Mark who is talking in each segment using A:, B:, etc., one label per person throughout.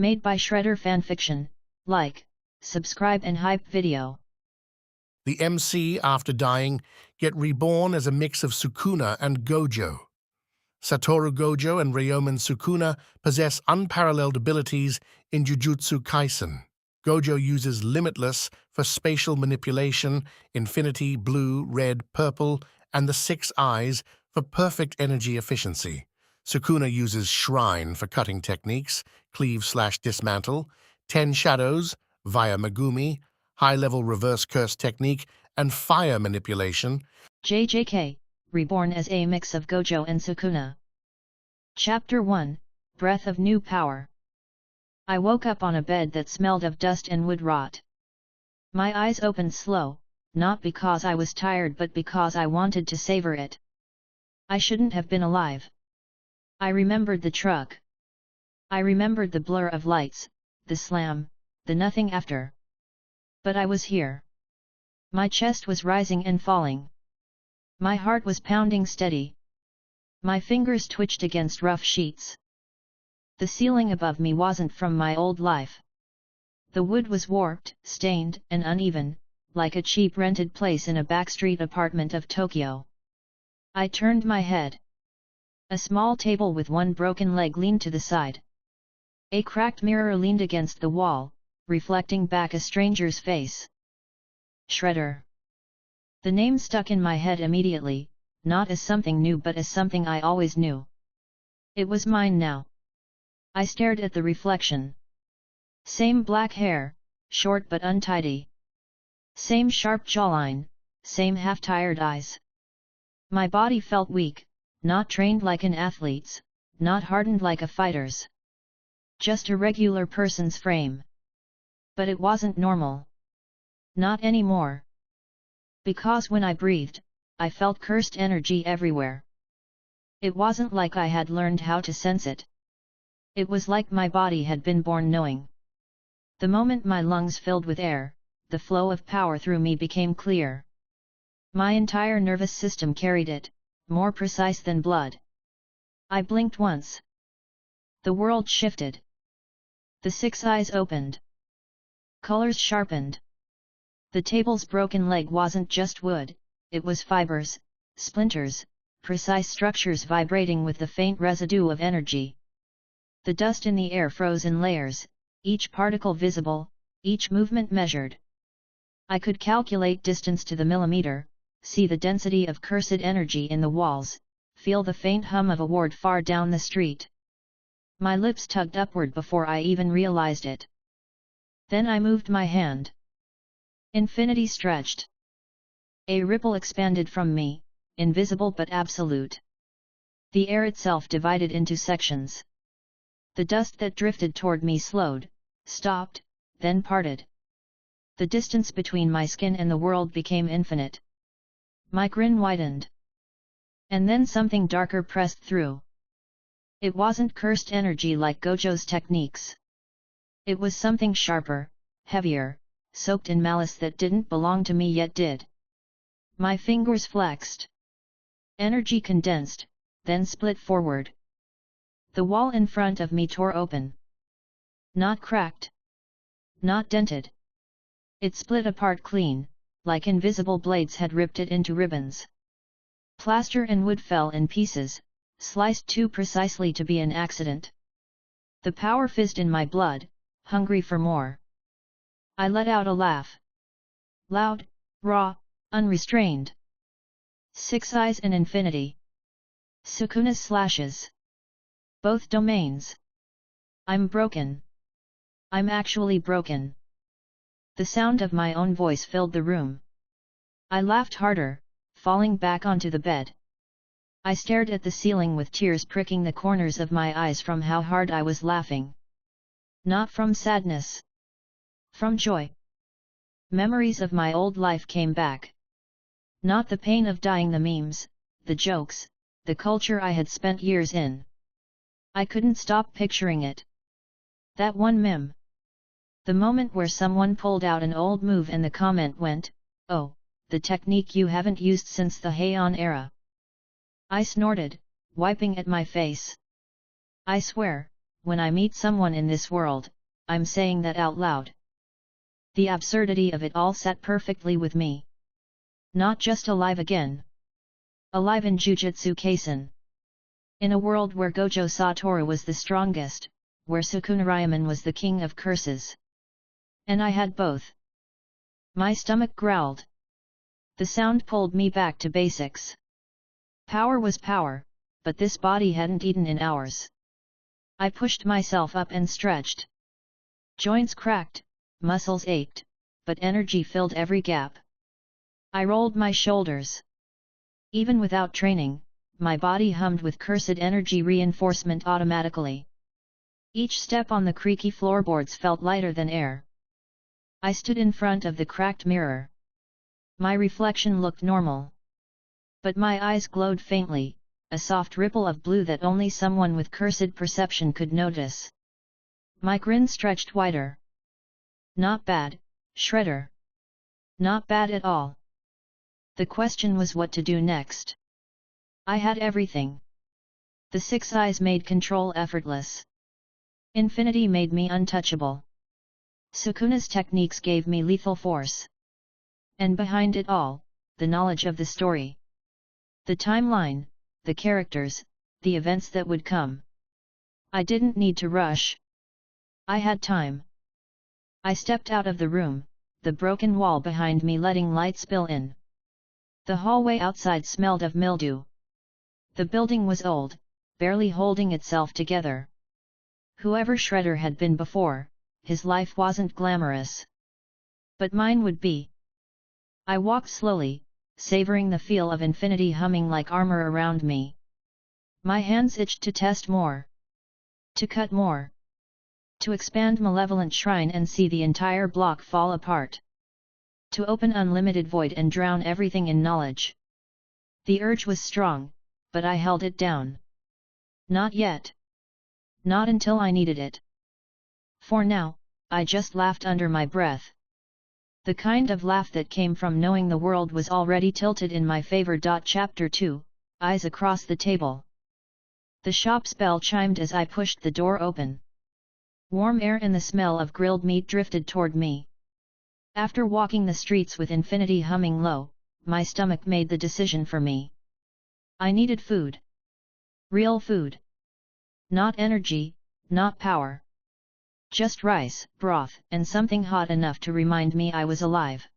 A: Made by Shredder Fanfiction. Like, subscribe and hype video.
B: The MC, after dying, get reborn as a mix of Sukuna and Gojo. Satoru Gojo and Ryomen Sukuna possess unparalleled abilities in Jujutsu Kaisen. Gojo uses Limitless for spatial manipulation, Infinity, Blue, Red, Purple, and the 6 Eyes for perfect energy efficiency. Sukuna uses Shrine for cutting techniques, Cleave/Dismantle, 10 Shadows via Megumi, high-level reverse curse technique, and fire manipulation.
A: JJK, Reborn as a mix of Gojo and Sukuna. Chapter 1, Breath of New Power. I woke up on a bed that smelled of dust and wood rot. My eyes opened slow, not because I was tired but because I wanted to savor it. I shouldn't have been alive. I remembered the truck. I remembered the blur of lights, the slam, the nothing after. But I was here. My chest was rising and falling. My heart was pounding steady. My fingers twitched against rough sheets. The ceiling above me wasn't from my old life. The wood was warped, stained, and uneven, like a cheap rented place in a backstreet apartment of Tokyo. I turned my head. A small table with one broken leg leaned to the side. A cracked mirror leaned against the wall, reflecting back a stranger's face. Shredder. The name stuck in my head immediately, not as something new but as something I always knew. It was mine now. I stared at the reflection. Same black hair, short but untidy. Same sharp jawline, same half-tired eyes. My body felt weak, not trained like an athlete's, not hardened like a fighter's. Just a regular person's frame. But it wasn't normal. Not anymore. Because when I breathed, I felt cursed energy everywhere. It wasn't like I had learned how to sense it. It was like my body had been born knowing. The moment my lungs filled with air, the flow of power through me became clear. My entire nervous system carried it, more precise than blood. I blinked once. The world shifted. The 6 eyes opened. Colors sharpened. The table's broken leg wasn't just wood, it was fibers, splinters, precise structures vibrating with the faint residue of energy. The dust in the air froze in layers, each particle visible, each movement measured. I could calculate distance to the millimeter, see the density of cursed energy in the walls, feel the faint hum of a ward far down the street. My lips tugged upward before I even realized it. Then I moved my hand. Infinity stretched. A ripple expanded from me, invisible but absolute. The air itself divided into sections. The dust that drifted toward me slowed, stopped, then parted. The distance between my skin and the world became infinite. My grin widened. And then something darker pressed through. It wasn't cursed energy like Gojo's techniques. It was something sharper, heavier, soaked in malice that didn't belong to me yet did. My fingers flexed. Energy condensed, then split forward. The wall in front of me tore open. Not cracked. Not dented. It split apart clean, like invisible blades had ripped it into ribbons. Plaster and wood fell in pieces, sliced too precisely to be an accident. The power fizzed in my blood, hungry for more. I let out a laugh. Loud, raw, unrestrained. 6 eyes and infinity. Sukuna's slashes. Both domains. I'm broken. I'm actually broken. The sound of my own voice filled the room. I laughed harder, falling back onto the bed. I stared at the ceiling with tears pricking the corners of my eyes from how hard I was laughing. Not from sadness. From joy. Memories of my old life came back. Not the pain of dying, the memes, the jokes, the culture I had spent years in. I couldn't stop picturing it. That one meme. The moment where someone pulled out an old move and the comment went, "Oh, the technique you haven't used since the Hon Era." I snorted, wiping at my face. I swear, when I meet someone in this world, I'm saying that out loud. The absurdity of it all sat perfectly with me. Not just alive again. Alive in Jujutsu Kaisen. In a world where Gojo Satoru was the strongest, where Sukuna was the king of curses. And I had both. My stomach growled. The sound pulled me back to basics. Power was power, but this body hadn't eaten in hours. I pushed myself up and stretched. Joints cracked, muscles ached, but energy filled every gap. I rolled my shoulders. Even without training, my body hummed with cursed energy reinforcement automatically. Each step on the creaky floorboards felt lighter than air. I stood in front of the cracked mirror. My reflection looked normal. But my eyes glowed faintly, a soft ripple of blue that only someone with cursed perception could notice. My grin stretched wider. Not bad, Shredder. Not bad at all. The question was what to do next. I had everything. The 6 eyes made control effortless. Infinity made me untouchable. Sukuna's techniques gave me lethal force. And behind it all, the knowledge of the story. The timeline, the characters, the events that would come. I didn't need to rush. I had time. I stepped out of the room, the broken wall behind me letting light spill in. The hallway outside smelled of mildew. The building was old, barely holding itself together. Whoever Shredder had been before, his life wasn't glamorous. But mine would be. I walked slowly, savoring the feel of infinity humming like armor around me. My hands itched to test more. To cut more. To expand Malevolent Shrine and see the entire block fall apart. To open unlimited void and drown everything in knowledge. The urge was strong, but I held it down. Not yet. Not until I needed it. For now, I just laughed under my breath. The kind of laugh that came from knowing the world was already tilted in my favor. Chapter 2, Eyes Across the Table. The shop's bell chimed as I pushed the door open. Warm air and the smell of grilled meat drifted toward me. After walking the streets with infinity humming low, my stomach made the decision for me. I needed food. Real food. Not energy, not power. Just rice, broth, and something hot enough to remind me I was alive.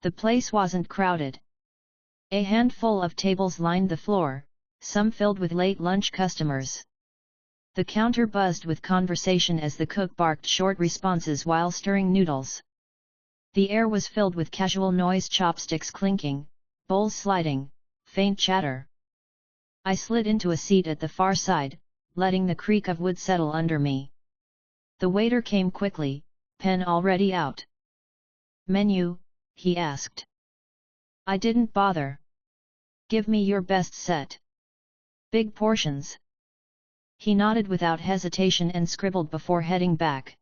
A: The place wasn't crowded. A handful of tables lined the floor, some filled with late lunch customers. The counter buzzed with conversation as the cook barked short responses while stirring noodles. The air was filled with casual noise, chopsticks clinking, bowls sliding, faint chatter. I slid into a seat at the far side, letting the creak of wood settle under me. The waiter came quickly, pen already out. "Menu?" he asked. I didn't bother. "Give me your best set. Big portions." He nodded without hesitation and scribbled before heading back.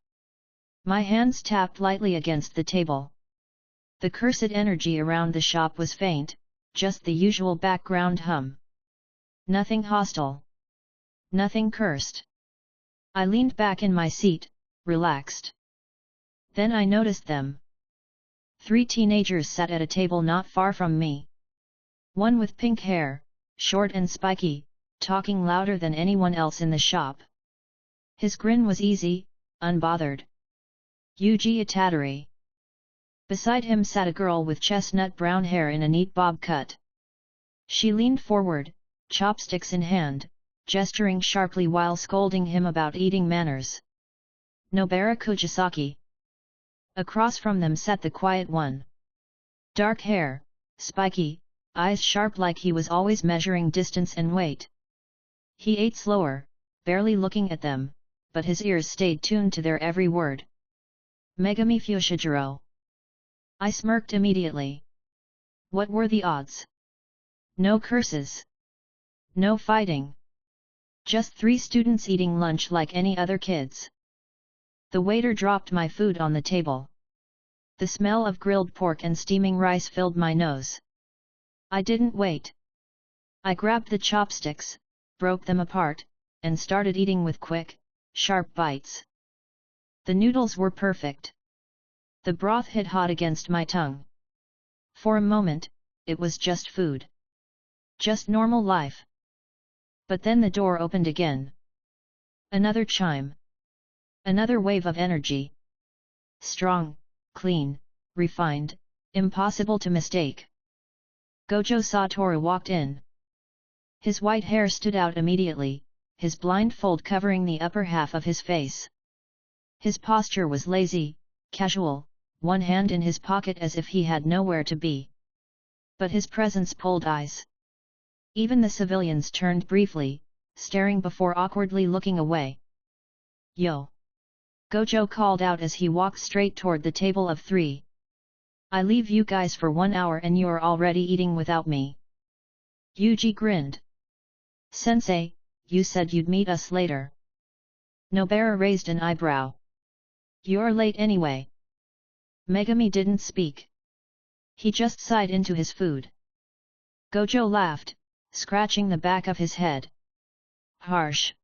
A: My hands tapped lightly against the table. The cursed energy around the shop was faint, just the usual background hum. Nothing hostile. Nothing cursed. I leaned back in my seat, relaxed. Then I noticed them. 3 teenagers sat at a table not far from me. One with pink hair, short and spiky, talking louder than anyone else in the shop. His grin was easy, unbothered. Yuji Itadori. Beside him sat a girl with chestnut brown hair in a neat bob cut. She leaned forward, chopsticks in hand, gesturing sharply while scolding him about eating manners. Nobara Kujisaki. Across from them sat the quiet one. Dark hair, spiky, eyes sharp like he was always measuring distance and weight. He ate slower, barely looking at them, but his ears stayed tuned to their every word. Megami Fushiguro. I smirked immediately. What were the odds? No curses. No fighting. Just 3 students eating lunch like any other kids. The waiter dropped my food on the table. The smell of grilled pork and steaming rice filled my nose. I didn't wait. I grabbed the chopsticks, broke them apart, and started eating with quick, sharp bites. The noodles were perfect. The broth hit hot against my tongue. For a moment, it was just food. Just normal life. But then the door opened again. Another chime. Another wave of energy. Strong, clean, refined, impossible to mistake. Gojo Satoru walked in. His white hair stood out immediately, his blindfold covering the upper half of his face. His posture was lazy, casual, one hand in his pocket as if he had nowhere to be. But his presence pulled eyes. Even the civilians turned briefly, staring before awkwardly looking away. "Yo!" Gojo called out as he walked straight toward the table of 3. "I leave you guys for 1 hour and you're already eating without me." Yuji grinned. "Sensei, you said you'd meet us later." Nobara raised an eyebrow. "You're late anyway." Megami didn't speak. He just sighed into his food. Gojo laughed, scratching the back of his head. "Harsh.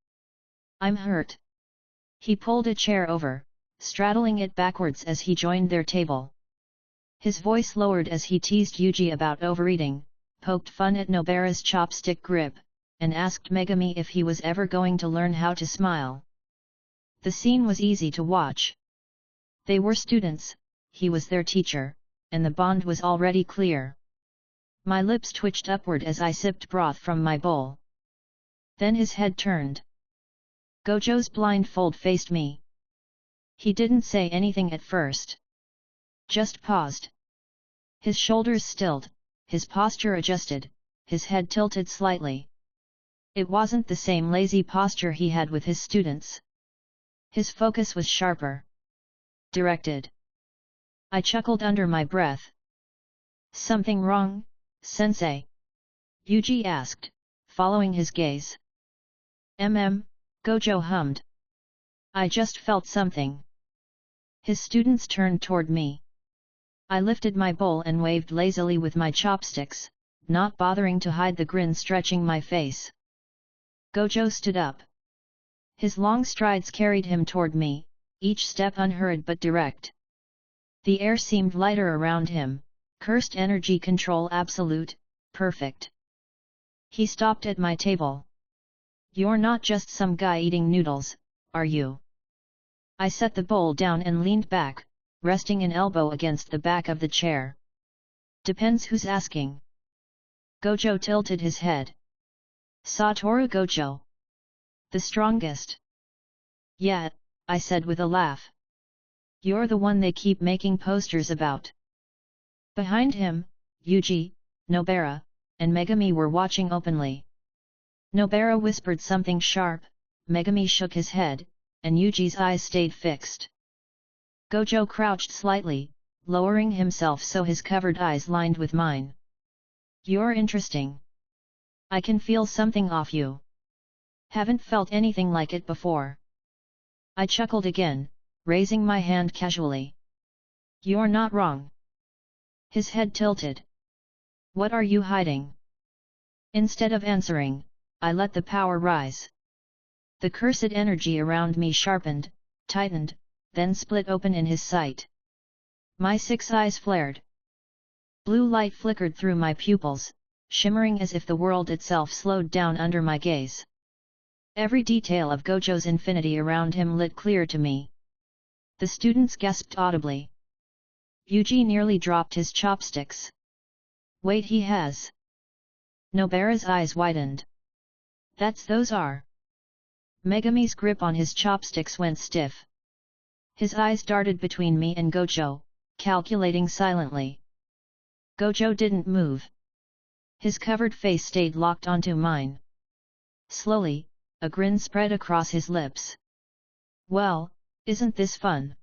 A: I'm hurt." He pulled a chair over, straddling it backwards as he joined their table. His voice lowered as he teased Yuji about overeating, poked fun at Nobara's chopstick grip, and asked Megami if he was ever going to learn how to smile. The scene was easy to watch. They were students, he was their teacher, and the bond was already clear. My lips twitched upward as I sipped broth from my bowl. Then his head turned. Gojo's blindfold faced me. He didn't say anything at first. Just paused. His shoulders stilled, his posture adjusted, his head tilted slightly. It wasn't the same lazy posture he had with his students. His focus was sharper. Directed. I chuckled under my breath. "Something wrong, sensei?" Yuji asked, following his gaze. Gojo hummed. "I just felt something." His students turned toward me. I lifted my bowl and waved lazily with my chopsticks, not bothering to hide the grin stretching my face. Gojo stood up. His long strides carried him toward me, each step unhurried but direct. The air seemed lighter around him, cursed energy control absolute, perfect. He stopped at my table. "You're not just some guy eating noodles, are you?" I set the bowl down and leaned back, resting an elbow against the back of the chair. "Depends who's asking." Gojo tilted his head. "Satoru Gojo. The strongest." "Yeah," I said with a laugh. "You're the one they keep making posters about." Behind him, Yuji, Nobara, and Megami were watching openly. Nobara whispered something sharp, Megami shook his head, and Yuji's eyes stayed fixed. Gojo crouched slightly, lowering himself so his covered eyes lined with mine. "You're interesting. I can feel something off you. Haven't felt anything like it before." I chuckled again, raising my hand casually. "You're not wrong." His head tilted. "What are you hiding?" Instead of answering, I let the power rise. The cursed energy around me sharpened, tightened, then split open in his sight. My 6 eyes flared. Blue light flickered through my pupils, shimmering as if the world itself slowed down under my gaze. Every detail of Gojo's infinity around him lit clear to me. The students gasped audibly. Yuji nearly dropped his chopsticks. "Wait, he has." Nobara's eyes widened. Those are." Megami's grip on his chopsticks went stiff. His eyes darted between me and Gojo, calculating silently. Gojo didn't move. His covered face stayed locked onto mine. Slowly, a grin spread across his lips. "Well, isn't this fun?"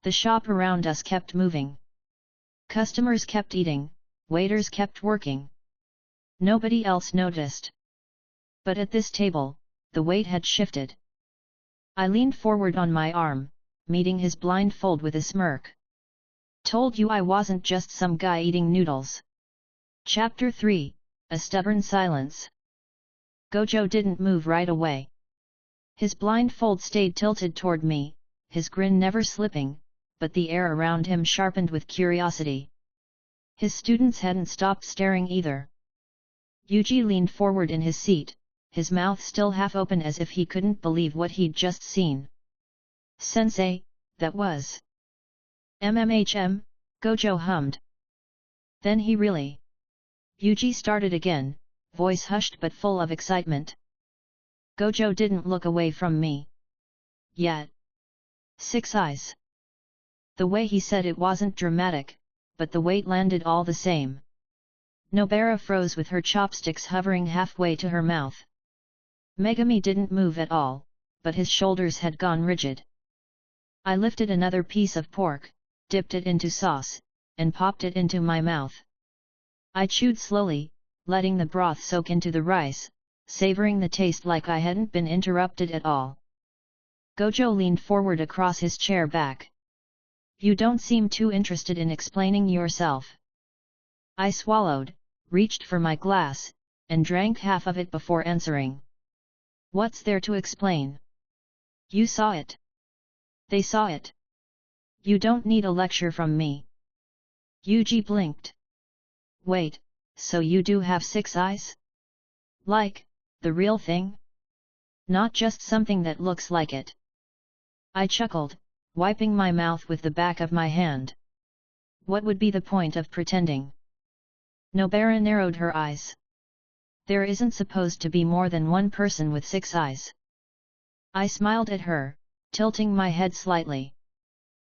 A: The shop around us kept moving. Customers kept eating, waiters kept working. Nobody else noticed. But at this table, the weight had shifted. I leaned forward on my arm, meeting his blindfold with a smirk. "Told you I wasn't just some guy eating noodles." Chapter 3, A Stubborn Silence. Gojo didn't move right away. His blindfold stayed tilted toward me, his grin never slipping, but the air around him sharpened with curiosity. His students hadn't stopped staring either. Yuji leaned forward in his seat, his mouth still half open as if he couldn't believe what he'd just seen. "Sensei, that was..." "MMHM," Gojo hummed. "Then he really..." Yuji started again, voice hushed but full of excitement. Gojo didn't look away from me. Yet. 6 eyes. The way he said it wasn't dramatic, but the weight landed all the same. Nobara froze with her chopsticks hovering halfway to her mouth. Megami didn't move at all, but his shoulders had gone rigid. I lifted another piece of pork, dipped it into sauce, and popped it into my mouth. I chewed slowly, letting the broth soak into the rice, savoring the taste like I hadn't been interrupted at all. Gojo leaned forward across his chair back. "You don't seem too interested in explaining yourself." I swallowed, reached for my glass, and drank half of it before answering. "What's there to explain? You saw it. They saw it. You don't need a lecture from me." Yuji blinked. "Wait, so you do have 6 eyes? Like, the real thing? Not just something that looks like it?" I chuckled, wiping my mouth with the back of my hand. What would be the point of pretending? Nobara narrowed her eyes. "There isn't supposed to be more than one person with 6 eyes." I smiled at her, tilting my head slightly.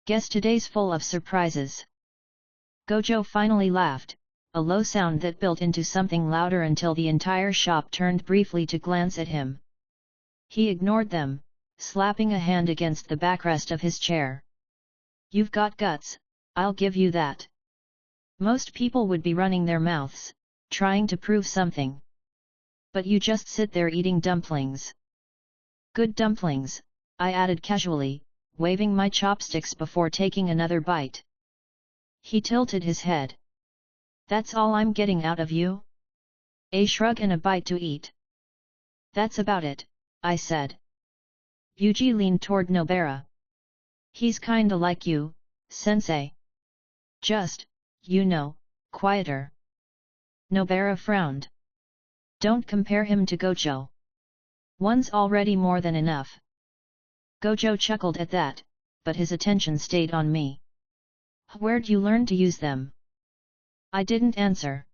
A: "Guess today's full of surprises." Gojo finally laughed, a low sound that built into something louder until the entire shop turned briefly to glance at him. He ignored them, slapping a hand against the backrest of his chair. "You've got guts, I'll give you that. Most people would be running their mouths, trying to prove something. But you just sit there eating dumplings." "Good dumplings," I added casually, waving my chopsticks before taking another bite. He tilted his head. "That's all I'm getting out of you? A shrug and a bite to eat." "That's about it," I said. Yuji leaned toward Nobara. "He's kinda like you, sensei. Just, you know, quieter." Nobara frowned. "Don't compare him to Gojo. One's already more than enough." Gojo chuckled at that, but his attention stayed on me. "Where'd you learn to use them?" I didn't answer.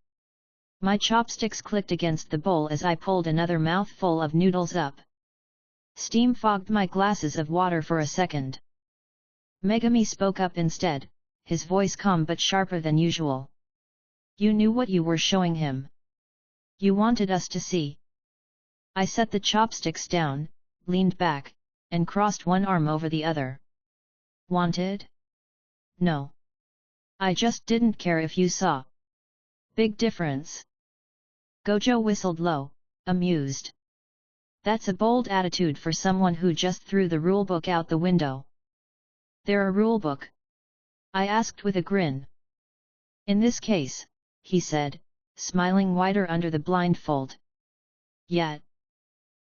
A: My chopsticks clicked against the bowl as I pulled another mouthful of noodles up. Steam fogged my glasses of water for a second. Megami spoke up instead, his voice calm but sharper than usual. "You knew what you were showing him. You wanted us to see." I set the chopsticks down, leaned back, and crossed one arm over the other. "Wanted? No. I just didn't care if you saw. Big difference." Gojo whistled low, amused. "That's a bold attitude for someone who just threw the rulebook out the window." "There a rulebook?" I asked with a grin. "In this case," he said, smiling wider under the blindfold. "Yet.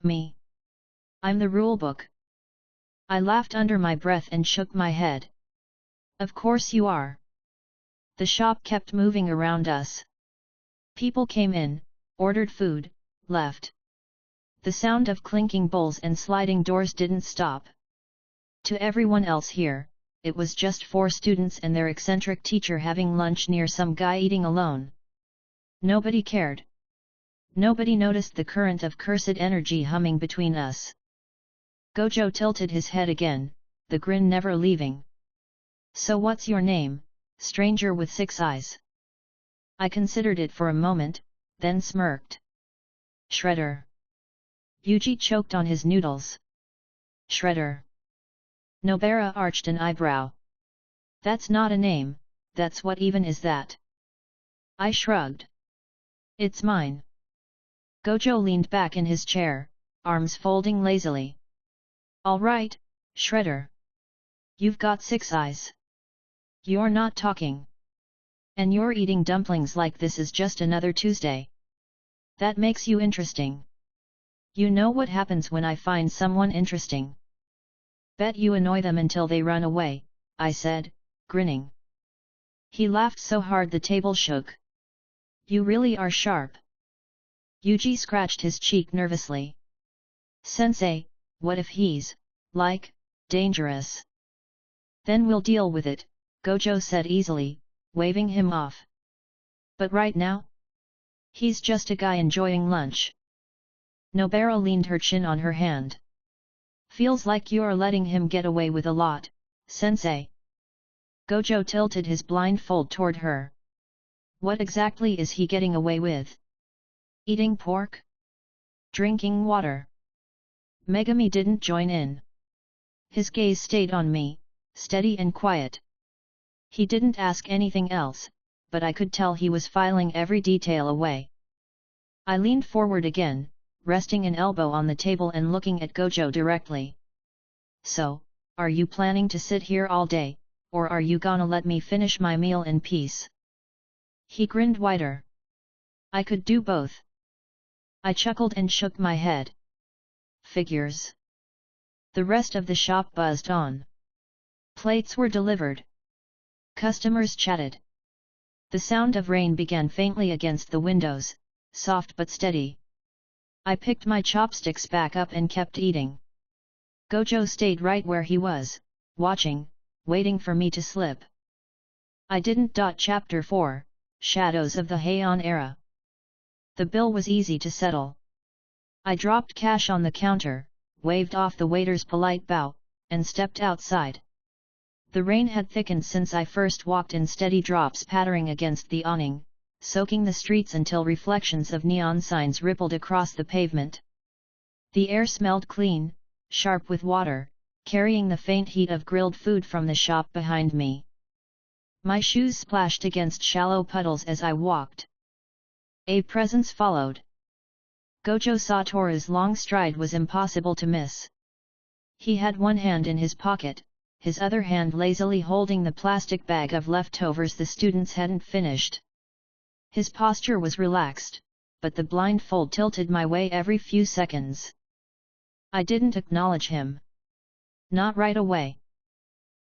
A: Me. I'm the rulebook." I laughed under my breath and shook my head. "Of course you are." The shop kept moving around us. People came in, ordered food, left. The sound of clinking bowls and sliding doors didn't stop. To everyone else here, it was just 4 students and their eccentric teacher having lunch near some guy eating alone. Nobody cared. Nobody noticed the current of cursed energy humming between us. Gojo tilted his head again, the grin never leaving. "So what's your name, stranger with 6 eyes?" I considered it for a moment, then smirked. "Shredder." Yuji choked on his noodles. "Shredder." Nobara arched an eyebrow. "That's not a name, that's what even is that?" I shrugged. "It's mine." Gojo leaned back in his chair, arms folding lazily. "All right, Shredder. You've got 6 eyes. You're not talking. And you're eating dumplings like this is just another Tuesday. That makes you interesting." You know what happens when I find someone interesting. Bet you annoy them until they run away, I said, grinning. He laughed so hard the table shook. You really are sharp. Yuji scratched his cheek nervously. Sensei, what if he's, like, dangerous? Then we'll deal with it, Gojo said easily, waving him off. But right now? He's just a guy enjoying lunch. Nobara leaned her chin on her hand. Feels like you're letting him get away with a lot, sensei. Gojo tilted his blindfold toward her. What exactly is he getting away with? Eating pork? Drinking water? Megami didn't join in. His gaze stayed on me, steady and quiet. He didn't ask anything else, but I could tell he was filing every detail away. I leaned forward again, resting an elbow on the table and looking at Gojo directly. So, are you planning to sit here all day, or are you gonna let me finish my meal in peace? He grinned wider. I could do both. I chuckled and shook my head. Figures. The rest of the shop buzzed on. Plates were delivered. Customers chatted. The sound of rain began faintly against the windows, soft but steady. I picked my chopsticks back up and kept eating. Gojo stayed right where he was, watching, waiting for me to slip. I didn't. Chapter 4, Shadows of the Hon Era. The bill was easy to settle. I dropped cash on the counter, waved off the waiter's polite bow, and stepped outside. The rain had thickened since I first walked in steady drops pattering against the awning, soaking the streets until reflections of neon signs rippled across the pavement. The air smelled clean, sharp with water, carrying the faint heat of grilled food from the shop behind me. My shoes splashed against shallow puddles as I walked. A presence followed. Gojo Satoru's long stride was impossible to miss. He had one hand in his pocket, his other hand lazily holding the plastic bag of leftovers the students hadn't finished. His posture was relaxed, but the blindfold tilted my way every few seconds. I didn't acknowledge him. Not right away.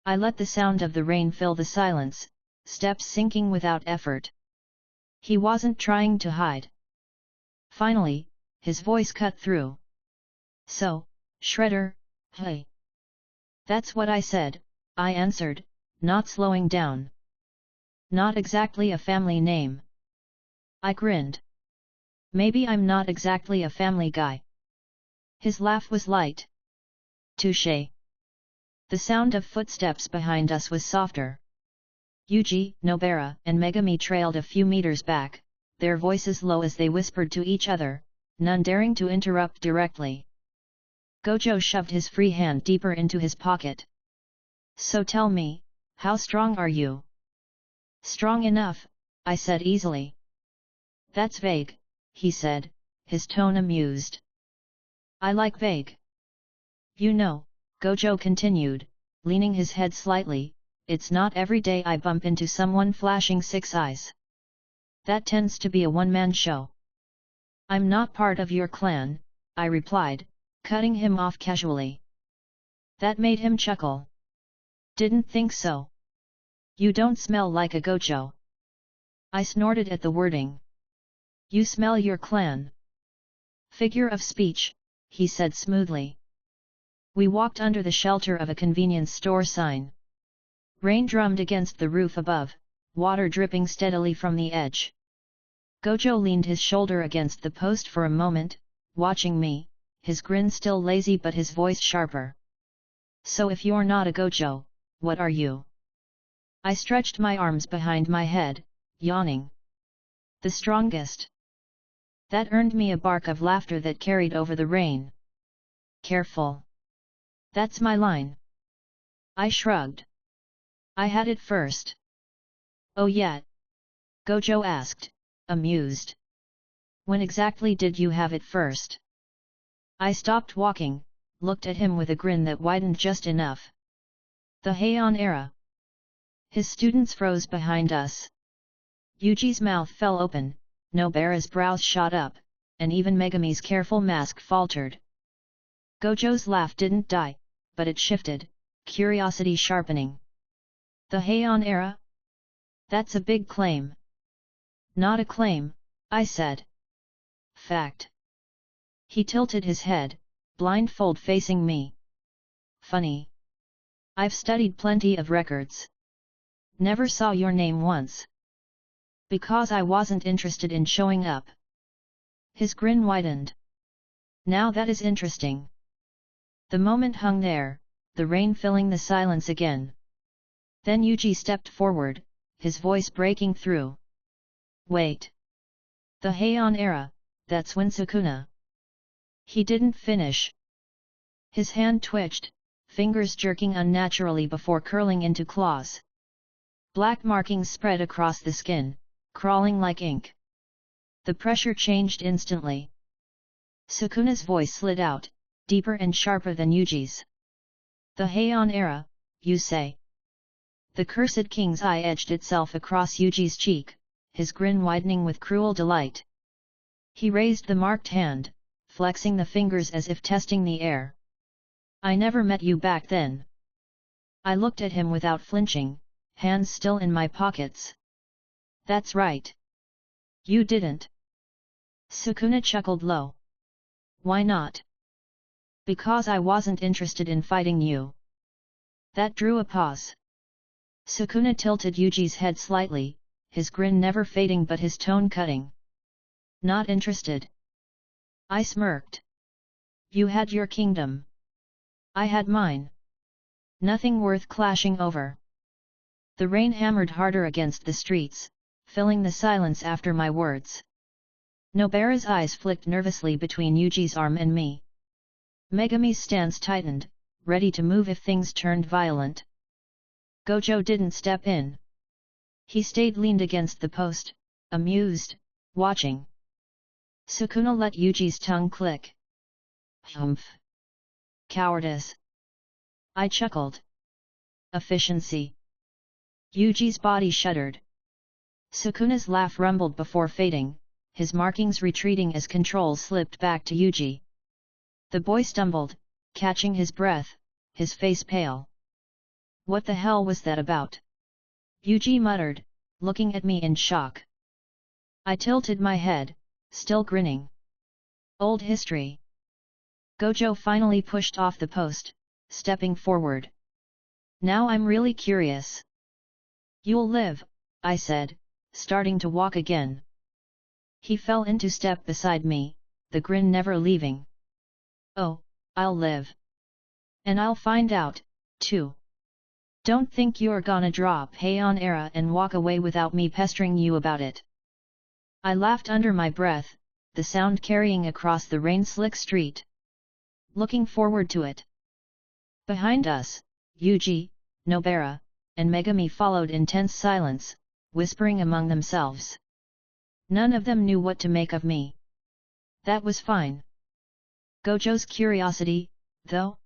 A: I let the sound of the rain fill the silence, steps sinking without effort. He wasn't trying to hide. Finally, his voice cut through. So, Shredder, hey. That's what I said, I answered, not slowing down. Not exactly a family name. I grinned. Maybe I'm not exactly a family guy. His laugh was light. Touché. The sound of footsteps behind us was softer. Yuji, Nobara, and Megami trailed a few meters back, their voices low as they whispered to each other, none daring to interrupt directly. Gojo shoved his free hand deeper into his pocket. So tell me, how strong are you? Strong enough, I said easily. That's vague, he said, his tone amused. I like vague. You know, Gojo continued, leaning his head slightly, it's not every day I bump into someone flashing six eyes. That tends to be a one-man show. I'm not part of your clan, I replied, cutting him off casually. That made him chuckle. Didn't think so. You don't smell like a Gojo. I snorted at the wording. You smell your clan. Figure of speech, he said smoothly. We walked under the shelter of a convenience store sign. Rain drummed against the roof above, water dripping steadily from the edge. Gojo leaned his shoulder against the post for a moment, watching me, his grin still lazy but his voice sharper. So if you're not a Gojo, what are you? I stretched my arms behind my head, yawning. The strongest. That earned me a bark of laughter that carried over the rain. Careful. That's my line. I shrugged. I had it first. Oh yeah? Gojo asked, amused. When exactly did you have it first? I stopped walking, looked at him with a grin that widened just enough. The Hon Era. His students froze behind us. Yuji's mouth fell open, Nobara's brows shot up, and even Megami's careful mask faltered. Gojo's laugh didn't die, but it shifted, curiosity sharpening. The Hon Era? That's a big claim. Not a claim, I said. Fact. He tilted his head, blindfold facing me. Funny. I've studied plenty of records. Never saw your name once. Because I wasn't interested in showing up. His grin widened. Now that is interesting. The moment hung there, the rain filling the silence again. Then Yuji stepped forward, his voice breaking through. Wait. The Hon Era, that's when Sukuna. He didn't finish. His hand twitched, fingers jerking unnaturally before curling into claws. Black markings spread across the skin, crawling like ink. The pressure changed instantly. Sukuna's voice slid out, deeper and sharper than Yuji's. The Hon Era, you say? The cursed king's eye edged itself across Yuji's cheek, his grin widening with cruel delight. He raised the marked hand, flexing the fingers as if testing the air. I never met you back then. I looked at him without flinching, hands still in my pockets. That's right. You didn't. Sukuna chuckled low. Why not? Because I wasn't interested in fighting you. That drew a pause. Sukuna tilted Yuji's head slightly, his grin never fading but his tone cutting. Not interested. I smirked. You had your kingdom. I had mine. Nothing worth clashing over. The rain hammered harder against the streets, filling the silence after my words. Nobara's eyes flicked nervously between Yuji's arm and me. Megami's stance tightened, ready to move if things turned violent. Gojo didn't step in. He stayed leaned against the post, amused, watching. Sukuna let Yuji's tongue click. Humph. Cowardice. I chuckled. Efficiency. Yuji's body shuddered. Sukuna's laugh rumbled before fading, his markings retreating as control slipped back to Yuji. The boy stumbled, catching his breath, his face pale. What the hell was that about? Yuji muttered, looking at me in shock. I tilted my head, still grinning. Old history. Gojo finally pushed off the post, stepping forward. Now I'm really curious. You'll live, I said, starting to walk again. He fell into step beside me, the grin never leaving. Oh, I'll live. And I'll find out, too. Don't think you're gonna drop Hon Era and walk away without me pestering you about it. I laughed under my breath, the sound carrying across the rain-slick street. Looking forward to it. Behind us, Yuji, Nobara, and Megami followed in tense silence, whispering among themselves. None of them knew what to make of me. That was fine. Gojo's curiosity, though?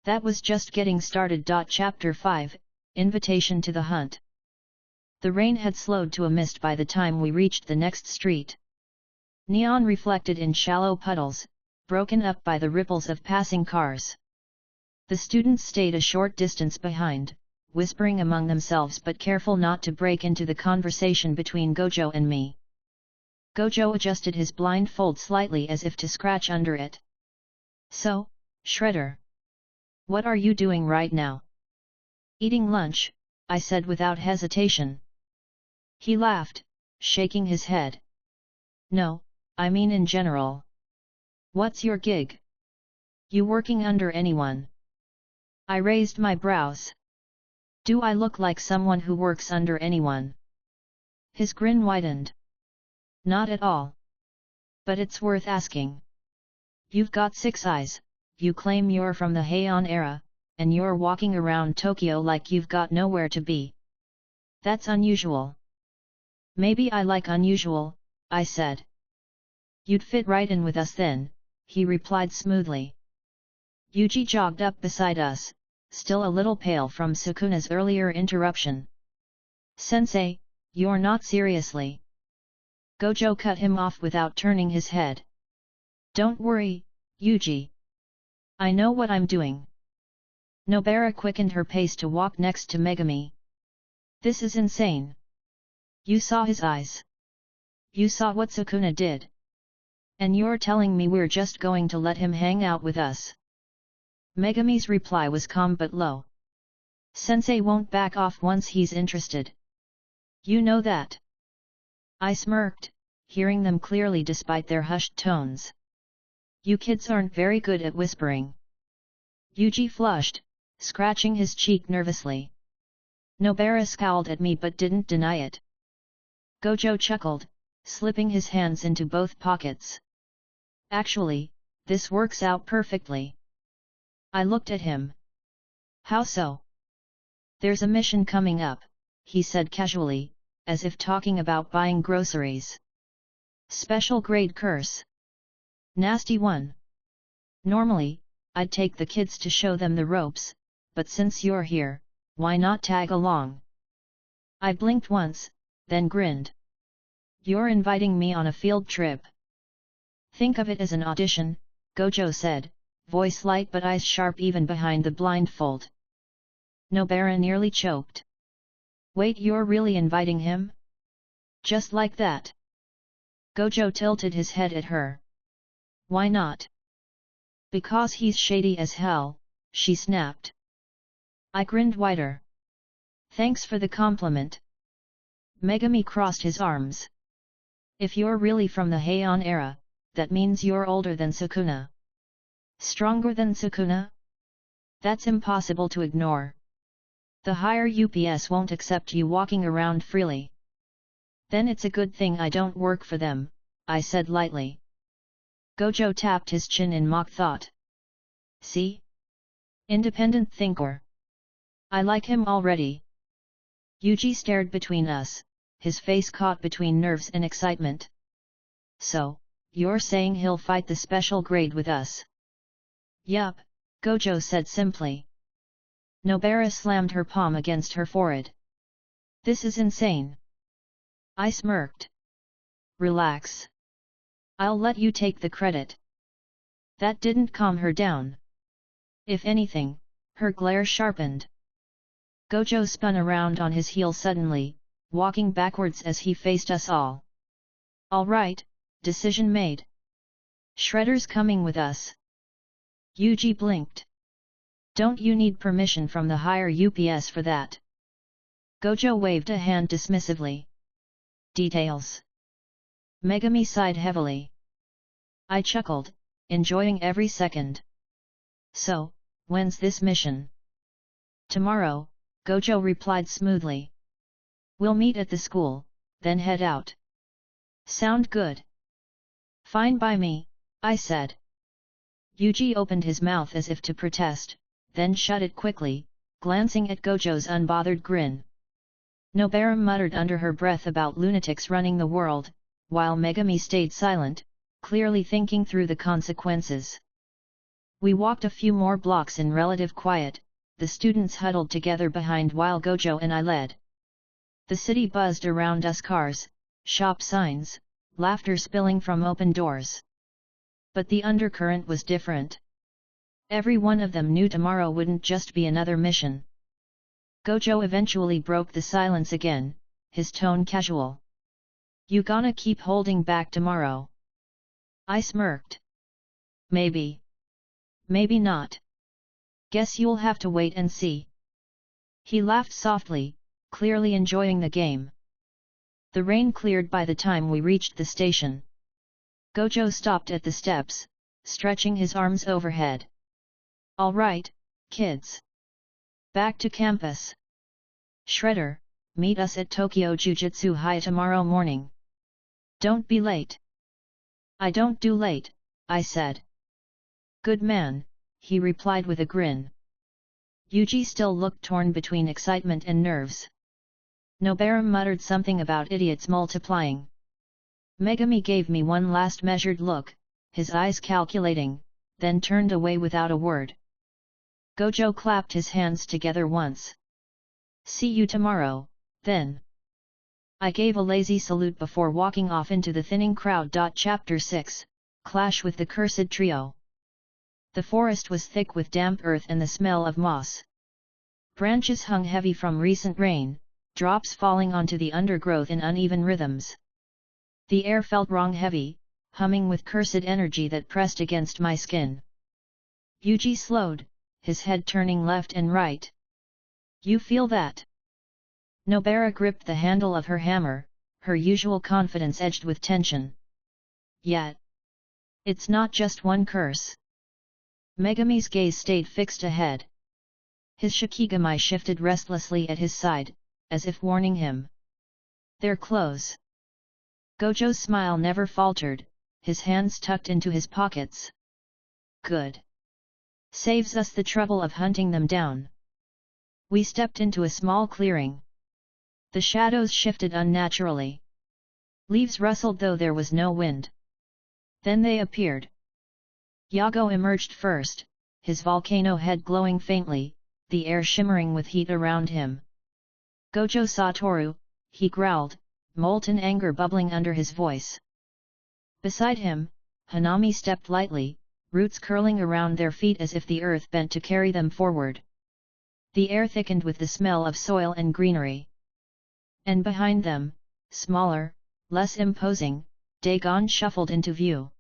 A: That was just getting started. Chapter 5, Invitation to the Hunt. The rain had slowed to a mist by the time we reached the next street. Neon reflected in shallow puddles, broken up by the ripples of passing cars. The students stayed a short distance behind, whispering among themselves but careful not to break into the conversation between Gojo and me. Gojo adjusted his blindfold slightly as if to scratch under it. So, Shredder. What are you doing right now? Eating lunch, I said without hesitation. He laughed, shaking his head. No, I mean in general. What's your gig? You working under anyone? I raised my brows. Do I look like someone who works under anyone? His grin widened. Not at all. But it's worth asking. You've got 6 eyes, you claim you're from the Hon Era, and you're walking around Tokyo like you've got nowhere to be. That's unusual. Maybe I like unusual, I said. You'd fit right in with us then, he replied smoothly. Yuji jogged up beside us, still a little pale from Sukuna's earlier interruption. Sensei, you're not seriously. Gojo cut him off without turning his head. Don't worry, Yuji. I know what I'm doing. Nobara quickened her pace to walk next to Megami. This is insane. You saw his eyes. You saw what Sukuna did. And you're telling me we're just going to let him hang out with us? Megami's reply was calm but low. Sensei won't back off once he's interested. You know that. I smirked, hearing them clearly despite their hushed tones. You kids aren't very good at whispering. Yuji flushed, scratching his cheek nervously. Nobara scowled at me but didn't deny it. Gojo chuckled, slipping his hands into both pockets. Actually, this works out perfectly. I looked at him. How so? There's a mission coming up, he said casually, as if talking about buying groceries. Special grade curse. Nasty one. Normally, I'd take the kids to show them the ropes, but since you're here, why not tag along? I blinked once, then grinned. You're inviting me on a field trip. Think of it as an audition, Gojo said, voice light but eyes sharp even behind the blindfold. Nobara nearly choked. Wait, you're really inviting him? Just like that? Gojo tilted his head at her. Why not? Because he's shady as hell, she snapped. I grinned wider. Thanks for the compliment. Megami crossed his arms. If you're really from the Hon Era, that means you're older than Sukuna. Stronger than Sukuna? That's impossible to ignore. The higher UPS won't accept you walking around freely. Then it's a good thing I don't work for them, I said lightly. Gojo tapped his chin in mock thought. See? Independent thinker. I like him already. Yuji stared between us, his face caught between nerves and excitement. So, you're saying he'll fight the special grade with us? Yup, Gojo said simply. Nobara slammed her palm against her forehead. This is insane. I smirked. Relax. I'll let you take the credit. That didn't calm her down. If anything, her glare sharpened. Gojo spun around on his heel suddenly, walking backwards as he faced us all. All right, decision made. Shredder's coming with us. Yuji blinked. Don't you need permission from the higher UPS for that? Gojo waved a hand dismissively. Details. Megami sighed heavily. I chuckled, enjoying every second. So, when's this mission? Tomorrow, Gojo replied smoothly. We'll meet at the school, then head out. Sound good? Fine by me, I said. Yuji opened his mouth as if to protest, then shut it quickly, glancing at Gojo's unbothered grin. Nobara muttered under her breath about lunatics running the world, while Megami stayed silent, clearly thinking through the consequences. We walked a few more blocks in relative quiet, the students huddled together behind while Gojo and I led. The city buzzed around us, cars, shop signs, laughter spilling from open doors. But the undercurrent was different. Every one of them knew tomorrow wouldn't just be another mission. Gojo eventually broke the silence again, his tone casual. You gonna keep holding back tomorrow? I smirked. Maybe. Maybe not. Guess you'll have to wait and see. He laughed softly, clearly enjoying the game. The rain cleared by the time we reached the station. Gojo stopped at the steps, stretching his arms overhead. All right, kids. Back to campus. Shredder, meet us at Tokyo Jujutsu High tomorrow morning. Don't be late. I don't do late, I said. Good man, he replied with a grin. Yuji still looked torn between excitement and nerves. Nobara muttered something about idiots multiplying. Megami gave me one last measured look, his eyes calculating, then turned away without a word. Gojo clapped his hands together once. See you tomorrow, then. I gave a lazy salute before walking off into the thinning crowd. Chapter 6, clash with the cursed trio. The forest was thick with damp earth and the smell of moss. Branches hung heavy from recent rain, drops falling onto the undergrowth in uneven rhythms. The air felt wrong heavy, humming with cursed energy that pressed against my skin. Yuji slowed, his head turning left and right. You feel that? Nobara gripped the handle of her hammer, her usual confidence edged with tension. Yet, it's not just one curse. Megami's gaze stayed fixed ahead. His shikigami shifted restlessly at his side, as if warning him. They're close. Gojo's smile never faltered, his hands tucked into his pockets. Good. Saves us the trouble of hunting them down. We stepped into a small clearing. The shadows shifted unnaturally. Leaves rustled though there was no wind. Then they appeared. Yago emerged first, his volcano head glowing faintly, the air shimmering with heat around him. Gojo saw Toru, he growled, molten anger bubbling under his voice. Beside him, Hanami stepped lightly, roots curling around their feet as if the earth bent to carry them forward. The air thickened with the smell of soil and greenery. And behind them, smaller, less imposing, Dagon shuffled into view.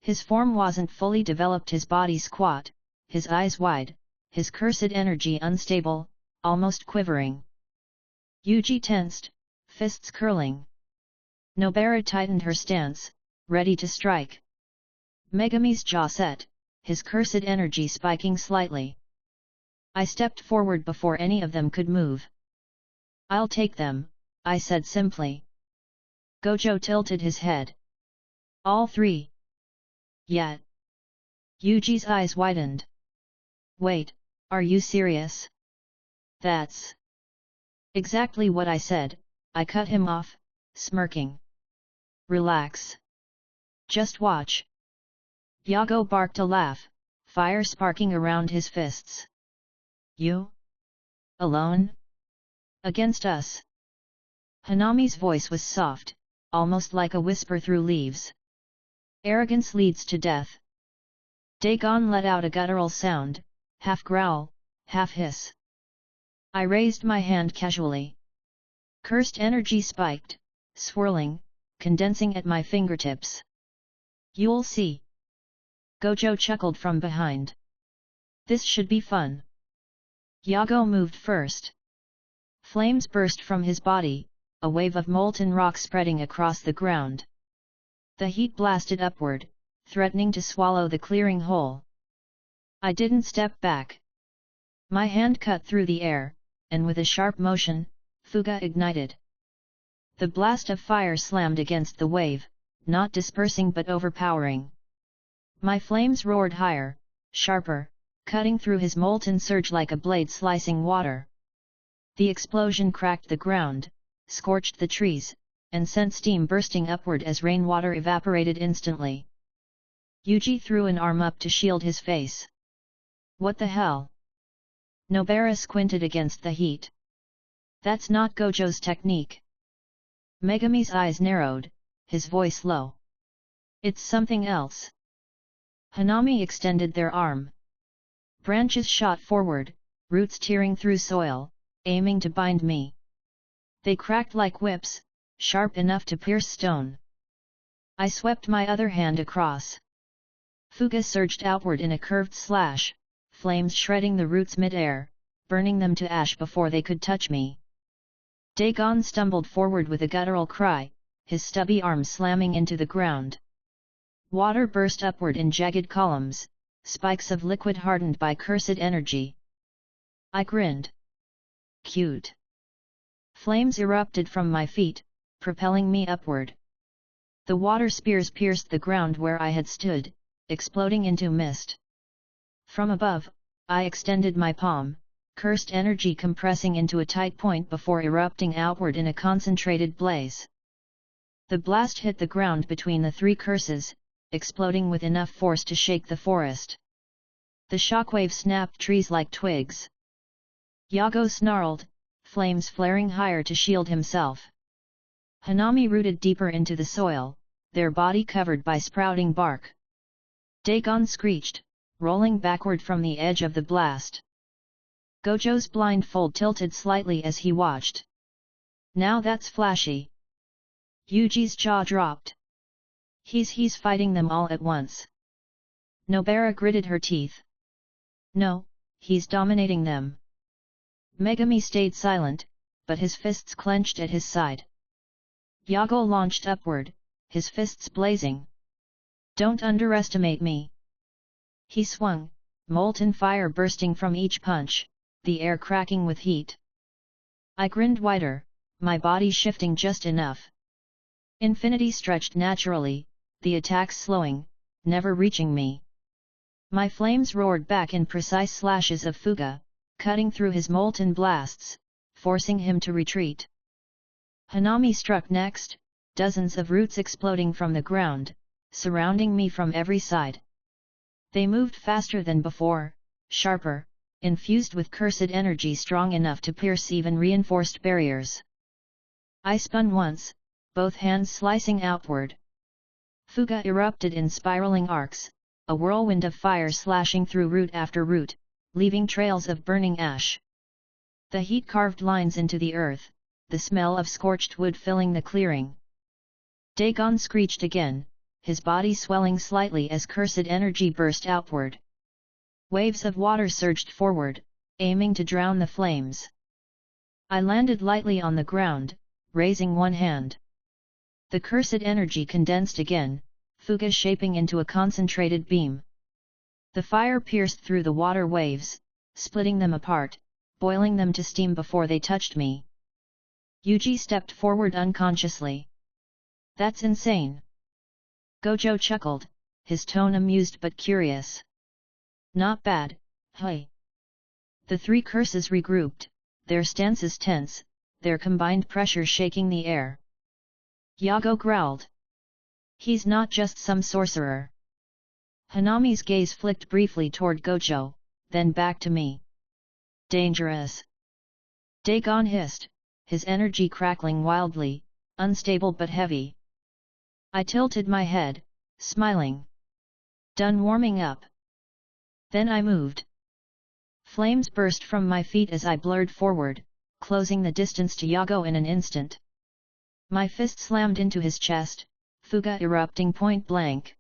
A: His form wasn't fully developed, his body squat, his eyes wide, his cursed energy unstable, almost quivering. Yuji tensed, fists curling. Nobara tightened her stance, ready to strike. Megami's jaw set, his cursed energy spiking slightly. I stepped forward before any of them could move. I'll take them, I said simply. Gojo tilted his head. All three. Yet. Yuji's eyes widened. Wait, are you serious? That's exactly what I said, I cut him off, smirking. Relax. Just watch. Yago barked a laugh, fire sparking around his fists. You? Alone? Against us? Hanami's voice was soft, almost like a whisper through leaves. Arrogance leads to death. Dagon let out a guttural sound, half growl, half hiss. I raised my hand casually. Cursed energy spiked, swirling, condensing at my fingertips. You'll see. Gojo chuckled from behind. This should be fun. Yago moved first. Flames burst from his body, a wave of molten rock spreading across the ground. The heat blasted upward, threatening to swallow the clearing whole. I didn't step back. My hand cut through the air, and with a sharp motion, Fuga ignited. The blast of fire slammed against the wave, not dispersing but overpowering. My flames roared higher, sharper, cutting through his molten surge like a blade slicing water. The explosion cracked the ground, scorched the trees, and sent steam bursting upward as rainwater evaporated instantly. Yuji threw an arm up to shield his face. What the hell? Nobara squinted against the heat. That's not Gojo's technique. Megami's eyes narrowed, his voice low. It's something else. Hanami extended their arm. Branches shot forward, roots tearing through soil, aiming to bind me. They cracked like whips, sharp enough to pierce stone. I swept my other hand across. Fuga surged outward in a curved slash, flames shredding the roots mid-air, burning them to ash before they could touch me. Dagon stumbled forward with a guttural cry, his stubby arms slamming into the ground. Water burst upward in jagged columns, spikes of liquid hardened by cursed energy. I grinned. Cute. Flames erupted from my feet, propelling me upward. The water spears pierced the ground where I had stood, exploding into mist. From above, I extended my palm, cursed energy compressing into a tight point before erupting outward in a concentrated blaze. The blast hit the ground between the three curses, exploding with enough force to shake the forest. The shockwave snapped trees like twigs. Yago snarled, flames flaring higher to shield himself. Hanami rooted deeper into the soil, their body covered by sprouting bark. Dagon screeched, rolling backward from the edge of the blast. Gojo's blindfold tilted slightly as he watched. Now that's flashy. Yuji's jaw dropped. He's fighting them all at once. Nobara gritted her teeth. No, he's dominating them. Megami stayed silent, but his fists clenched at his side. Yago launched upward, his fists blazing. Don't underestimate me. He swung, molten fire bursting from each punch, the air cracking with heat. I grinned wider, my body shifting just enough. Infinity stretched naturally, the attacks slowing, never reaching me. My flames roared back in precise slashes of fuga, cutting through his molten blasts, forcing him to retreat. Hanami struck next, dozens of roots exploding from the ground, surrounding me from every side. They moved faster than before, sharper, infused with cursed energy strong enough to pierce even reinforced barriers. I spun once, both hands slicing outward. Fuga erupted in spiraling arcs, a whirlwind of fire slashing through root after root, leaving trails of burning ash. The heat carved lines into the earth, the smell of scorched wood filling the clearing. Dagon screeched again, his body swelling slightly as cursed energy burst outward. Waves of water surged forward, aiming to drown the flames. I landed lightly on the ground, raising one hand. The cursed energy condensed again, fuga shaping into a concentrated beam. The fire pierced through the water waves, splitting them apart, boiling them to steam before they touched me. Yuji stepped forward unconsciously. That's insane. Gojo chuckled, his tone amused but curious. Not bad, hey. The three curses regrouped, their stances tense, their combined pressure shaking the air. Yago growled. He's not just some sorcerer. Hanami's gaze flicked briefly toward Gojo, then back to me. Dangerous. Dagon hissed, his energy crackling wildly, unstable but heavy. I tilted my head, smiling. Done warming up. Then I moved. Flames burst from my feet as I blurred forward, closing the distance to Yago in an instant. My fist slammed into his chest, fuga erupting point blank.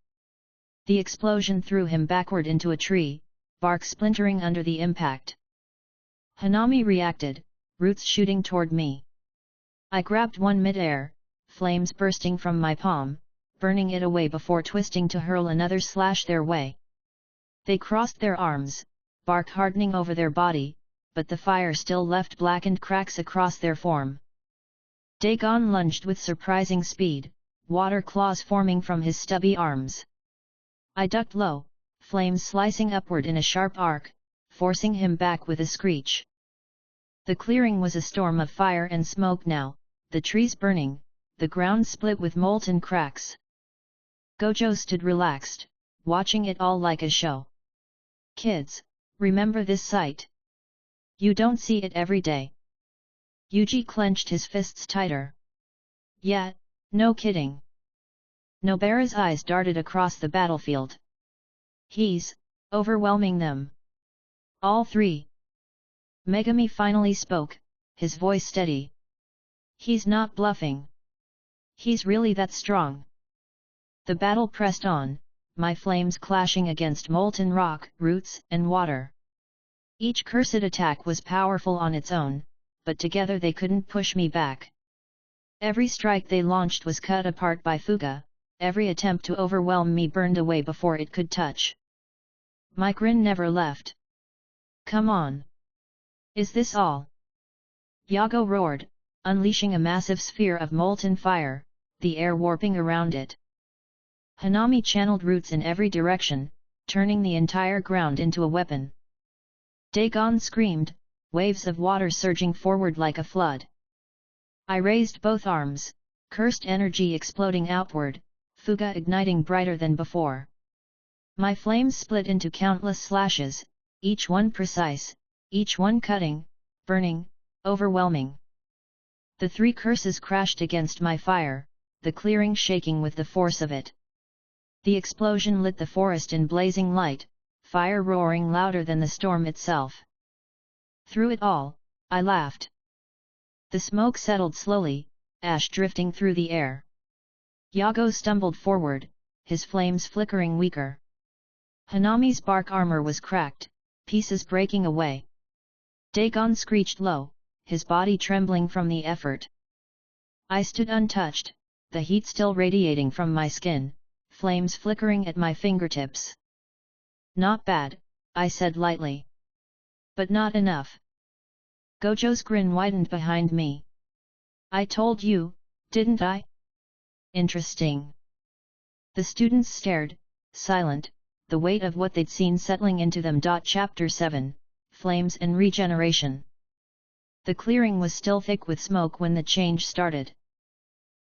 A: The explosion threw him backward into a tree, bark splintering under the impact. Hanami reacted, roots shooting toward me. I grabbed one mid-air, flames bursting from my palm, burning it away before twisting to hurl another slash their way. They crossed their arms, bark hardening over their body, but the fire still left blackened cracks across their form. Dagon lunged with surprising speed, water claws forming from his stubby arms. I ducked low, flames slicing upward in a sharp arc, forcing him back with a screech. The clearing was a storm of fire and smoke now, the trees burning, the ground split with molten cracks. Gojo stood relaxed, watching it all like a show. Kids, remember this sight. You don't see it every day. Yuji clenched his fists tighter. Yeah, no kidding. Nobara's eyes darted across the battlefield. He's overwhelming them. All three. Megami finally spoke, his voice steady. He's not bluffing. He's really that strong. The battle pressed on, my flames clashing against molten rock, roots, and water. Each cursed attack was powerful on its own, but together they couldn't push me back. Every strike they launched was cut apart by fuga, every attempt to overwhelm me burned away before it could touch. My grin never left. Come on. Is this all? Yago roared, unleashing a massive sphere of molten fire, the air warping around it. Hanami channeled roots in every direction, turning the entire ground into a weapon. Dagon screamed, waves of water surging forward like a flood. I raised both arms, cursed energy exploding outward, fuga igniting brighter than before. My flames split into countless slashes, each one precise, each one cutting, burning, overwhelming. The three curses crashed against my fire, the clearing shaking with the force of it. The explosion lit the forest in blazing light, fire roaring louder than the storm itself. Through it all, I laughed. The smoke settled slowly, ash drifting through the air. Yago stumbled forward, his flames flickering weaker. Hanami's bark armor was cracked, pieces breaking away. Dagon screeched low, his body trembling from the effort. I stood untouched, the heat still radiating from my skin, flames flickering at my fingertips. Not bad, I said lightly. But not enough. Gojo's grin widened behind me. I told you, didn't I? Interesting. The students stared, silent, the weight of what they'd seen settling into them. Chapter 7, Flames and Regeneration. The clearing was still thick with smoke when the change started.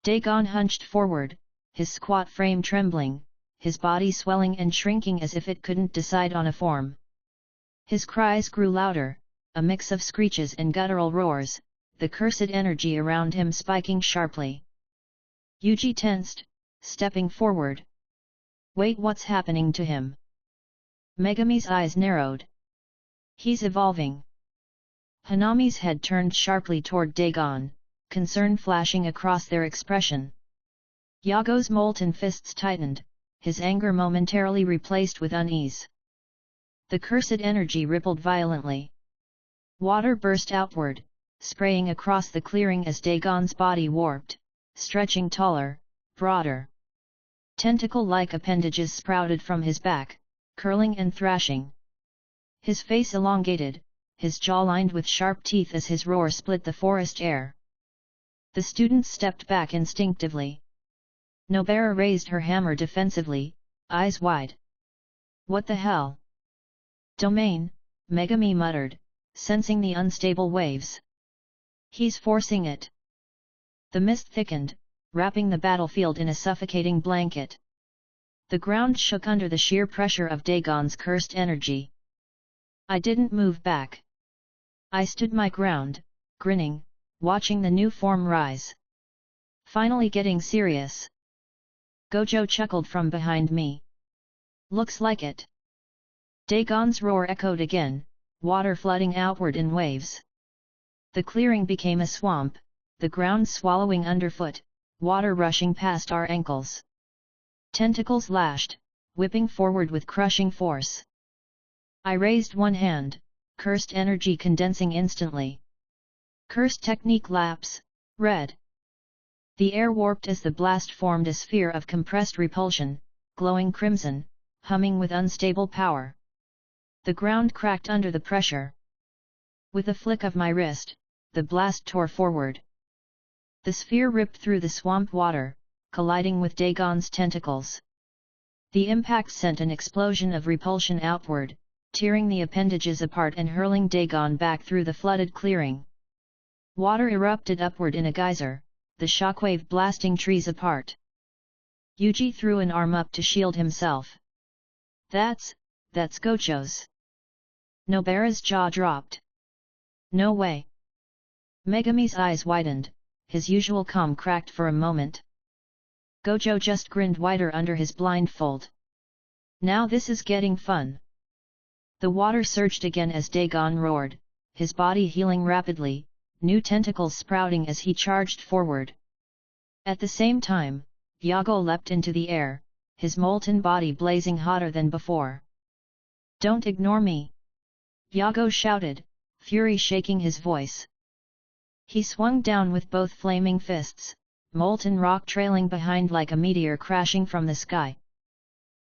A: Dagon hunched forward, his squat frame trembling, his body swelling and shrinking as if it couldn't decide on a form. His cries grew louder, a mix of screeches and guttural roars, the cursed energy around him spiking sharply. Yuji tensed, stepping forward. Wait, what's happening to him? Megami's eyes narrowed. He's evolving. Hanami's head turned sharply toward Dagon, concern flashing across their expression. Yago's molten fists tightened, his anger momentarily replaced with unease. The cursed energy rippled violently. Water burst outward, spraying across the clearing as Dagon's body warped, stretching taller, broader. Tentacle-like appendages sprouted from his back, curling and thrashing. His face elongated, his jaw lined with sharp teeth as his roar split the forest air. The students stepped back instinctively. Nobara raised her hammer defensively, eyes wide. What the hell? Domain, Megami muttered, sensing the unstable waves. He's forcing it. The mist thickened, wrapping the battlefield in a suffocating blanket. The ground shook under the sheer pressure of Dagon's cursed energy. I didn't move back. I stood my ground, grinning, watching the new form rise. Finally getting serious. Gojo chuckled from behind me. Looks like it. Dagon's roar echoed again, water flooding outward in waves. The clearing became a swamp, the ground swallowing underfoot, water rushing past our ankles. Tentacles lashed, whipping forward with crushing force. I raised one hand, cursed energy condensing instantly. Cursed technique lapse, red. The air warped as the blast formed a sphere of compressed repulsion, glowing crimson, humming with unstable power. The ground cracked under the pressure. With a flick of my wrist, the blast tore forward. The sphere ripped through the swamp water, colliding with Dagon's tentacles. The impact sent an explosion of repulsion outward, tearing the appendages apart and hurling Dagon back through the flooded clearing. Water erupted upward in a geyser, the shockwave blasting trees apart. Yuji threw an arm up to shield himself. That's Gojo's. Nobara's jaw dropped. No way. Megami's eyes widened, his usual calm cracked for a moment. Gojo just grinned wider under his blindfold. Now this is getting fun. The water surged again as Dagon roared, his body healing rapidly, new tentacles sprouting as he charged forward. At the same time, Yago leapt into the air, his molten body blazing hotter than before. Don't ignore me! Yago shouted, fury shaking his voice. He swung down with both flaming fists, molten rock trailing behind like a meteor crashing from the sky.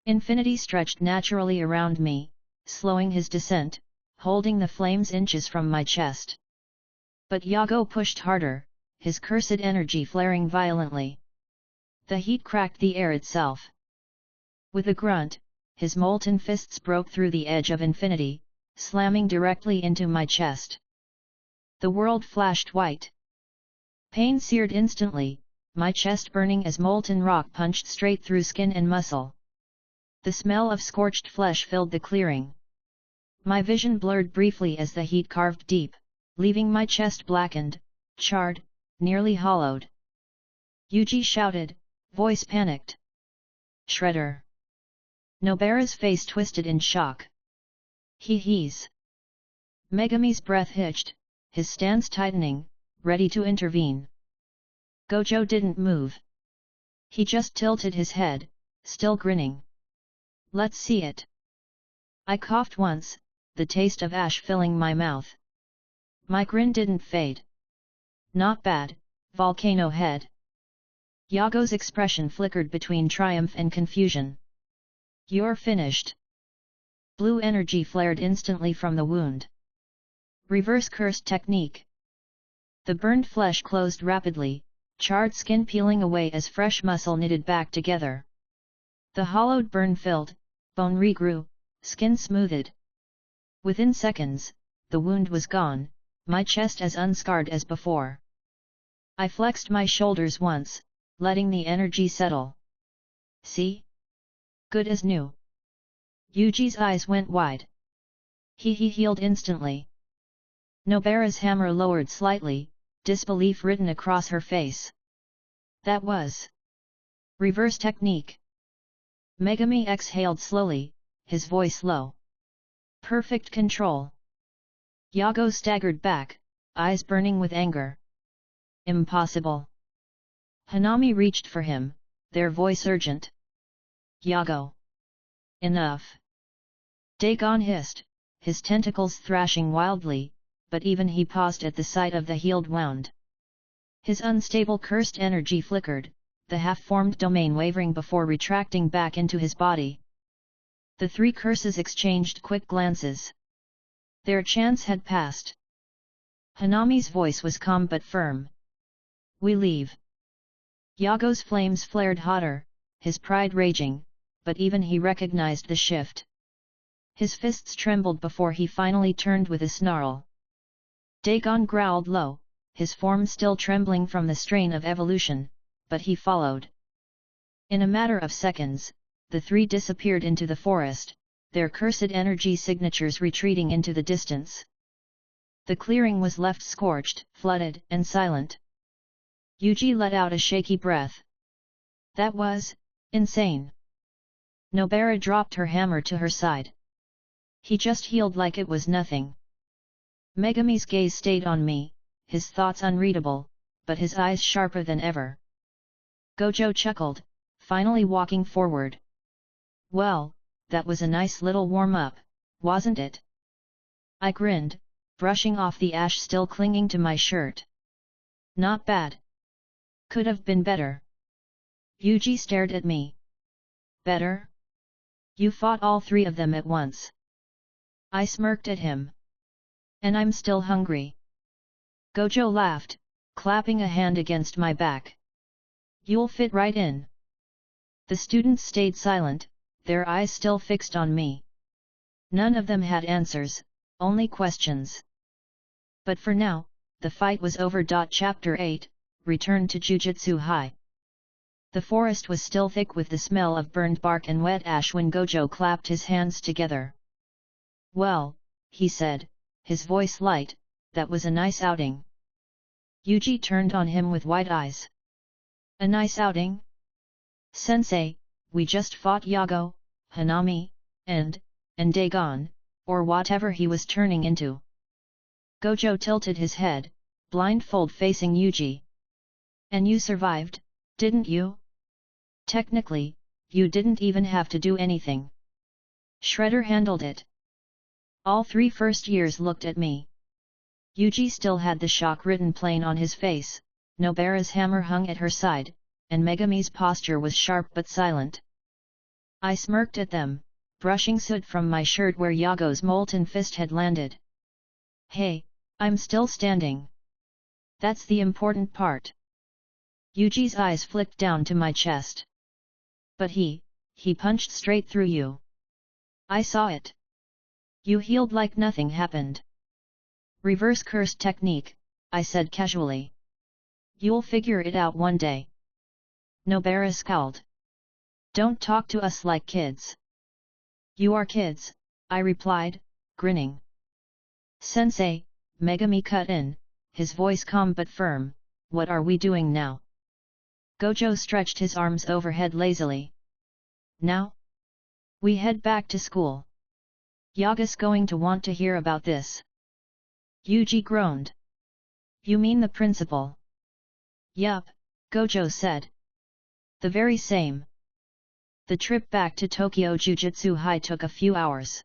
A: Infinity stretched naturally around me, slowing his descent, holding the flames inches from my chest. But Yago pushed harder, his cursed energy flaring violently. The heat cracked the air itself. With a grunt, his molten fists broke through the edge of infinity, slamming directly into my chest. The world flashed white. Pain seared instantly, my chest burning as molten rock punched straight through skin and muscle. The smell of scorched flesh filled the clearing. My vision blurred briefly as the heat carved deep, leaving my chest blackened, charred, nearly hollowed. Yuji shouted, voice panicked. Shredder. Nobara's face twisted in shock. He's. Megami's breath hitched, his stance tightening, ready to intervene. Gojo didn't move. He just tilted his head, still grinning. Let's see it. I coughed once, the taste of ash filling my mouth. My grin didn't fade. Not bad, volcano head. Yago's expression flickered between triumph and confusion. You're finished. Blue energy flared instantly from the wound. Reverse curse technique. The burned flesh closed rapidly, charred skin peeling away as fresh muscle knitted back together. The hollowed burn filled, bone regrew, skin smoothed. Within seconds, the wound was gone, my chest as unscarred as before. I flexed my shoulders once, letting the energy settle. See? Good as new. Yuji's eyes went wide. He healed instantly. Nobara's hammer lowered slightly, disbelief written across her face. That was reverse technique. Megami exhaled slowly, his voice low. Perfect control. Yago staggered back, eyes burning with anger. Impossible. Hanami reached for him, their voice urgent. Yago. Enough. Dagon hissed, his tentacles thrashing wildly, but even he paused at the sight of the healed wound. His unstable cursed energy flickered, the half-formed domain wavering before retracting back into his body. The three curses exchanged quick glances. Their chance had passed. Hanami's voice was calm but firm. We leave. Yago's flames flared hotter, his pride raging, but even he recognized the shift. His fists trembled before he finally turned with a snarl. Dagon growled low, his form still trembling from the strain of evolution, but he followed. In a matter of seconds, the three disappeared into the forest, their cursed energy signatures retreating into the distance. The clearing was left scorched, flooded, and silent. Yuji let out a shaky breath. That was insane. Nobara dropped her hammer to her side. He just healed like it was nothing. Megami's gaze stayed on me, his thoughts unreadable, but his eyes sharper than ever. Gojo chuckled, finally walking forward. Well, that was a nice little warm-up, wasn't it? I grinned, brushing off the ash still clinging to my shirt. Not bad. Could have been better. Yuji stared at me. Better? You fought all three of them at once. I smirked at him. And I'm still hungry. Gojo laughed, clapping a hand against my back. You'll fit right in. The students stayed silent, their eyes still fixed on me. None of them had answers, only questions. But for now, the fight was over. Chapter 8, Return to Jujutsu High. The forest was still thick with the smell of burned bark and wet ash when Gojo clapped his hands together. Well, he said, his voice light, that was a nice outing. Yuji turned on him with wide eyes. A nice outing? Sensei, we just fought Yago, Hanami, and Dagon, or whatever he was turning into. Gojo tilted his head, blindfold facing Yuji. And you survived, didn't you? Technically, you didn't even have to do anything. Shredder handled it. All three first years looked at me. Yuji still had the shock written plain on his face, Nobara's hammer hung at her side, and Megami's posture was sharp but silent. I smirked at them, brushing soot from my shirt where Yago's molten fist had landed. Hey, I'm still standing. That's the important part. Yuji's eyes flicked down to my chest. But he punched straight through you. I saw it. You healed like nothing happened. Reverse curse technique, I said casually. You'll figure it out one day. Nobara scowled. Don't talk to us like kids. You are kids, I replied, grinning. Sensei, Megami cut in, his voice calm but firm, what are we doing now? Gojo stretched his arms overhead lazily. Now? We head back to school. Yaga's going to want to hear about this. Yuji groaned. You mean the principal? Yup, Gojo said. The very same. The trip back to Tokyo Jujutsu High took a few hours.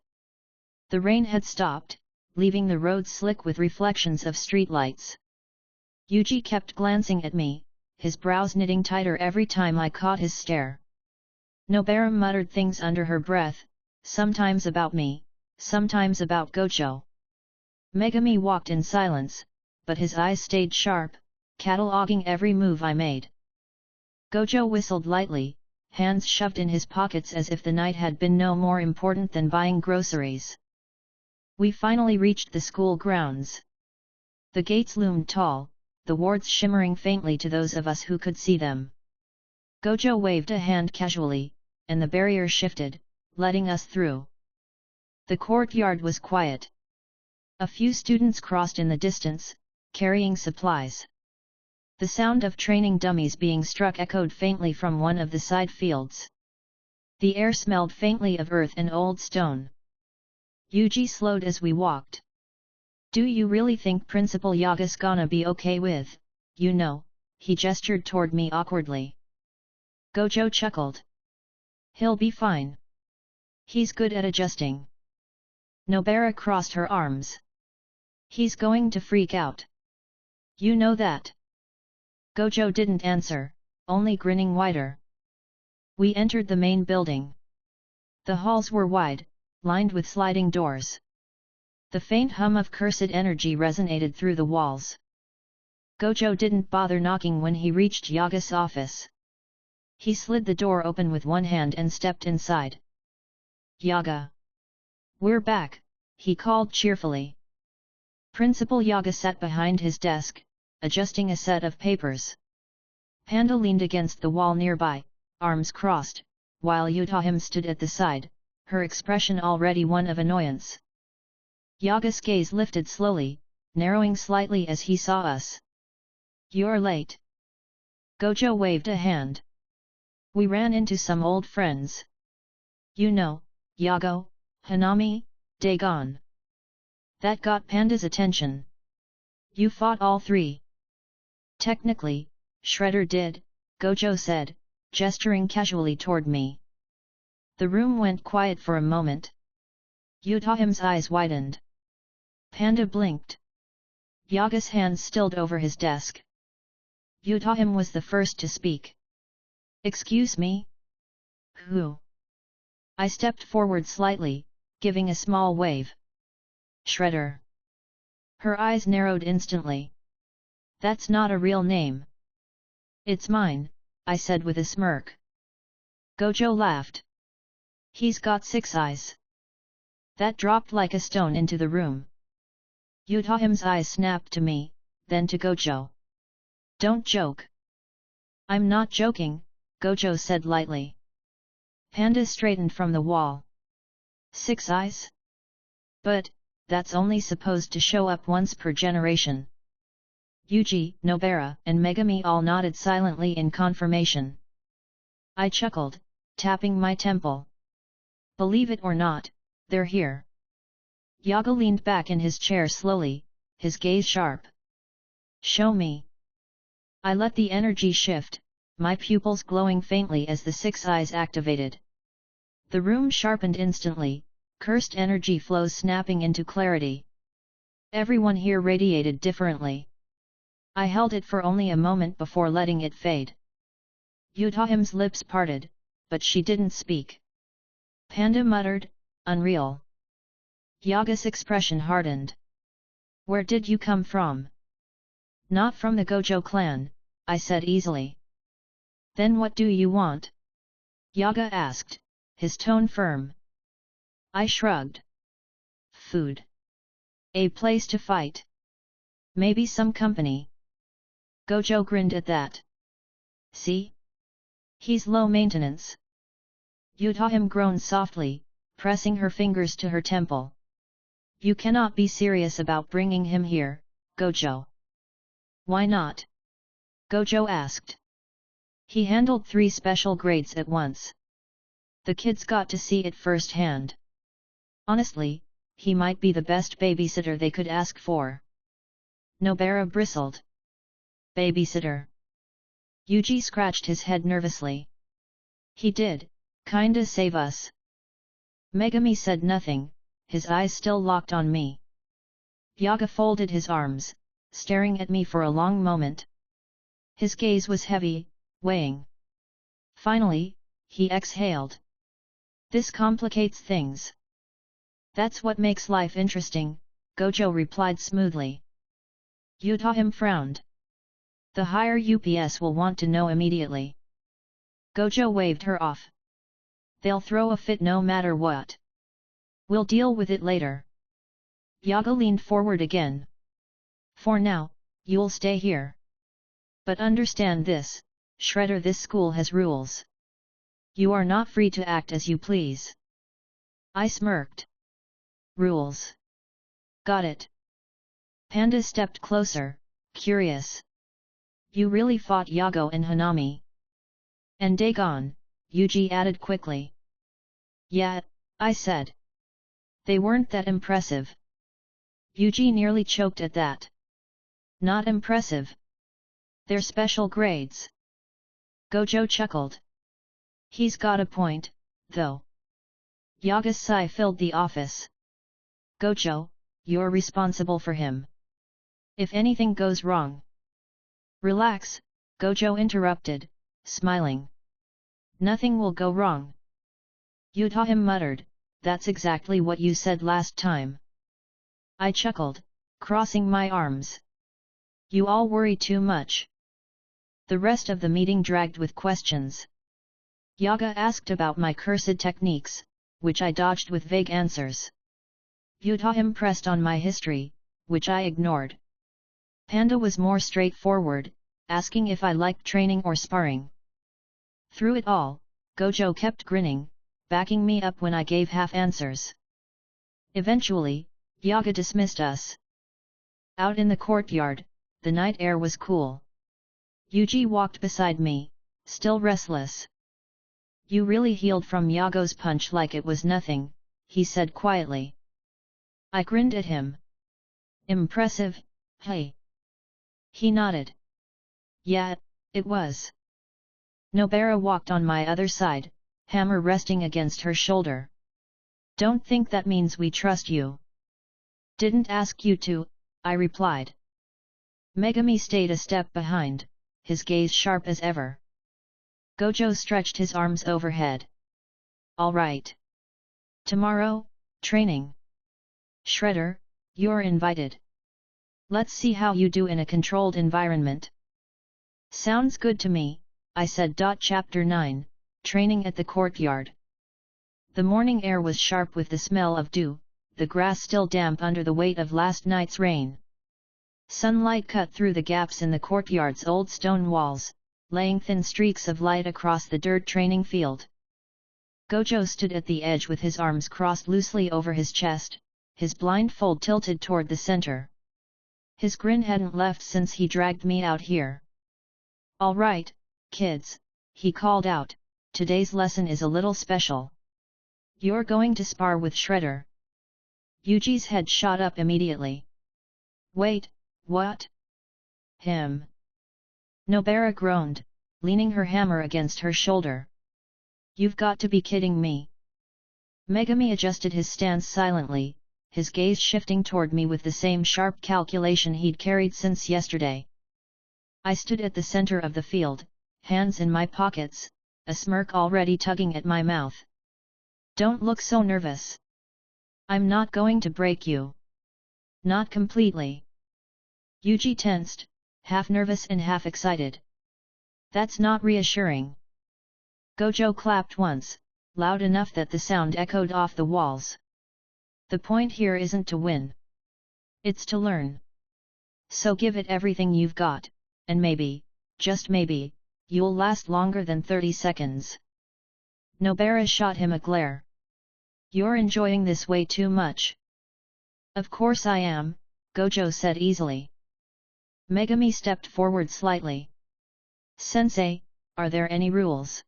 A: The rain had stopped, leaving the road slick with reflections of streetlights. Yuji kept glancing at me, his brows knitting tighter every time I caught his stare. Nobara muttered things under her breath, sometimes about me, sometimes about Gojo. Megumi walked in silence, but his eyes stayed sharp, cataloging every move I made. Gojo whistled lightly, hands shoved in his pockets as if the night had been no more important than buying groceries. We finally reached the school grounds. The gates loomed tall, the wards shimmering faintly to those of us who could see them. Gojo waved a hand casually, and the barrier shifted, letting us through. The courtyard was quiet. A few students crossed in the distance, carrying supplies. The sound of training dummies being struck echoed faintly from one of the side fields. The air smelled faintly of earth and old stone. Yuji slowed as we walked. Do you really think Principal Yaga's gonna be okay with, he gestured toward me awkwardly. Gojo chuckled. He'll be fine. He's good at adjusting. Nobara crossed her arms. He's going to freak out. You know that. Gojo didn't answer, only grinning wider. We entered the main building. The halls were wide, lined with sliding doors. The faint hum of cursed energy resonated through the walls. Gojo didn't bother knocking when he reached Yaga's office. He slid the door open with one hand and stepped inside. Yaga. We're back, he called cheerfully. Principal Yaga sat behind his desk, adjusting a set of papers. Panda leaned against the wall nearby, arms crossed, while Utahim stood at the side, her expression already one of annoyance. Yaga's gaze lifted slowly, narrowing slightly as he saw us. You're late. Gojo waved a hand. We ran into some old friends. Yago, Hanami, Dagon. That got Panda's attention. You fought all three. Technically, Shredder did, Gojo said, gesturing casually toward me. The room went quiet for a moment. Utahim's eyes widened. Panda blinked. Yaga's hands stilled over his desk. Utahim was the first to speak. Excuse me? Who? I stepped forward slightly, giving a small wave. Shredder. Her eyes narrowed instantly. That's not a real name. It's mine, I said with a smirk. Gojo laughed. He's got 6 eyes. That dropped like a stone into the room. Utahim's eyes snapped to me, then to Gojo. Don't joke. I'm not joking, Gojo said lightly. Panda straightened from the wall. 6 eyes? But, that's only supposed to show up once per generation. Yuji, Nobara, and Megumi all nodded silently in confirmation. I chuckled, tapping my temple. Believe it or not, they're here. Yaga leaned back in his chair slowly, his gaze sharp. Show me. I let the energy shift, my pupils glowing faintly as the 6 eyes activated. The room sharpened instantly, cursed energy flows snapping into clarity. Everyone here radiated differently. I held it for only a moment before letting it fade. Utahim's lips parted, but she didn't speak. Panda muttered, unreal. Yaga's expression hardened. Where did you come from? Not from the Gojo clan, I said easily. Then what do you want? Yaga asked, his tone firm. I shrugged. Food. A place to fight. Maybe some company. Gojo grinned at that. See? He's low maintenance. Utahim groaned softly, pressing her fingers to her temple. You cannot be serious about bringing him here, Gojo. Why not? Gojo asked. He handled 3 special grades at once. The kids got to see it firsthand. Honestly, he might be the best babysitter they could ask for. Nobara bristled. Babysitter. Yuji scratched his head nervously. He did, kinda save us. Megami said nothing, his eyes still locked on me. Yaga folded his arms, staring at me for a long moment. His gaze was heavy, weighing. Finally, he exhaled. This complicates things. That's what makes life interesting, Gojo replied smoothly. Yutahim frowned. The higher UPS will want to know immediately. Gojo waved her off. They'll throw a fit no matter what. We'll deal with it later. Yaga leaned forward again. For now, you'll stay here. But understand this, Shredder, this school has rules. You are not free to act as you please. I smirked. Rules. Got it. Panda stepped closer, curious. You really fought Yago and Hanami? And Dagon, Yuji added quickly. Yeah, I said. They weren't that impressive. Yuji nearly choked at that. Not impressive. They're special grades. Gojo chuckled. He's got a point, though. Yaga's sigh filled the office. Gojo, you're responsible for him. If anything goes wrong. Relax, Gojo interrupted, smiling. Nothing will go wrong. Yutahim muttered, that's exactly what you said last time. I chuckled, crossing my arms. You all worry too much. The rest of the meeting dragged with questions. Yaga asked about my cursed techniques, which I dodged with vague answers. Yutahim pressed on my history, which I ignored. Panda was more straightforward, asking if I liked training or sparring. Through it all, Gojo kept grinning, backing me up when I gave half answers. Eventually, Yaga dismissed us. Out in the courtyard, the night air was cool. Yuji walked beside me, still restless. You really healed from Yago's punch like it was nothing, he said quietly. I grinned at him. Impressive, hey. He nodded. Yeah, it was. Nobara walked on my other side, hammer resting against her shoulder. Don't think that means we trust you. Didn't ask you to, I replied. Megami stayed a step behind, his gaze sharp as ever. Gojo stretched his arms overhead. All right. Tomorrow, training. Shredder, you're invited. Let's see how you do in a controlled environment. Sounds good to me, I said. Chapter 9, Training at the Courtyard. The morning air was sharp with the smell of dew, the grass still damp under the weight of last night's rain. Sunlight cut through the gaps in the courtyard's old stone walls, laying thin streaks of light across the dirt training field. Gojo stood at the edge with his arms crossed loosely over his chest, his blindfold tilted toward the center. His grin hadn't left since he dragged me out here. All right, kids, he called out, today's lesson is a little special. You're going to spar with Shredder. Yuji's head shot up immediately. Wait, what? Him. Nobara groaned, leaning her hammer against her shoulder. You've got to be kidding me. Megami adjusted his stance silently, his gaze shifting toward me with the same sharp calculation he'd carried since yesterday. I stood at the center of the field, hands in my pockets, a smirk already tugging at my mouth. Don't look so nervous. I'm not going to break you. Not completely. Yuji tensed, half nervous and half excited. That's not reassuring. Gojo clapped once, loud enough that the sound echoed off the walls. The point here isn't to win. It's to learn. So give it everything you've got, and maybe, just maybe, you'll last longer than 30 seconds. Nobara shot him a glare. You're enjoying this way too much. Of course I am, Gojo said easily. Megami stepped forward slightly. Sensei, Are there any rules?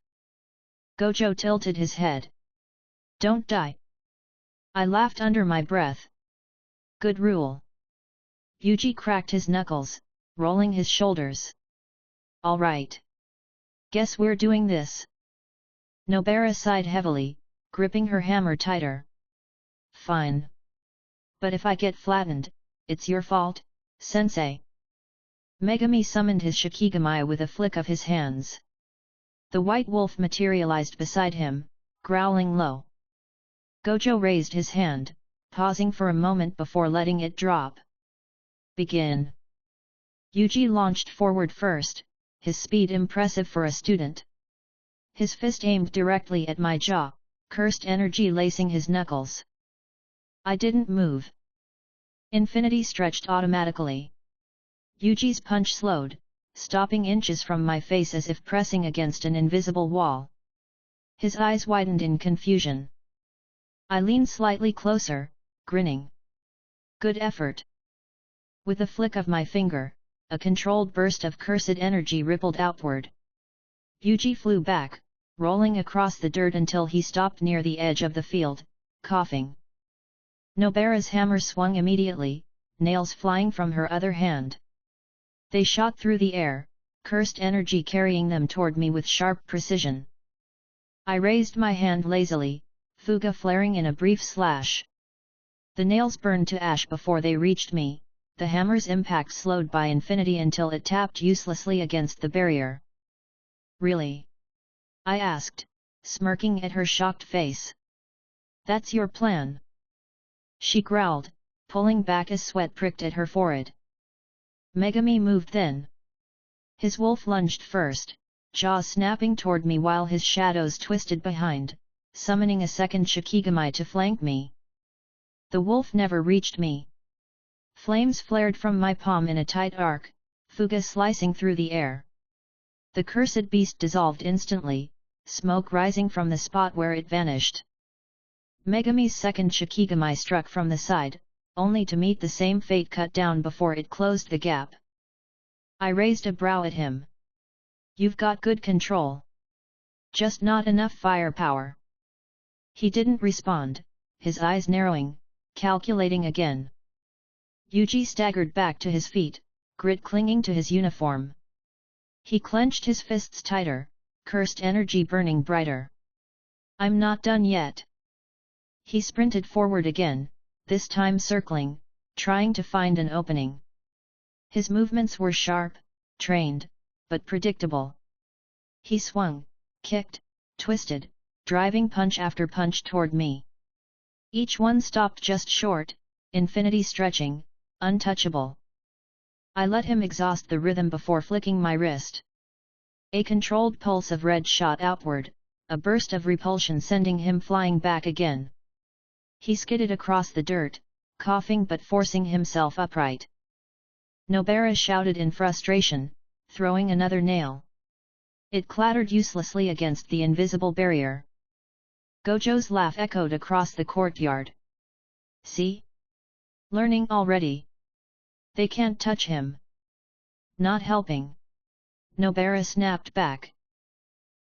A: Gojo tilted his head. Don't die. I laughed under my breath. Good rule. Yuji cracked his knuckles, rolling his shoulders. All right. Guess we're doing this. Nobara sighed heavily, gripping her hammer tighter. Fine. But if I get flattened, it's your fault, sensei. Megami summoned his Shikigami with a flick of his hands. The white wolf materialized beside him, growling low. Gojo raised his hand, pausing for a moment before letting it drop. Begin. Yuji launched forward first, his speed impressive for a student. His fist aimed directly at my jaw, cursed energy lacing his knuckles. I didn't move. Infinity stretched automatically. Yuji's punch slowed, stopping inches from my face as if pressing against an invisible wall. His eyes widened in confusion. I leaned slightly closer, grinning. Good effort. With a flick of my finger, a controlled burst of cursed energy rippled outward. Yuji flew back, rolling across the dirt until he stopped near the edge of the field, coughing. Nobara's hammer swung immediately, nails flying from her other hand. They shot through the air, cursed energy carrying them toward me with sharp precision. I raised my hand lazily, fuga flaring in a brief slash. The nails burned to ash before they reached me, the hammer's impact slowed by infinity until it tapped uselessly against the barrier. Really? I asked, smirking at her shocked face. That's your plan? She growled, pulling back as sweat pricked at her forehead. Megami moved then. His wolf lunged first, jaws snapping toward me while his shadows twisted behind, summoning a second Shikigami to flank me. The wolf never reached me. Flames flared from my palm in a tight arc, fuga slicing through the air. The cursed beast dissolved instantly, smoke rising from the spot where it vanished. Megami's second Shikigami struck from the side, only to meet the same fate cut down before it closed the gap. I raised a brow at him. You've got good control. Just not enough firepower. He didn't respond, his eyes narrowing, calculating again. Yuji staggered back to his feet, grit clinging to his uniform. He clenched his fists tighter, cursed energy burning brighter. I'm not done yet. He sprinted forward again, this time circling, trying to find an opening. His movements were sharp, trained, but predictable. He swung, kicked, twisted, driving punch after punch toward me. Each one stopped just short, infinity stretching, untouchable. I let him exhaust the rhythm before flicking my wrist. A controlled pulse of red shot outward, a burst of repulsion sending him flying back again. He skidded across the dirt, coughing but forcing himself upright. Nobara shouted in frustration, throwing another nail. It clattered uselessly against the invisible barrier. Gojo's laugh echoed across the courtyard. See? Learning already. They can't touch him. Not helping. Nobara snapped back.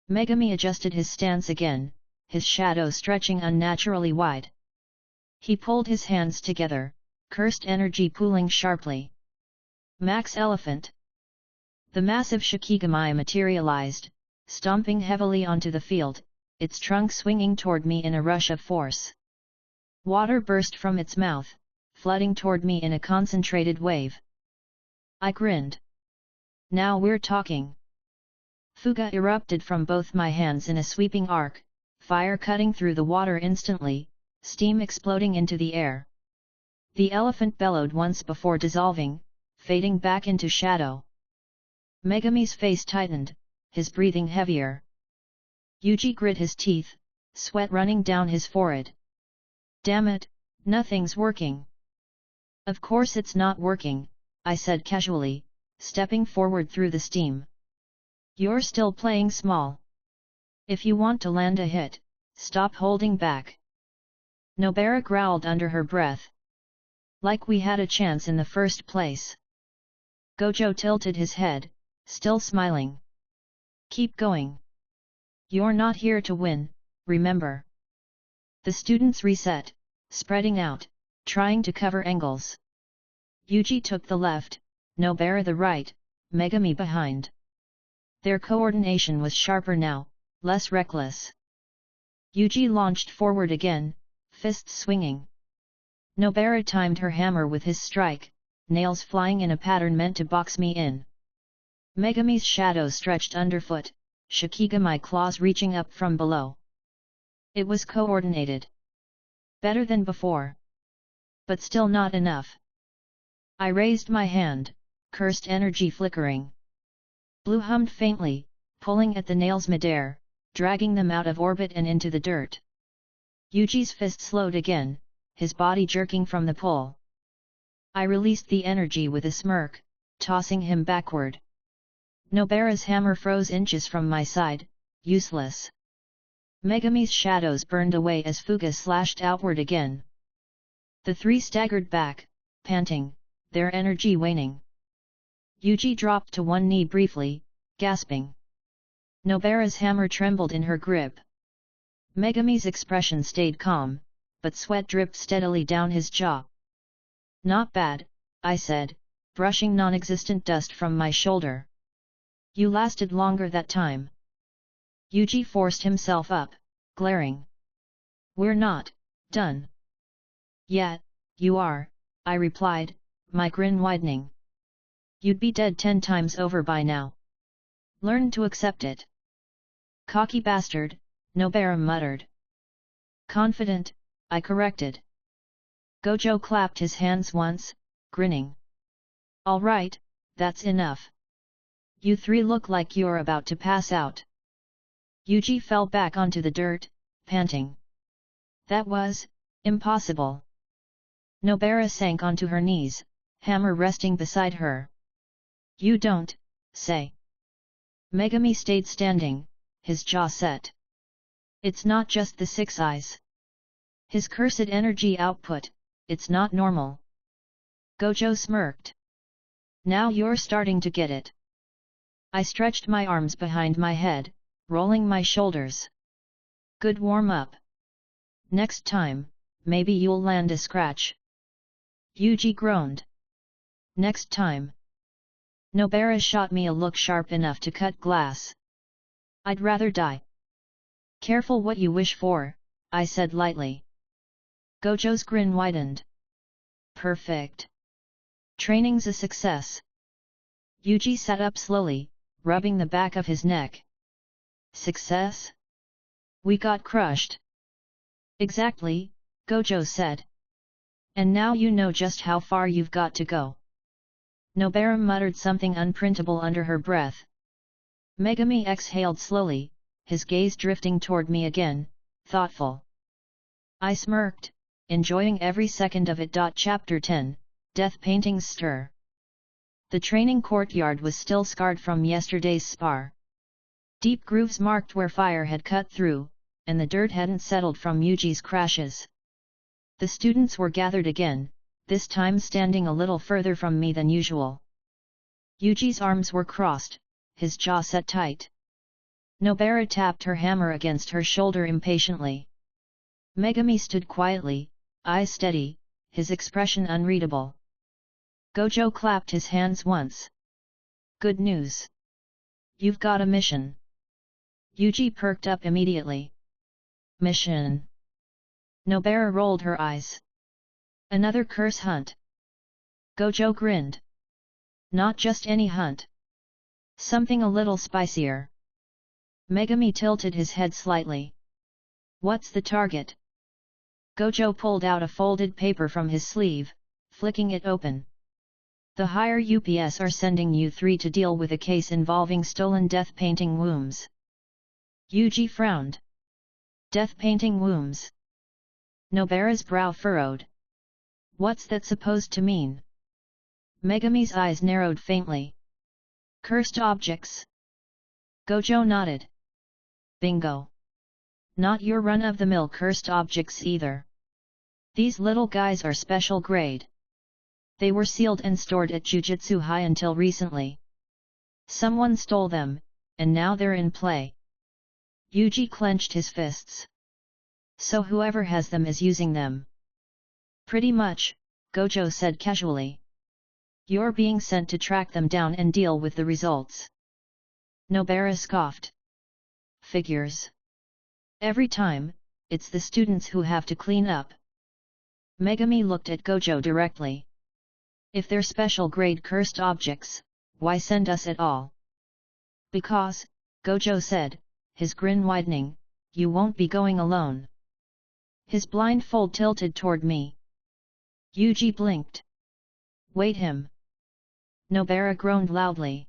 A: Megami adjusted his stance again, his shadow stretching unnaturally wide. He pulled his hands together, cursed energy pooling sharply. Max Elephant. The massive Shikigami materialized, stomping heavily onto the field, its trunk swinging toward me in a rush of force. Water burst from its mouth, flooding toward me in a concentrated wave. I grinned. Now we're talking. Fuga erupted from both my hands in a sweeping arc, fire cutting through the water instantly, steam exploding into the air. The elephant bellowed once before dissolving, fading back into shadow. Megami's face tightened, his breathing heavier. Yuji grit his teeth, sweat running down his forehead. Damn it, nothing's working. Of course it's not working, I said casually, stepping forward through the steam. You're still playing small. If you want to land a hit, stop holding back. Nobara growled under her breath. Like we had a chance in the first place. Gojo tilted his head, still smiling. Keep going. You're not here to win, remember. The students reset, spreading out, trying to cover angles. Yuji took the left, Nobara the right, Megami behind. Their coordination was sharper now, less reckless. Yuji launched forward again, fists swinging. Nobara timed her hammer with his strike, nails flying in a pattern meant to box me in. Megami's shadow stretched underfoot, Shikigami claws reaching up from below. It was coordinated. Better than before. But still not enough. I raised my hand, cursed energy flickering. Blue hummed faintly, pulling at the nails midair, dragging them out of orbit and into the dirt. Yuji's fist slowed again, his body jerking from the pull. I released the energy with a smirk, tossing him backward. Nobara's hammer froze inches from my side, useless. Megami's shadows burned away as Fuga slashed outward again. The three staggered back, panting, their energy waning. Yuji dropped to one knee briefly, gasping. Nobara's hammer trembled in her grip. Megami's expression stayed calm, but sweat dripped steadily down his jaw. Not bad, I said, brushing non-existent dust from my shoulder. You lasted longer that time. Yuji forced himself up, glaring. We're not done. Yet, you are, I replied, my grin widening. You'd be dead 10 times over by now. Learn to accept it. Cocky bastard, Nobara muttered. Confident, I corrected. Gojo clapped his hands once, grinning. All right, that's enough. You three look like you're about to pass out. Yuji fell back onto the dirt, panting. That was impossible. Nobara sank onto her knees, hammer resting beside her. You don't say. Megami stayed standing, his jaw set. It's not just the 6 eyes. His cursed energy output, it's not normal. Gojo smirked. Now you're starting to get it. I stretched my arms behind my head, rolling my shoulders. Good warm-up. Next time, maybe you'll land a scratch. Yuji groaned. Next time. Nobara shot me a look sharp enough to cut glass. I'd rather die. Careful what you wish for, I said lightly. Gojo's grin widened. Perfect. Training's a success. Yuji sat up slowly, rubbing the back of his neck. Success? We got crushed. Exactly, Gojo said. And now you know just how far you've got to go. Nobara muttered something unprintable under her breath. Megami exhaled slowly, his gaze drifting toward me again, thoughtful. I smirked, enjoying every second of it. Chapter 10, Death Paintings Stir. The training courtyard was still scarred from yesterday's spar. Deep grooves marked where fire had cut through, and the dirt hadn't settled from Yuji's crashes. The students were gathered again, this time standing a little further from me than usual. Yuji's arms were crossed, his jaw set tight. Nobara tapped her hammer against her shoulder impatiently. Megami stood quietly, eyes steady, his expression unreadable. Gojo clapped his hands once. Good news. You've got a mission. Yuji perked up immediately. Mission. Nobara rolled her eyes. Another curse hunt. Gojo grinned. Not just any hunt. Something a little spicier. Megami tilted his head slightly. What's the target? Gojo pulled out a folded paper from his sleeve, flicking it open. The higher UPS are sending you 3 to deal with a case involving stolen death painting wombs. Yuji frowned. Death painting wombs. Nobara's brow furrowed. What's that supposed to mean? Megami's eyes narrowed faintly. Cursed objects. Gojo nodded. Bingo. Not your run-of-the-mill cursed objects either. These little guys are special grade. They were sealed and stored at Jujutsu High until recently. Someone stole them, and now they're in play. Yuji clenched his fists. So whoever has them is using them. Pretty much, Gojo said casually. You're being sent to track them down and deal with the results. Nobara scoffed. Figures. Every time, it's the students who have to clean up. Megami looked at Gojo directly. If they're special grade cursed objects, why send us at all? Because, Gojo said, his grin widening, you won't be going alone. His blindfold tilted toward me. Yuji blinked. Wait him. Nobara groaned loudly.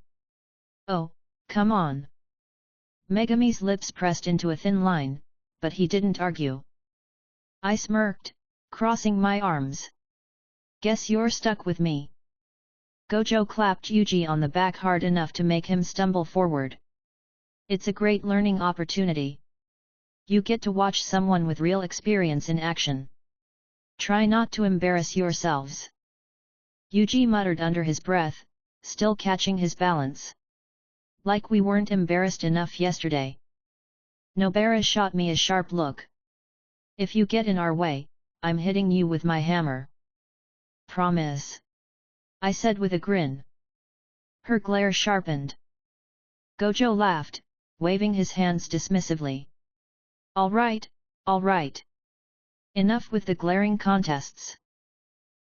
A: Oh, come on. Megami's lips pressed into a thin line, but he didn't argue. I smirked, crossing my arms. Guess you're stuck with me. Gojo clapped Yuji on the back hard enough to make him stumble forward. It's a great learning opportunity. You get to watch someone with real experience in action. Try not to embarrass yourselves. Yuji muttered under his breath, still catching his balance. Like we weren't embarrassed enough yesterday. Nobara shot me a sharp look. If you get in our way, I'm hitting you with my hammer. Promise. I said with a grin. Her glare sharpened. Gojo laughed, waving his hands dismissively. All right, all right. Enough with the glaring contests.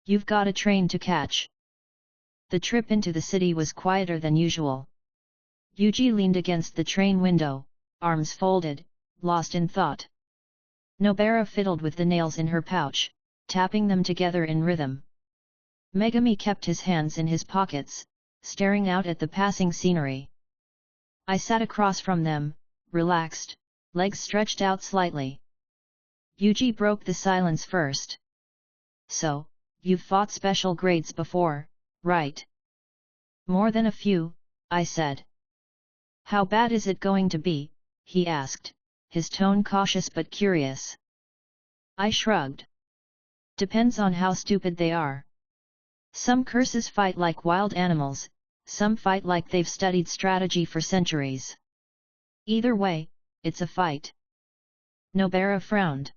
A: You've got a train to catch. The trip into the city was quieter than usual. Yuji leaned against the train window, arms folded, lost in thought. Nobara fiddled with the nails in her pouch, tapping them together in rhythm. Megami kept his hands in his pockets, staring out at the passing scenery. I sat across from them, relaxed, legs stretched out slightly. Yuji broke the silence first. So, you've fought special grades before, right? More than a few, I said. How bad is it going to be? He asked, his tone cautious but curious. I shrugged. Depends on how stupid they are. Some curses fight like wild animals, some fight like they've studied strategy for centuries. Either way, it's a fight. Nobara frowned.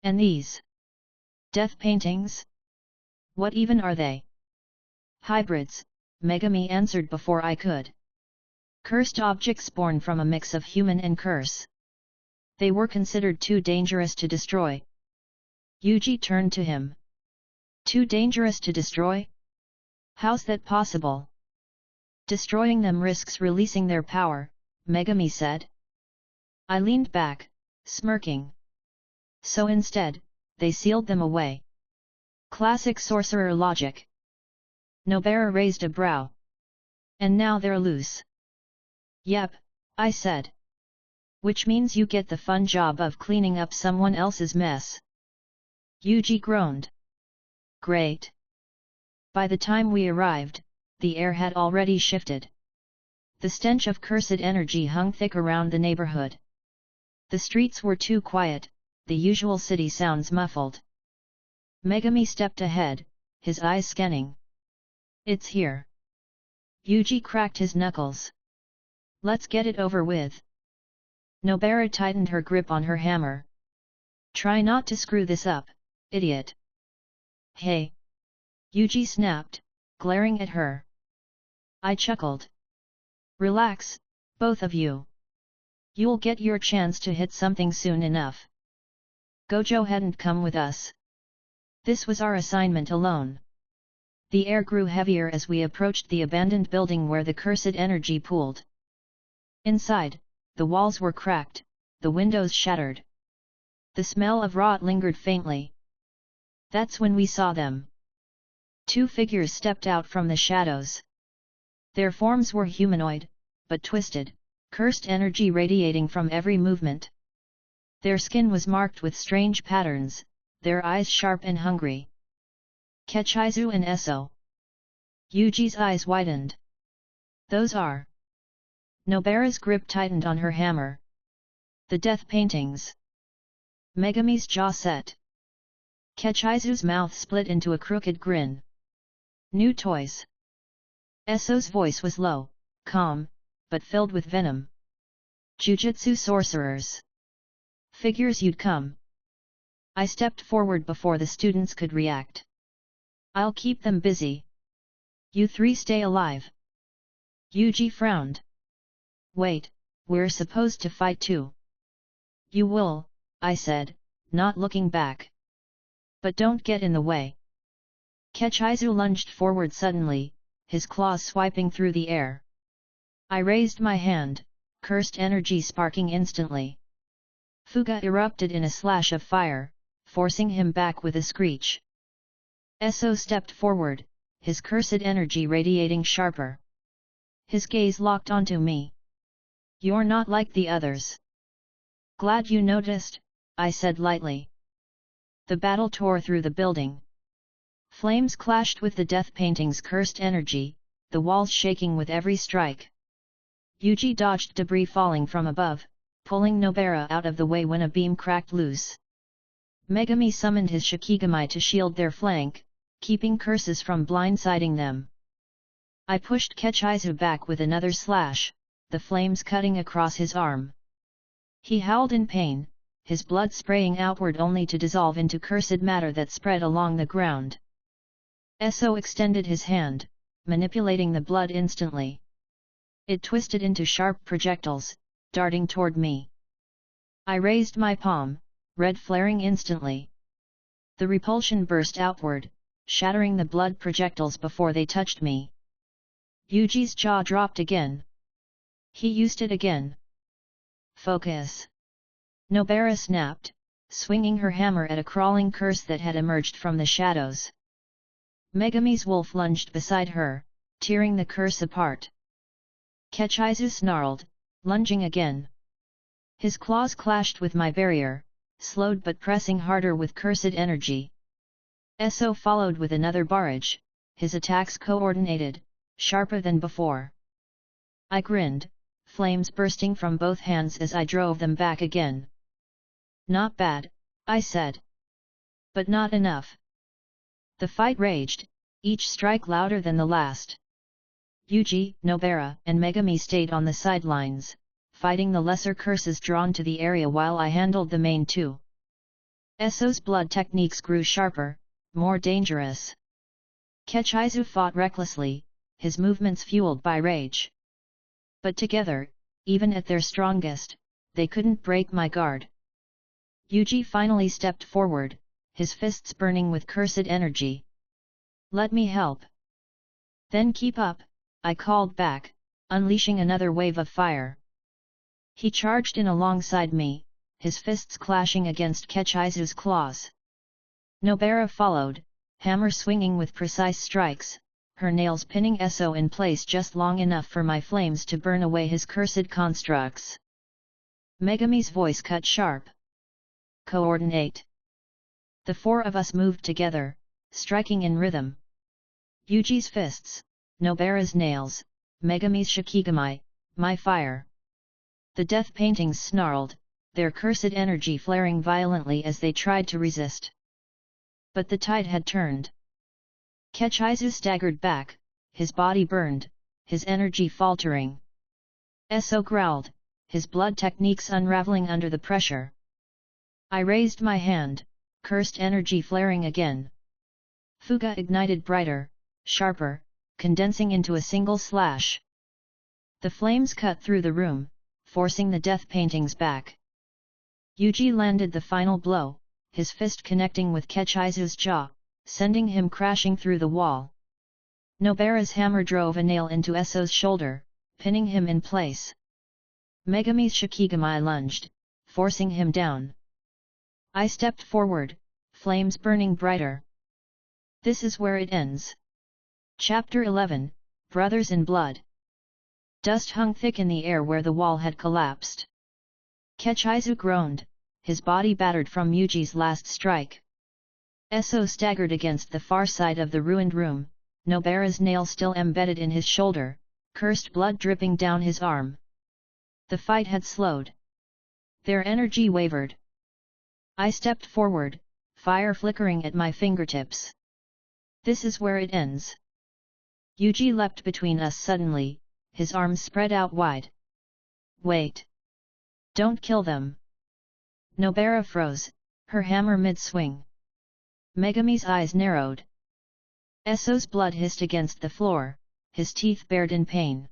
A: And these? Death paintings? What even are they? Hybrids, Megami answered before I could. Cursed objects born from a mix of human and curse. They were considered too dangerous to destroy. Yuji turned to him. Too dangerous to destroy? How's that possible? Destroying them risks releasing their power, Megami said. I leaned back, smirking. So instead, they sealed them away. Classic sorcerer logic. Nobara raised a brow. And now they're loose. Yep, I said. Which means you get the fun job of cleaning up someone else's mess. Yuji groaned. Great. By the time we arrived, the air had already shifted. The stench of cursed energy hung thick around the neighborhood. The streets were too quiet, the usual city sounds muffled. Megami stepped ahead, his eyes scanning. It's here. Yuji cracked his knuckles. Let's get it over with. Nobara tightened her grip on her hammer. Try not to screw this up, idiot. Hey! Yuji snapped, glaring at her. I chuckled. Relax, both of you. You'll get your chance to hit something soon enough. Gojo hadn't come with us. This was our assignment alone. The air grew heavier as we approached the abandoned building where the cursed energy pooled. Inside, the walls were cracked, the windows shattered. The smell of rot lingered faintly. That's when we saw them. Two figures stepped out from the shadows. Their forms were humanoid, but twisted, cursed energy radiating from every movement. Their skin was marked with strange patterns, their eyes sharp and hungry. Kechizu and Eso. Yuji's eyes widened. Those are. Nobara's grip tightened on her hammer. The death paintings. Megami's jaw set. Kechizu's mouth split into a crooked grin. New toys. Eso's voice was low, calm, but filled with venom. Jujutsu sorcerers. Figures you'd come. I stepped forward before the students could react. I'll keep them busy. You three stay alive. Yuji frowned. Wait, we're supposed to fight too. You will, I said, not looking back. But don't get in the way. Kechizu lunged forward suddenly, his claws swiping through the air. I raised my hand, cursed energy sparking instantly. Fuga erupted in a slash of fire, forcing him back with a screech. Eso stepped forward, his cursed energy radiating sharper. His gaze locked onto me. You're not like the others. Glad you noticed, I said lightly. The battle tore through the building. Flames clashed with the death painting's cursed energy, the walls shaking with every strike. Yuji dodged debris falling from above, pulling Nobara out of the way when a beam cracked loose. Megami summoned his Shikigami to shield their flank, keeping curses from blindsiding them. I pushed Kechizu back with another slash, the flames cutting across his arm. He howled in pain, his blood spraying outward only to dissolve into cursed matter that spread along the ground. Eso extended his hand, manipulating the blood instantly. It twisted into sharp projectiles, darting toward me. I raised my palm, red flaring instantly. The repulsion burst outward, shattering the blood projectiles before they touched me. Yuji's jaw dropped again. He used it again. Focus! Nobara snapped, swinging her hammer at a crawling curse that had emerged from the shadows. Megami's wolf lunged beside her, tearing the curse apart. Kechizu snarled, lunging again. His claws clashed with my barrier, slowed but pressing harder with cursed energy. Eso followed with another barrage, his attacks coordinated, sharper than before. I grinned, flames bursting from both hands as I drove them back again. Not bad, I said. But not enough. The fight raged, each strike louder than the last. Yuji, Nobara, and Megami stayed on the sidelines, fighting the lesser curses drawn to the area while I handled the main two. Eso's blood techniques grew sharper, more dangerous. Kechizu fought recklessly, his movements fueled by rage. But together, even at their strongest, they couldn't break my guard. Yuji finally stepped forward, his fists burning with cursed energy. Let me help. Then keep up, I called back, unleashing another wave of fire. He charged in alongside me, his fists clashing against Kechizu's claws. Nobara followed, hammer swinging with precise strikes, her nails pinning Eso in place just long enough for my flames to burn away his cursed constructs. Megami's voice cut sharp. Coordinate. The four of us moved together, striking in rhythm. Yuji's fists, Nobara's nails, Megami's Shikigami, my fire. The death paintings snarled, their cursed energy flaring violently as they tried to resist. But the tide had turned. Kechizu staggered back, his body burned, his energy faltering. Eso growled, his blood techniques unraveling under the pressure. I raised my hand, cursed energy flaring again. Fuga ignited brighter, sharper, condensing into a single slash. The flames cut through the room, forcing the death paintings back. Yuji landed the final blow, his fist connecting with Kechizu's jaw, sending him crashing through the wall. Nobara's hammer drove a nail into Eso's shoulder, pinning him in place. Megami's Shikigami lunged, forcing him down. I stepped forward, flames burning brighter. This is where it ends. Chapter 11, Brothers in Blood. Dust hung thick in the air where the wall had collapsed. Kechizu groaned, his body battered from Yuji's last strike. Eso staggered against the far side of the ruined room, Nobara's nail still embedded in his shoulder, cursed blood dripping down his arm. The fight had slowed. Their energy wavered. I stepped forward, fire flickering at my fingertips. This is where it ends. Yuji leapt between us suddenly, his arms spread out wide. Wait! Don't kill them! Nobara froze, her hammer mid-swing. Megami's eyes narrowed. Esso's blood hissed against the floor, his teeth bared in pain.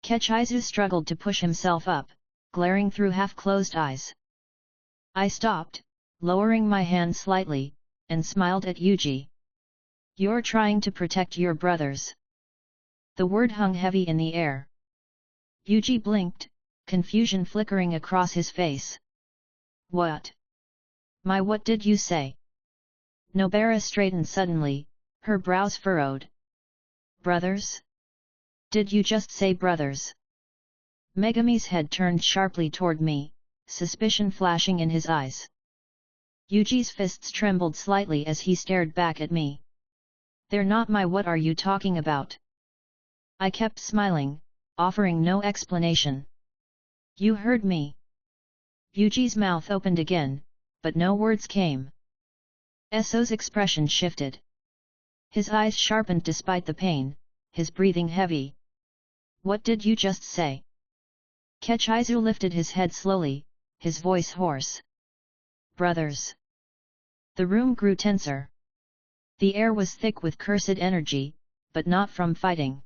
A: Kechizu struggled to push himself up, glaring through half-closed eyes. I stopped, lowering my hand slightly, and smiled at Yuji. You're trying to protect your brothers. The word hung heavy in the air. Yuji blinked, confusion flickering across his face. What? What did you say? Nobara straightened suddenly, her brows furrowed. Brothers? Did you just say brothers? Megami's head turned sharply toward me, suspicion flashing in his eyes. Yuji's fists trembled slightly as he stared back at me. They're not my. What are you talking about? I kept smiling, offering no explanation. You heard me. Yuji's mouth opened again, but no words came. Esso's expression shifted. His eyes sharpened despite the pain, his breathing heavy. What did you just say? Kechizu lifted his head slowly, his voice hoarse. Brothers. The room grew tenser. The air was thick with cursed energy, but not from fighting.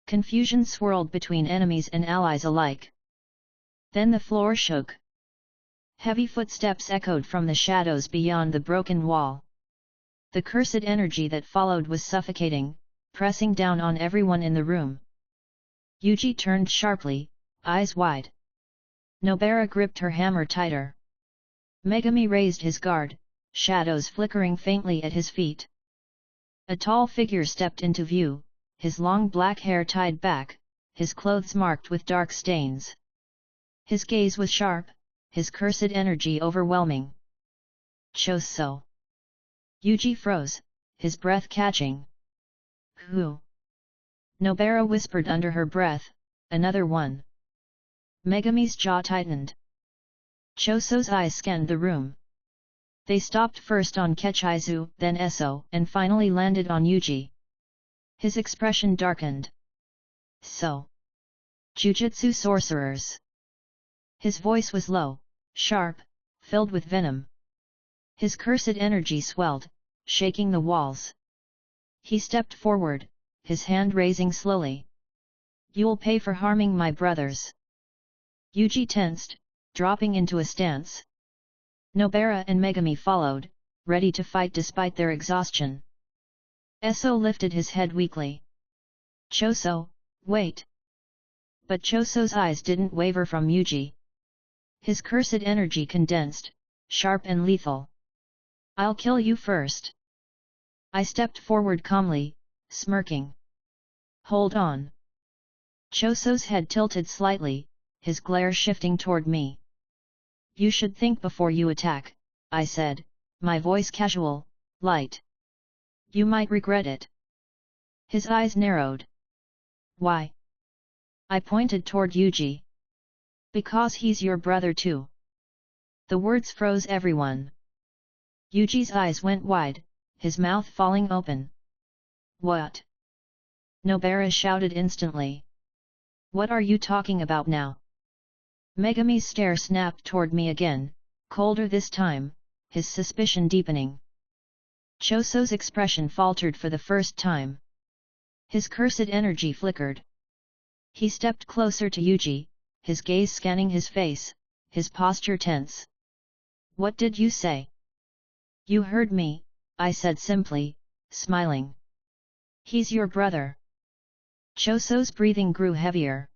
A: Confusion swirled between enemies and allies alike. Then the floor shook. Heavy footsteps echoed from the shadows beyond the broken wall. The cursed energy that followed was suffocating, pressing down on everyone in the room. Yuji turned sharply, eyes wide. Nobara gripped her hammer tighter. Megami raised his guard, shadows flickering faintly at his feet. A tall figure stepped into view, his long black hair tied back, his clothes marked with dark stains. His gaze was sharp, his cursed energy overwhelming. Choso. Yuji froze, his breath catching. Who? Nobara whispered under her breath, another one. Megami's jaw tightened. Choso's eyes scanned the room. They stopped first on Kechizu, then Esso, and finally landed on Yuji. His expression darkened. So. Jujutsu sorcerers. His voice was low, sharp, filled with venom. His cursed energy swelled, shaking the walls. He stepped forward, his hand raising slowly. You'll pay for harming my brothers. Yuji tensed, dropping into a stance. Nobara and Megami followed, ready to fight despite their exhaustion. Esso lifted his head weakly. Choso, wait. But Choso's eyes didn't waver from Yuji. His cursed energy condensed, sharp and lethal. I'll kill you first. I stepped forward calmly, smirking. Hold on. Choso's head tilted slightly, his glare shifting toward me. You should think before you attack, I said, my voice casual, light. You might regret it. His eyes narrowed. Why? I pointed toward Yuji. Because he's your brother too. The words froze everyone. Yuji's eyes went wide, his mouth falling open. What? Nobara shouted instantly. What are you talking about now? Megami's stare snapped toward me again, colder this time, his suspicion deepening. Choso's expression faltered for the first time. His cursed energy flickered. He stepped closer to Yuji, his gaze scanning his face, his posture tense. What did you say? You heard me, I said simply, smiling. He's your brother. Choso's breathing grew heavier.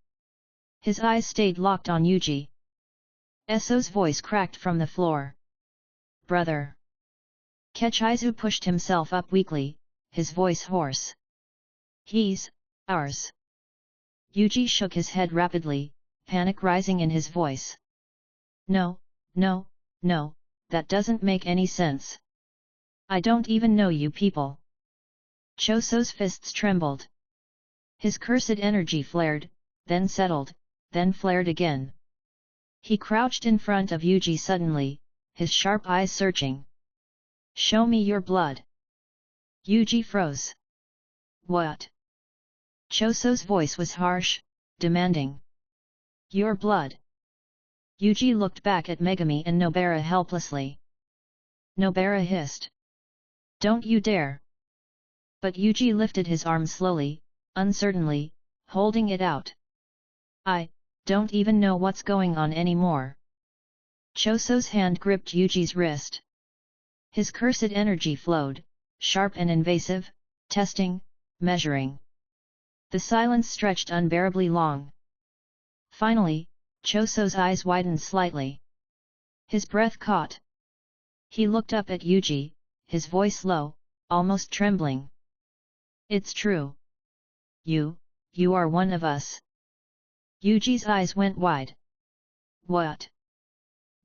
A: His eyes stayed locked on Yuji. Esso's voice cracked from the floor. Brother. Kechizu pushed himself up weakly, his voice hoarse. He's ours. Yuji shook his head rapidly, panic rising in his voice. No, no, no, that doesn't make any sense. I don't even know you people. Choso's fists trembled. His cursed energy flared, then settled, then flared again. He crouched in front of Yuji suddenly, his sharp eyes searching. Show me your blood. Yuji froze. What? Choso's voice was harsh, demanding. Your blood. Yuji looked back at Megami and Nobara helplessly. Nobara hissed. Don't you dare. But Yuji lifted his arm slowly, uncertainly, holding it out. I don't even know what's going on anymore. Choso's hand gripped Yuji's wrist. His cursed energy flowed, sharp and invasive, testing, measuring. The silence stretched unbearably long. Finally, Choso's eyes widened slightly. His breath caught. He looked up at Yuji, his voice low, almost trembling. It's true. You are one of us. Yuji's eyes went wide. What?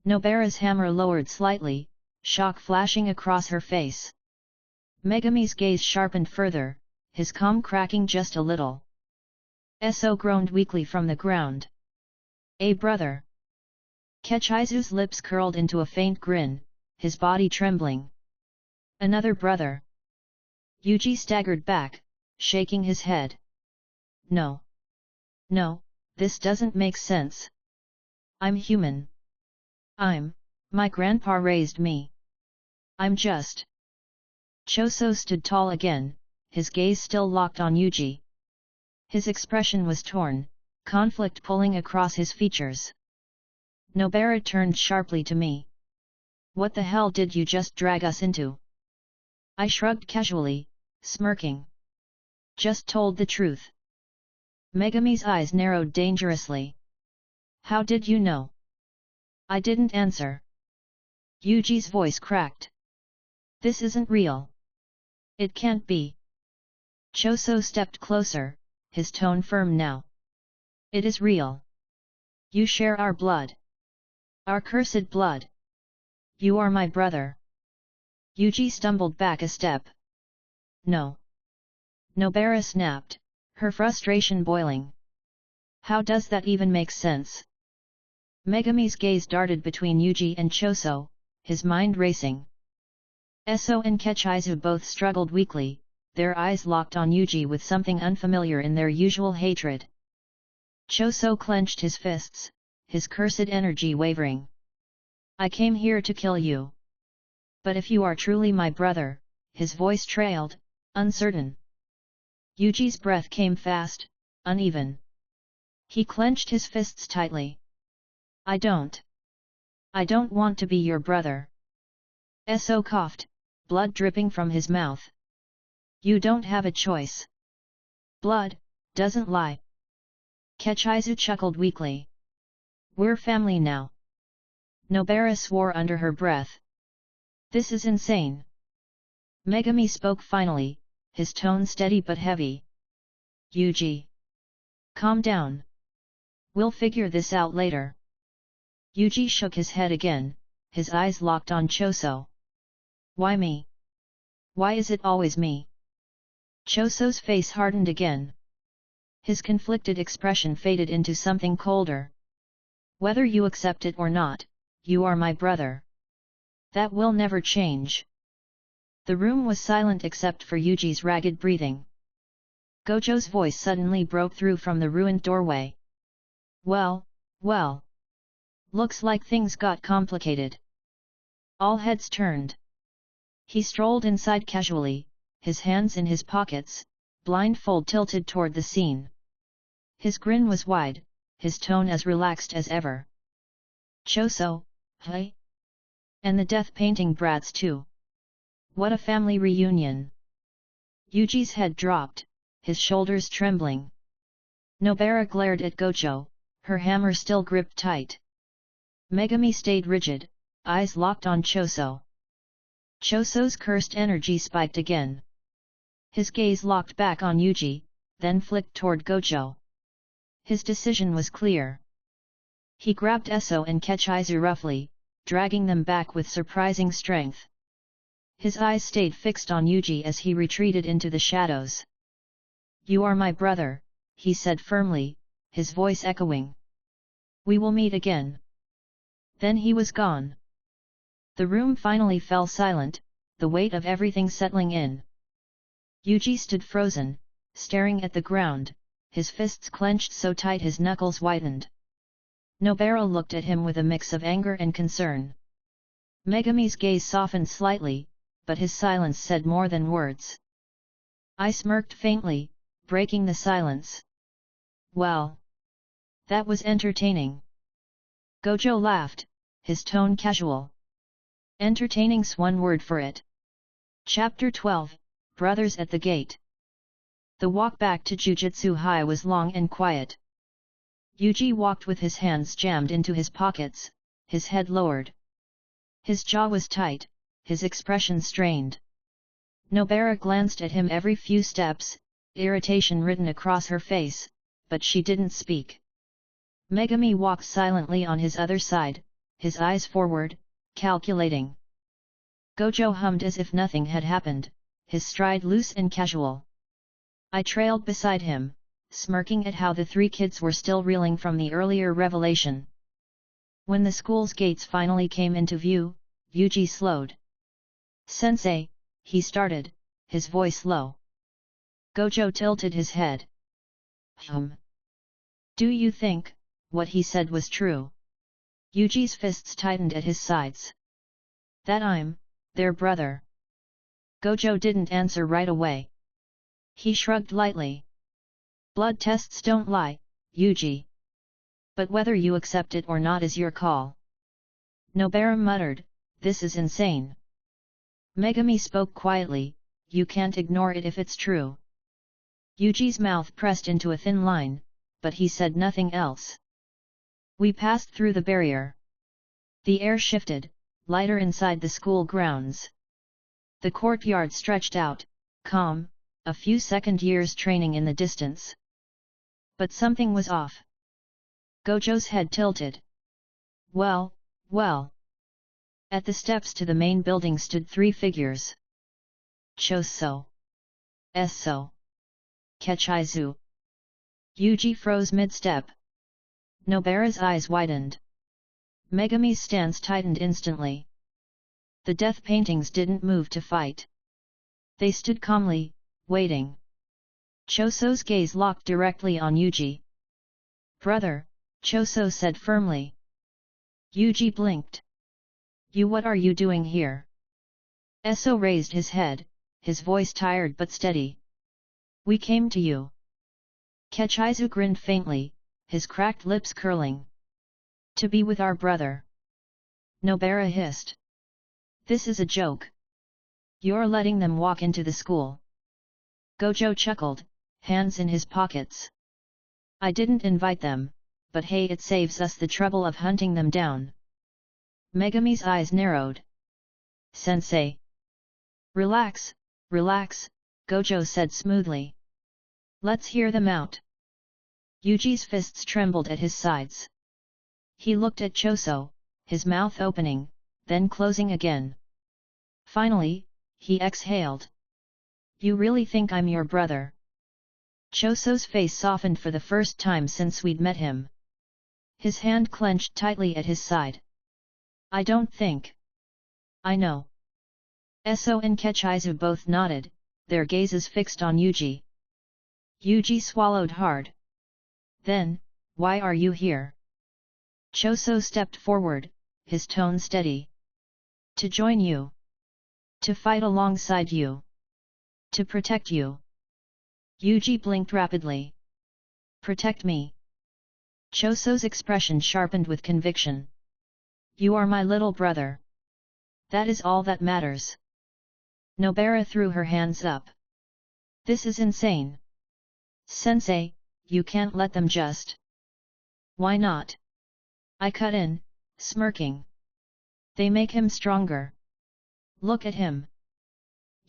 A: Nobara's hammer lowered slightly, shock flashing across her face. Megami's gaze sharpened further, his calm cracking just a little. So groaned weakly from the ground. A brother. Kechizu's lips curled into a faint grin, his body trembling. Another brother. Yuji staggered back, shaking his head. No. No, this doesn't make sense. I'm human. My grandpa raised me. I'm just. Choso stood tall again, his gaze still locked on Yuji. His expression was torn, conflict pulling across his features. Nobara turned sharply to me. What the hell did you just drag us into? I shrugged casually, smirking. Just told the truth. Megami's eyes narrowed dangerously. How did you know? I didn't answer. Yuji's voice cracked. This isn't real. It can't be. Choso stepped closer, his tone firm now. It is real. You share our blood. Our cursed blood. You are my brother. Yuji stumbled back a step. No. Nobara snapped, her frustration boiling. How does that even make sense? Megami's gaze darted between Yuji and Choso, his mind racing. Eso and Kechizu both struggled weakly, their eyes locked on Yuji with something unfamiliar in their usual hatred. Choso clenched his fists, his cursed energy wavering. I came here to kill you. But if you are truly my brother, his voice trailed, uncertain. Yuji's breath came fast, uneven. He clenched his fists tightly. I don't want to be your brother. Eso coughed, blood dripping from his mouth. You don't have a choice. Blood doesn't lie. Kechizu chuckled weakly. We're family now. Nobara swore under her breath. This is insane. Megami spoke finally, his tone steady but heavy. Yuji. Calm down. We'll figure this out later. Yuji shook his head again, his eyes locked on Choso. Why me? Why is it always me? Choso's face hardened again. His conflicted expression faded into something colder. Whether you accept it or not, you are my brother. That will never change. The room was silent except for Yuji's ragged breathing. Gojo's voice suddenly broke through from the ruined doorway. Well. Looks like things got complicated. All heads turned. He strolled inside casually, his hands in his pockets, blindfold tilted toward the scene. His grin was wide, his tone as relaxed as ever. Choso, hey? And the death painting brats too. What a family reunion. Yuji's head dropped, his shoulders trembling. Nobara glared at Gojo, her hammer still gripped tight. Megami stayed rigid, eyes locked on Choso. Choso's cursed energy spiked again. His gaze locked back on Yuji, then flicked toward Gojo. His decision was clear. He grabbed Eso and Kechizu roughly, dragging them back with surprising strength. His eyes stayed fixed on Yuji as he retreated into the shadows. You are my brother, he said firmly, his voice echoing. We will meet again. Then he was gone. The room finally fell silent, the weight of everything settling in. Yuji stood frozen, staring at the ground, his fists clenched so tight his knuckles whitened. Nobara looked at him with a mix of anger and concern. Megami's gaze softened slightly, but his silence said more than words. I smirked faintly, breaking the silence. Well, that was entertaining. Gojo laughed, his tone casual. Entertaining's one word for it. Chapter 12, Brothers at the Gate. The walk back to Jujutsu High was long and quiet. Yuji walked with his hands jammed into his pockets, his head lowered. His jaw was tight, his expression strained. Nobara glanced at him every few steps, irritation written across her face, but she didn't speak. Megami walked silently on his other side, his eyes forward, calculating. Gojo hummed as if nothing had happened, his stride loose and casual. I trailed beside him, smirking at how the three kids were still reeling from the earlier revelation. When the school's gates finally came into view, Yuji slowed. Sensei, he started, his voice low. Gojo tilted his head. Do you think what he said was true? Yuji's fists tightened at his sides. That I'm their brother. Gojo didn't answer right away. He shrugged lightly. Blood tests don't lie, Yuji. But whether you accept it or not is your call. Nobara muttered, this is insane. Megami spoke quietly, you can't ignore it if it's true. Yuji's mouth pressed into a thin line, but he said nothing else. We passed through the barrier. The air shifted, lighter inside the school grounds. The courtyard stretched out, calm, a few second years training in the distance. But something was off. Gojo's head tilted. Well. At the steps to the main building stood three figures. Choso. Eso. Kechizu. Yuji froze mid-step. Nobara's eyes widened. Megami's stance tightened instantly. The death paintings didn't move to fight. They stood calmly, waiting. Choso's gaze locked directly on Yuji. Brother, Choso said firmly. Yuji blinked. What are you doing here? Eso raised his head, his voice tired but steady. We came to you. Kechizu grinned faintly, his cracked lips curling. To be with our brother. Nobara hissed. This is a joke. You're letting them walk into the school. Gojo chuckled, hands in his pockets. I didn't invite them, but hey, it saves us the trouble of hunting them down. Megami's eyes narrowed. Sensei. Relax, Gojo said smoothly. Let's hear them out. Yuji's fists trembled at his sides. He looked at Choso, his mouth opening, then closing again. Finally, he exhaled. You really think I'm your brother? Choso's face softened for the first time since we'd met him. His hand clenched tightly at his side. I don't think. I know. Eso and Kechizu both nodded, their gazes fixed on Yuji. Yuji swallowed hard. Then, why are you here? Choso stepped forward, his tone steady. To join you. To fight alongside you. To protect you. Yuji blinked rapidly. Protect me. Choso's expression sharpened with conviction. You are my little brother. That is all that matters. Nobara threw her hands up. This is insane. Sensei, you can't let them just. Why not? I cut in, smirking. They make him stronger. Look at him.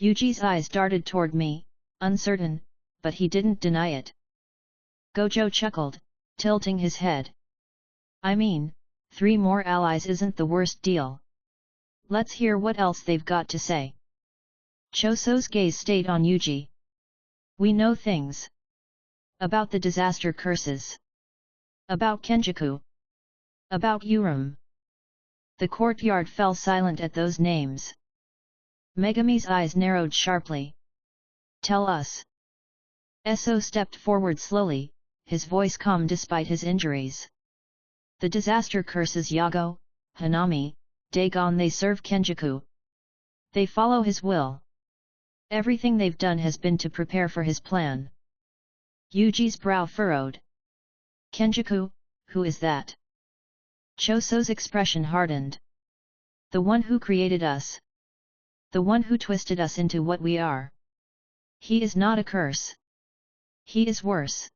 A: Yuji's eyes darted toward me, uncertain, but he didn't deny it. Gojo chuckled, tilting his head. I mean, 3 more allies isn't the worst deal. Let's hear what else they've got to say. Choso's gaze stayed on Yuji. We know things. About the disaster curses. About Kenjaku. About Urim. The courtyard fell silent at those names. Megami's eyes narrowed sharply. Tell us. Eso stepped forward slowly, his voice calm despite his injuries. The disaster curses Yago, Hanami, Dagon. They serve Kenjaku. They follow his will. Everything they've done has been to prepare for his plan. Yuji's brow furrowed. Kenjaku, who is that? Choso's expression hardened. The one who created us. The one who twisted us into what we are. He is not a curse. He is worse.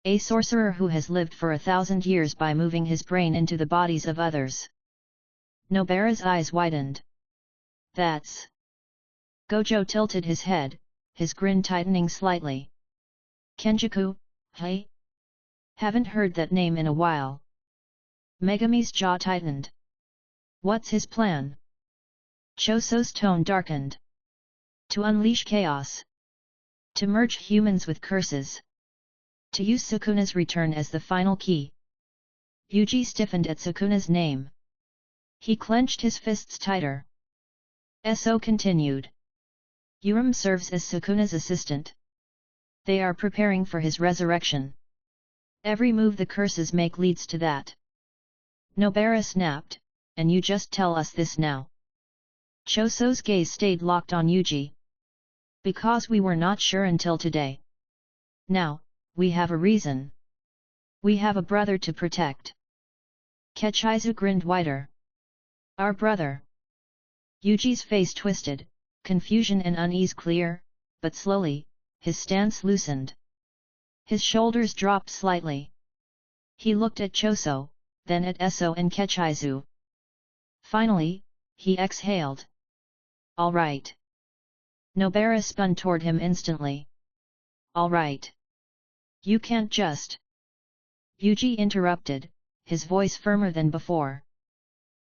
A: A sorcerer who has lived for 1,000 years by moving his brain into the bodies of others. Nobara's eyes widened. That's... Gojo tilted his head, his grin tightening slightly. Kenjaku, hey? Haven't heard that name in a while. Megami's jaw tightened. What's his plan? Choso's tone darkened. To unleash chaos. To merge humans with curses. To use Sukuna's return as the final key. Yuji stiffened at Sukuna's name. He clenched his fists tighter. So continued. Urim serves as Sukuna's assistant. They are preparing for his resurrection. Every move the curses make leads to that. Nobara snapped, and you just tell us this now. Choso's gaze stayed locked on Yuji. Because we were not sure until today. Now, we have a reason. We have a brother to protect. Kechizu grinned wider. Our brother. Yuji's face twisted, confusion and unease clear, but slowly, his stance loosened. His shoulders dropped slightly. He looked at Choso, then at Eso and Kechizu. Finally, he exhaled. All right. Nobara spun toward him instantly. All right. You can't just... Yuji interrupted, his voice firmer than before.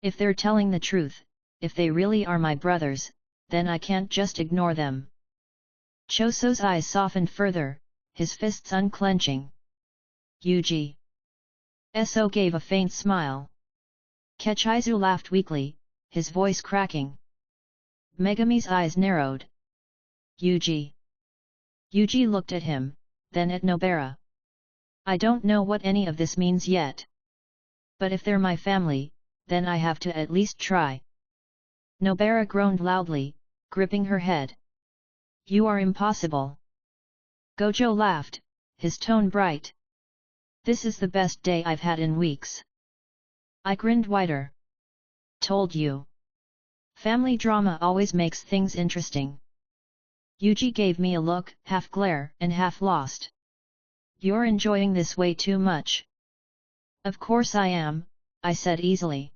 A: If they're telling the truth, if they really are my brothers, then I can't just ignore them. Choso's eyes softened further, his fists unclenching. Yuji. Eso gave a faint smile. Kechizu laughed weakly, his voice cracking. Megami's eyes narrowed. Yuji. Yuji looked at him, then at Nobara. I don't know what any of this means yet. But if they're my family, then I have to at least try. Nobara groaned loudly, gripping her head. You are impossible. Gojo laughed, his tone bright. This is the best day I've had in weeks. I grinned wider. Told you. Family drama always makes things interesting. Yuji gave me a look, half glare and half lost. You're enjoying this way too much. Of course I am, I said easily.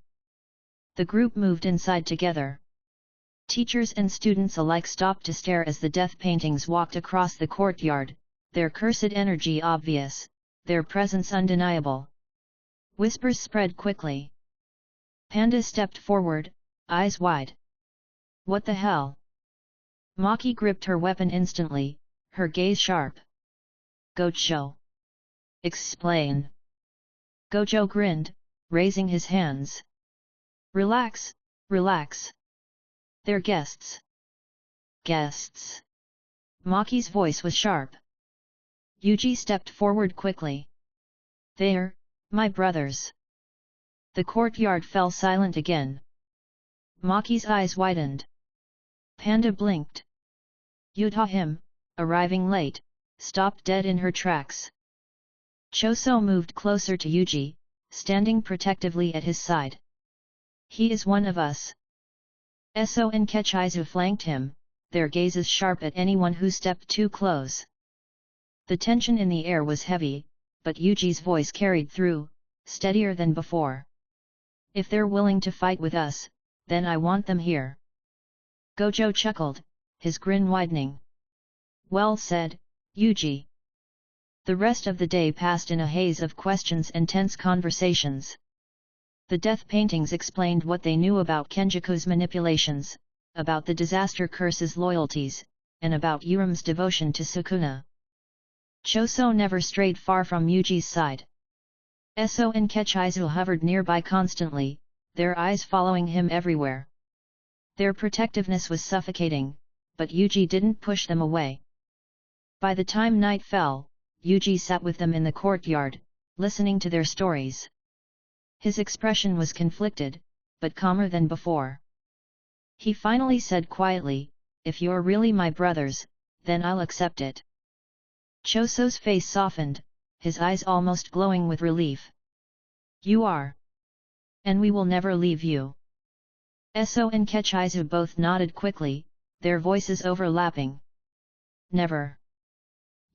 A: The group moved inside together. Teachers and students alike stopped to stare as the death paintings walked across the courtyard, their cursed energy obvious, their presence undeniable. Whispers spread quickly. Panda stepped forward, eyes wide. What the hell? Maki gripped her weapon instantly, her gaze sharp. Gojo. Explain. Gojo grinned, raising his hands. Relax, relax. They're guests. Guests. Maki's voice was sharp. Yuji stepped forward quickly. They're my brothers. The courtyard fell silent again. Maki's eyes widened. Panda blinked. Him, arriving late, stopped dead in her tracks. Choso moved closer to Yuji, standing protectively at his side. He is one of us. Eso and Kechizu flanked him, their gazes sharp at anyone who stepped too close. The tension in the air was heavy, but Yuji's voice carried through, steadier than before. If they're willing to fight with us, then I want them here. Gojo chuckled, his grin widening. Well said, Yuji. The rest of the day passed in a haze of questions and tense conversations. The death paintings explained what they knew about Kenjaku's manipulations, about the disaster curse's loyalties, and about Urim's devotion to Sukuna. Choso never strayed far from Yuji's side. Eso and Kechizu hovered nearby constantly, their eyes following him everywhere. Their protectiveness was suffocating, but Yuji didn't push them away. By the time night fell, Yuji sat with them in the courtyard, listening to their stories. His expression was conflicted, but calmer than before. He finally said quietly, "If you're really my brothers, then I'll accept it." Choso's face softened, his eyes almost glowing with relief. "You are. And we will never leave you." Eso and Kechizu both nodded quickly, their voices overlapping. "Never."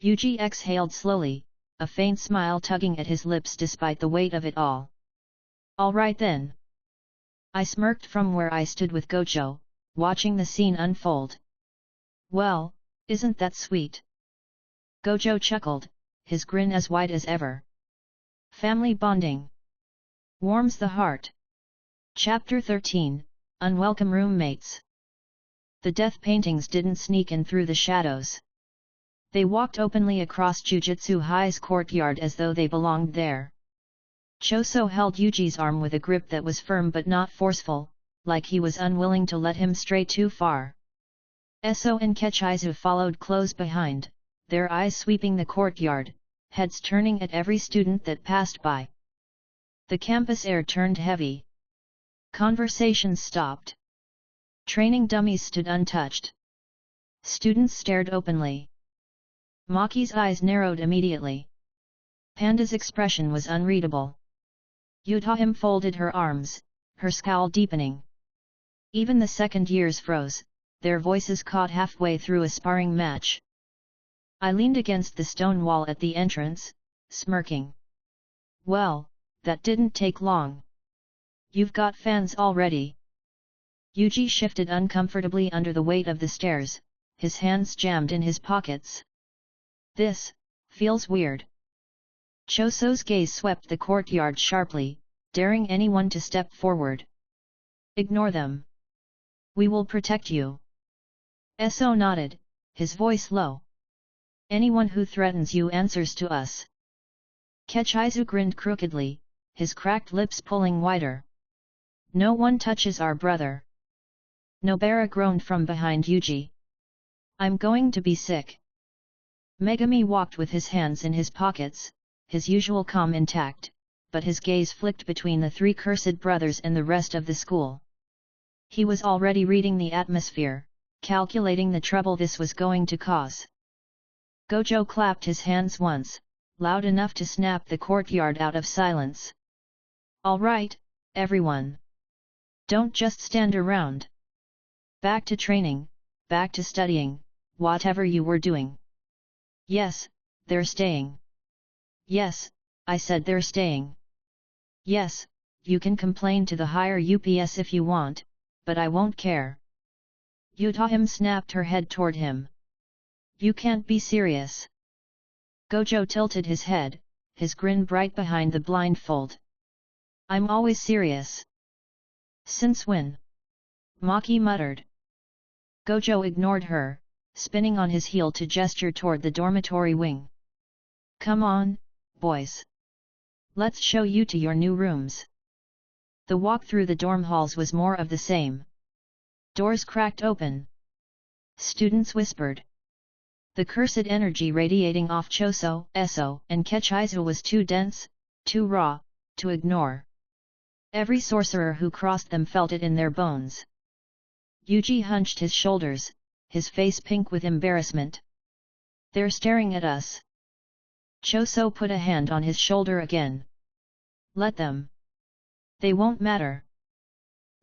A: Yuji exhaled slowly, a faint smile tugging at his lips despite the weight of it all. "All right then." I smirked from where I stood with Gojo, watching the scene unfold. "Well, isn't that sweet?" Gojo chuckled, his grin as wide as ever. Family bonding warms the heart. Chapter 13, Unwelcome Roommates. The death paintings didn't sneak in through the shadows. They walked openly across Jujutsu High's courtyard as though they belonged there. Choso held Yuji's arm with a grip that was firm but not forceful, like he was unwilling to let him stray too far. Eso and Kechizu followed close behind, their eyes sweeping the courtyard, heads turning at every student that passed by. The campus air turned heavy. Conversations stopped. Training dummies stood untouched. Students stared openly. Maki's eyes narrowed immediately. Panda's expression was unreadable. Yuta folded her arms, her scowl deepening. Even the second years froze, their voices caught halfway through a sparring match. I leaned against the stone wall at the entrance, smirking. "Well, that didn't take long. You've got fans already." Yuji shifted uncomfortably under the weight of the stairs, his hands jammed in his pockets. "This feels weird." Choso's gaze swept the courtyard sharply, daring anyone to step forward. "Ignore them. We will protect you." Eso nodded, his voice low. "Anyone who threatens you answers to us." Kechizu grinned crookedly, his cracked lips pulling wider. "No one touches our brother." Nobara groaned from behind Yuji. "I'm going to be sick." Megami walked with his hands in his pockets, his usual calm intact, but his gaze flicked between the three cursed brothers and the rest of the school. He was already reading the atmosphere, calculating the trouble this was going to cause. Gojo clapped his hands once, loud enough to snap the courtyard out of silence. "All right, everyone. Don't just stand around. Back to training, back to studying, whatever you were doing." "Yes, they're staying." "Yes, I said they're staying." "Yes, you can complain to the higher UPS if you want, but I won't care." Yuta snapped her head toward him. "You can't be serious." Gojo tilted his head, his grin bright behind the blindfold. "I'm always serious." "Since when?" Maki muttered. Gojo ignored her, spinning on his heel to gesture toward the dormitory wing. "Come on, boys. Let's show you to your new rooms." The walk through the dorm halls was more of the same. Doors cracked open. Students whispered. The cursed energy radiating off Choso, Eso, and Kechizu was too dense, too raw, to ignore. Every sorcerer who crossed them felt it in their bones. Yuji hunched his shoulders, his face pink with embarrassment. "They're staring at us." Choso put a hand on his shoulder again. "Let them. They won't matter."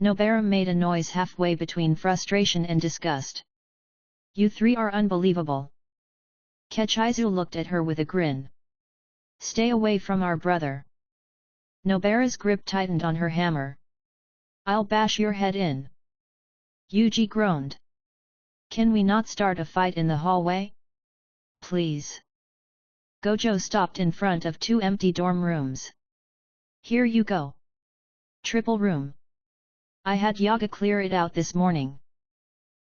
A: Nobara made a noise halfway between frustration and disgust. "You three are unbelievable." Kechizu looked at her with a grin. "Stay away from our brother." Nobara's grip tightened on her hammer. "I'll bash your head in." Yuji groaned. "Can we not start a fight in the hallway? Please." Gojo stopped in front of two empty dorm rooms. "Here you go. Triple room. I had Yaga clear it out this morning."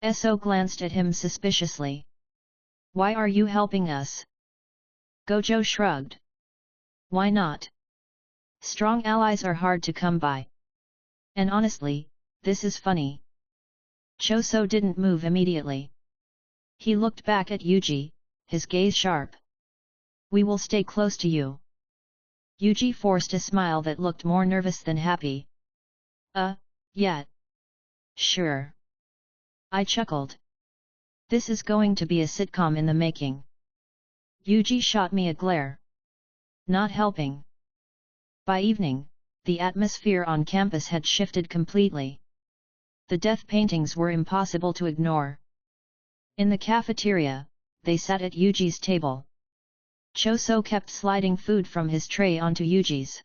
A: Eso glanced at him suspiciously. "Why are you helping us?" Gojo shrugged. "Why not? Strong allies are hard to come by. And honestly, this is funny." Choso didn't move immediately. He looked back at Yuji, his gaze sharp. We will stay close to you. Yuji forced a smile that looked more nervous than happy. Yeah. Sure. I chuckled. This is going to be a sitcom in the making. Yuji shot me a glare. Not helping. By evening, the atmosphere on campus had shifted completely. The death paintings were impossible to ignore. In the cafeteria, they sat at Yuji's table. Choso kept sliding food from his tray onto Yuji's.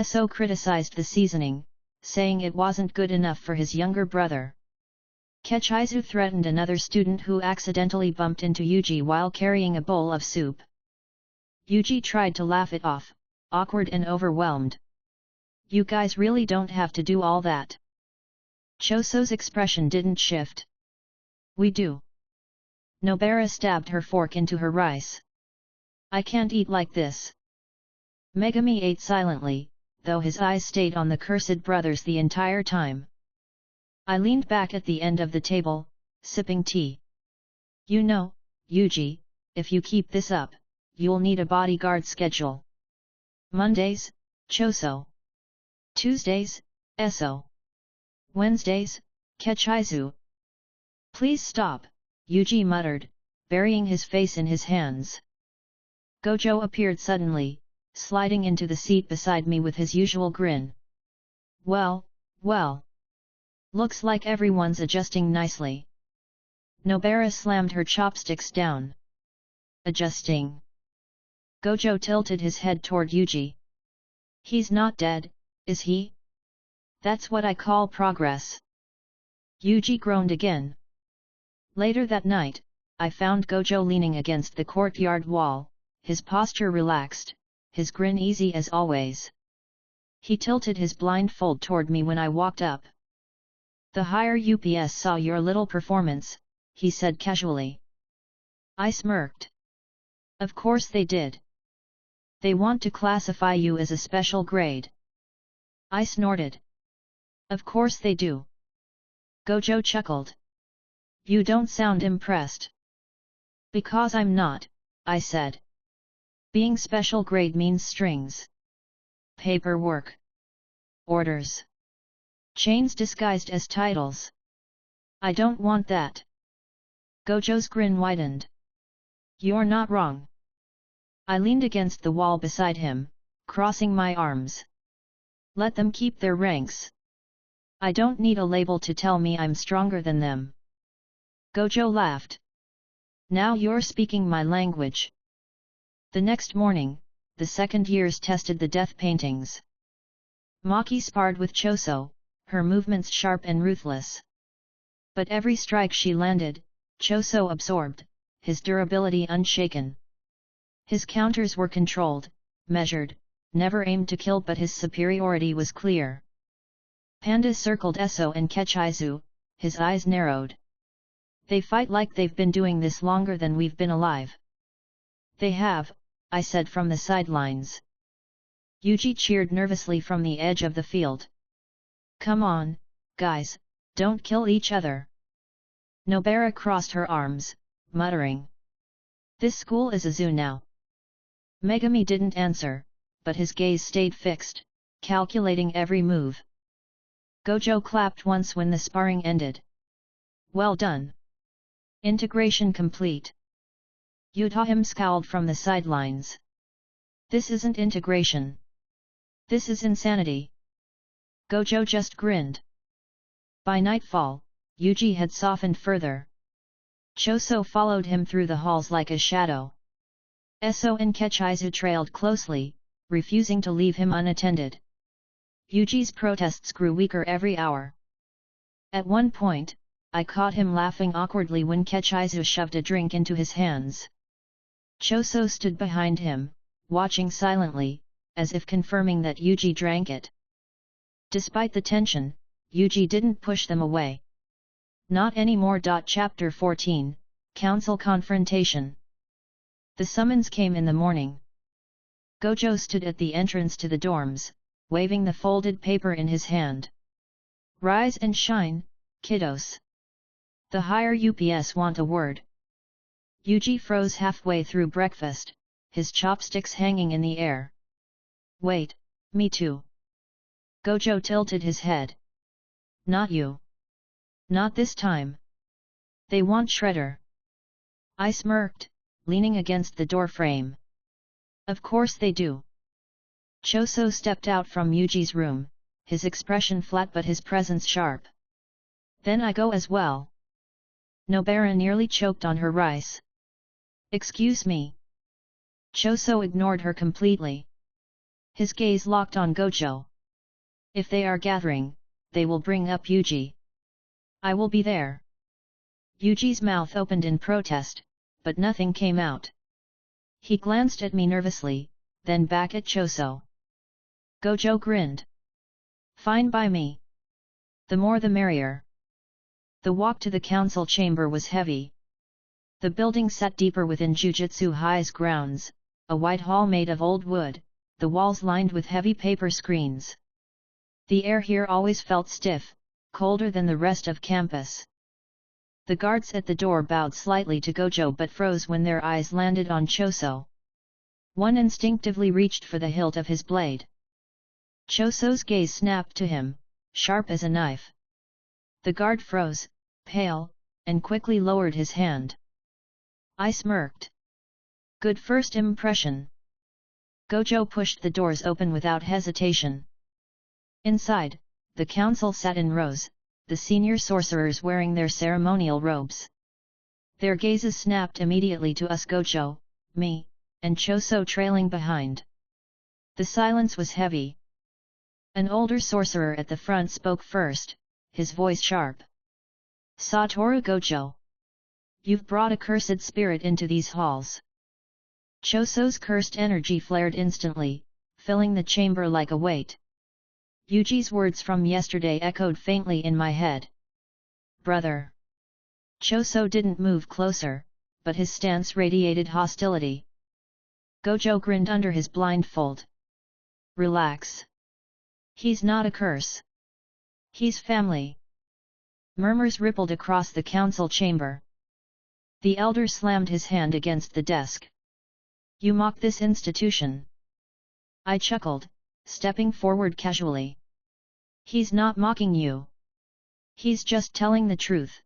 A: So criticized the seasoning, saying it wasn't good enough for his younger brother. Kechizu threatened another student who accidentally bumped into Yuji while carrying a bowl of soup. Yuji tried to laugh it off, awkward and overwhelmed. You guys really don't have to do all that. Choso's expression didn't shift. We do. Nobara stabbed her fork into her rice. I can't eat like this. Megami ate silently, though his eyes stayed on the cursed brothers the entire time. I leaned back at the end of the table, sipping tea. You know, Yuji, if you keep this up, you'll need a bodyguard schedule. Mondays, Choso. Tuesdays, Eso. Wednesdays, Kechizu. Please stop, Yuji muttered, burying his face in his hands. Gojo appeared suddenly, sliding into the seat beside me with his usual grin. Well. Looks like everyone's adjusting nicely. Nobara slammed her chopsticks down. Adjusting. Gojo tilted his head toward Yuji. He's not dead, is he? That's what I call progress. Yuji groaned again. Later that night, I found Gojo leaning against the courtyard wall, his posture relaxed, his grin easy as always. He tilted his blindfold toward me when I walked up. The higher UPS saw your little performance, he said casually. I smirked. Of course they did. They want to classify you as a special grade. I snorted. Of course they do. Gojo chuckled. You don't sound impressed. Because I'm not, I said. Being special grade means strings. Paperwork. Orders. Chains disguised as titles. I don't want that. Gojo's grin widened. You're not wrong. I leaned against the wall beside him, crossing my arms. Let them keep their ranks. I don't need a label to tell me I'm stronger than them. Gojo laughed. Now you're speaking my language. The next morning, the second years tested the death paintings. Maki sparred with Choso, her movements sharp and ruthless. But every strike she landed, Choso absorbed, his durability unshaken. His counters were controlled, measured, never aimed to kill, but his superiority was clear. Panda circled Eso and Kechizu, his eyes narrowed. They fight like they've been doing this longer than we've been alive. They have, I said from the sidelines. Yuji cheered nervously from the edge of the field. Come on, guys, don't kill each other. Nobara crossed her arms, muttering. This school is a zoo now. Megami didn't answer, but his gaze stayed fixed, calculating every move. Gojo clapped once when the sparring ended. Well done. Integration complete. Yutahim scowled from the sidelines. This isn't integration. This is insanity. Gojo just grinned. By nightfall, Yuji had softened further. Choso followed him through the halls like a shadow. Eso and Kechizu trailed closely, refusing to leave him unattended. Yuji's protests grew weaker every hour. At one point, I caught him laughing awkwardly when Kechizu shoved a drink into his hands. Choso stood behind him, watching silently, as if confirming that Yuji drank it. Despite the tension, Yuji didn't push them away. Not anymore. Chapter 14, Council Confrontation. The summons came in the morning. Gojo stood at the entrance to the dorms, waving the folded paper in his hand. Rise and shine, kiddos. The higher UPS want a word. Yuji froze halfway through breakfast, his chopsticks hanging in the air. Wait, me too. Gojo tilted his head. Not you. Not this time. They want Shredder. I smirked, leaning against the door frame. Of course they do. Choso stepped out from Yuji's room, his expression flat but his presence sharp. Then I go as well. Nobara nearly choked on her rice. Excuse me. Choso ignored her completely. His gaze locked on Gojo. If they are gathering, they will bring up Yuji. I will be there. Yuji's mouth opened in protest, but nothing came out. He glanced at me nervously, then back at Choso. Gojo grinned. Fine by me. The more the merrier. The walk to the council chamber was heavy. The building sat deeper within Jujutsu High's grounds, a white hall made of old wood, the walls lined with heavy paper screens. The air here always felt stiff, colder than the rest of campus. The guards at the door bowed slightly to Gojo but froze when their eyes landed on Choso. One instinctively reached for the hilt of his blade. Choso's gaze snapped to him, sharp as a knife. The guard froze, pale, and quickly lowered his hand. I smirked. Good first impression. Gojo pushed the doors open without hesitation. Inside, the council sat in rows, the senior sorcerers wearing their ceremonial robes. Their gazes snapped immediately to us, Gojo, me, and Choso trailing behind. The silence was heavy. An older sorcerer at the front spoke first, his voice sharp. Satoru Gojo. You've brought a cursed spirit into these halls. Choso's cursed energy flared instantly, filling the chamber like a weight. Yuji's words from yesterday echoed faintly in my head. Brother. Choso didn't move closer, but his stance radiated hostility. Gojo grinned under his blindfold. Relax. He's not a curse. He's family. Murmurs rippled across the council chamber. The elder slammed his hand against the desk. You mock this institution. I chuckled, stepping forward casually. He's not mocking you. He's just telling the truth.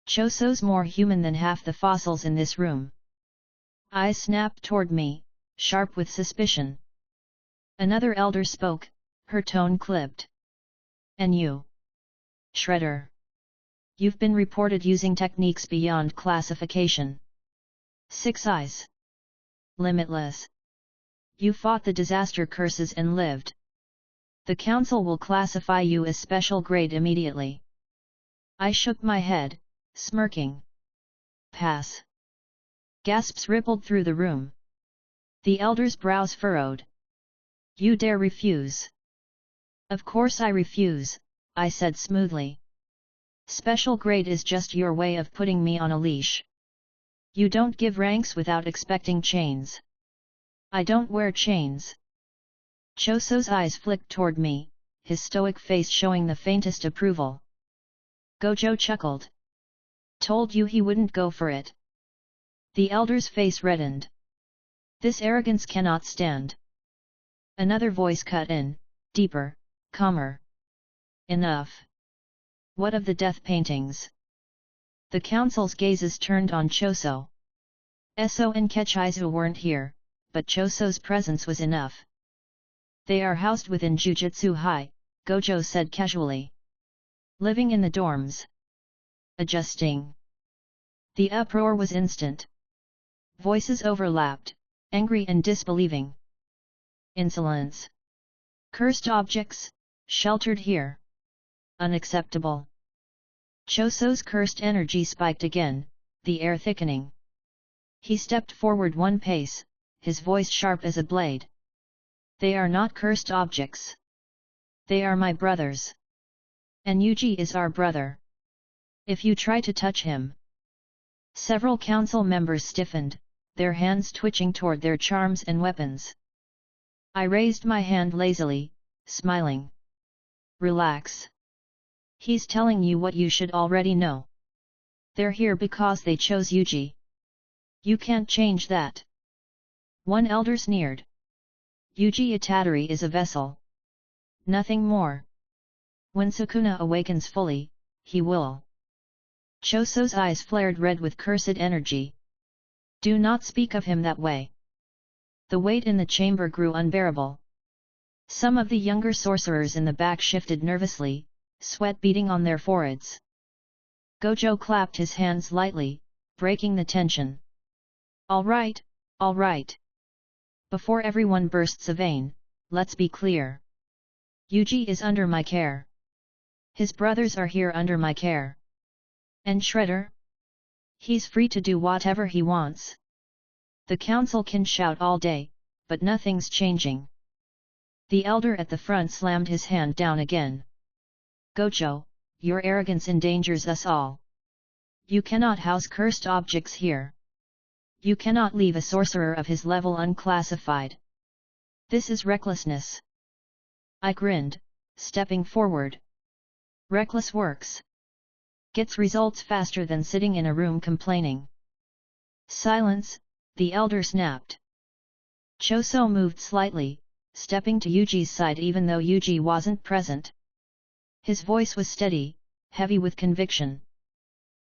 A: Choso's more human than half the fossils in this room. Eyes snapped toward me, sharp with suspicion. Another elder spoke, her tone clipped. And you? Shredder. You've been reported using techniques beyond classification. 6 eyes. Limitless. You fought the disaster curses and lived. The council will classify you as special grade immediately. I shook my head, smirking. Pass. Gasps rippled through the room. The elder's brows furrowed. You dare refuse? Of course I refuse, I said smoothly. Special grade is just your way of putting me on a leash. You don't give ranks without expecting chains. I don't wear chains. Choso's eyes flicked toward me, his stoic face showing the faintest approval. Gojo chuckled. Told you he wouldn't go for it. The elder's face reddened. This arrogance cannot stand. Another voice cut in, deeper, calmer. Enough. What of the death paintings? The council's gazes turned on Choso. Eso and Kechizu weren't here, but Choso's presence was enough. They are housed within Jujutsu High, Gojo said casually. Living in the dorms. Adjusting. The uproar was instant. Voices overlapped, angry and disbelieving. Insolence. Cursed objects, sheltered here. Unacceptable. Choso's cursed energy spiked again, the air thickening. He stepped forward 1 pace, his voice sharp as a blade. They are not cursed objects. They are my brothers. And Yuji is our brother. If you try to touch him. Several council members stiffened, their hands twitching toward their charms and weapons. I raised my hand lazily, smiling. Relax. He's telling you what you should already know. They're here because they chose Yuji. You can't change that. One elder sneered. Yuji Itadori is a vessel. Nothing more. When Sukuna awakens fully, he will. Choso's eyes flared red with cursed energy. Do not speak of him that way. The weight in the chamber grew unbearable. Some of the younger sorcerers in the back shifted nervously, sweat beading on their foreheads. Gojo clapped his hands lightly, breaking the tension. All right, all right. Before everyone bursts a vein, let's be clear. Yuji is under my care. His brothers are here under my care. And Shredder? He's free to do whatever he wants. The council can shout all day, but nothing's changing. The elder at the front slammed his hand down again. Gojo, your arrogance endangers us all. You cannot house cursed objects here. You cannot leave a sorcerer of his level unclassified. This is recklessness. I grinned, stepping forward. Reckless works. Gets results faster than sitting in a room complaining. Silence, the elder snapped. Choso moved slightly, stepping to Yuji's side even though Yuji wasn't present. His voice was steady, heavy with conviction.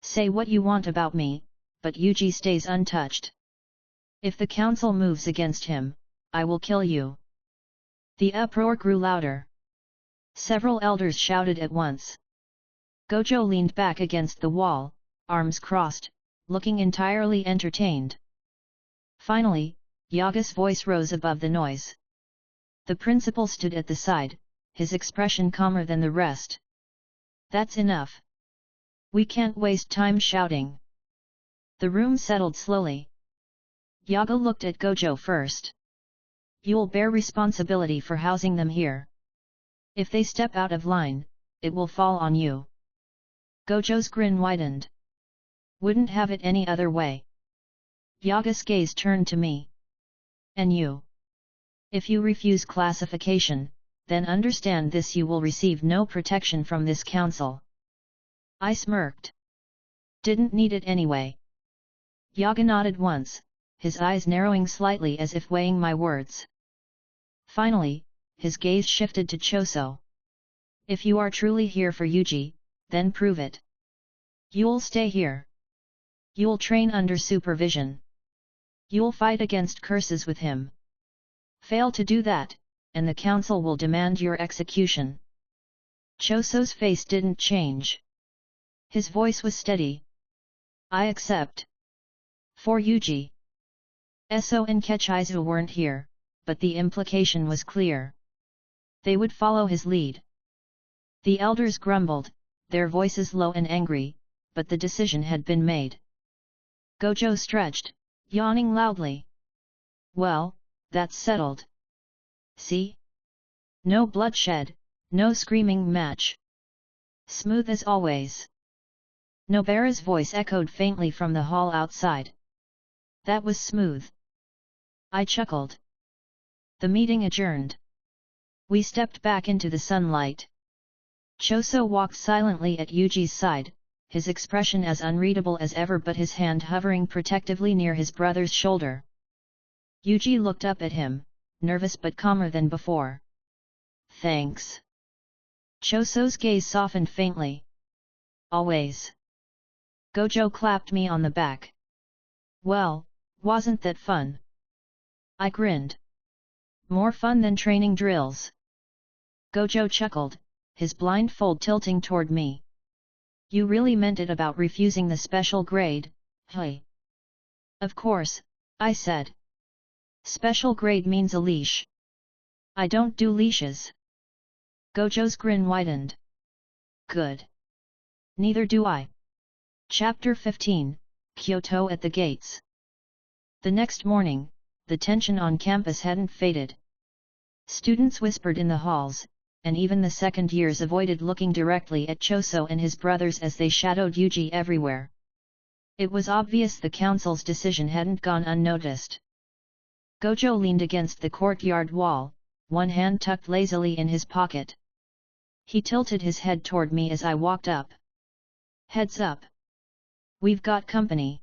A: Say what you want about me, but Yuji stays untouched. If the council moves against him, I will kill you. The uproar grew louder. Several elders shouted at once. Gojo leaned back against the wall, arms crossed, looking entirely entertained. Finally, Yaga's voice rose above the noise. The principal stood at the side, his expression calmer than the rest. That's enough. We can't waste time shouting. The room settled slowly. Yaga looked at Gojo first. You'll bear responsibility for housing them here. If they step out of line, it will fall on you. Gojo's grin widened. Wouldn't have it any other way. Yaga's gaze turned to me. And you? If you refuse classification, then understand this: you will receive no protection from this council. I smirked. Didn't need it anyway. Yaga nodded once, his eyes narrowing slightly as if weighing my words. Finally, his gaze shifted to Choso. If you are truly here for Yuji, then prove it. You'll stay here. You'll train under supervision. You'll fight against curses with him. Fail to do that, and the council will demand your execution. Choso's face didn't change. His voice was steady. I accept. For Yuji. Eso and Kechizu weren't here, but the implication was clear. They would follow his lead. The elders grumbled, their voices low and angry, but the decision had been made. Gojo stretched, yawning loudly. Well, that's settled. See? No bloodshed, no screaming match. Smooth as always. Nobara's voice echoed faintly from the hall outside. That was smooth. I chuckled. The meeting adjourned. We stepped back into the sunlight. Choso walked silently at Yuji's side, his expression as unreadable as ever but his hand hovering protectively near his brother's shoulder. Yuji looked up at him, nervous but calmer than before. Thanks. Choso's gaze softened faintly. Always. Gojo clapped me on the back. Well, wasn't that fun? I grinned. More fun than training drills. Gojo chuckled, his blindfold tilting toward me. You really meant it about refusing the special grade, hey? Of course, I said. Special grade means a leash. I don't do leashes. Gojo's grin widened. Good. Neither do I. Chapter 15, Kyoto at the gates. The next morning, the tension on campus hadn't faded. Students whispered in the halls, and even the second years avoided looking directly at Choso and his brothers as they shadowed Yuji everywhere. It was obvious the council's decision hadn't gone unnoticed. Gojo leaned against the courtyard wall, one hand tucked lazily in his pocket. He tilted his head toward me as I walked up. Heads up. We've got company.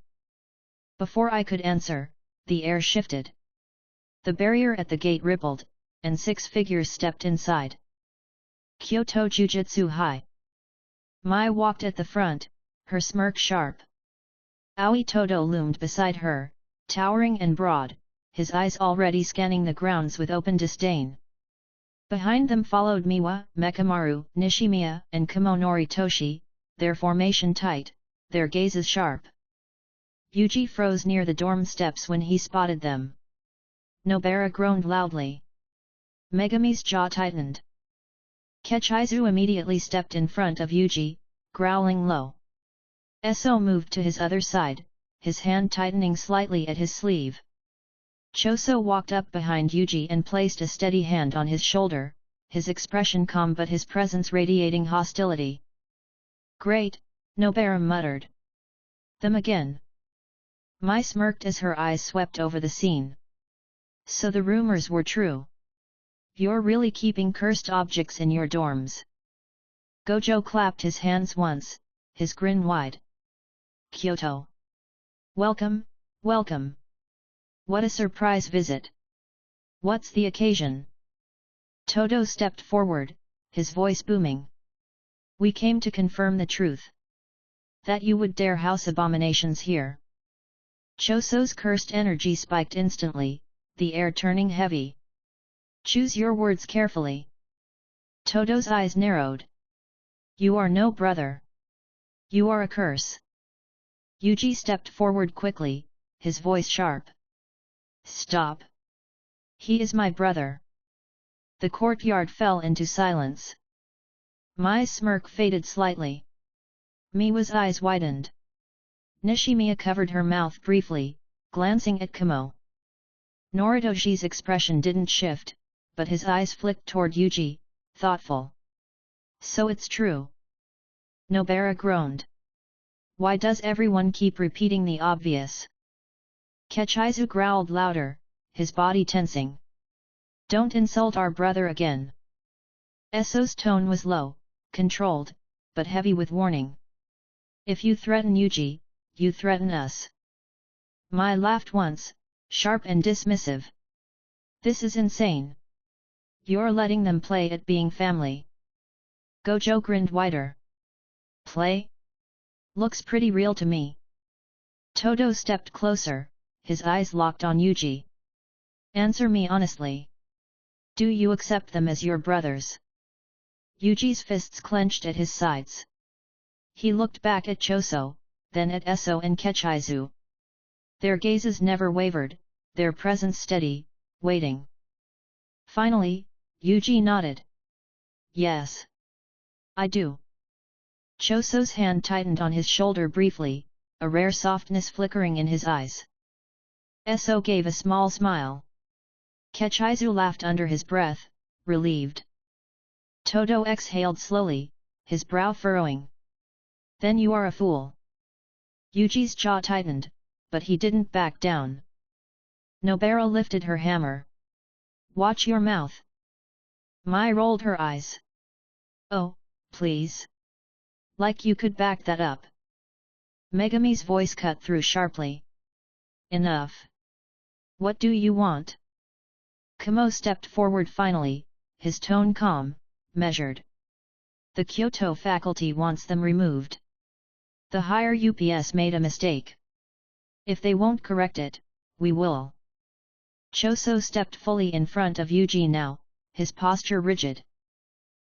A: Before I could answer, the air shifted. The barrier at the gate rippled, and 6 figures stepped inside. Kyoto Jujutsu High. Mai walked at the front, her smirk sharp. Aoi Todo loomed beside her, towering and broad, his eyes already scanning the grounds with open disdain. Behind them followed Miwa, Mekamaru, Nishimiya, and Komonori Toshi, their formation tight, their gazes sharp. Yuji froze near the dorm steps when he spotted them. Nobara groaned loudly. Megami's jaw tightened. Kechizu immediately stepped in front of Yuji, growling low. Eso moved to his other side, his hand tightening slightly at his sleeve. Choso walked up behind Yuji and placed a steady hand on his shoulder, his expression calm but his presence radiating hostility. "Great," Nobara muttered. "Them again." Mai smirked as her eyes swept over the scene. So the rumors were true. You're really keeping cursed objects in your dorms. Gojo clapped his hands once, his grin wide. Kyoto. Welcome, welcome. What a surprise visit. What's the occasion? Todo stepped forward, his voice booming. We came to confirm the truth. That you would dare house abominations here. Choso's cursed energy spiked instantly, the air turning heavy. Choose your words carefully. Todo's eyes narrowed. You are no brother. You are a curse. Yuji stepped forward quickly, his voice sharp. Stop. He is my brother. The courtyard fell into silence. Mai's smirk faded slightly. Miwa's eyes widened. Nishimiya covered her mouth briefly, glancing at Kamo. Noritoshi's expression didn't shift, but his eyes flicked toward Yuji, thoughtful. So it's true. Nobara groaned. Why does everyone keep repeating the obvious? Kechizu growled louder, his body tensing. Don't insult our brother again. Eso's tone was low, controlled, but heavy with warning. If you threaten Yuji, you threaten us. Mai laughed once, sharp and dismissive. This is insane. You're letting them play at being family. Gojo grinned wider. Play? Looks pretty real to me. Todo stepped closer, his eyes locked on Yuji. Answer me honestly. Do you accept them as your brothers? Yuji's fists clenched at his sides. He looked back at Choso, then at Eso and Kechizu. Their gazes never wavered, their presence steady, waiting. Finally, Yuji nodded. Yes. I do. Choso's hand tightened on his shoulder briefly, a rare softness flickering in his eyes. Eso gave a small smile. Kechizu laughed under his breath, relieved. Todo exhaled slowly, his brow furrowing. Then you are a fool. Yuji's jaw tightened, but he didn't back down. Nobara lifted her hammer. Watch your mouth. Mai rolled her eyes. Oh, please. Like you could back that up. Megami's voice cut through sharply. Enough. What do you want? Kamo stepped forward finally, his tone calm, measured. The Kyoto faculty wants them removed. The higher UPS made a mistake. If they won't correct it, we will. Choso stepped fully in front of Yuji now, his posture rigid.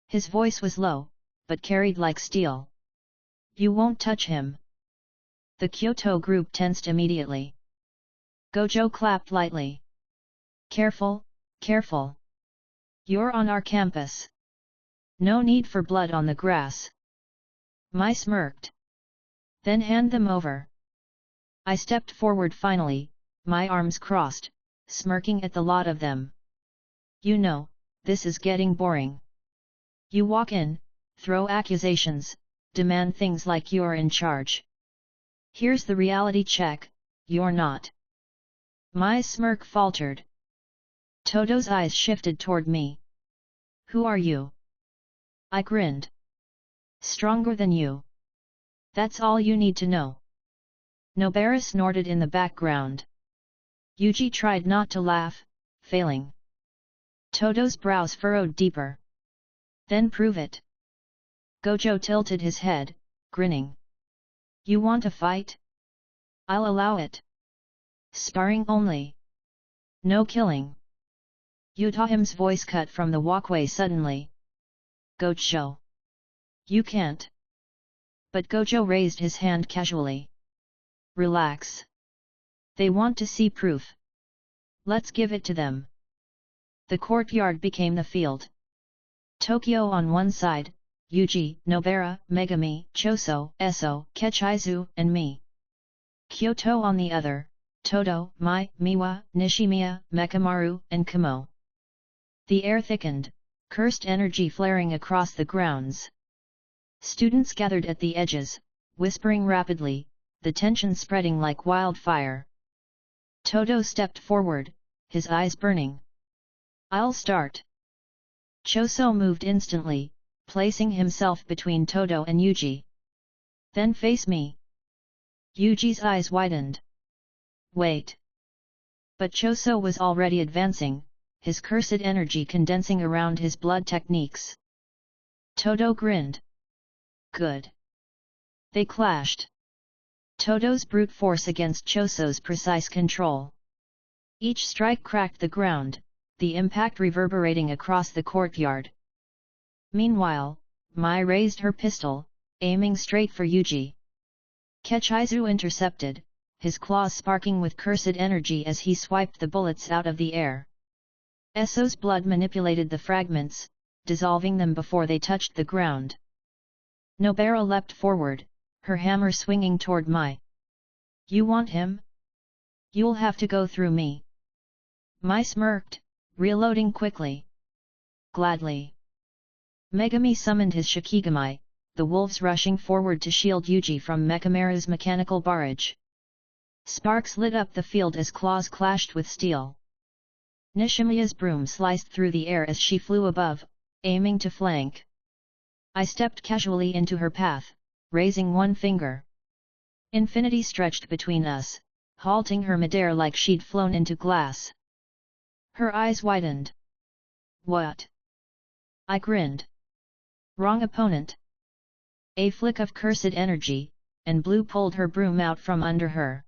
A: His voice was low, but carried like steel. You won't touch him. The Kyoto group tensed immediately. Gojo clapped lightly. Careful, careful. You're on our campus. No need for blood on the grass. Mai smirked. Then hand them over. I stepped forward finally, my arms crossed, smirking at the lot of them. You know, this is getting boring. You walk in, throw accusations, demand things like you're in charge. Here's the reality check, you're not. Mai's smirk faltered. Todo's eyes shifted toward me. Who are you? I grinned. Stronger than you. That's all you need to know. Nobara snorted in the background. Yuji tried not to laugh, failing. Todo's brows furrowed deeper. Then prove it. Gojo tilted his head, grinning. You want a fight? I'll allow it. Sparring only. No killing. Utaham's voice cut from the walkway suddenly. Gojo. You can't. But Gojo raised his hand casually. Relax. They want to see proof. Let's give it to them. The courtyard became the field. Tokyo on one side, Yuji, Nobara, Megami, Choso, Eso, Kechizu, and me. Kyoto on the other, Todo, Mai, Miwa, Nishimiya, Mekamaru, and Kamo. The air thickened, cursed energy flaring across the grounds. Students gathered at the edges, whispering rapidly, the tension spreading like wildfire. Todo stepped forward, his eyes burning. I'll start. Choso moved instantly, placing himself between Todo and Yuji. Then face me. Yuji's eyes widened. Wait. But Choso was already advancing, his cursed energy condensing around his blood techniques. Todo grinned. Good. They clashed. Todo's brute force against Choso's precise control. Each strike cracked the ground, the impact reverberating across the courtyard. Meanwhile, Mai raised her pistol, aiming straight for Yuji. Kechizu intercepted, his claws sparking with cursed energy as he swiped the bullets out of the air. Eso's blood manipulated the fragments, dissolving them before they touched the ground. Nobara leapt forward, her hammer swinging toward Mai. You want him? You'll have to go through me. Mai smirked, reloading quickly. Gladly. Megami summoned his Shikigami, the wolves rushing forward to shield Yuji from Mekamaru's mechanical barrage. Sparks lit up the field as claws clashed with steel. Nishimiya's broom sliced through the air as she flew above, aiming to flank. I stepped casually into her path, raising one finger. Infinity stretched between us, halting her midair like she'd flown into glass. Her eyes widened. What? I grinned. Wrong opponent. A flick of cursed energy, and Blue pulled her broom out from under her.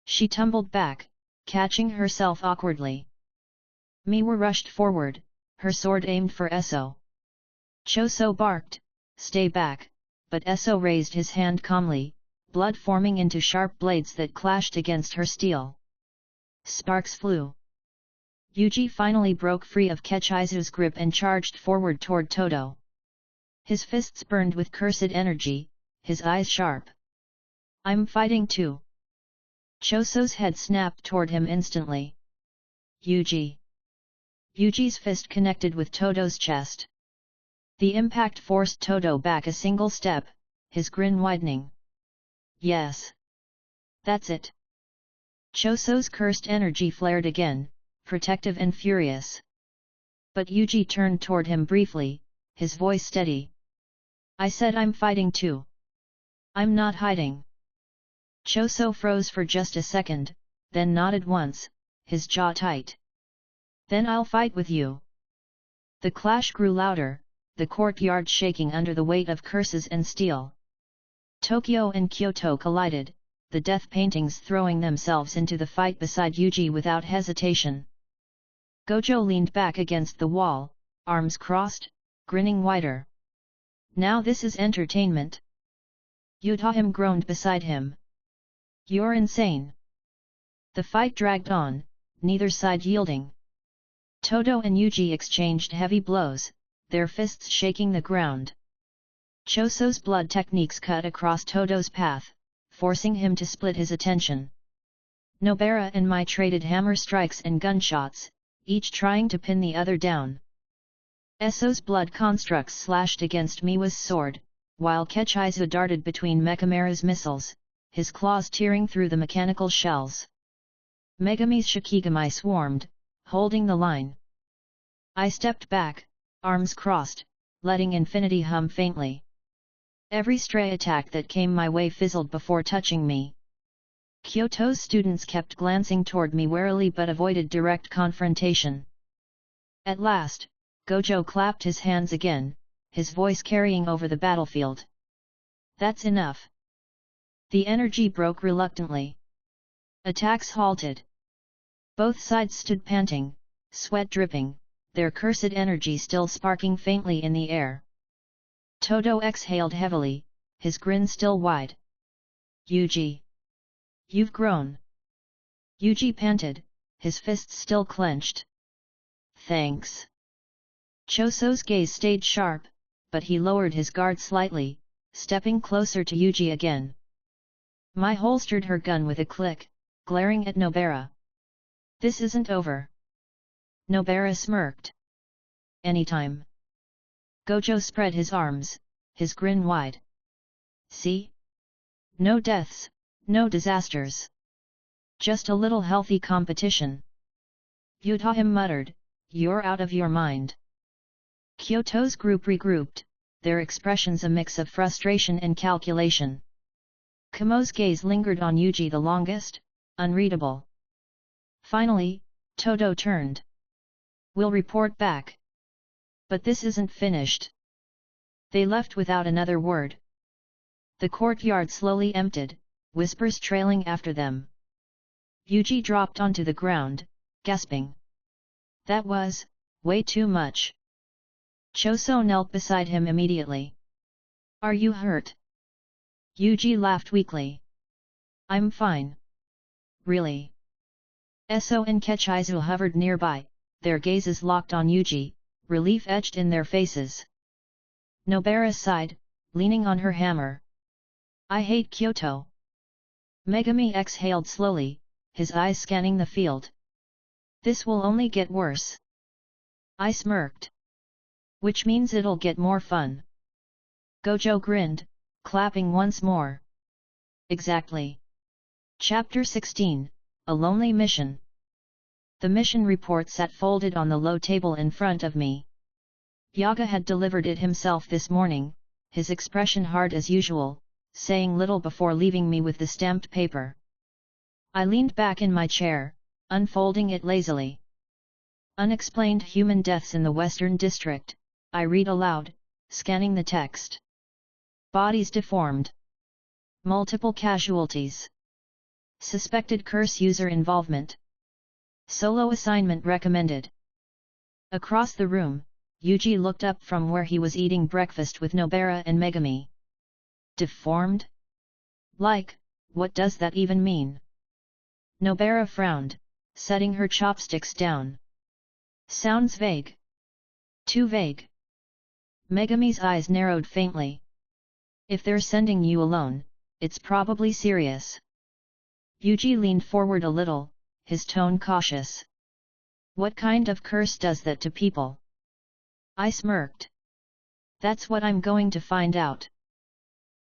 A: She tumbled back, catching herself awkwardly. Miwa rushed forward, her sword aimed for Eso. Choso barked, stay back, but Eso raised his hand calmly, blood forming into sharp blades that clashed against her steel. Sparks flew. Yuji finally broke free of Kechizu's grip and charged forward toward Todo. His fists burned with cursed energy, his eyes sharp. I'm fighting too. Choso's head snapped toward him instantly. Yuji. Yuji's fist connected with Todo's chest. The impact forced Todo back a single step, his grin widening. Yes. That's it. Choso's cursed energy flared again, protective and furious. But Yuji turned toward him briefly, his voice steady. I said I'm fighting too. I'm not hiding. Choso froze for just a second, then nodded once, his jaw tight. Then I'll fight with you. The clash grew louder, the courtyard shaking under the weight of curses and steel. Tokyo and Kyoto collided, the death paintings throwing themselves into the fight beside Yuji without hesitation. Gojo leaned back against the wall, arms crossed, grinning wider. Now this is entertainment. Utahim groaned beside him. You're insane. The fight dragged on, neither side yielding. Todo and Yuji exchanged heavy blows, their fists shaking the ground. Choso's blood techniques cut across Todo's path, forcing him to split his attention. Nobara and Mai traded hammer strikes and gunshots, each trying to pin the other down. Eso's blood constructs slashed against Miwa's sword, while Kechizu darted between Mekamaru's missiles, his claws tearing through the mechanical shells. Megami's Shikigami swarmed, holding the line. I stepped back, arms crossed, letting infinity hum faintly. Every stray attack that came my way fizzled before touching me. Kyoto's students kept glancing toward me warily but avoided direct confrontation. At last, Gojo clapped his hands again, his voice carrying over the battlefield. That's enough. The energy broke reluctantly. Attacks halted. Both sides stood panting, sweat dripping, their cursed energy still sparking faintly in the air. Todo exhaled heavily, his grin still wide. Yuji. You've grown. Yuji panted, his fists still clenched. Thanks. Choso's gaze stayed sharp, but he lowered his guard slightly, stepping closer to Yuji again. Mai holstered her gun with a click, glaring at Nobara. This isn't over. Nobara smirked. Anytime. Gojo spread his arms, his grin wide. See? No deaths, no disasters. Just a little healthy competition. Yutahim muttered, you're out of your mind. Kyoto's group regrouped, their expressions a mix of frustration and calculation. Kumo's gaze lingered on Yuji the longest, unreadable. Finally, Todo turned. We'll report back. But this isn't finished. They left without another word. The courtyard slowly emptied, whispers trailing after them. Yuji dropped onto the ground, gasping. That was, way too much. Choso knelt beside him immediately. Are you hurt? Yuji laughed weakly. I'm fine. Really? Eso and Kechizu hovered nearby, their gazes locked on Yuji, relief etched in their faces. Nobara sighed, leaning on her hammer. I hate Kyoto. Megami exhaled slowly, his eyes scanning the field. This will only get worse. I smirked. Which means it'll get more fun. Gojo grinned, clapping once more. Exactly. Chapter 16, A Lonely Mission. The mission report sat folded on the low table in front of me. Yaga had delivered it himself this morning, his expression hard as usual, saying little before leaving me with the stamped paper. I leaned back in my chair, unfolding it lazily. Unexplained human deaths in the Western District, I read aloud, scanning the text. Bodies deformed. Multiple casualties. Suspected curse user involvement. Solo assignment recommended. Across the room, Yuji looked up from where he was eating breakfast with Nobara and Megami. Deformed? Like, what does that even mean? Nobara frowned, setting her chopsticks down. Sounds vague. Too vague. Megami's eyes narrowed faintly. If they're sending you alone, it's probably serious. Yuji leaned forward a little, his tone cautious. What kind of curse does that to people? I smirked. That's what I'm going to find out.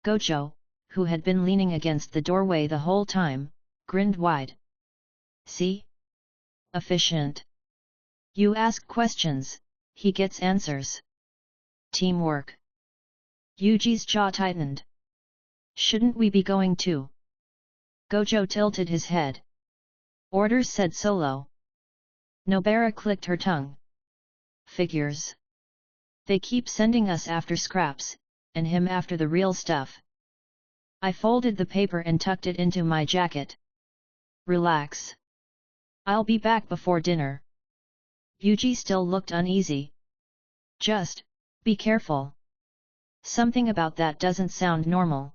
A: Gojo, who had been leaning against the doorway the whole time, grinned wide. See? Efficient. You ask questions, he gets answers. Teamwork. Yuji's jaw tightened. Shouldn't we be going too? Gojo tilted his head. Orders said solo. Nobara clicked her tongue. Figures. They keep sending us after scraps, and him after the real stuff. I folded the paper and tucked it into my jacket. Relax. I'll be back before dinner. Yuji still looked uneasy. Just, be careful. Something about that doesn't sound normal.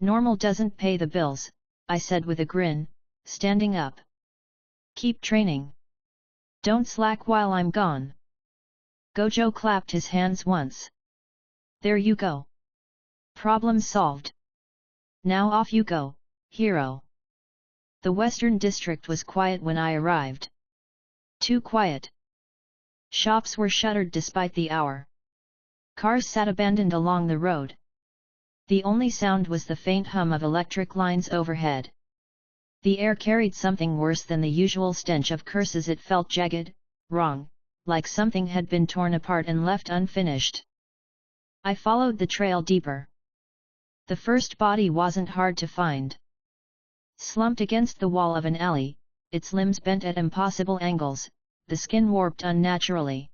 A: Normal doesn't pay the bills, I said with a grin, standing up. Keep training. Don't slack while I'm gone. Gojo clapped his hands once. There you go. Problem solved. Now off you go, hero. The Western District was quiet when I arrived. Too quiet. Shops were shuttered despite the hour. Cars sat abandoned along the road. The only sound was the faint hum of electric lines overhead. The air carried something worse than the usual stench of curses. It felt jagged, wrong, like something had been torn apart and left unfinished. I followed the trail deeper. The first body wasn't hard to find. Slumped against the wall of an alley, its limbs bent at impossible angles, the skin warped unnaturally.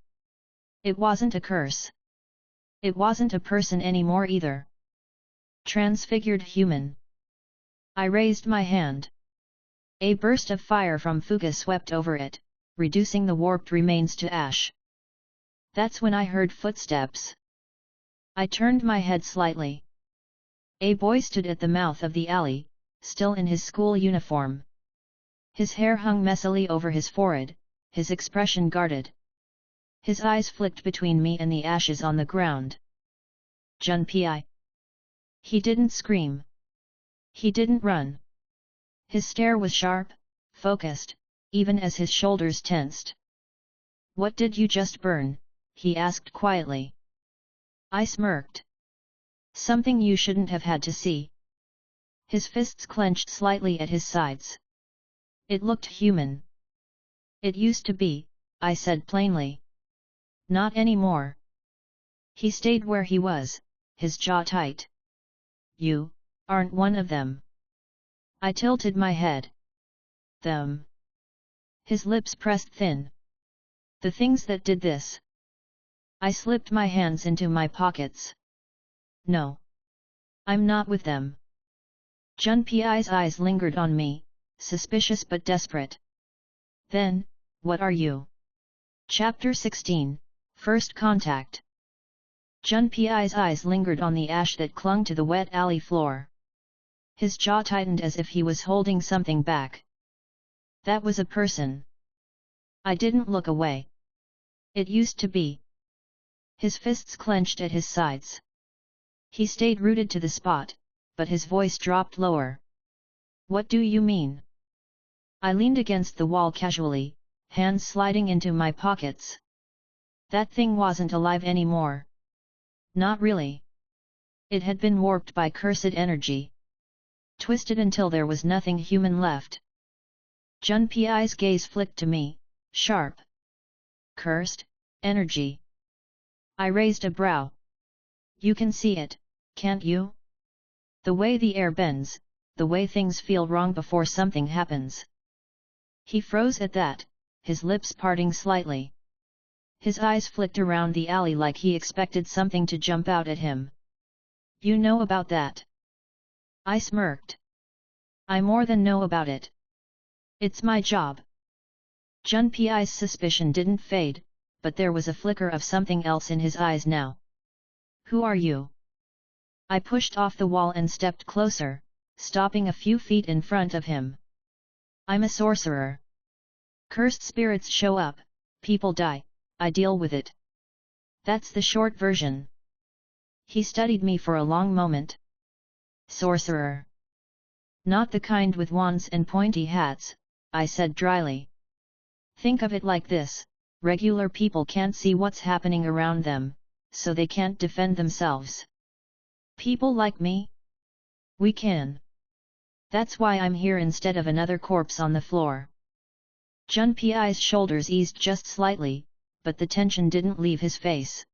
A: It wasn't a curse. It wasn't a person anymore either. Transfigured human. I raised my hand. A burst of fire from Fuga swept over it, reducing the warped remains to ash. That's when I heard footsteps. I turned my head slightly. A boy stood at the mouth of the alley, still in his school uniform. His hair hung messily over his forehead, his expression guarded. His eyes flicked between me and the ashes on the ground. Junpei. He didn't scream. He didn't run. His stare was sharp, focused, even as his shoulders tensed. "What did you just burn?" he asked quietly. I smirked. "Something you shouldn't have had to see." His fists clenched slightly at his sides. "It looked human." "It used to be," I said plainly. "Not anymore." He stayed where he was, his jaw tight. "You aren't one of them." I tilted my head. "Them?" His lips pressed thin. "The things that did this." I slipped my hands into my pockets. "No. I'm not with them." Junpei's eyes lingered on me, suspicious but desperate. "Then, what are you?" Chapter 16, First Contact. Junpei's eyes lingered on the ash that clung to the wet alley floor. His jaw tightened as if he was holding something back. "That was a person." I didn't look away. "It used to be." His fists clenched at his sides. He stayed rooted to the spot, but his voice dropped lower. "What do you mean?" I leaned against the wall casually, hands sliding into my pockets. "That thing wasn't alive anymore." "Not really." It had been warped by cursed energy. Twisted until there was nothing human left. Junpei's gaze flicked to me, sharp. "Cursed energy." I raised a brow. "You can see it, can't you? The way the air bends, the way things feel wrong before something happens." He froze at that, his lips parting slightly. His eyes flicked around the alley like he expected something to jump out at him. "You know about that?" I smirked. "I more than know about it. It's my job." Junpei's suspicion didn't fade, but there was a flicker of something else in his eyes now. "Who are you?" I pushed off the wall and stepped closer, stopping a few feet in front of him. "I'm a sorcerer. Cursed spirits show up, people die, I deal with it. That's the short version." He studied me for a long moment. "Sorcerer? Not the kind with wands and pointy hats," I said dryly. "Think of it like this, regular people can't see what's happening around them, so they can't defend themselves. People like me? We can. That's why I'm here instead of another corpse on the floor." Junpei's shoulders eased just slightly, but the tension didn't leave his face.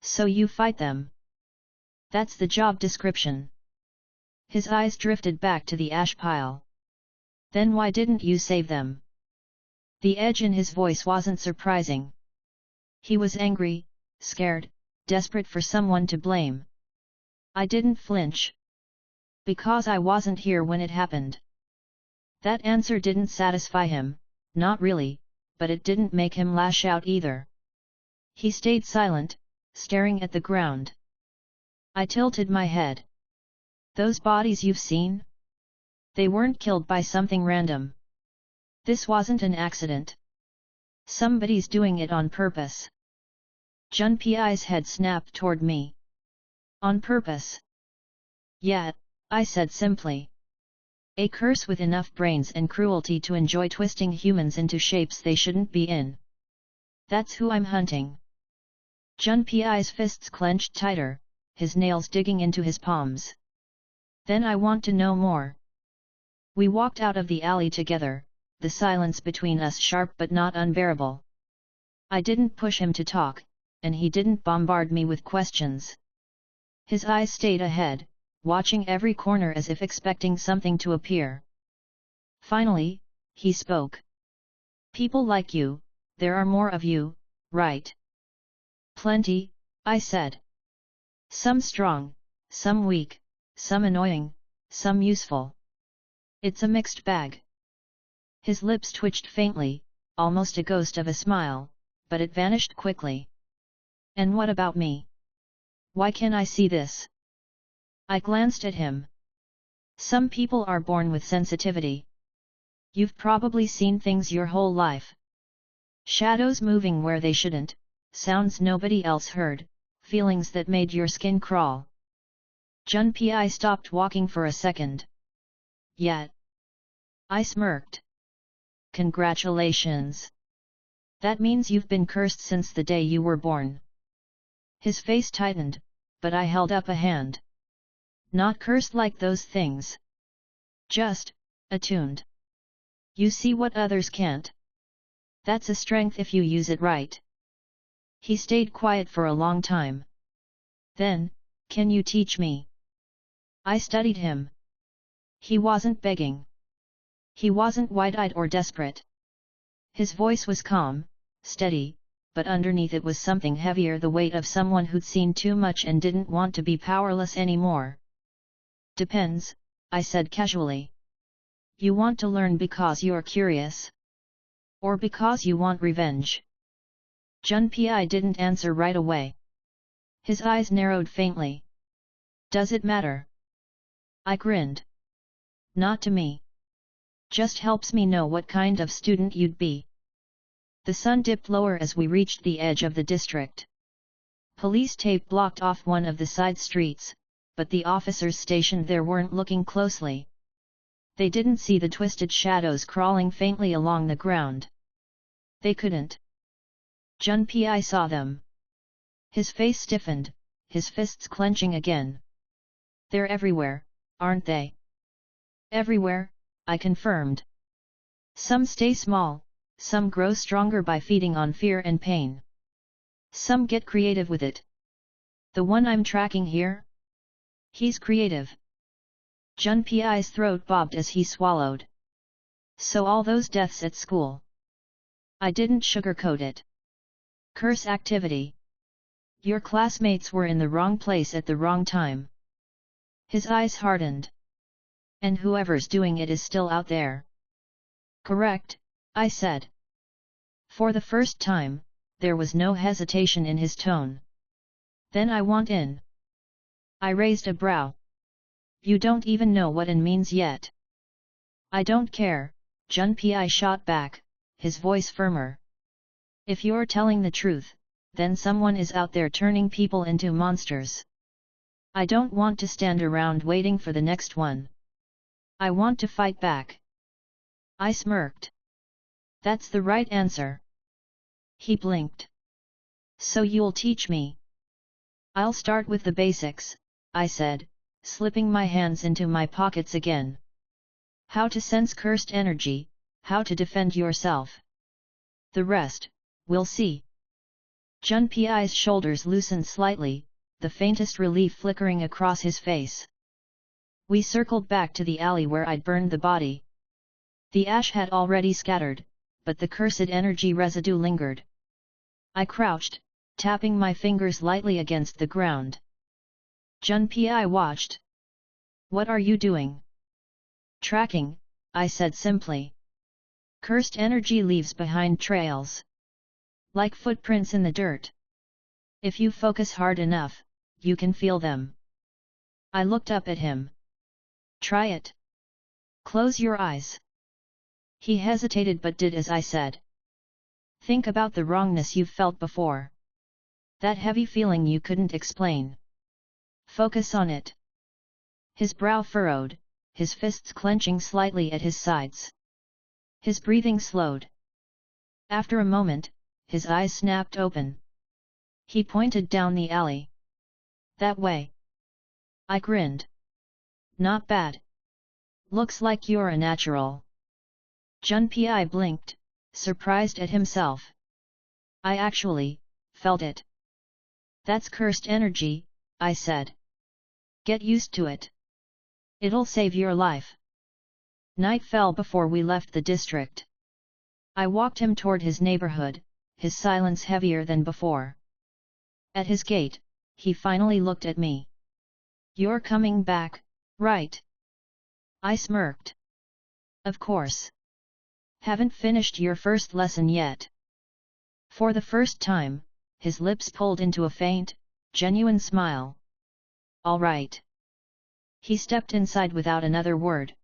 A: "So you fight them? That's the job description." His eyes drifted back to the ash pile. "Then why didn't you save them?" The edge in his voice wasn't surprising. He was angry, scared, desperate for someone to blame. I didn't flinch. "Because I wasn't here when it happened." That answer didn't satisfy him, not really, but it didn't make him lash out either. He stayed silent, staring at the ground. I tilted my head. "Those bodies you've seen? They weren't killed by something random. This wasn't an accident. Somebody's doing it on purpose." Junpei's head snapped toward me. "On purpose?" "Yeah," I said simply. "A curse with enough brains and cruelty to enjoy twisting humans into shapes they shouldn't be in. That's who I'm hunting." Junpei's fists clenched tighter, his nails digging into his palms. "Then I want to know more." We walked out of the alley together, the silence between us sharp but not unbearable. I didn't push him to talk, and he didn't bombard me with questions. His eyes stayed ahead, watching every corner as if expecting something to appear. Finally, he spoke. People like you, there are more of you, right? Plenty, I said. Some strong, some weak, some annoying, some useful. It's a mixed bag. His lips twitched faintly, almost a ghost of a smile, but it vanished quickly. And what about me? Why can't I see this? I glanced at him. Some people are born with sensitivity. You've probably seen things your whole life. Shadows moving where they shouldn't, sounds nobody else heard, feelings that made your skin crawl. Junpei stopped walking for a second. Yet. I smirked. Congratulations. That means you've been cursed since the day you were born. His face tightened, but I held up a hand. Not cursed like those things. Just, attuned. You see what others can't. That's a strength if you use it right. He stayed quiet for a long time. Then, can you teach me? I studied him. He wasn't begging. He wasn't wide-eyed or desperate. His voice was calm, steady, but underneath it was something heavier, the weight of someone who'd seen too much and didn't want to be powerless anymore. Depends, I said casually. You want to learn because you're curious? Or because you want revenge? Junpei didn't answer right away. His eyes narrowed faintly. Does it matter? I grinned. Not to me. Just helps me know what kind of student you'd be. The sun dipped lower as we reached the edge of the district. Police tape blocked off one of the side streets, but the officers stationed there weren't looking closely. They didn't see the twisted shadows crawling faintly along the ground. They couldn't. Junpei saw them. His face stiffened, his fists clenching again. They're everywhere, aren't they? Everywhere, I confirmed. Some stay small, some grow stronger by feeding on fear and pain. Some get creative with it. The one I'm tracking here? He's creative. Junpei's throat bobbed as he swallowed. So all those deaths at school. I didn't sugarcoat it. Curse activity. Your classmates were in the wrong place at the wrong time. His eyes hardened. And whoever's doing it is still out there. Correct, I said. For the first time, there was no hesitation in his tone. Then I want in. I raised a brow. You don't even know what in means yet. I don't care, Junpei shot back, his voice firmer. If you're telling the truth, then someone is out there turning people into monsters. I don't want to stand around waiting for the next one. I want to fight back. I smirked. That's the right answer. He blinked. So you'll teach me? I'll start with the basics, I said, slipping my hands into my pockets again. How to sense cursed energy, how to defend yourself. The rest, we'll see. Junpei's shoulders loosened slightly, the faintest relief flickering across his face. We circled back to the alley where I'd burned the body. The ash had already scattered, but the cursed energy residue lingered. I crouched, tapping my fingers lightly against the ground. Junpei watched. What are you doing? Tracking, I said simply. Cursed energy leaves behind trails. Like footprints in the dirt. If you focus hard enough, you can feel them. I looked up at him. Try it. Close your eyes. He hesitated but did as I said. Think about the wrongness you've felt before. That heavy feeling you couldn't explain. Focus on it. His brow furrowed, his fists clenching slightly at his sides. His breathing slowed. After a moment, his eyes snapped open. He pointed down the alley. That way. I grinned. Not bad. Looks like you're a natural. Junpei blinked, surprised at himself. I actually felt it. That's cursed energy, I said. Get used to it. It'll save your life. Night fell before we left the district. I walked him toward his neighborhood, his silence heavier than before. At his gate, he finally looked at me. "You're coming back, right?" I smirked. "Of course. Haven't finished your first lesson yet." For the first time, his lips pulled into a faint, genuine smile. "All right." He stepped inside without another word.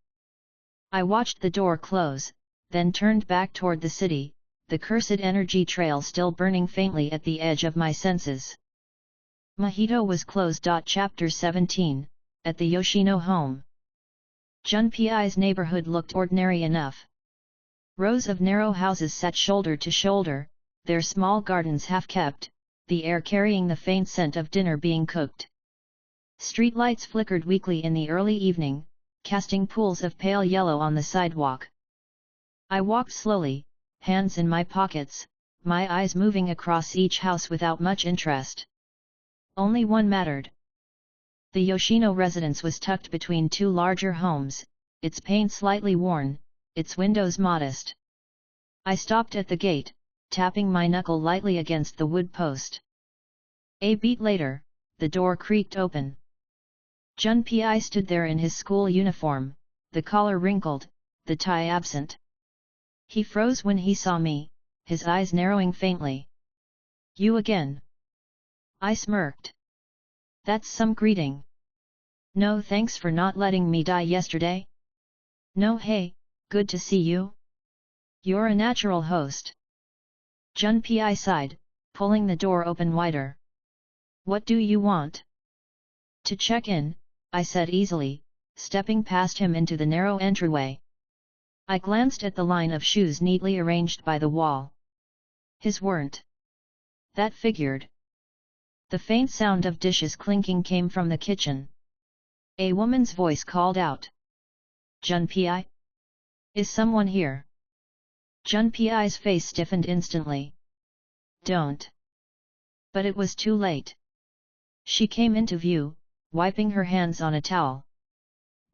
A: I watched the door close, then turned back toward the city, the cursed energy trail still burning faintly at the edge of my senses. Mojito was closed. Chapter 17, at the Yoshino Home. Junpei's neighborhood looked ordinary enough. Rows of narrow houses sat shoulder to shoulder, their small gardens half-kept, the air carrying the faint scent of dinner being cooked. Streetlights flickered weakly in the early evening, casting pools of pale yellow on the sidewalk. I walked slowly, hands in my pockets, my eyes moving across each house without much interest. Only one mattered. The Yoshino residence was tucked between two larger homes, its paint slightly worn, its windows modest. I stopped at the gate, tapping my knuckle lightly against the wood post. A beat later, the door creaked open. Junpei stood there in his school uniform, the collar wrinkled, the tie absent. He froze when he saw me, his eyes narrowing faintly. "You again?" I smirked. "That's some greeting. No thanks for not letting me die yesterday?" "No, hey, good to see you. You're a natural host." Junpei sighed, pulling the door open wider. "What do you want?" "To check in," I said easily, stepping past him into the narrow entryway. I glanced at the line of shoes neatly arranged by the wall. His weren't. That figured. The faint sound of dishes clinking came from the kitchen. A woman's voice called out. "Junpei? Is someone here?" Junpei's face stiffened instantly. "Don't." But it was too late. She came into view, wiping her hands on a towel.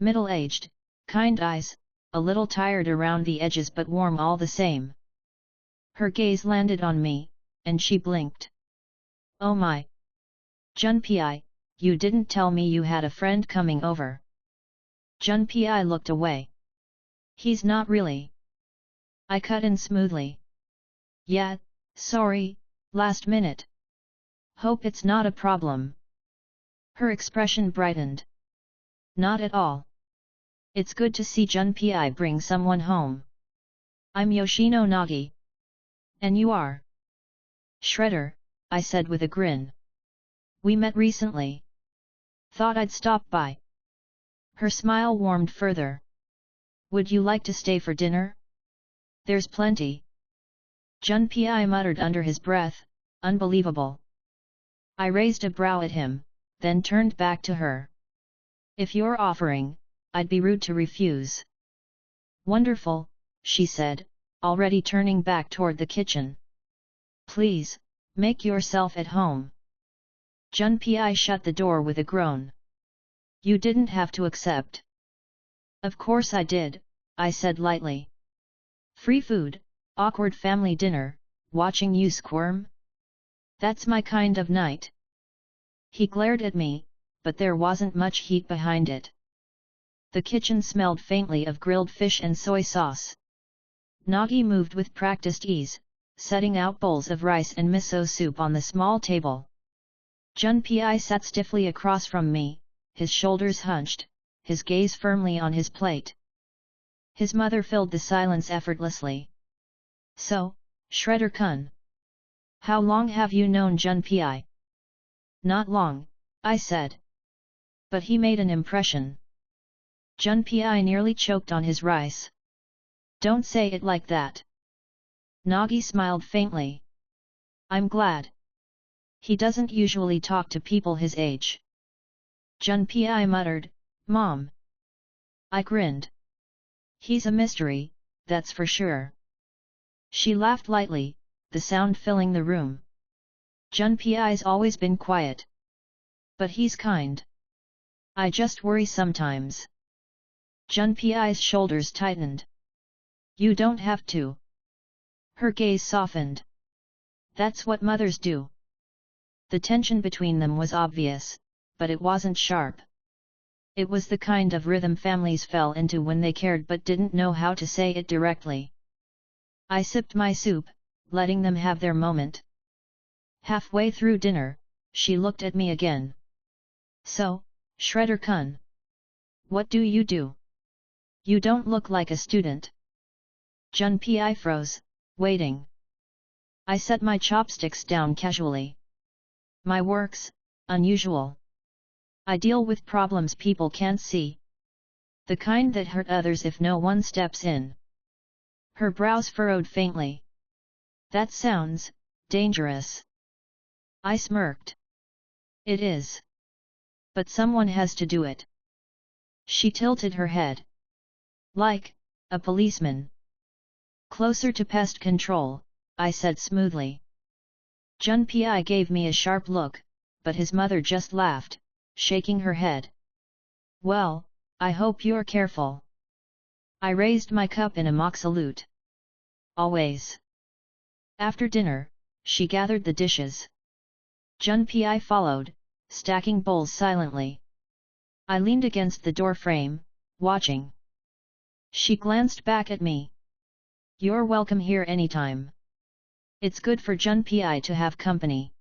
A: Middle-aged, kind eyes, a little tired around the edges but warm all the same. Her gaze landed on me, and she blinked. "Oh my! Junpei, you didn't tell me you had a friend coming over." Junpei looked away. "He's not really." I cut in smoothly. "Yeah, sorry, last minute. Hope it's not a problem." Her expression brightened. "Not at all. It's good to see Junpei bring someone home. I'm Yoshino Nagi." "And you are?" "Shredder," I said with a grin. "We met recently. Thought I'd stop by." Her smile warmed further. "Would you like to stay for dinner? There's plenty." Junpei muttered under his breath, "Unbelievable." I raised a brow at him, then turned back to her. "If you're offering, I'd be rude to refuse." "Wonderful," she said, already turning back toward the kitchen. "Please, make yourself at home." Junpei shut the door with a groan. "You didn't have to accept." "Of course I did," I said lightly. "Free food, awkward family dinner, watching you squirm? That's my kind of night." He glared at me, but there wasn't much heat behind it. The kitchen smelled faintly of grilled fish and soy sauce. Nagi moved with practiced ease, setting out bowls of rice and miso soup on the small table. Junpei sat stiffly across from me, his shoulders hunched, his gaze firmly on his plate. His mother filled the silence effortlessly. "So, Shredder-kun. How long have you known Junpei?" "Not long," I said. "But he made an impression." Junpei nearly choked on his rice. "Don't say it like that." Nagi smiled faintly. "I'm glad. He doesn't usually talk to people his age." Junpei muttered, "Mom." I grinned. "He's a mystery, that's for sure." She laughed lightly, the sound filling the room. "Junpei's always been quiet. But he's kind. I just worry sometimes." Junpei's shoulders tightened. You don't have to. Her gaze softened. That's what mothers do. The tension between them was obvious, but it wasn't sharp. It was the kind of rhythm families fell into when they cared but didn't know how to say it directly. I sipped my soup, letting them have their moment. Halfway through dinner, she looked at me again. So, Shredder-kun. What do you do? You don't look like a student. Junpei froze, waiting. I set my chopsticks down casually. My work's unusual. I deal with problems people can't see. The kind that hurt others if no one steps in. Her brows furrowed faintly. That sounds dangerous. I smirked. It is. But someone has to do it. She tilted her head. Like a policeman. Closer to pest control, I said smoothly. Junpei gave me a sharp look, but his mother just laughed, shaking her head. Well, I hope you're careful. I raised my cup in a mock salute. Always. After dinner, she gathered the dishes. Junpei followed, stacking bowls silently. I leaned against the door frame, watching. She glanced back at me. You're welcome here anytime. It's good for Junpei to have company.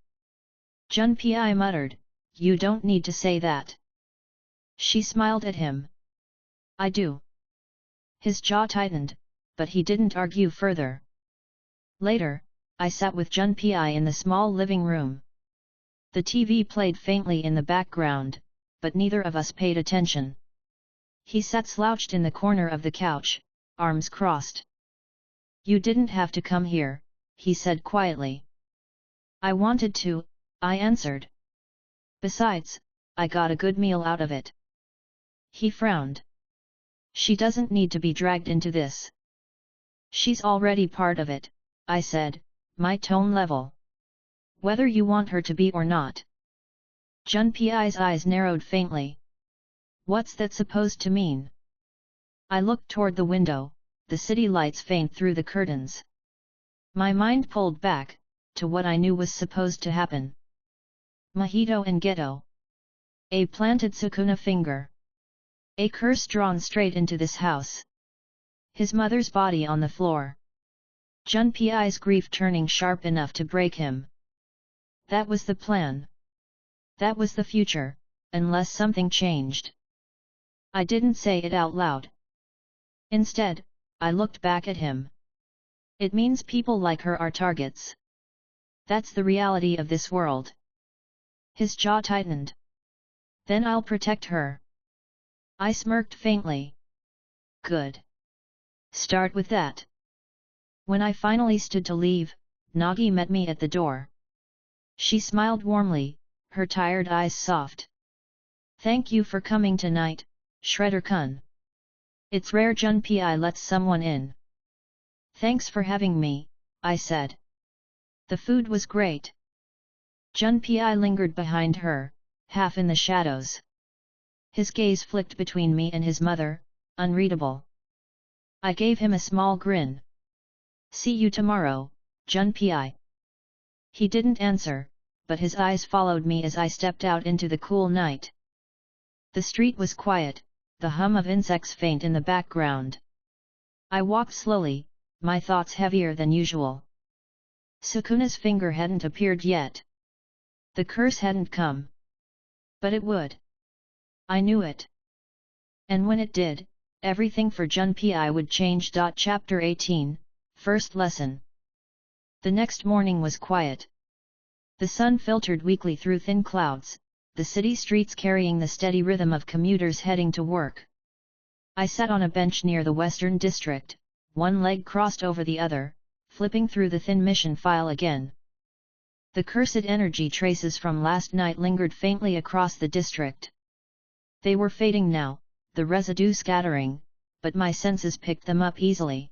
A: Junpei muttered, You don't need to say that. She smiled at him. I do. His jaw tightened, but he didn't argue further. Later, I sat with Junpei in the small living room. The TV played faintly in the background, but neither of us paid attention. He sat slouched in the corner of the couch, arms crossed. You didn't have to come here, he said quietly. I wanted to, I answered. Besides, I got a good meal out of it. He frowned. She doesn't need to be dragged into this. She's already part of it, I said, my tone level. Whether you want her to be or not. Junpei's eyes narrowed faintly. What's that supposed to mean? I looked toward the window, the city lights faint through the curtains. My mind pulled back, to what I knew was supposed to happen. Mojito and Geto. A planted Sukuna finger. A curse drawn straight into this house. His mother's body on the floor. Junpei's grief turning sharp enough to break him. That was the plan. That was the future, unless something changed. I didn't say it out loud. Instead, I looked back at him. It means people like her are targets. That's the reality of this world. His jaw tightened. Then I'll protect her. I smirked faintly. Good. Start with that. When I finally stood to leave, Nagi met me at the door. She smiled warmly, her tired eyes soft. Thank you for coming tonight, Shredder-kun. It's rare Junpei lets someone in. Thanks for having me, I said. The food was great. Junpei lingered behind her, half in the shadows. His gaze flicked between me and his mother, unreadable. I gave him a small grin. See you tomorrow, Junpei. He didn't answer, but his eyes followed me as I stepped out into the cool night. The street was quiet, the hum of insects faint in the background. I walked slowly, my thoughts heavier than usual. Sukuna's finger hadn't appeared yet. The curse hadn't come. But it would. I knew it. And when it did, everything for Junpei would change. Chapter 18, First Lesson. The next morning was quiet. The sun filtered weakly through thin clouds, the city streets carrying the steady rhythm of commuters heading to work. I sat on a bench near the Western District, one leg crossed over the other, flipping through the thin mission file again. The cursed energy traces from last night lingered faintly across the district. They were fading now, the residue scattering, but my senses picked them up easily.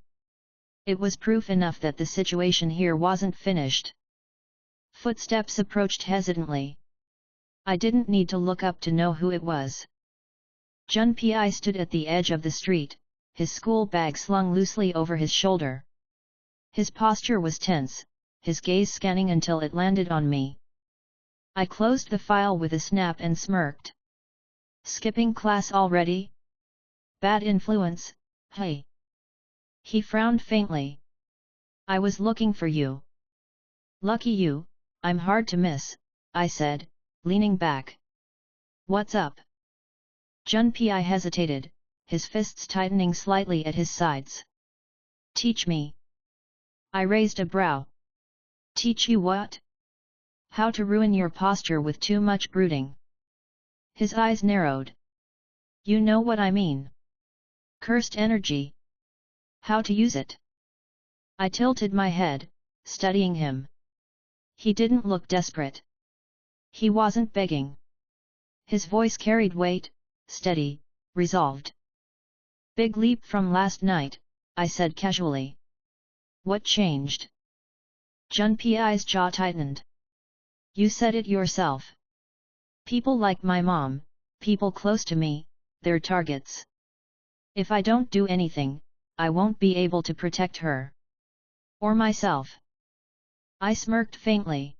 A: It was proof enough that the situation here wasn't finished. Footsteps approached hesitantly. I didn't need to look up to know who it was. Junpei stood at the edge of the street, his school bag slung loosely over his shoulder. His posture was tense, his gaze scanning until it landed on me. I closed the file with a snap and smirked. Skipping class already? Bad influence, hey. He frowned faintly. I was looking for you. Lucky you, I'm hard to miss, I said, leaning back. What's up? Junpei hesitated, his fists tightening slightly at his sides. Teach me. I raised a brow. Teach you what? How to ruin your posture with too much brooding. His eyes narrowed. You know what I mean. Cursed energy. How to use it. I tilted my head, studying him. He didn't look desperate. He wasn't begging. His voice carried weight, steady, resolved. Big leap from last night, I said casually. What changed? Junpei's jaw tightened. You said it yourself. People like my mom, people close to me, they're targets. If I don't do anything, I won't be able to protect her. Or myself. I smirked faintly.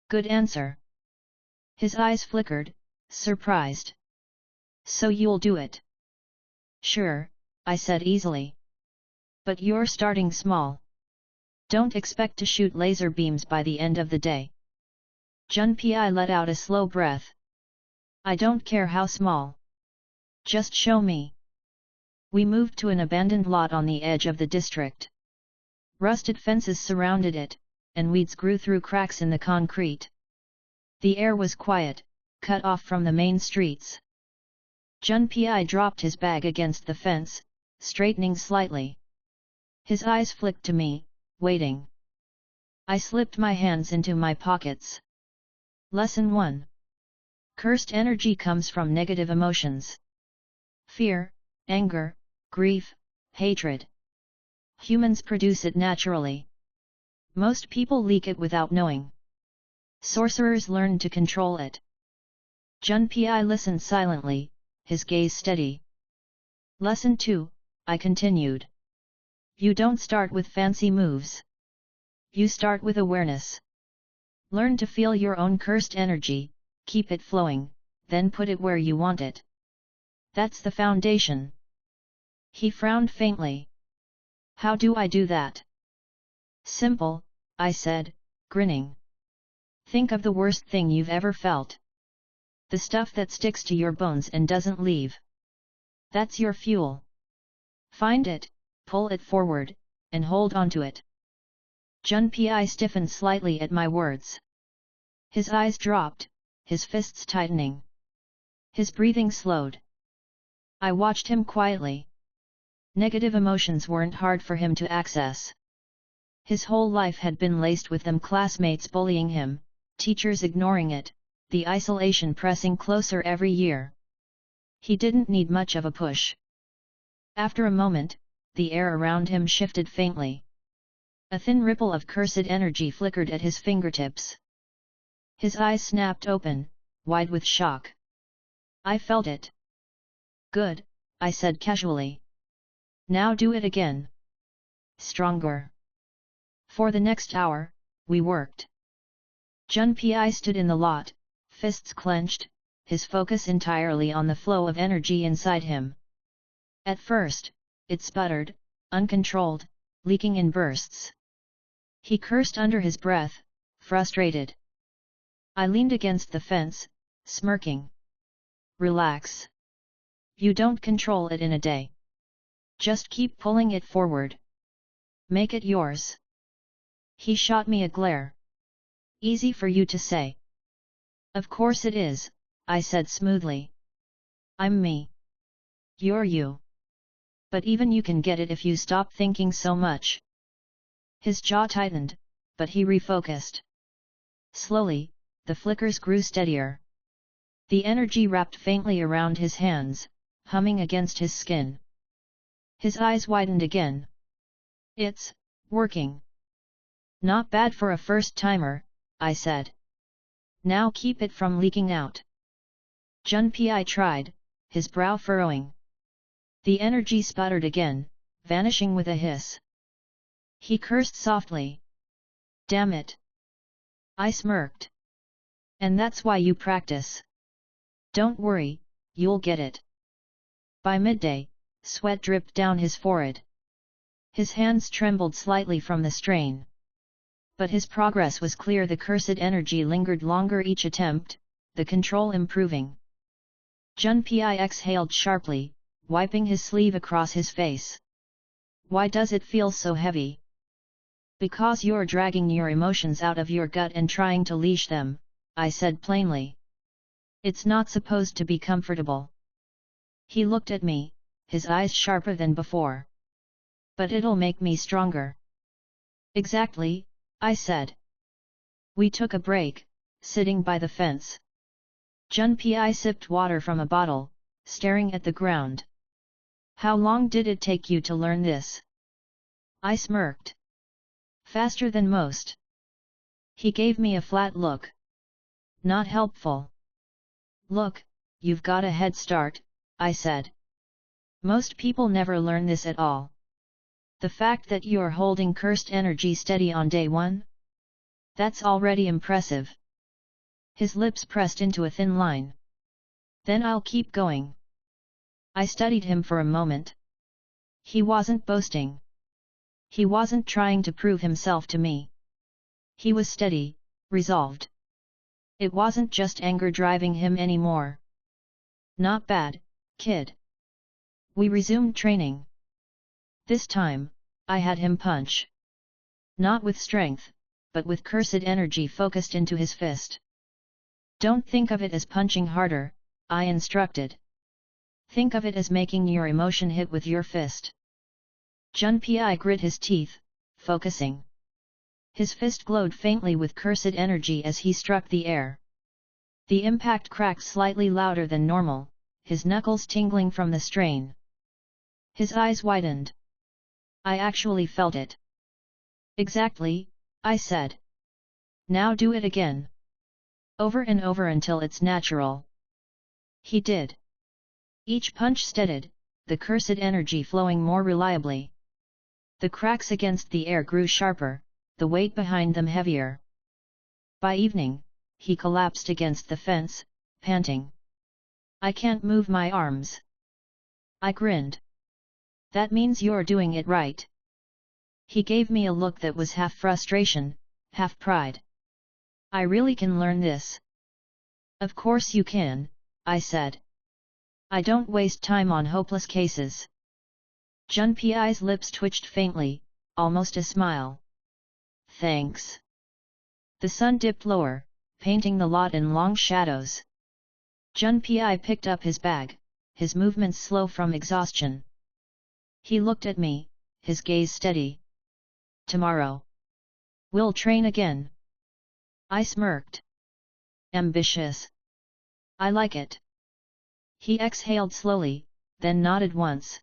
A: Good answer. His eyes flickered, surprised. So you'll do it? Sure, I said easily. But you're starting small. Don't expect to shoot laser beams by the end of the day. Junpei let out a slow breath. I don't care how small. Just show me. We moved to an abandoned lot on the edge of the district. Rusted fences surrounded it, and weeds grew through cracks in the concrete. The air was quiet, cut off from the main streets. Junpei dropped his bag against the fence, straightening slightly. His eyes flicked to me, waiting. I slipped my hands into my pockets. Lesson 1. Cursed energy comes from negative emotions. Fear, anger, grief, hatred. Humans produce it naturally. Most people leak it without knowing. Sorcerers learn to control it. Junpei listened silently, his gaze steady. Lesson 2, I continued. You don't start with fancy moves. You start with awareness. Learn to feel your own cursed energy, keep it flowing, then put it where you want it. That's the foundation. He frowned faintly. How do I do that? Simple, I said, grinning. Think of the worst thing you've ever felt. The stuff that sticks to your bones and doesn't leave. That's your fuel. Find it, pull it forward, and hold on to it. Junpei stiffened slightly at my words. His eyes dropped, his fists tightening. His breathing slowed. I watched him quietly. Negative emotions weren't hard for him to access. His whole life had been laced with them, classmates bullying him, teachers ignoring it, the isolation pressing closer every year. He didn't need much of a push. After a moment, the air around him shifted faintly. A thin ripple of cursed energy flickered at his fingertips. His eyes snapped open, wide with shock. I felt it. Good, I said casually. Now do it again. Stronger. For the next hour, we worked. Junpei stood in the lot, fists clenched, his focus entirely on the flow of energy inside him. At first, it sputtered, uncontrolled, leaking in bursts. He cursed under his breath, frustrated. I leaned against the fence, smirking. Relax. You don't control it in a day. Just keep pulling it forward. Make it yours. He shot me a glare. Easy for you to say. Of course it is, I said smoothly. I'm me. You're you. But even you can get it if you stop thinking so much. His jaw tightened, but he refocused. Slowly, the flickers grew steadier. The energy wrapped faintly around his hands, humming against his skin. His eyes widened again. It's working. Not bad for a first-timer, I said. Now keep it from leaking out. Junpei tried, his brow furrowing. The energy sputtered again, vanishing with a hiss. He cursed softly. Damn it! I smirked. And that's why you practice. Don't worry, you'll get it. By midday, sweat dripped down his forehead. His hands trembled slightly from the strain. But his progress was clear. The cursed energy lingered longer each attempt, the control improving. Junpei exhaled sharply, wiping his sleeve across his face. Why does it feel so heavy? Because you're dragging your emotions out of your gut and trying to leash them, I said plainly. It's not supposed to be comfortable. He looked at me, his eyes sharper than before. But it'll make me stronger. Exactly, I said. We took a break, sitting by the fence. Junpei sipped water from a bottle, staring at the ground. How long did it take you to learn this? I smirked. Faster than most. He gave me a flat look. Not helpful. Look, you've got a head start, I said. Most people never learn this at all. The fact that you're holding cursed energy steady on day one? That's already impressive. His lips pressed into a thin line. Then I'll keep going. I studied him for a moment. He wasn't boasting. He wasn't trying to prove himself to me. He was steady, resolved. It wasn't just anger driving him anymore. Not bad, kid. We resumed training. This time, I had him punch. Not with strength, but with cursed energy focused into his fist. Don't think of it as punching harder, I instructed. Think of it as making your emotion hit with your fist. Junpei grit his teeth, focusing. His fist glowed faintly with cursed energy as he struck the air. The impact cracked slightly louder than normal, his knuckles tingling from the strain. His eyes widened. I actually felt it. Exactly, I said. Now do it again. Over and over until it's natural. He did. Each punch steadied, the cursed energy flowing more reliably. The cracks against the air grew sharper, the weight behind them heavier. By evening, he collapsed against the fence, panting. I can't move my arms. I grinned. That means you're doing it right. He gave me a look that was half frustration, half pride. I really can learn this. Of course you can, I said. I don't waste time on hopeless cases. Junpei's lips twitched faintly, almost a smile. Thanks. The sun dipped lower, painting the lot in long shadows. Junpei picked up his bag, his movements slow from exhaustion. He looked at me, his gaze steady. Tomorrow. We'll train again. I smirked. Ambitious. I like it. He exhaled slowly, then nodded once.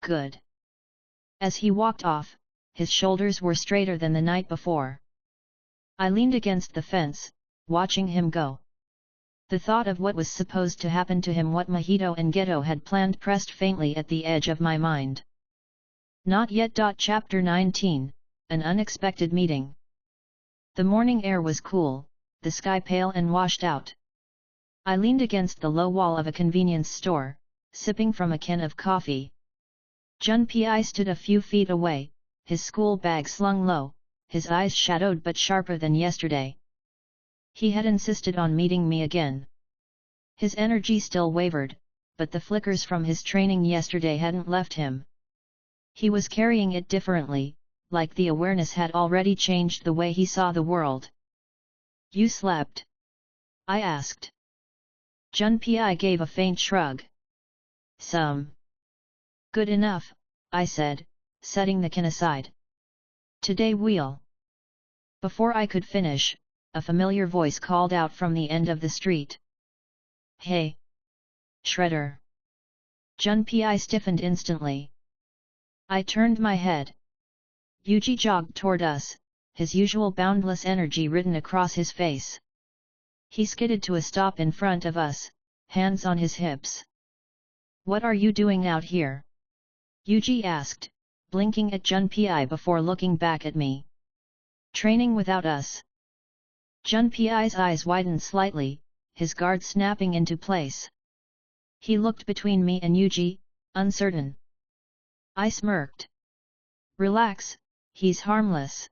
A: Good. As he walked off, his shoulders were straighter than the night before. I leaned against the fence, watching him go. The thought of what was supposed to happen to him, what Mahito and Geto had planned, pressed faintly at the edge of my mind. Not yet. Chapter 19, An Unexpected Meeting. The morning air was cool, the sky pale and washed out. I leaned against the low wall of a convenience store, sipping from a can of coffee. Junpei stood a few feet away, his school bag slung low, his eyes shadowed but sharper than yesterday. He had insisted on meeting me again. His energy still wavered, but the flickers from his training yesterday hadn't left him. He was carrying it differently, like the awareness had already changed the way he saw the world. You slept? I asked. Junpei gave a faint shrug. Some. Good enough, I said, setting the can aside. Today we'll. Before I could finish, a familiar voice called out from the end of the street. Hey! Shredder! Junpei stiffened instantly. I turned my head. Yuji jogged toward us, his usual boundless energy written across his face. He skidded to a stop in front of us, hands on his hips. What are you doing out here? Yuji asked, blinking at Junpei before looking back at me. Training without us. Junpei's eyes widened slightly, his guard snapping into place. He looked between me and Yuji, uncertain. I smirked. Relax, he's harmless.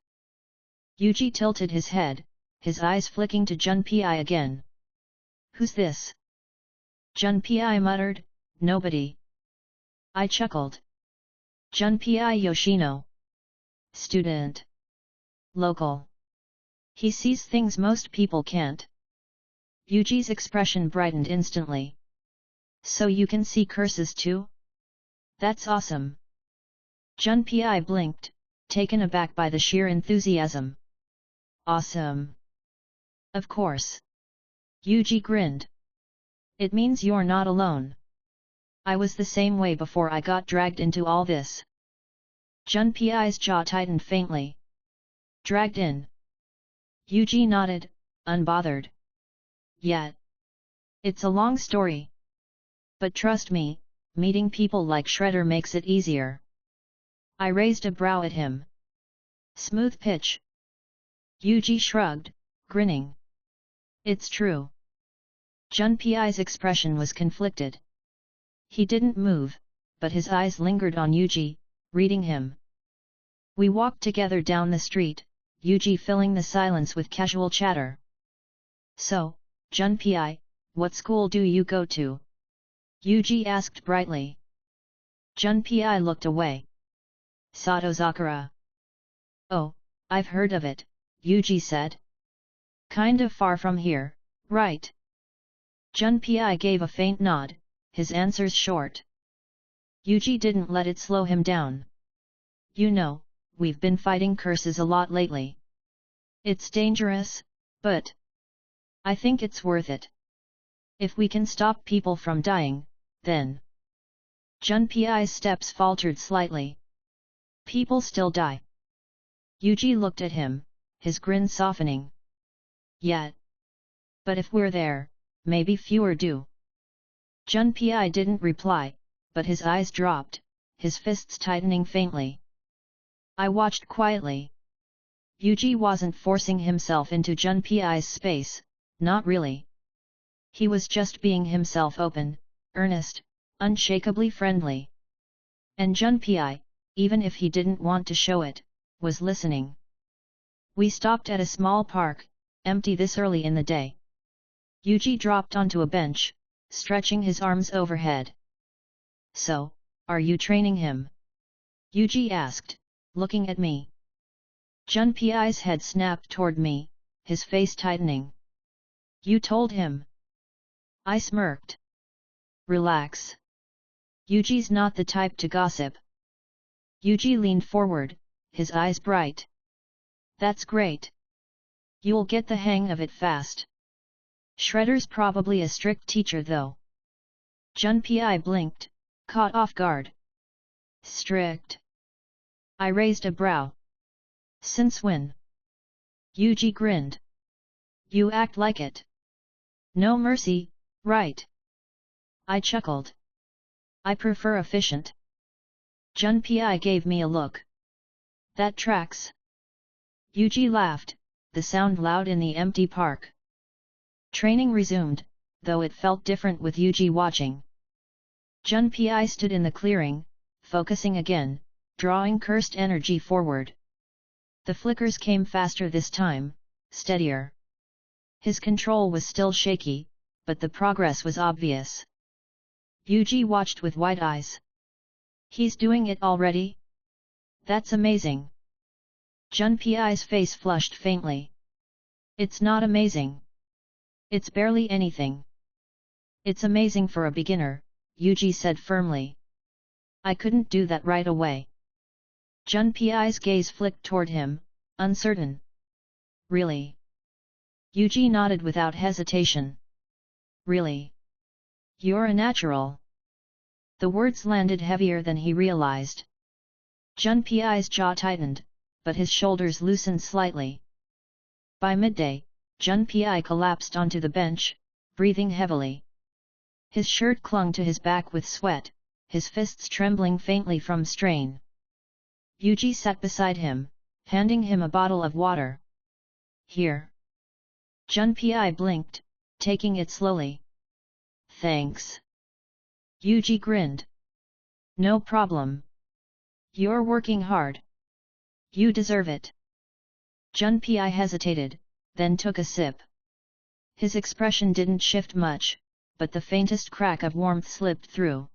A: Yuji tilted his head, his eyes flicking to Junpei again. Who's this? Junpei muttered, nobody. I chuckled. Junpei Yoshino. Student. Local. He sees things most people can't. Yuji's expression brightened instantly. So you can see curses too? That's awesome. Junpei blinked, taken aback by the sheer enthusiasm. Awesome. Of course. Yuji grinned. It means you're not alone. I was the same way before I got dragged into all this. Junpei's jaw tightened faintly. Dragged in. Yuji nodded, unbothered. Yet. It's a long story. But trust me, meeting people like Shredder makes it easier. I raised a brow at him. Smooth pitch. Yuji shrugged, grinning. It's true. Junpei's expression was conflicted. He didn't move, but his eyes lingered on Yuji, reading him. We walked together down the street, Yuji filling the silence with casual chatter. So, Junpei, what school do you go to? Yuji asked brightly. Junpei looked away. Satozakura. Oh, I've heard of it, Yuji said. Kind of far from here, right? Junpei gave a faint nod, his answers short. Yuji didn't let it slow him down. You know, we've been fighting curses a lot lately. It's dangerous, but I think it's worth it. If we can stop people from dying, then. Junpei's steps faltered slightly. People still die. Yuji looked at him, his grin softening. Yet. But if we're there, maybe fewer do. Junpei didn't reply, but his eyes dropped, his fists tightening faintly. I watched quietly. Yuji wasn't forcing himself into Junpei's space, not really. He was just being himself, open, earnest, unshakably friendly. And Junpei, even if he didn't want to show it, was listening. We stopped at a small park, empty this early in the day. Yuji dropped onto a bench, stretching his arms overhead. So, are you training him? Yuji asked, looking at me. Junpei's head snapped toward me, his face tightening. You told him? I smirked. Relax. Yuji's not the type to gossip. Yuji leaned forward, his eyes bright. That's great. You'll get the hang of it fast. Shredder's probably a strict teacher though. Junpei blinked, caught off guard. Strict? I raised a brow. Since when? Yuji grinned. You act like it. No mercy, right? I chuckled. I prefer efficient. Junpei gave me a look. That tracks. Yuji laughed, the sound loud in the empty park. Training resumed, though it felt different with Yuji watching. Junpei stood in the clearing, focusing again, drawing cursed energy forward. The flickers came faster this time, steadier. His control was still shaky, but the progress was obvious. Yuji watched with wide eyes. He's doing it already? That's amazing. Junpei's face flushed faintly. It's not amazing. It's barely anything. It's amazing for a beginner, Yuji said firmly. I couldn't do that right away. Junpei's gaze flicked toward him, uncertain. Really? Yuji nodded without hesitation. Really? You're a natural. The words landed heavier than he realized. Junpei's jaw tightened, but his shoulders loosened slightly. By midday, Junpei collapsed onto the bench, breathing heavily. His shirt clung to his back with sweat, his fists trembling faintly from strain. Yuji sat beside him, handing him a bottle of water. Here. Junpei blinked, taking it slowly. Thanks. Yuji grinned. No problem. You're working hard. You deserve it. Junpei hesitated, then took a sip. His expression didn't shift much, but the faintest crack of warmth slipped through.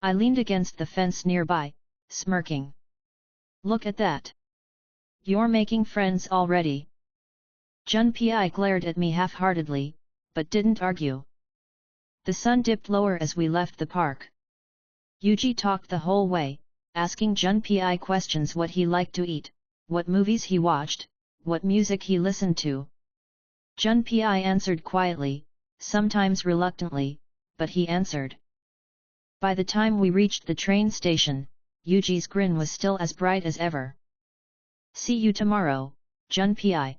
A: I leaned against the fence nearby, smirking. Look at that. You're making friends already. Junpei glared at me half-heartedly, but didn't argue. The sun dipped lower as we left the park. Yuji talked the whole way, asking Junpei questions: what he liked to eat, what movies he watched, what music he listened to. Junpei answered quietly, sometimes reluctantly, but he answered. By the time we reached the train station, Yuji's grin was still as bright as ever. See you tomorrow, Junpei.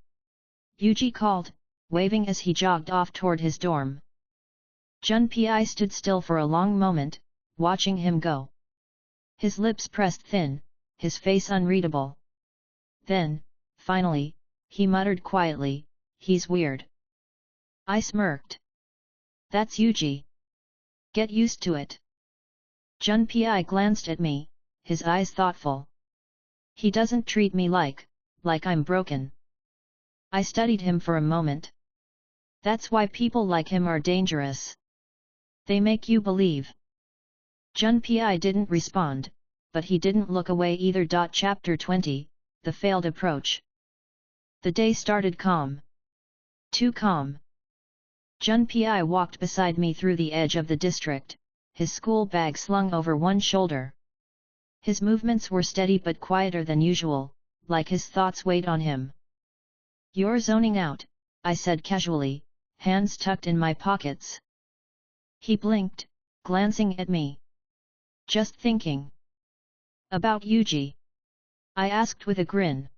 A: Yuji called, waving as he jogged off toward his dorm. Junpei stood still for a long moment, watching him go. His lips pressed thin, his face unreadable. Then, finally, he muttered quietly, "He's weird." I smirked. That's Yuji. Get used to it. Junpei glanced at me, his eyes thoughtful. He doesn't treat me like I'm broken. I studied him for a moment. That's why people like him are dangerous. They make you believe. Junpei didn't respond, but he didn't look away either. Chapter 20, The Failed Approach. The day started calm. Too calm. Junpei walked beside me through the edge of the district, his school bag slung over one shoulder. His movements were steady but quieter than usual, like his thoughts weighed on him. You're zoning out, I said casually, hands tucked in my pockets. He blinked, glancing at me. Just thinking. About Yuji? I asked with a grin.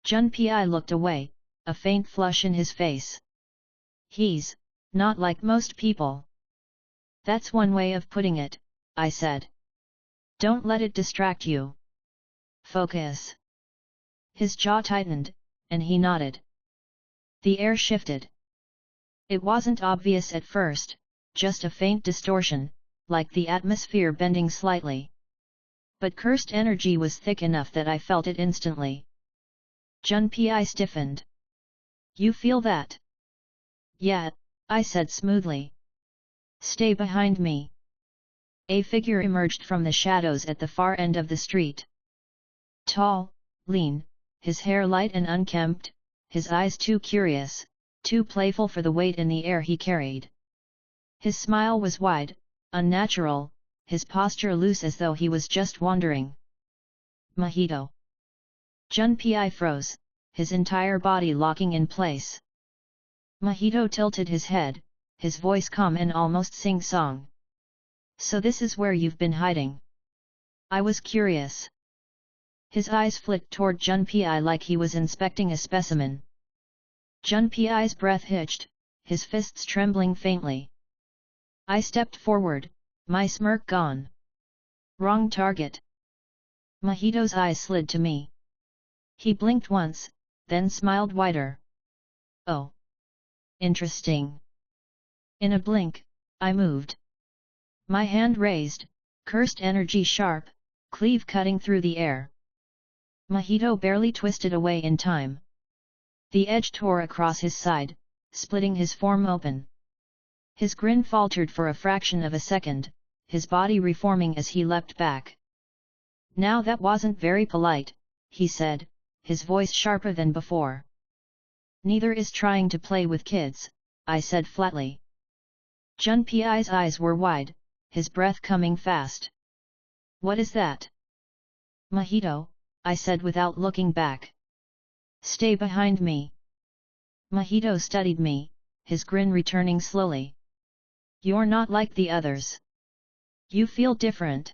A: Junpei looked away, a faint flush in his face. He's not like most people. That's one way of putting it, I said. Don't let it distract you. Focus. His jaw tightened, and he nodded. The air shifted. It wasn't obvious at first, just a faint distortion, like the atmosphere bending slightly. But cursed energy was thick enough that I felt it instantly. Junpei stiffened. You feel that? Yeah, I said smoothly. Stay behind me. A figure emerged from the shadows at the far end of the street. Tall, lean, his hair light and unkempt, his eyes too curious, too playful for the weight in the air he carried. His smile was wide, unnatural, his posture loose as though he was just wandering. Mahito. Junpei froze, his entire body locking in place. Mahito tilted his head, his voice calm and almost sing-song. So this is where you've been hiding? I was curious. His eyes flicked toward Junpei like he was inspecting a specimen. Junpei's breath hitched, his fists trembling faintly. I stepped forward, my smirk gone. Wrong target. Mahito's eyes slid to me. He blinked once, then smiled wider. Oh. Interesting. In a blink, I moved. My hand raised, cursed energy sharp, cleave cutting through the air. Mahito barely twisted away in time. The edge tore across his side, splitting his form open. His grin faltered for a fraction of a second, his body reforming as he leapt back. Now that wasn't very polite, he said, his voice sharper than before. Neither is trying to play with kids, I said flatly. Junpei's eyes were wide, his breath coming fast. What is that? Mahito, I said without looking back. Stay behind me. Mahito studied me, his grin returning slowly. You're not like the others. You feel different.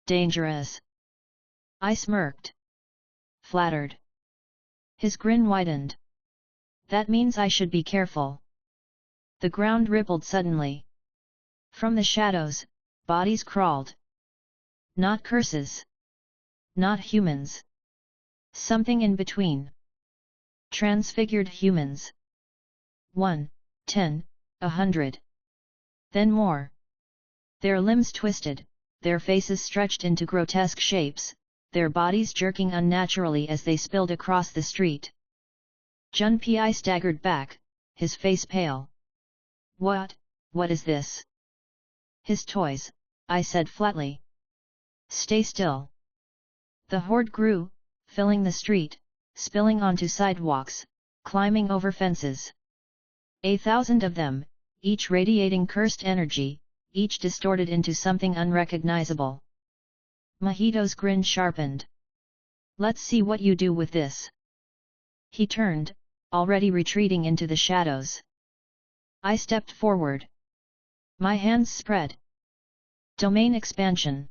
A: Dangerous. I smirked. Flattered. His grin widened. That means I should be careful. The ground rippled suddenly. From the shadows, bodies crawled. Not curses. Not humans. Something in between. Transfigured humans. 1, 10, 100. Then more. Their limbs twisted, their faces stretched into grotesque shapes, their bodies jerking unnaturally as they spilled across the street. Junpei staggered back, his face pale. What is this? His toys, I said flatly. Stay still. The horde grew, filling the street, spilling onto sidewalks, climbing over fences. 1,000 of them, each radiating cursed energy, each distorted into something unrecognizable. Mahito's grin sharpened. Let's see what you do with this. He turned, already retreating into the shadows. I stepped forward. My hands spread. Domain expansion.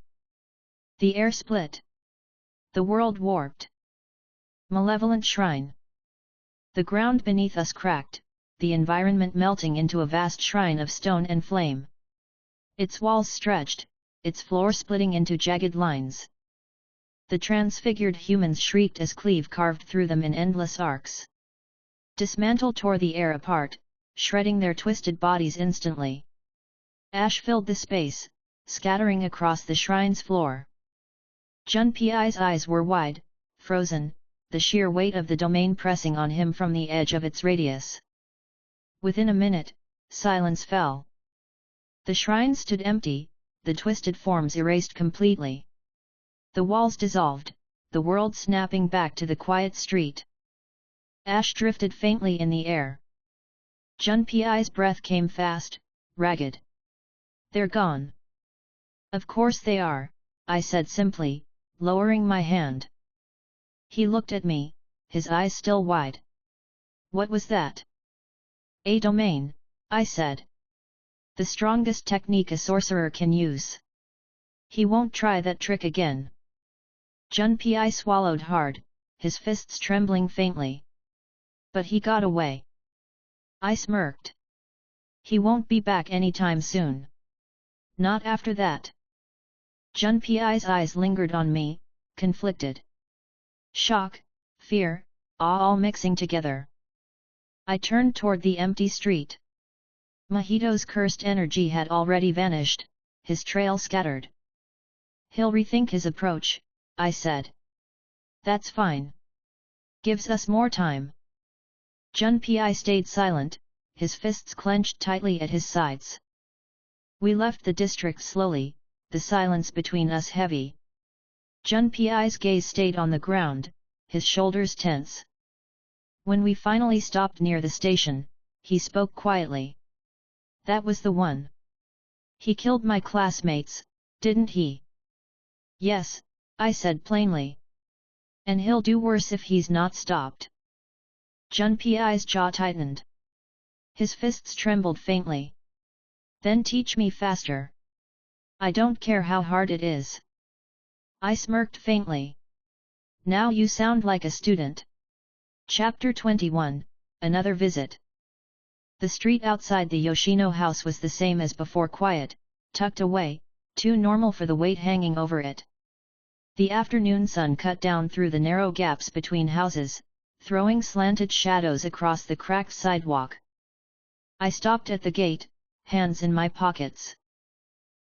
A: The air split. The world warped. Malevolent shrine. The ground beneath us cracked, the environment melting into a vast shrine of stone and flame. Its walls stretched, its floor splitting into jagged lines. The transfigured humans shrieked as cleave carved through them in endless arcs. Dismantle tore the air apart, shredding their twisted bodies instantly. Ash filled the space, scattering across the shrine's floor. Junpei's eyes were wide, frozen, the sheer weight of the domain pressing on him from the edge of its radius. Within a minute, silence fell. The shrine stood empty, the twisted forms erased completely. The walls dissolved, the world snapping back to the quiet street. Ash drifted faintly in the air. Junpei's breath came fast, ragged. They're gone. Of course they are, I said simply, lowering my hand. He looked at me, his eyes still wide. What was that? A domain, I said. The strongest technique a sorcerer can use. He won't try that trick again. Junpei swallowed hard, his fists trembling faintly. But he got away. I smirked. He won't be back anytime soon. Not after that. Junpei's eyes lingered on me, conflicted. Shock, fear, awe all mixing together. I turned toward the empty street. Mahito's cursed energy had already vanished, his trail scattered. He'll rethink his approach, I said. That's fine. Gives us more time. Junpei stayed silent, his fists clenched tightly at his sides. We left the district slowly, the silence between us heavy. Junpei's gaze stayed on the ground, his shoulders tense. When we finally stopped near the station, he spoke quietly. That was the one. He killed my classmates, didn't he? Yes, I said plainly. And he'll do worse if he's not stopped. Junpei's jaw tightened. His fists trembled faintly. Then teach me faster. I don't care how hard it is. I smirked faintly. Now you sound like a student. Chapter 21, Another Visit. The street outside the Yoshino house was the same as before, quiet, tucked away, too normal for the weight hanging over it. The afternoon sun cut down through the narrow gaps between houses, throwing slanted shadows across the cracked sidewalk. I stopped at the gate, hands in my pockets.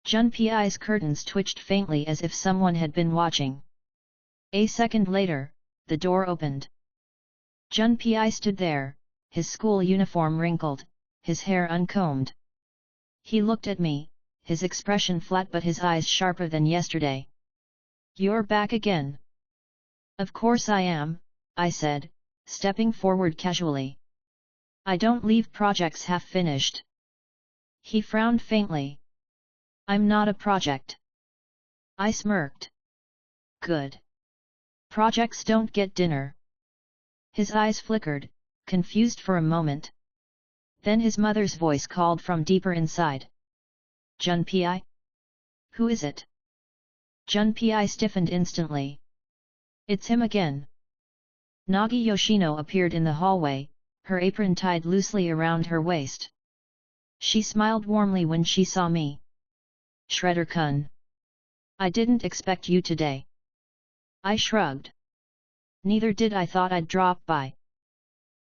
A: Junpei's curtains twitched faintly as if someone had been watching. A second later, the door opened. Junpei stood there, his school uniform wrinkled, his hair uncombed. He looked at me, his expression flat but his eyes sharper than yesterday. You're back again. Of course I am, I said, stepping forward casually. I don't leave projects half-finished. He frowned faintly. I'm not a project. I smirked. Good. Projects don't get dinner. His eyes flickered, confused for a moment. Then his mother's voice called from deeper inside. Junpei? Who is it? Junpei stiffened instantly. It's him again. Nagi Yoshino appeared in the hallway, her apron tied loosely around her waist. She smiled warmly when she saw me. Shredder-kun. I didn't expect you today. I shrugged. Neither did I, thought I'd drop by.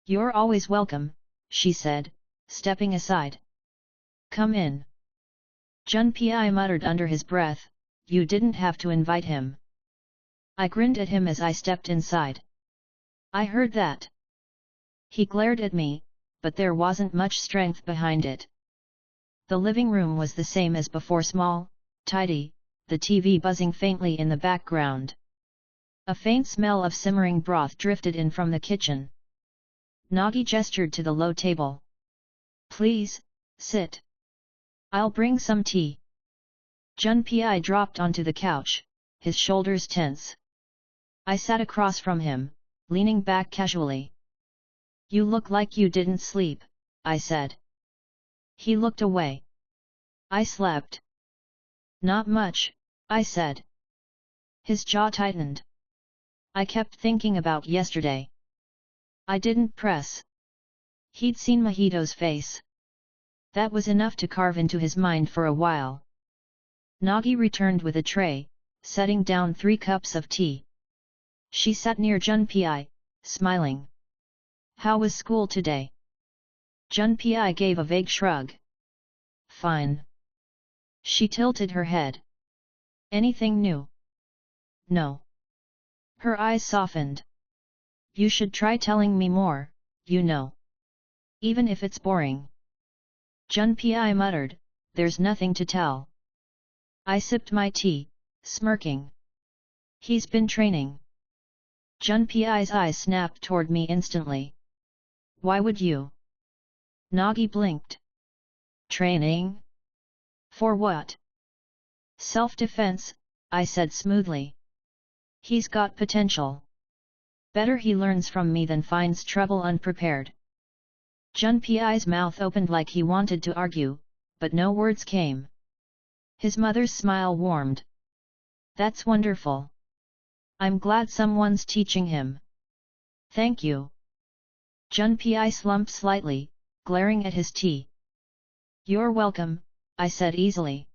A: You're always welcome, she said, stepping aside. Come in. Junpei muttered under his breath, you didn't have to invite him. I grinned at him as I stepped inside. I heard that. He glared at me, but there wasn't much strength behind it. The living room was the same as before, small, tidy, the TV buzzing faintly in the background. A faint smell of simmering broth drifted in from the kitchen. Nagi gestured to the low table. Please, sit. I'll bring some tea. Junpei dropped onto the couch, his shoulders tense. I sat across from him, leaning back casually. You look like you didn't sleep, I said. He looked away. I slept. Not much, I said. His jaw tightened. I kept thinking about yesterday. I didn't press. He'd seen Mahito's face. That was enough to carve into his mind for a while. Nagi returned with a tray, setting down 3 cups of tea. She sat near Junpei, smiling. How was school today? Junpei gave a vague shrug. Fine. She tilted her head. Anything new? No. Her eyes softened. You should try telling me more, you know. Even if it's boring. Junpei muttered, there's nothing to tell. I sipped my tea, smirking. He's been training. Junpei's eyes snapped toward me instantly. Why would you? Nagi blinked. Training? For what? Self-defense, I said smoothly. He's got potential. Better he learns from me than finds trouble unprepared. Junpei's mouth opened like he wanted to argue, but no words came. His mother's smile warmed. That's wonderful. I'm glad someone's teaching him. Thank you. Junpei slumped slightly, glaring at his tea. You're welcome, I said easily.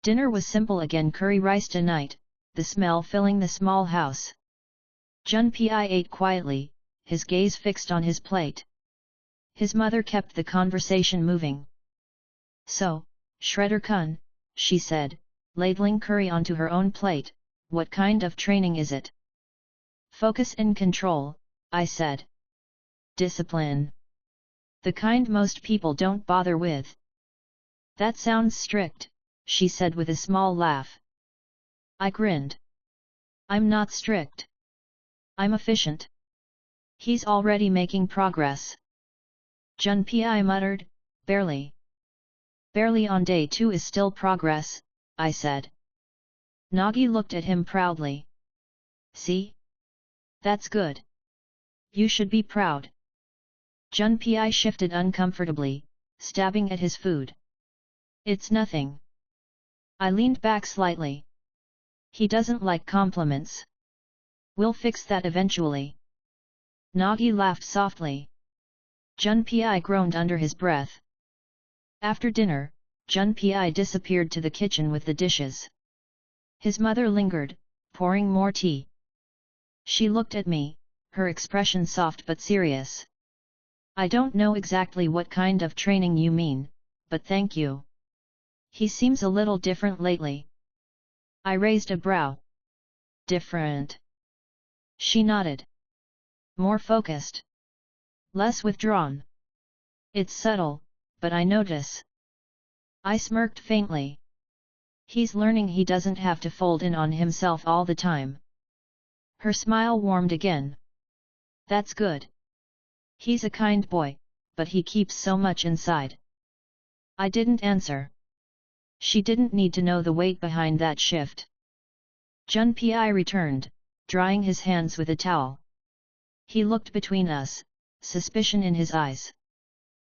A: Dinner was simple again, curry rice tonight, the smell filling the small house. Junpei ate quietly, his gaze fixed on his plate. His mother kept the conversation moving. So, Shredder-kun, she said, ladling curry onto her own plate, what kind of training is it? Focus and control, I said. Discipline. The kind most people don't bother with. That sounds strict, she said with a small laugh. I grinned. I'm not strict. I'm efficient. He's already making progress. Junpei muttered, barely. Barely on day 2 is still progress, I said. Nagi looked at him proudly. See? That's good. You should be proud. Junpei shifted uncomfortably, stabbing at his food. It's nothing. I leaned back slightly. He doesn't like compliments. We'll fix that eventually. Nagi laughed softly. Junpei groaned under his breath. After dinner, Junpei disappeared to the kitchen with the dishes. His mother lingered, pouring more tea. She looked at me, her expression soft but serious. I don't know exactly what kind of training you mean, but thank you. He seems a little different lately. I raised a brow. Different? She nodded. More focused. Less withdrawn. It's subtle, but I notice. I smirked faintly. He's learning he doesn't have to fold in on himself all the time. Her smile warmed again. That's good. He's a kind boy, but he keeps so much inside. I didn't answer. She didn't need to know the weight behind that shift. Junpei returned, drying his hands with a towel. He looked between us, suspicion in his eyes.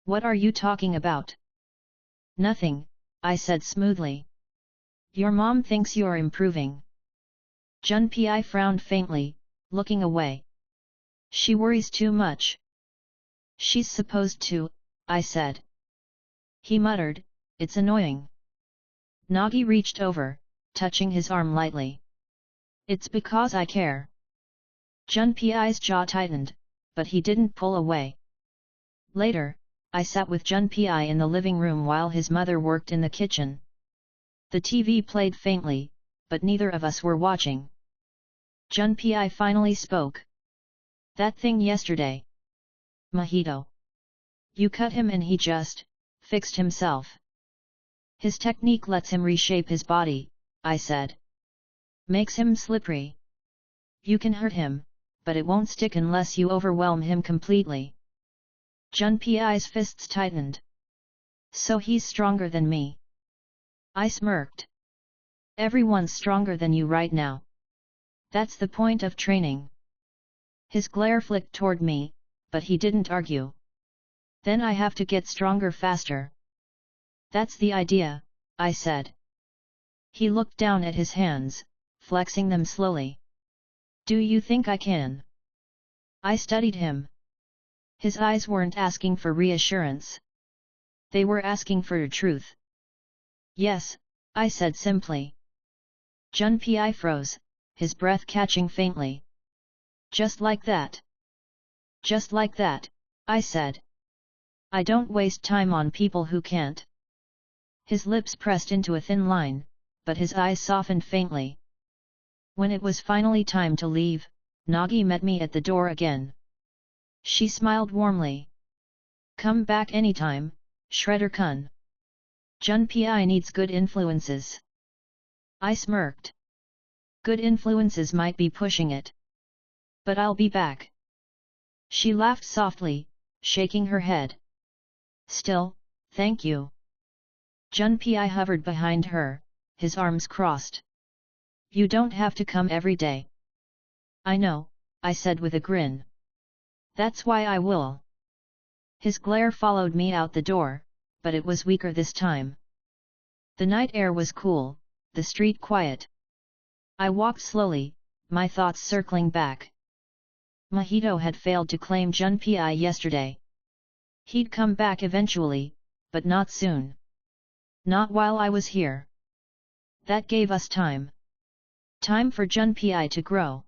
A: What are you talking about? Nothing, I said smoothly. Your mom thinks you're improving. Junpei frowned faintly, looking away. She worries too much. She's supposed to, I said. He muttered, it's annoying. Nagi reached over, touching his arm lightly. It's because I care. Junpei's jaw tightened, but he didn't pull away. Later, I sat with Junpei in the living room while his mother worked in the kitchen. The TV played faintly, but neither of us were watching. Junpei finally spoke. That thing yesterday. Mahito. You cut him and he just fixed himself. His technique lets him reshape his body, I said. Makes him slippery. You can hurt him, but it won't stick unless you overwhelm him completely. Junpei's fists tightened. So he's stronger than me. I smirked. Everyone's stronger than you right now. That's the point of training. His glare flicked toward me, but he didn't argue. Then I have to get stronger faster. That's the idea, I said. He looked down at his hands, flexing them slowly. Do you think I can? I studied him. His eyes weren't asking for reassurance. They were asking for truth. Yes, I said simply. Junpei froze, his breath catching faintly. Just like that. Just like that, I said. I don't waste time on people who can't. His lips pressed into a thin line, but his eyes softened faintly. When it was finally time to leave, Nagi met me at the door again. She smiled warmly. Come back anytime, Shredder-kun. Junpei needs good influences. I smirked. Good influences might be pushing it. But I'll be back. She laughed softly, shaking her head. Still, thank you. Junpei hovered behind her, his arms crossed. You don't have to come every day. I know, I said with a grin. That's why I will. His glare followed me out the door, but it was weaker this time. The night air was cool, the street quiet. I walked slowly, my thoughts circling back. Mahito had failed to claim Junpei yesterday. He'd come back eventually, but not soon. Not while I was here. That gave us time. Time for Junpei to grow.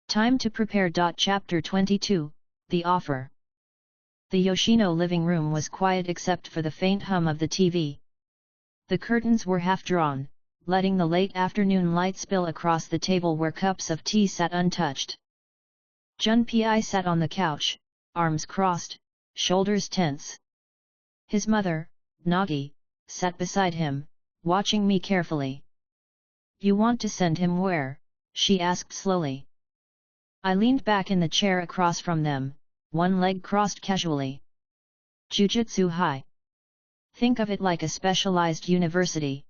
A: Time to prepare. Chapter 22, The Offer. The Yoshino living room was quiet except for the faint hum of the TV. The curtains were half drawn, letting the late afternoon light spill across the table where cups of tea sat untouched. Junpei sat on the couch, arms crossed, shoulders tense. His mother, Nagi, sat beside him, watching me carefully. You want to send him where? She asked slowly. I leaned back in the chair across from them, one leg crossed casually. Jujutsu High. Think of it like a specialized university.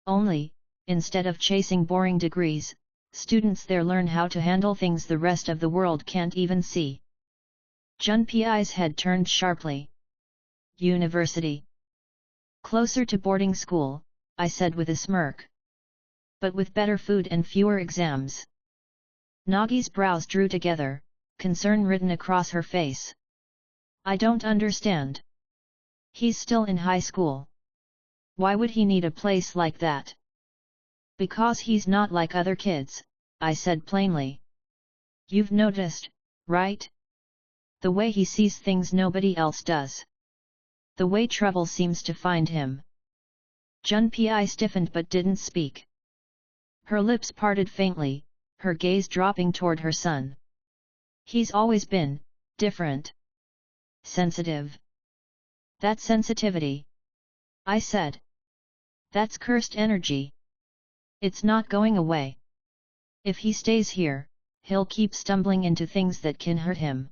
A: Only, instead of chasing boring degrees, students there learn how to handle things the rest of the world can't even see. Junpei's head turned sharply. University. Closer to boarding school, I said with a smirk. But with better food and fewer exams. Nagi's brows drew together, concern written across her face. I don't understand. He's still in high school. Why would he need a place like that? Because he's not like other kids, I said plainly. You've noticed, right? The way he sees things nobody else does. The way trouble seems to find him. Junpei stiffened but didn't speak. Her lips parted faintly, her gaze dropping toward her son. He's always been different. Sensitive. That sensitivity. I said. That's cursed energy. It's not going away. If he stays here, he'll keep stumbling into things that can hurt him.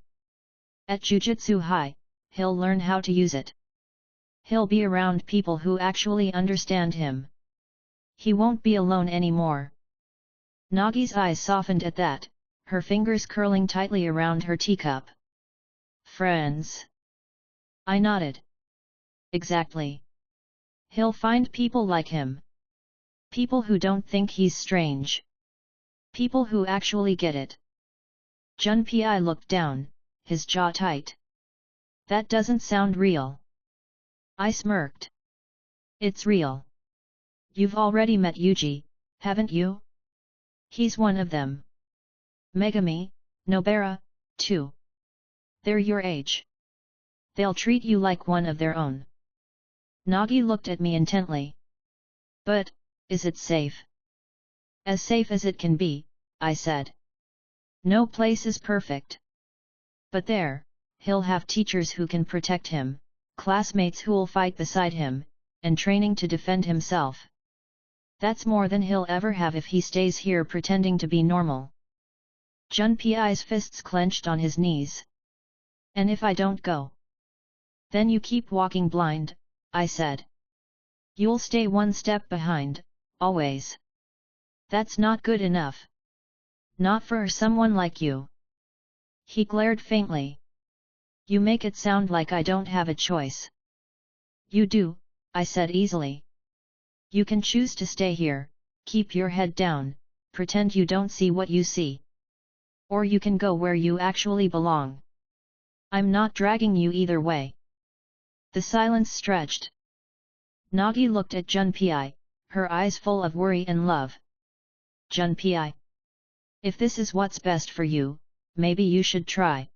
A: At Jujutsu High, he'll learn how to use it. He'll be around people who actually understand him. He won't be alone anymore. Nagi's eyes softened at that, her fingers curling tightly around her teacup. Friends. I nodded. Exactly. He'll find people like him. People who don't think he's strange. People who actually get it. Junpei looked down, his jaw tight. That doesn't sound real. I smirked. It's real. You've already met Yuji, haven't you? He's one of them. Megami, Nobara, too. They're your age. They'll treat you like one of their own. Nagi looked at me intently. But, is it safe? As safe as it can be, I said. No place is perfect. But there, he'll have teachers who can protect him, classmates who'll fight beside him, and training to defend himself. That's more than he'll ever have if he stays here pretending to be normal. Junpei's fists clenched on his knees. And if I don't go? Then you keep walking blind, I said. You'll stay one step behind, always. That's not good enough. Not for someone like you. He glared faintly. You make it sound like I don't have a choice. You do, I said easily. You can choose to stay here, keep your head down, pretend you don't see what you see. Or you can go where you actually belong. I'm not dragging you either way. The silence stretched. Nagi looked at Junpei, her eyes full of worry and love. Junpei. If this is what's best for you, maybe you should try.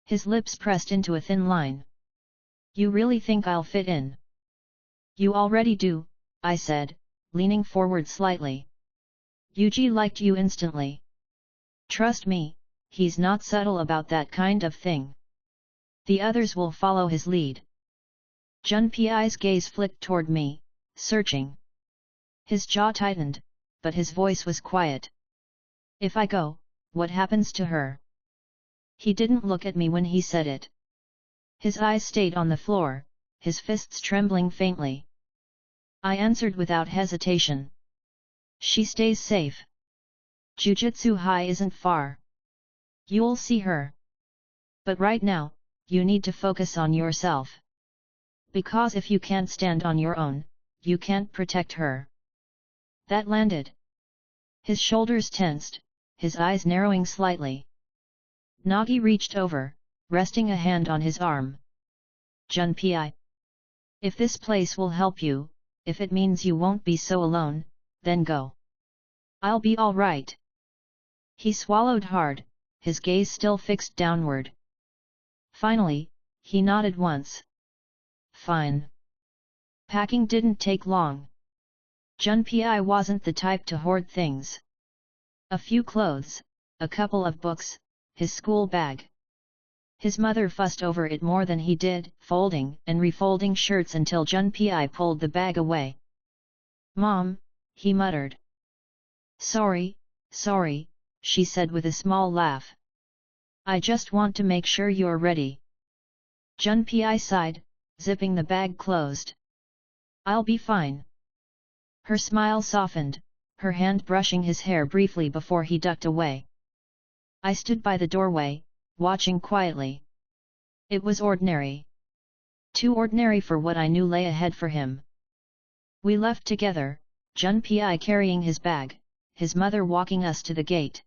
A: His lips pressed into a thin line. You really think I'll fit in? You already do, I said, leaning forward slightly. Yuji liked you instantly. Trust me, he's not subtle about that kind of thing. The others will follow his lead. Junpei's gaze flicked toward me, searching. His jaw tightened, but his voice was quiet. If I go, what happens to her? He didn't look at me when he said it. His eyes stayed on the floor, his fists trembling faintly. I answered without hesitation. She stays safe. Jujutsu High isn't far. You'll see her. But right now, you need to focus on yourself. Because if you can't stand on your own, you can't protect her. That landed. His shoulders tensed, his eyes narrowing slightly. Nagi reached over, resting a hand on his arm. Junpei. If this place will help you, if it means you won't be so alone, then go. I'll be all right. He swallowed hard, his gaze still fixed downward. Finally, he nodded once. Fine. Packing didn't take long. Junpei wasn't the type to hoard things. A few clothes, a couple of books, his school bag. His mother fussed over it more than he did, folding and refolding shirts until Junpei pulled the bag away. Mom, he muttered. Sorry, she said with a small laugh. I just want to make sure you're ready. Junpei sighed, zipping the bag closed. I'll be fine. Her smile softened, her hand brushing his hair briefly before he ducked away. I stood by the doorway, watching quietly. It was ordinary. Too ordinary for what I knew lay ahead for him. We left together, Junpei carrying his bag, his mother walking us to the gate.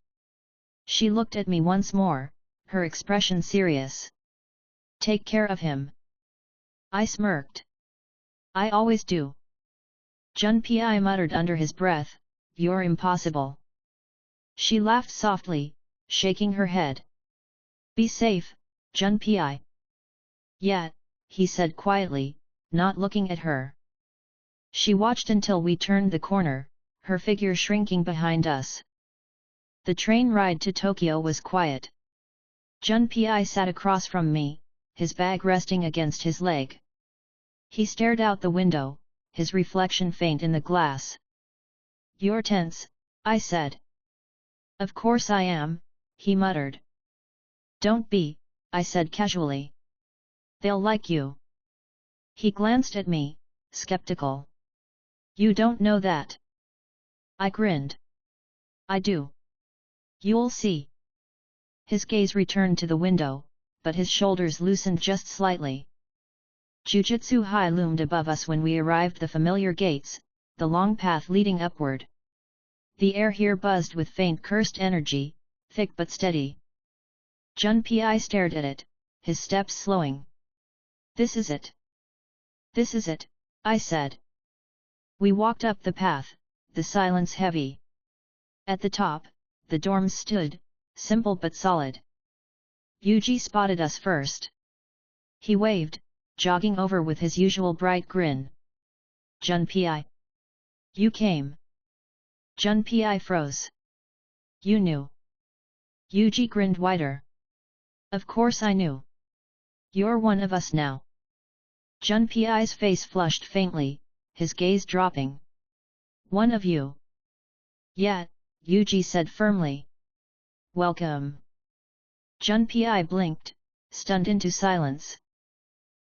A: She looked at me once more, her expression serious. Take care of him. I smirked. I always do. Junpei muttered under his breath, You're impossible. She laughed softly, shaking her head. Be safe, Junpei. Yeah, he said quietly, not looking at her. She watched until we turned the corner, her figure shrinking behind us. The train ride to Tokyo was quiet. Junpei sat across from me, his bag resting against his leg. He stared out the window, his reflection faint in the glass. You're tense, I said. Of course I am, he muttered. Don't be, I said casually. They'll like you. He glanced at me, skeptical. You don't know that. I grinned. I do. You'll see. His gaze returned to the window, but his shoulders loosened just slightly. Jujutsu High loomed above us when we arrived the familiar gates, the long path leading upward. The air here buzzed with faint cursed energy, thick but steady. Junpei stared at it, his steps slowing. This is it. This is it, I said. We walked up the path, the silence heavy. At the top, the dorms stood, simple but solid. Yuji spotted us first. He waved, jogging over with his usual bright grin. Junpei. You came. Junpei froze. You knew. Yuji grinned wider. Of course I knew. You're one of us now. Junpei's face flushed faintly, his gaze dropping. One of you. Yeah, Yuji said firmly. Welcome. Junpei blinked, stunned into silence.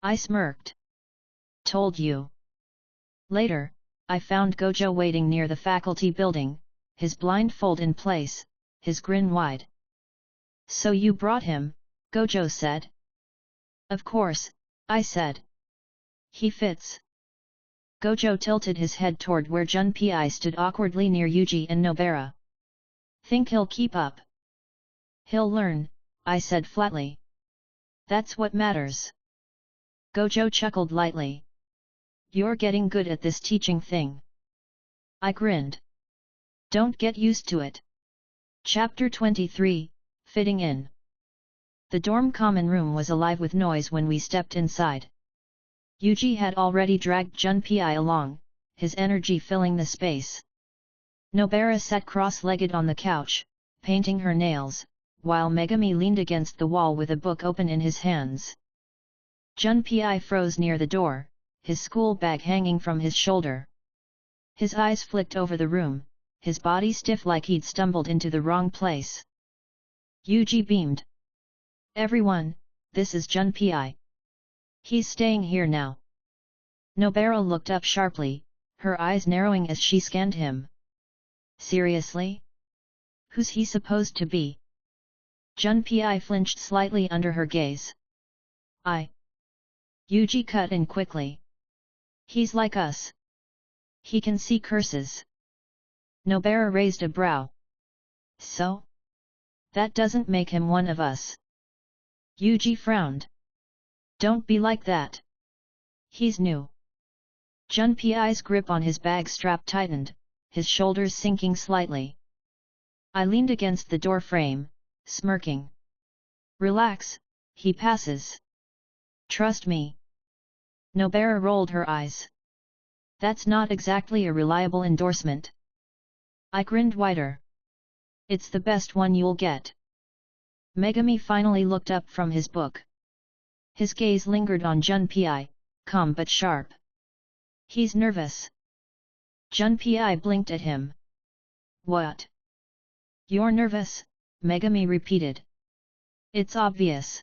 A: I smirked. Told you. Later, I found Gojo waiting near the faculty building, his blindfold in place, his grin wide. So you brought him, Gojo said. Of course, I said. He fits. Gojo tilted his head toward where Junpei stood awkwardly near Yuji and Nobara. Think he'll keep up? He'll learn, I said flatly. That's what matters. Gojo chuckled lightly. You're getting good at this teaching thing. I grinned. Don't get used to it. Chapter 23, Fitting In. The dorm common room was alive with noise when we stepped inside. Yuji had already dragged Junpei along, his energy filling the space. Nobara sat cross-legged on the couch, painting her nails, while Megami leaned against the wall with a book open in his hands. Junpei froze near the door, his school bag hanging from his shoulder. His eyes flicked over the room, his body stiff like he'd stumbled into the wrong place. Yuji beamed. Everyone, this is Junpei. He's staying here now. Nobara looked up sharply, her eyes narrowing as she scanned him. Seriously? Who's he supposed to be? Junpei flinched slightly under her gaze. Yuji cut in quickly. He's like us. He can see curses. Nobara raised a brow. So? That doesn't make him one of us. Yuji frowned. Don't be like that. He's new. Junpei's grip on his bag strap tightened, his shoulders sinking slightly. I leaned against the door frame, smirking. Relax, he passes. Trust me. Nobara rolled her eyes. That's not exactly a reliable endorsement. I grinned wider. It's the best one you'll get. Megami finally looked up from his book. His gaze lingered on Junpei, calm but sharp. He's nervous. Junpei blinked at him. What? You're nervous? Megami repeated. It's obvious.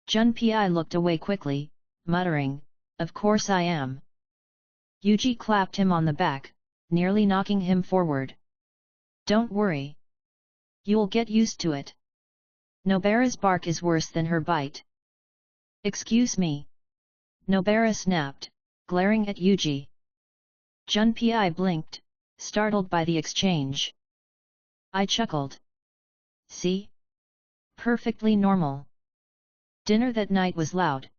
A: Junpei looked away quickly, muttering, Of course I am. Yuji clapped him on the back, nearly knocking him forward. Don't worry. You'll get used to it. Nobara's bark is worse than her bite. Excuse me. Nobara snapped, glaring at Yuji. Junpei blinked, startled by the exchange. I chuckled. See? Perfectly normal. Dinner that night was loud.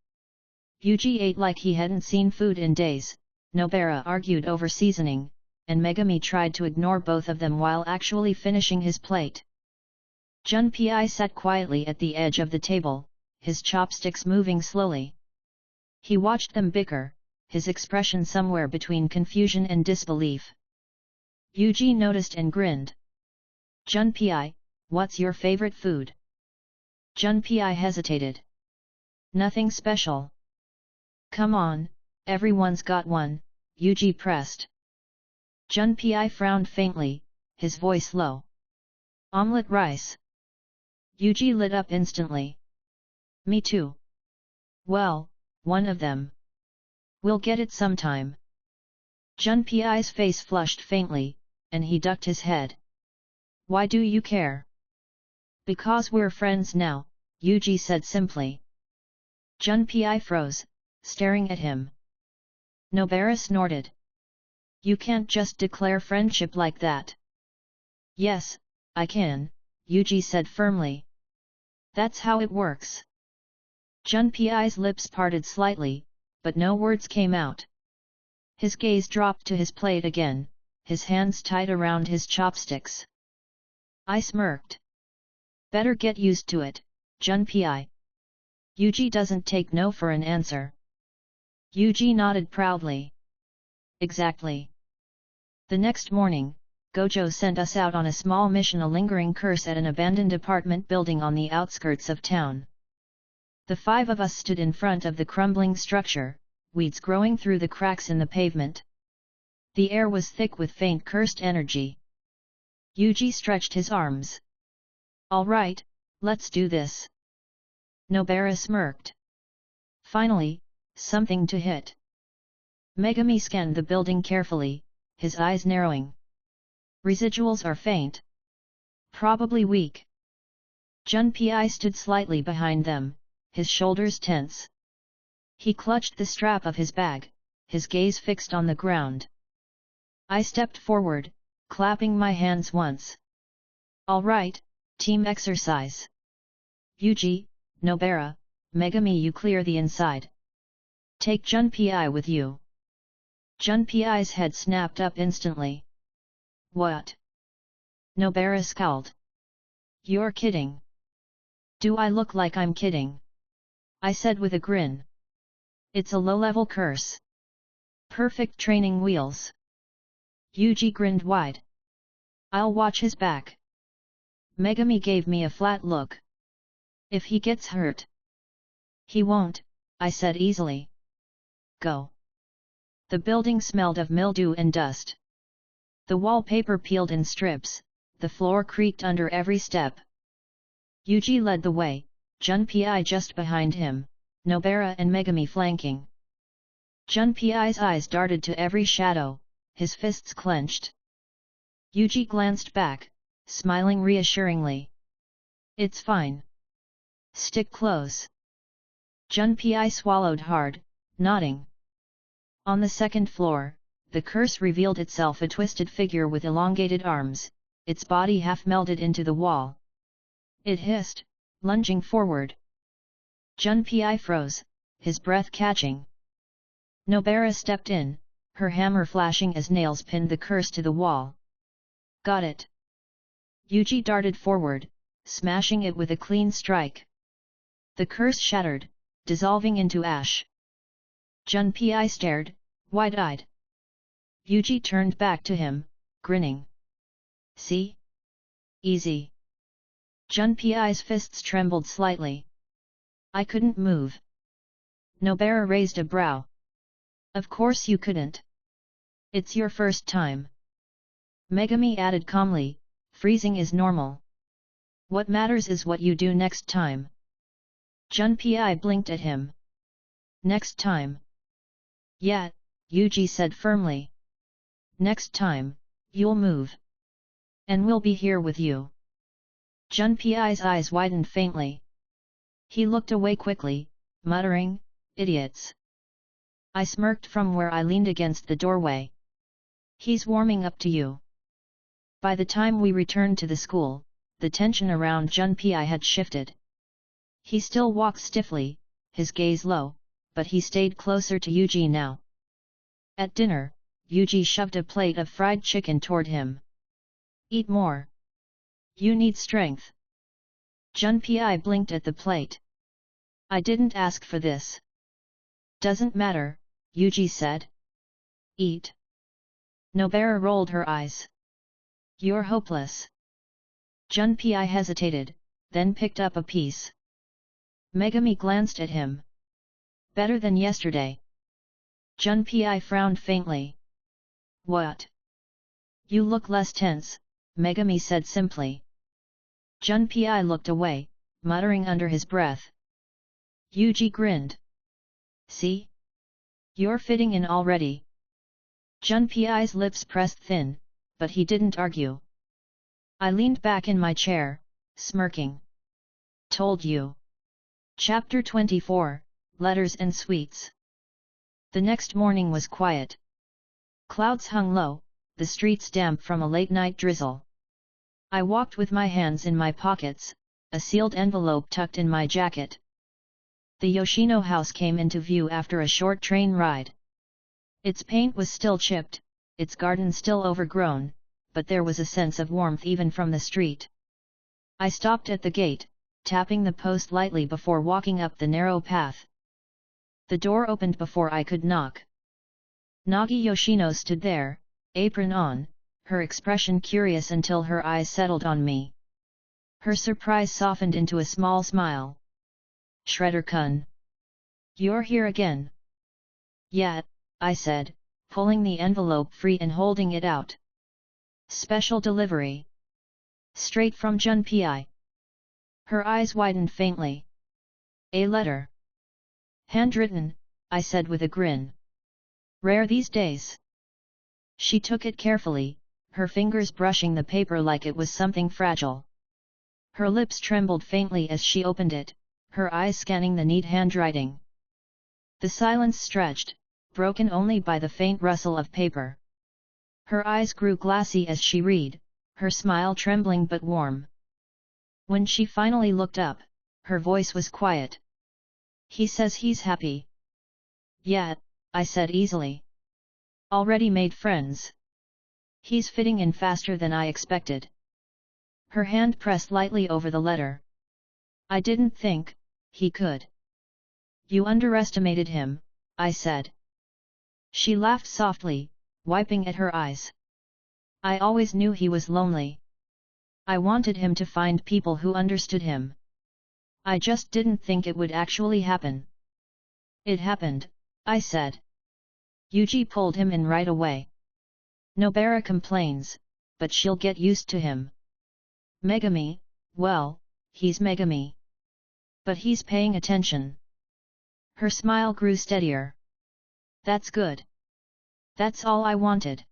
A: Yuji ate like he hadn't seen food in days, Nobara argued over seasoning, and Megami tried to ignore both of them while actually finishing his plate. Junpei sat quietly at the edge of the table, his chopsticks moving slowly. He watched them bicker, his expression somewhere between confusion and disbelief. Yuji noticed and grinned. Junpei, what's your favorite food? Junpei hesitated. Nothing special. Come on, everyone's got one, Yuji pressed. Junpei frowned faintly, his voice low. Omelette rice. Yuji lit up instantly. Me too. Well, one of them. We'll get it sometime. Junpei's face flushed faintly, and he ducked his head. Why do you care? Because we're friends now, Yuji said simply. Junpei froze, staring at him. Nobara snorted. You can't just declare friendship like that. Yes, I can, Yuji said firmly. That's how it works. Junpei's lips parted slightly, but no words came out. His gaze dropped to his plate again, his hands tied around his chopsticks. I smirked. Better get used to it, Junpei. Yuji doesn't take no for an answer. Yuji nodded proudly. Exactly. The next morning, Gojo sent us out on a small mission, a lingering curse at an abandoned apartment building on the outskirts of town. The 5 of us stood in front of the crumbling structure, weeds growing through the cracks in the pavement. The air was thick with faint cursed energy. Yuji stretched his arms. All right, let's do this. Nobara smirked. Finally, something to hit. Megami scanned the building carefully, his eyes narrowing. Residuals are faint. Probably weak. Junpei stood slightly behind them, his shoulders tense. He clutched the strap of his bag, his gaze fixed on the ground. I stepped forward, clapping my hands once. All right, team exercise. Yuji, Nobara, Megami, you clear the inside. Take Junpei with you. Junpei's head snapped up instantly. What? Nobara scowled. You're kidding. Do I look like I'm kidding? I said with a grin. It's a low-level curse. Perfect training wheels. Yuji grinned wide. I'll watch his back. Megami gave me a flat look. If he gets hurt. He won't, I said easily. Go. The building smelled of mildew and dust. The wallpaper peeled in strips, the floor creaked under every step. Yuji led the way, Junpei just behind him, Nobara and Megami flanking. Junpei's eyes darted to every shadow, his fists clenched. Yuji glanced back, smiling reassuringly. It's fine. Stick close. Junpei swallowed hard, nodding. On the second floor, the curse revealed itself, a twisted figure with elongated arms, its body half melded into the wall. It hissed, lunging forward. Junpei froze, his breath catching. Nobara stepped in, her hammer flashing as nails pinned the curse to the wall. Got it. Yuji darted forward, smashing it with a clean strike. The curse shattered, dissolving into ash. Junpei stared, wide-eyed. Yuji turned back to him, grinning. See? Easy. Junpei's fists trembled slightly. I couldn't move. Nobara raised a brow. Of course you couldn't. It's your first time. Megami added calmly, freezing is normal. What matters is what you do next time. Junpei blinked at him. Next time. Yeah, Yuji said firmly. Next time, you'll move. And we'll be here with you. Junpei's eyes widened faintly. He looked away quickly, muttering, idiots. I smirked from where I leaned against the doorway. He's warming up to you. By the time we returned to the school, the tension around Junpei had shifted. He still walked stiffly, his gaze low, but he stayed closer to Yuji now. At dinner, Yuji shoved a plate of fried chicken toward him. Eat more. You need strength. Junpei blinked at the plate. I didn't ask for this. Doesn't matter, Yuji said. Eat. Nobara rolled her eyes. You're hopeless. Junpei hesitated, then picked up a piece. Megami glanced at him. Better than yesterday. Junpei frowned faintly. What? You look less tense, Megami said simply. Junpei looked away, muttering under his breath. Yuji grinned. See? You're fitting in already. Junpei's lips pressed thin, but he didn't argue. I leaned back in my chair, smirking. Told you. Chapter 24, Letters and Sweets. The next morning was quiet. Clouds hung low, the streets damp from a late-night drizzle. I walked with my hands in my pockets, a sealed envelope tucked in my jacket. The Yoshino house came into view after a short train ride. Its paint was still chipped, its garden still overgrown, but there was a sense of warmth even from the street. I stopped at the gate, tapping the post lightly before walking up the narrow path. The door opened before I could knock. Nagi Yoshino stood there, apron on, her expression curious until her eyes settled on me. Her surprise softened into a small smile. Shredder-kun. You're here again. Yeah, I said, pulling the envelope free and holding it out. Special delivery. Straight from Junpei. Her eyes widened faintly. A letter. Handwritten, I said with a grin. Rare these days. She took it carefully, her fingers brushing the paper like it was something fragile. Her lips trembled faintly as she opened it, her eyes scanning the neat handwriting. The silence stretched, broken only by the faint rustle of paper. Her eyes grew glassy as she read, her smile trembling but warm. When she finally looked up, her voice was quiet. He says he's happy. Yeah, I said easily. Already made friends. He's fitting in faster than I expected. Her hand pressed lightly over the letter. I didn't think he could. You underestimated him, I said. She laughed softly, wiping at her eyes. I always knew he was lonely. I wanted him to find people who understood him. I just didn't think it would actually happen. It happened, I said. Yuji pulled him in right away. Nobara complains, but she'll get used to him. Megami, well, he's Megami. But he's paying attention. Her smile grew steadier. That's good. That's all I wanted.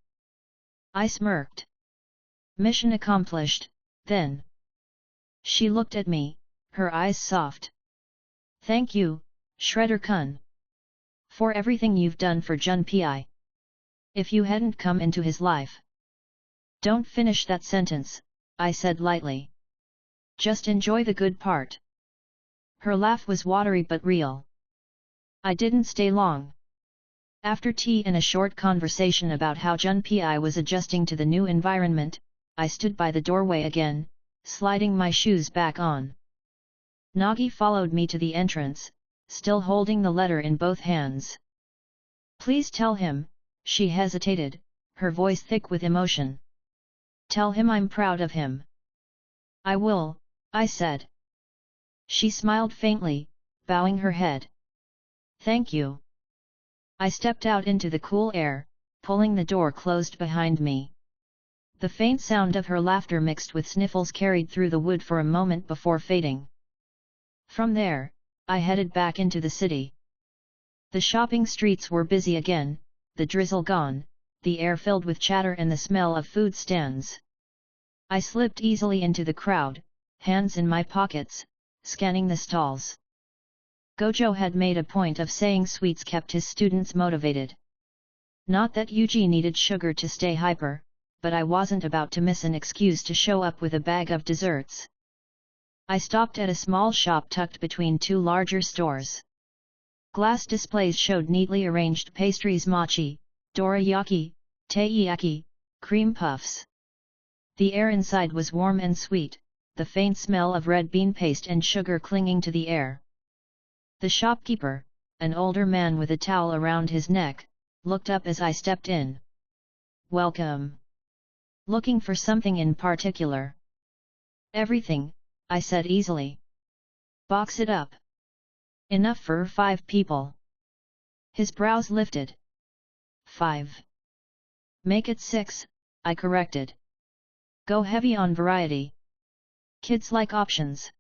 A: I smirked. Mission accomplished, then. She looked at me, her eyes soft. Thank you, Shredder-kun. For everything you've done for Junpei. If you hadn't come into his life. Don't finish that sentence, I said lightly. Just enjoy the good part. Her laugh was watery but real. I didn't stay long. After tea and a short conversation about how Junpei was adjusting to the new environment, I stood by the doorway again, sliding my shoes back on. Nagi followed me to the entrance, still holding the letter in both hands. Please tell him, she hesitated, her voice thick with emotion. Tell him I'm proud of him. I will, I said. She smiled faintly, bowing her head. Thank you. I stepped out into the cool air, pulling the door closed behind me. The faint sound of her laughter mixed with sniffles carried through the wood for a moment before fading. From there, I headed back into the city. The shopping streets were busy again, the drizzle gone, the air filled with chatter and the smell of food stands. I slipped easily into the crowd, hands in my pockets, scanning the stalls. Gojo had made a point of saying sweets kept his students motivated. Not that Yuji needed sugar to stay hyper, but I wasn't about to miss an excuse to show up with a bag of desserts. I stopped at a small shop tucked between two larger stores. Glass displays showed neatly arranged pastries, mochi, dorayaki, taiyaki, cream puffs. The air inside was warm and sweet, the faint smell of red bean paste and sugar clinging to the air. The shopkeeper, an older man with a towel around his neck, looked up as I stepped in. Welcome. Looking for something in particular? Everything, I said easily. Box it up. Enough for 5 people. His brows lifted. 5. Make it 6, I corrected. Go heavy on variety. Kids like options.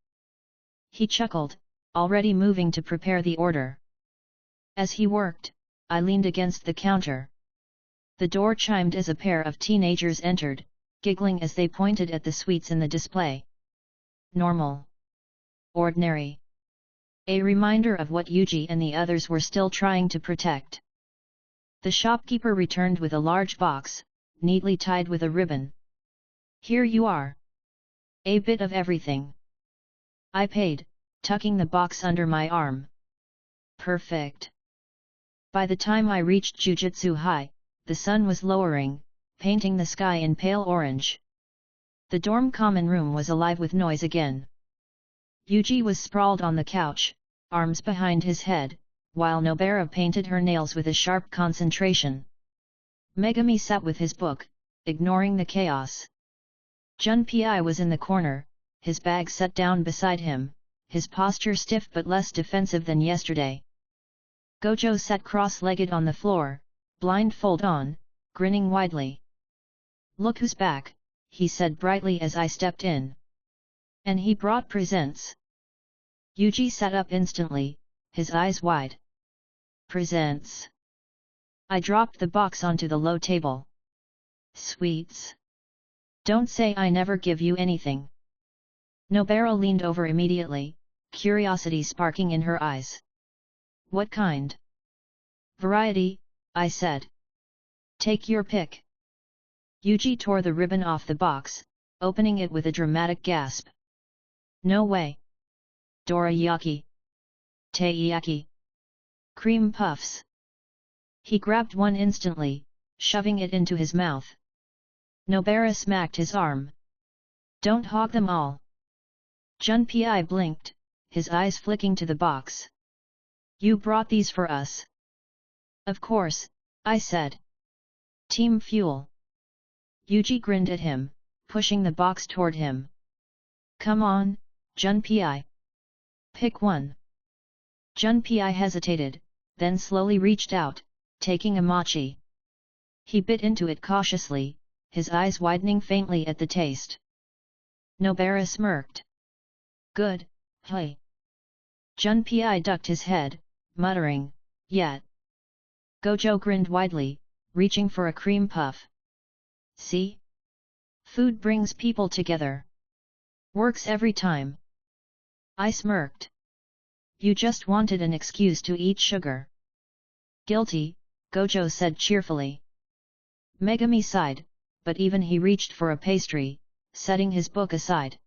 A: He chuckled, already moving to prepare the order. As he worked, I leaned against the counter. The door chimed as a pair of teenagers entered, giggling as they pointed at the sweets in the display. Normal. Ordinary. A reminder of what Yuji and the others were still trying to protect. The shopkeeper returned with a large box, neatly tied with a ribbon. Here you are. A bit of everything. I paid, tucking the box under my arm. Perfect. By the time I reached Jujutsu High, the sun was lowering, painting the sky in pale orange. The dorm common room was alive with noise again. Yuji was sprawled on the couch, arms behind his head, while Nobara painted her nails with a sharp concentration. Megami sat with his book, ignoring the chaos. Junpei was in the corner, his bag set down beside him, his posture stiff but less defensive than yesterday. Gojo sat cross-legged on the floor, blindfold on, grinning widely. "Look who's back," he said brightly as I stepped in. "And he brought presents." Yuji sat up instantly, his eyes wide. "Presents?" I dropped the box onto the low table. "Sweets? Don't say I never give you anything." Nobara leaned over immediately, curiosity sparking in her eyes. "What kind?" "Variety," I said. "Take your pick." Yuji tore the ribbon off the box, opening it with a dramatic gasp. "No way! Dorayaki! Taiyaki! Cream puffs!" He grabbed one instantly, shoving it into his mouth. Nobara smacked his arm. "Don't hog them all." Junpei blinked, his eyes flicking to the box. "You brought these for us?" "Of course," I said. "Team fuel." Yuji grinned at him, pushing the box toward him. "Come on, Junpei. Pick one." Junpei hesitated, then slowly reached out, taking a mochi. He bit into it cautiously, his eyes widening faintly at the taste. Nobara smirked. "Good, hey." Junpei ducked his head, muttering, "Yet." Gojo grinned widely, reaching for a cream puff. "See? Food brings people together. Works every time." I smirked. "You just wanted an excuse to eat sugar." "Guilty," Gojo said cheerfully. Megami sighed, but even he reached for a pastry, setting his book aside.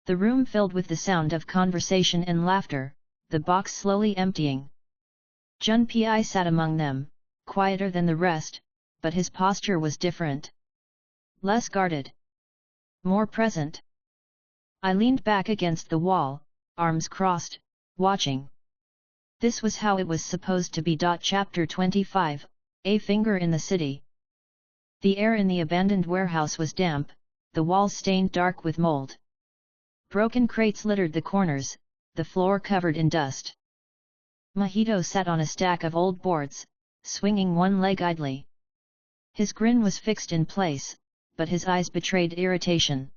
A: The room filled with the sound of conversation and laughter, the box slowly emptying. Junpei sat among them, quieter than the rest, but his posture was different. Less guarded. More present. I leaned back against the wall, arms crossed, watching. This was how it was supposed to be. Chapter 25, A Finger in the City. The air in the abandoned warehouse was damp, the walls stained dark with mold. Broken crates littered the corners, the floor covered in dust. Mahito sat on a stack of old boards, swinging one leg idly. His grin was fixed in place, but his eyes betrayed irritation.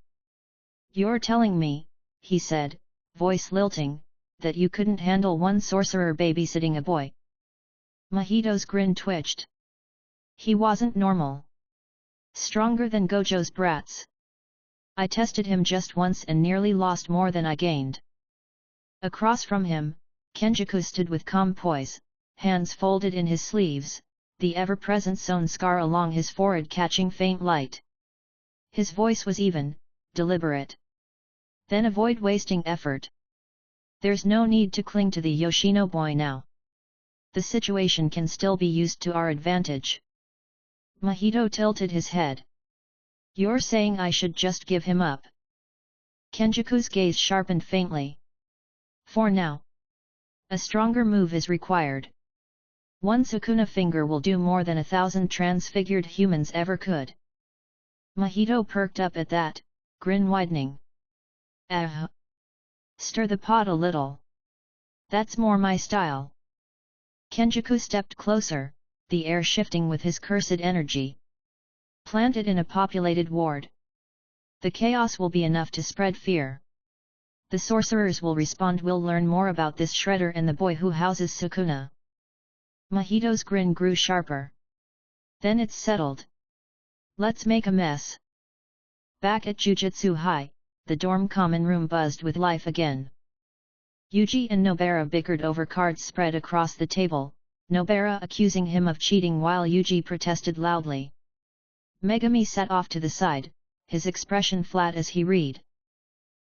A: "You're telling me," he said, voice lilting, "that you couldn't handle one sorcerer babysitting a boy?" Mahito's grin twitched. He wasn't normal. Stronger than Gojo's brats. I tested him just once and nearly lost more than I gained. Across from him, Kenjaku stood with calm poise, hands folded in his sleeves, the ever-present sewn scar along his forehead catching faint light. His voice was even, deliberate. "Then avoid wasting effort. There's no need to cling to the Yoshino boy now. The situation can still be used to our advantage." Mahito tilted his head. "You're saying I should just give him up?" Kenjaku's gaze sharpened faintly. "For now. A stronger move is required. One Sukuna finger will do more than 1,000 transfigured humans ever could." Mahito perked up at that, grin widening. Stir the pot a little. That's more my style." Kenjaku stepped closer, the air shifting with his cursed energy. "Plant it in a populated ward. The chaos will be enough to spread fear. The sorcerers will respond. We'll learn more about this shredder and the boy who houses Sukuna." Mahito's grin grew sharper. "Then it's settled. Let's make a mess." Back at Jujutsu High, the dorm common room buzzed with life again. Yuji and Nobara bickered over cards spread across the table, Nobara accusing him of cheating while Yuji protested loudly. Megami sat off to the side, his expression flat as he read.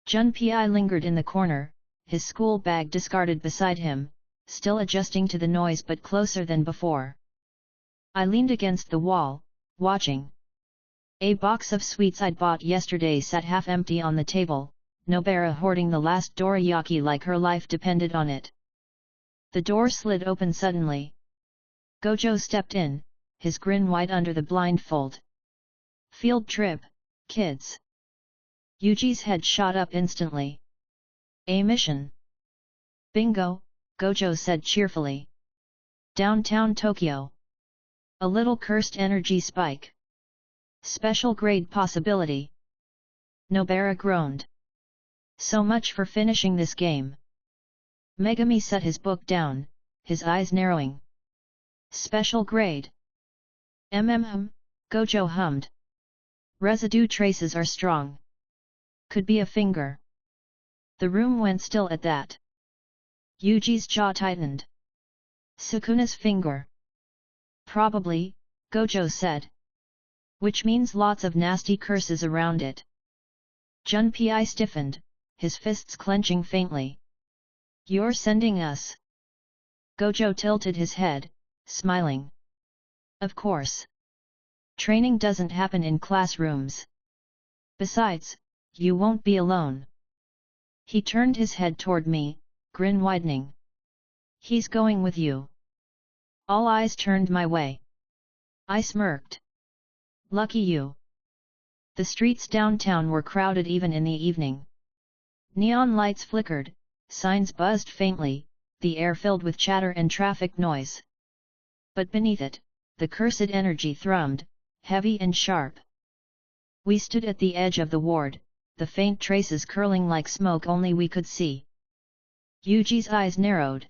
A: Junpei lingered in the corner, his school bag discarded beside him, still adjusting to the noise but closer than before. I leaned against the wall, watching. A box of sweets I'd bought yesterday sat half empty on the table, Nobara hoarding the last dorayaki like her life depended on it. The door slid open suddenly. Gojo stepped in, his grin wide under the blindfold. Field trip, kids. Yuji's head shot up instantly. A mission. Bingo, Gojo said cheerfully. Downtown Tokyo. A little cursed energy spike. Special grade possibility. Nobara groaned. So much for finishing this game. Megami set his book down, his eyes narrowing. Special grade. Gojo hummed. Residue traces are strong. Could be a finger. The room went still at that. Yuji's jaw tightened. Sukuna's finger. Probably, Gojo said. Which means lots of nasty curses around it. Junpei stiffened, his fists clenching faintly. You're sending us? Gojo tilted his head, smiling. Of course. Training doesn't happen in classrooms. Besides, you won't be alone. He turned his head toward me, grin widening. He's going with you. All eyes turned my way. I smirked. Lucky you. The streets downtown were crowded even in the evening. Neon lights flickered, signs buzzed faintly, the air filled with chatter and traffic noise. But beneath it, the cursed energy thrummed, heavy and sharp. We stood at the edge of the ward, the faint traces curling like smoke only we could see. Yuji's eyes narrowed.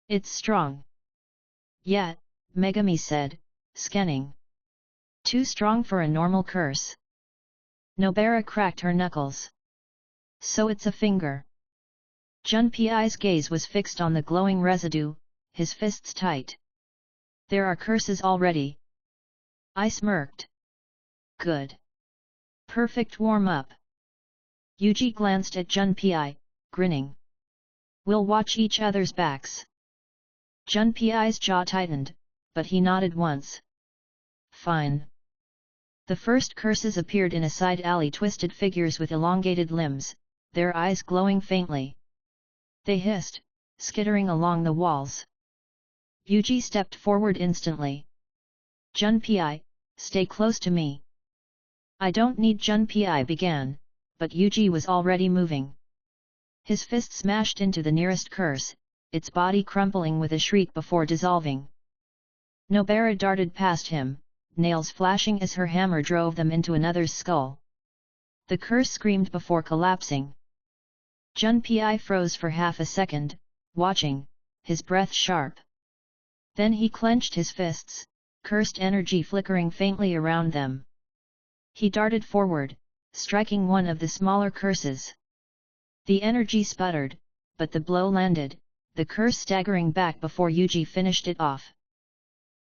A: It's strong. Yeah, Megami said, scanning. Too strong for a normal curse. Nobara cracked her knuckles. So it's a finger. Junpei's gaze was fixed on the glowing residue, his fists tight. There are curses already. I smirked. Good. Perfect warm-up. Yuji glanced at Junpei, grinning. We'll watch each other's backs. Junpei's jaw tightened, but he nodded once. Fine. The first curses appeared in a side alley, twisted figures with elongated limbs, their eyes glowing faintly. They hissed, skittering along the walls. Yuji stepped forward instantly. Junpei, stay close to me. I don't need Junpei began, but Yuji was already moving. His fist smashed into the nearest curse, its body crumpling with a shriek before dissolving. Nobara darted past him, nails flashing as her hammer drove them into another's skull. The curse screamed before collapsing. Junpei froze for half a second, watching, his breath sharp. Then he clenched his fists, cursed energy flickering faintly around them. He darted forward, striking one of the smaller curses. The energy sputtered, but the blow landed, the curse staggering back before Yuji finished it off.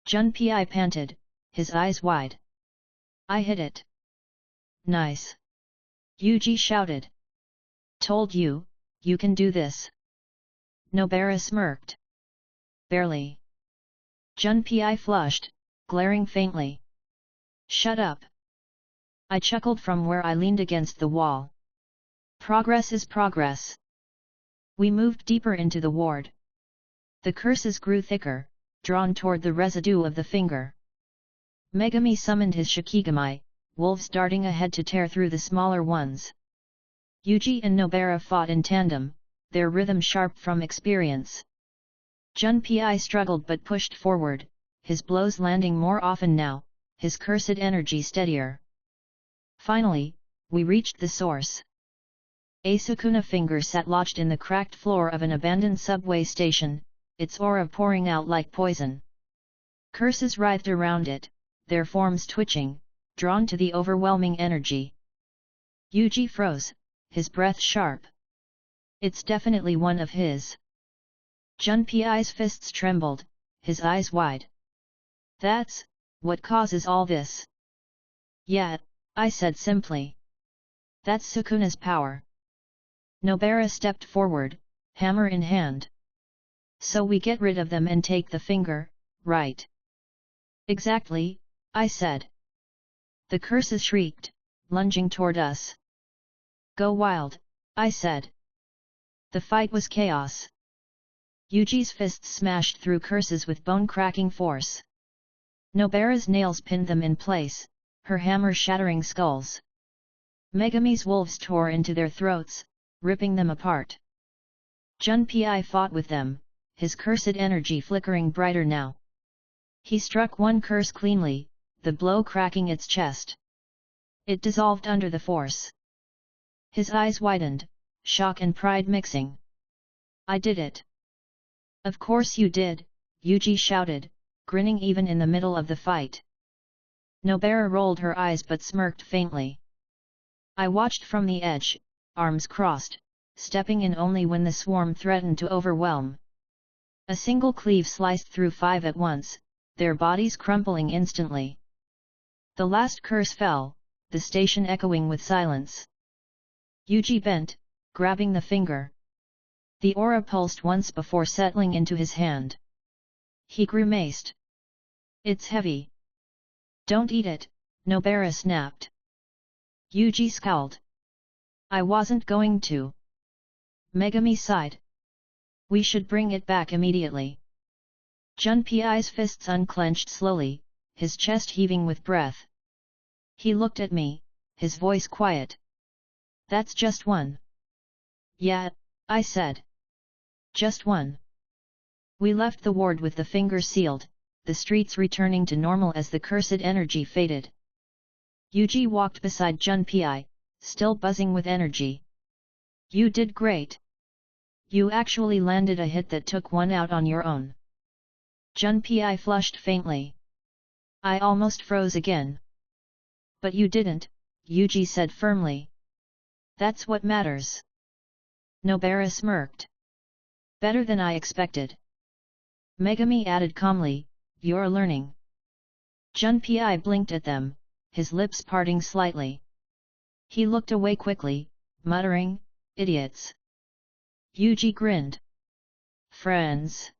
A: Junpei panted, his eyes wide. I hit it. Nice. Yuji shouted. Told you, you can do this. Nobara smirked. Barely. Junpei flushed, glaring faintly. Shut up. I chuckled from where I leaned against the wall. Progress is progress. We moved deeper into the ward. The curses grew thicker, drawn toward the residue of the finger. Megami summoned his Shikigami, wolves darting ahead to tear through the smaller ones. Yuji and Nobara fought in tandem, their rhythm sharp from experience. Junpei struggled but pushed forward, his blows landing more often now, his cursed energy steadier. Finally, we reached the source. A Sukuna finger sat lodged in the cracked floor of an abandoned subway station, its aura pouring out like poison. Curses writhed around it, their forms twitching, drawn to the overwhelming energy. Yuji froze, his breath sharp. It's definitely one of his. Junpei's fists trembled, his eyes wide. That's what causes all this. Yeah, I said simply. That's Sukuna's power. Nobara stepped forward, hammer in hand. So we get rid of them and take the finger, right? Exactly, I said. The curses shrieked, lunging toward us. Go wild, I said. The fight was chaos. Yuji's fists smashed through curses with bone-cracking force. Nobara's nails pinned them in place, her hammer shattering skulls. Megami's wolves tore into their throats, ripping them apart. Junpei fought with them, his cursed energy flickering brighter now. He struck one curse cleanly, the blow cracking its chest. It dissolved under the force. His eyes widened, shock and pride mixing. I did it. Of course you did, Yuji shouted, grinning even in the middle of the fight. Nobara rolled her eyes but smirked faintly. I watched from the edge, arms crossed, stepping in only when the swarm threatened to overwhelm. A single cleave sliced through 5 at once, their bodies crumpling instantly. The last curse fell, the station echoing with silence. Yuji bent, grabbing the finger. The aura pulsed once before settling into his hand. He grimaced. It's heavy. Don't eat it, Nobara snapped. Yuji scowled. I wasn't going to. Megami sighed. We should bring it back immediately. Junpei's fists unclenched slowly, his chest heaving with breath. He looked at me, his voice quiet. That's just one. Yeah, I said. Just one. We left the ward with the finger sealed, the streets returning to normal as the cursed energy faded. Yuji walked beside Junpei, still buzzing with energy. You did great. You actually landed a hit that took one out on your own. Junpei flushed faintly. I almost froze again. But you didn't, Yuji said firmly. That's what matters. Nobara smirked. Better than I expected. Megami added calmly, you're learning. Junpei blinked at them, his lips parting slightly. He looked away quickly, muttering, idiots. Yuji grinned. Friends.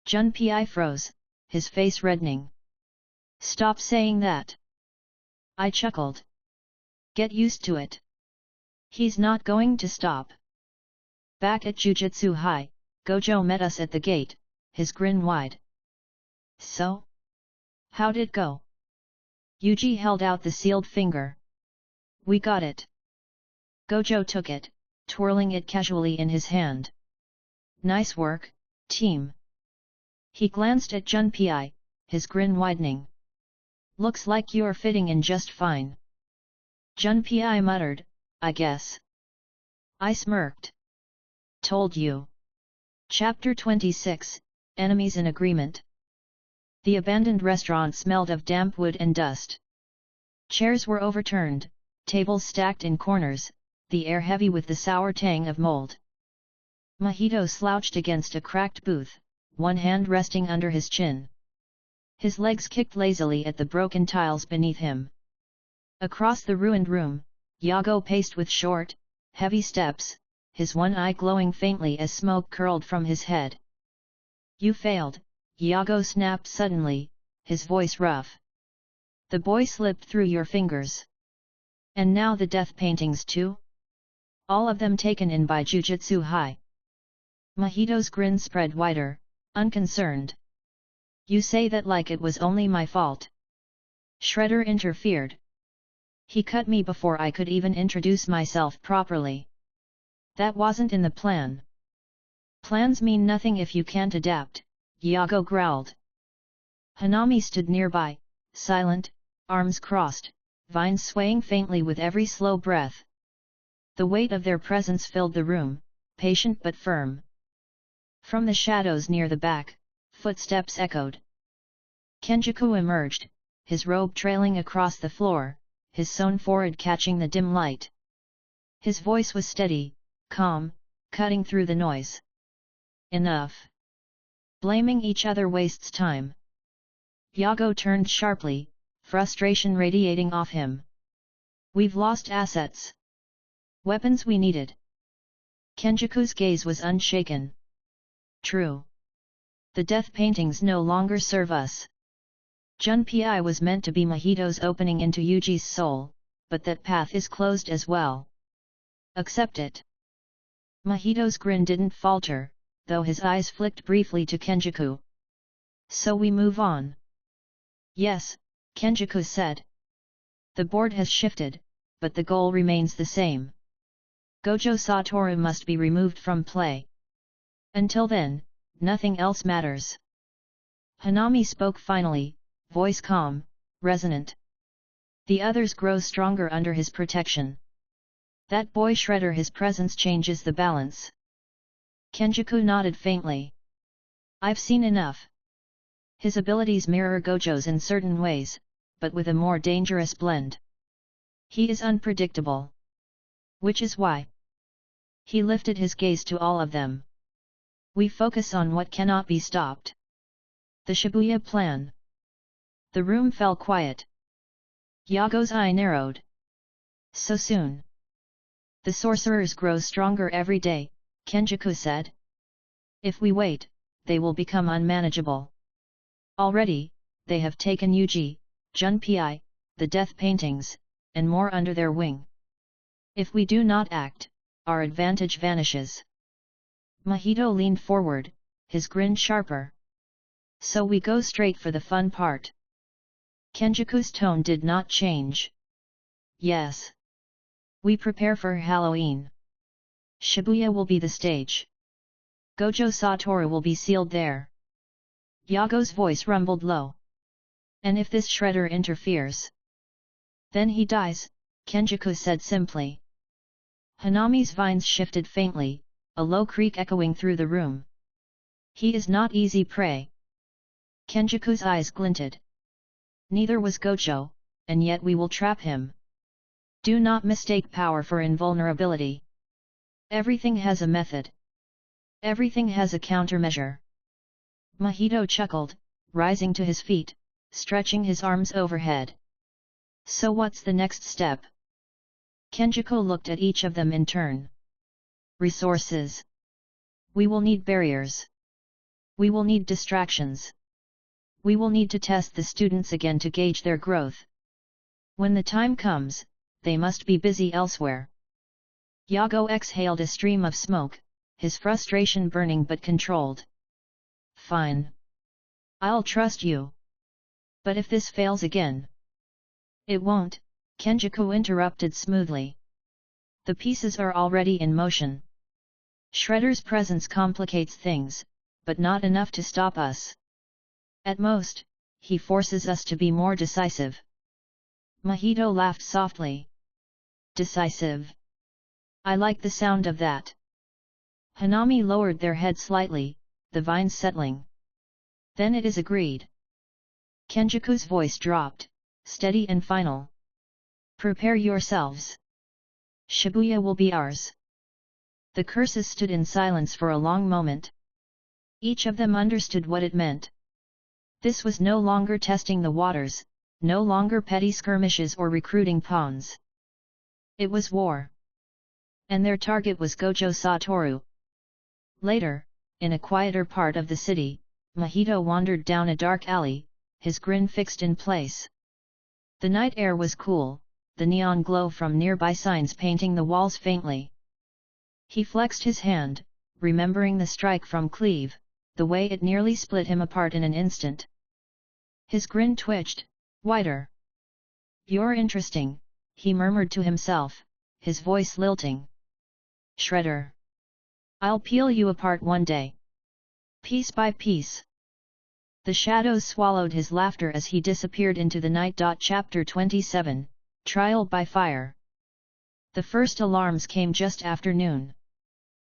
A: Junpei froze, his face reddening. Stop saying that. I chuckled. Get used to it. He's not going to stop. Back at Jujutsu High, Gojo met us at the gate, his grin wide. So? How'd it go? Yuji held out the sealed finger. We got it. Gojo took it, twirling it casually in his hand. Nice work, team. He glanced at Junpei, his grin widening. Looks like you're fitting in just fine. Junpei muttered, I guess. I smirked. Told you. Chapter 26, Enemies in Agreement. The abandoned restaurant smelled of damp wood and dust. Chairs were overturned, tables stacked in corners, the air heavy with the sour tang of mold. Mahito slouched against a cracked booth, one hand resting under his chin. His legs kicked lazily at the broken tiles beneath him. Across the ruined room, Yago paced with short, heavy steps, his one eye glowing faintly as smoke curled from his head. You failed, Yago snapped suddenly, his voice rough. The boy slipped through your fingers. And now the death paintings too? All of them taken in by Jujutsu High. Mahito's grin spread wider, unconcerned. You say that like it was only my fault. Shredder interfered. He cut me before I could even introduce myself properly. That wasn't in the plan. Plans mean nothing if you can't adapt, Yago growled. Hanami stood nearby, silent, arms crossed, vines swaying faintly with every slow breath. The weight of their presence filled the room, patient but firm. From the shadows near the back, footsteps echoed. Kenjaku emerged, his robe trailing across the floor, his sewn forehead catching the dim light. His voice was steady, calm, cutting through the noise. Enough. Blaming each other wastes time. Yago turned sharply, frustration radiating off him. We've lost assets. Weapons we needed. Kenjaku's gaze was unshaken. True. The death paintings no longer serve us. Junpei was meant to be Mahito's opening into Yuji's soul, but that path is closed as well. Accept it. Mahito's grin didn't falter, though his eyes flicked briefly to Kenjaku. So we move on. Yes, Kenjaku said. The board has shifted, but the goal remains the same. Gojo Satoru must be removed from play. Until then, nothing else matters. Hanami spoke finally, voice calm, resonant. The others grow stronger under his protection. That boy Shredder, his presence changes the balance. Kenjaku nodded faintly. I've seen enough. His abilities mirror Gojo's in certain ways, but with a more dangerous blend. He is unpredictable. Which is why. He lifted his gaze to all of them. We focus on what cannot be stopped. The Shabuya plan. The room fell quiet. Yago's eye narrowed. So soon. The sorcerers grow stronger every day, Kenjaku said. If we wait, they will become unmanageable. Already, they have taken Yuji, Junpei, the death paintings, and more under their wing. If we do not act, our advantage vanishes. Mahito leaned forward, his grin sharper. So we go straight for the fun part. Kenjaku's tone did not change. Yes. We prepare for Halloween. Shibuya will be the stage. Gojo Satoru will be sealed there. Yago's voice rumbled low. And if this Shredder interferes? Then he dies, Kenjaku said simply. Hanami's vines shifted faintly, a low creak echoing through the room. He is not easy prey. Kenjaku's eyes glinted. Neither was Gojo, and yet we will trap him. Do not mistake power for invulnerability. Everything has a method. Everything has a countermeasure. Mahito chuckled, rising to his feet, stretching his arms overhead. So what's the next step? Kenjaku looked at each of them in turn. Resources. We will need barriers. We will need distractions. We will need to test the students again to gauge their growth. When the time comes, they must be busy elsewhere. Yago exhaled a stream of smoke, his frustration burning but controlled. Fine. I'll trust you. But if this fails again? It won't, Kenjaku interrupted smoothly. The pieces are already in motion. Shredder's presence complicates things, but not enough to stop us. At most, he forces us to be more decisive. Mahito laughed softly. Decisive. I like the sound of that. Hanami lowered their head slightly, the vines settling. Then it is agreed. Kenjaku's voice dropped, steady and final. Prepare yourselves. Shibuya will be ours. The curses stood in silence for a long moment. Each of them understood what it meant. This was no longer testing the waters, no longer petty skirmishes or recruiting pawns. It was war. And their target was Gojo Satoru. Later, in a quieter part of the city, Mahito wandered down a dark alley, his grin fixed in place. The night air was cool, the neon glow from nearby signs painting the walls faintly. He flexed his hand, remembering the strike from Cleve, the way it nearly split him apart in an instant. His grin twitched, wider. You're interesting, he murmured to himself, his voice lilting. Shredder. I'll peel you apart one day. Piece by piece. The shadows swallowed his laughter as he disappeared into the night. Chapter 27, Trial by Fire. The first alarms came just after noon.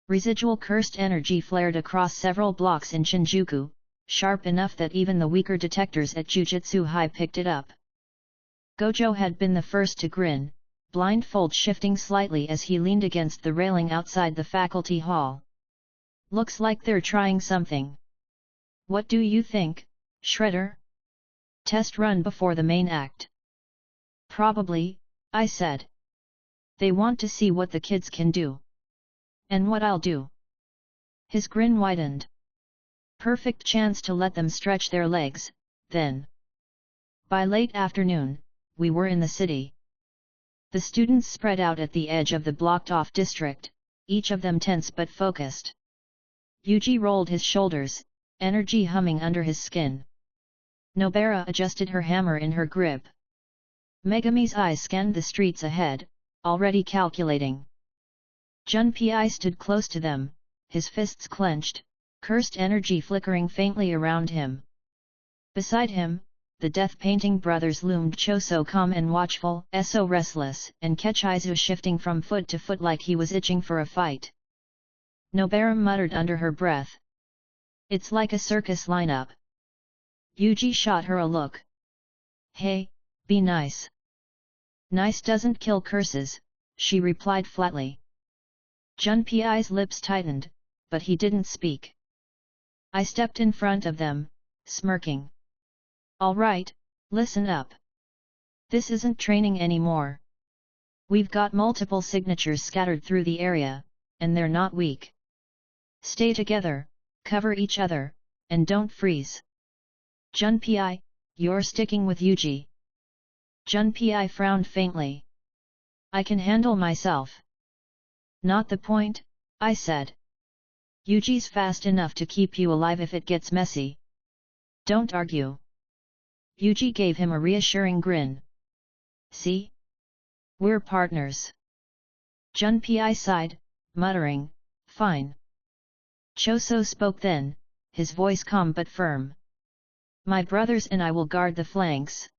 A: Residual cursed energy flared across several blocks in Shinjuku, sharp enough that even the weaker detectors at Jujutsu High picked it up. Gojo had been the first to grin, blindfold shifting slightly as he leaned against the railing outside the faculty hall. Looks like they're trying something. What do you think, Shredder? Test run before the main act. Probably, I said. They want to see what the kids can do. And what I'll do. His grin widened. Perfect chance to let them stretch their legs, then. By late afternoon, we were in the city. The students spread out at the edge of the blocked-off district, each of them tense but focused. Yuji rolled his shoulders, energy humming under his skin. Nobara adjusted her hammer in her grip. Megami's eyes scanned the streets ahead, already calculating. Junpei stood close to them, his fists clenched, cursed energy flickering faintly around him. Beside him, the death-painting brothers loomed, Choso calm and watchful, So restless, and Kechizu shifting from foot to foot like he was itching for a fight. Nobara muttered under her breath. It's like a circus lineup. Yuji shot her a look. Hey, be nice. Nice doesn't kill curses, she replied flatly. Junpei's lips tightened, but he didn't speak. I stepped in front of them, smirking. All right, listen up. This isn't training anymore. We've got multiple signatures scattered through the area, and they're not weak. Stay together, cover each other, and don't freeze. Junpei, you're sticking with Yuji. Junpei frowned faintly. I can handle myself. Not the point, I said. Yuji's fast enough to keep you alive if it gets messy. Don't argue. Yuji gave him a reassuring grin. See? We're partners. Junpei sighed, muttering, fine. Choso spoke then, his voice calm but firm. My brothers and I will guard the flanks.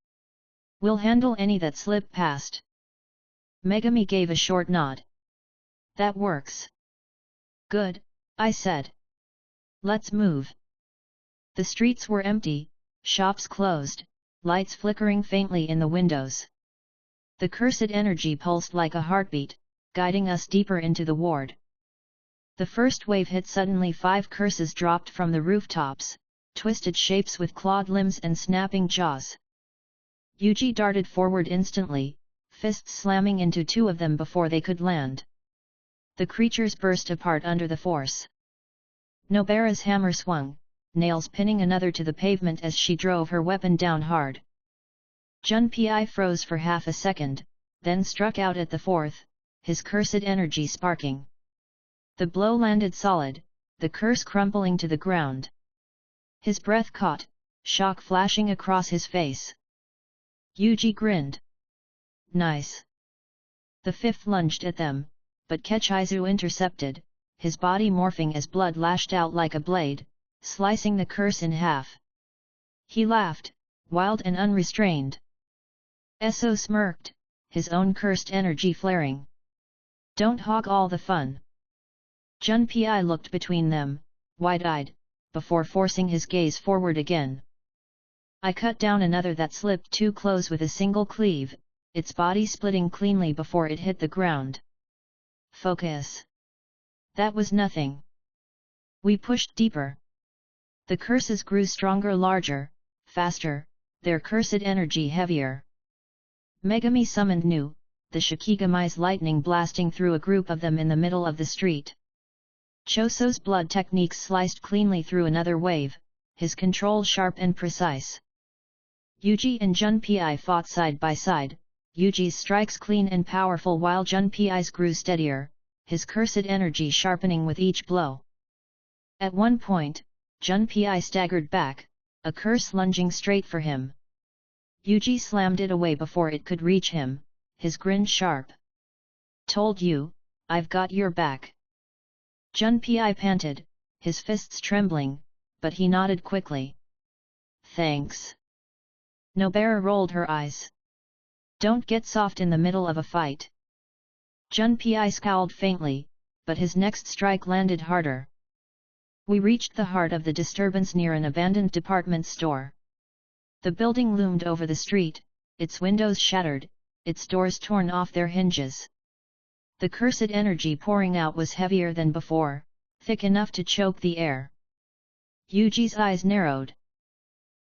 A: We'll handle any that slip past. Megami gave a short nod. That works. Good, I said. Let's move. The streets were empty, shops closed, lights flickering faintly in the windows. The cursed energy pulsed like a heartbeat, guiding us deeper into the ward. The first wave hit suddenly. 5 curses dropped from the rooftops, twisted shapes with clawed limbs and snapping jaws. Yuji darted forward instantly, fists slamming into 2 of them before they could land. The creatures burst apart under the force. Nobara's hammer swung, nails pinning another to the pavement as she drove her weapon down hard. Junpei froze for half a second, then struck out at the 4th, his cursed energy sparking. The blow landed solid, the curse crumpling to the ground. His breath caught, shock flashing across his face. Yuji grinned. Nice. The 5th lunged at them, but Kechizu intercepted, his body morphing as blood lashed out like a blade, slicing the curse in half. He laughed, wild and unrestrained. So smirked, his own cursed energy flaring. Don't hog all the fun. Junpei looked between them, wide-eyed, before forcing his gaze forward again. I cut down another that slipped too close with a single cleave, its body splitting cleanly before it hit the ground. Focus. That was nothing. We pushed deeper. The curses grew stronger, larger, faster, their cursed energy heavier. Megami summoned Nu, the Shikigami's lightning blasting through a group of them in the middle of the street. Choso's blood techniques sliced cleanly through another wave, his control sharp and precise. Yuji and Junpei fought side by side, Yuji's strikes clean and powerful while Junpei's grew steadier, his cursed energy sharpening with each blow. At one point, Junpei staggered back, a curse lunging straight for him. Yuji slammed it away before it could reach him, his grin sharp. Told you, I've got your back. Junpei panted, his fists trembling, but he nodded quickly. Thanks. Nobara rolled her eyes. Don't get soft in the middle of a fight. Junpei scowled faintly, but his next strike landed harder. We reached the heart of the disturbance near an abandoned department store. The building loomed over the street, its windows shattered, its doors torn off their hinges. The cursed energy pouring out was heavier than before, thick enough to choke the air. Yuji's eyes narrowed.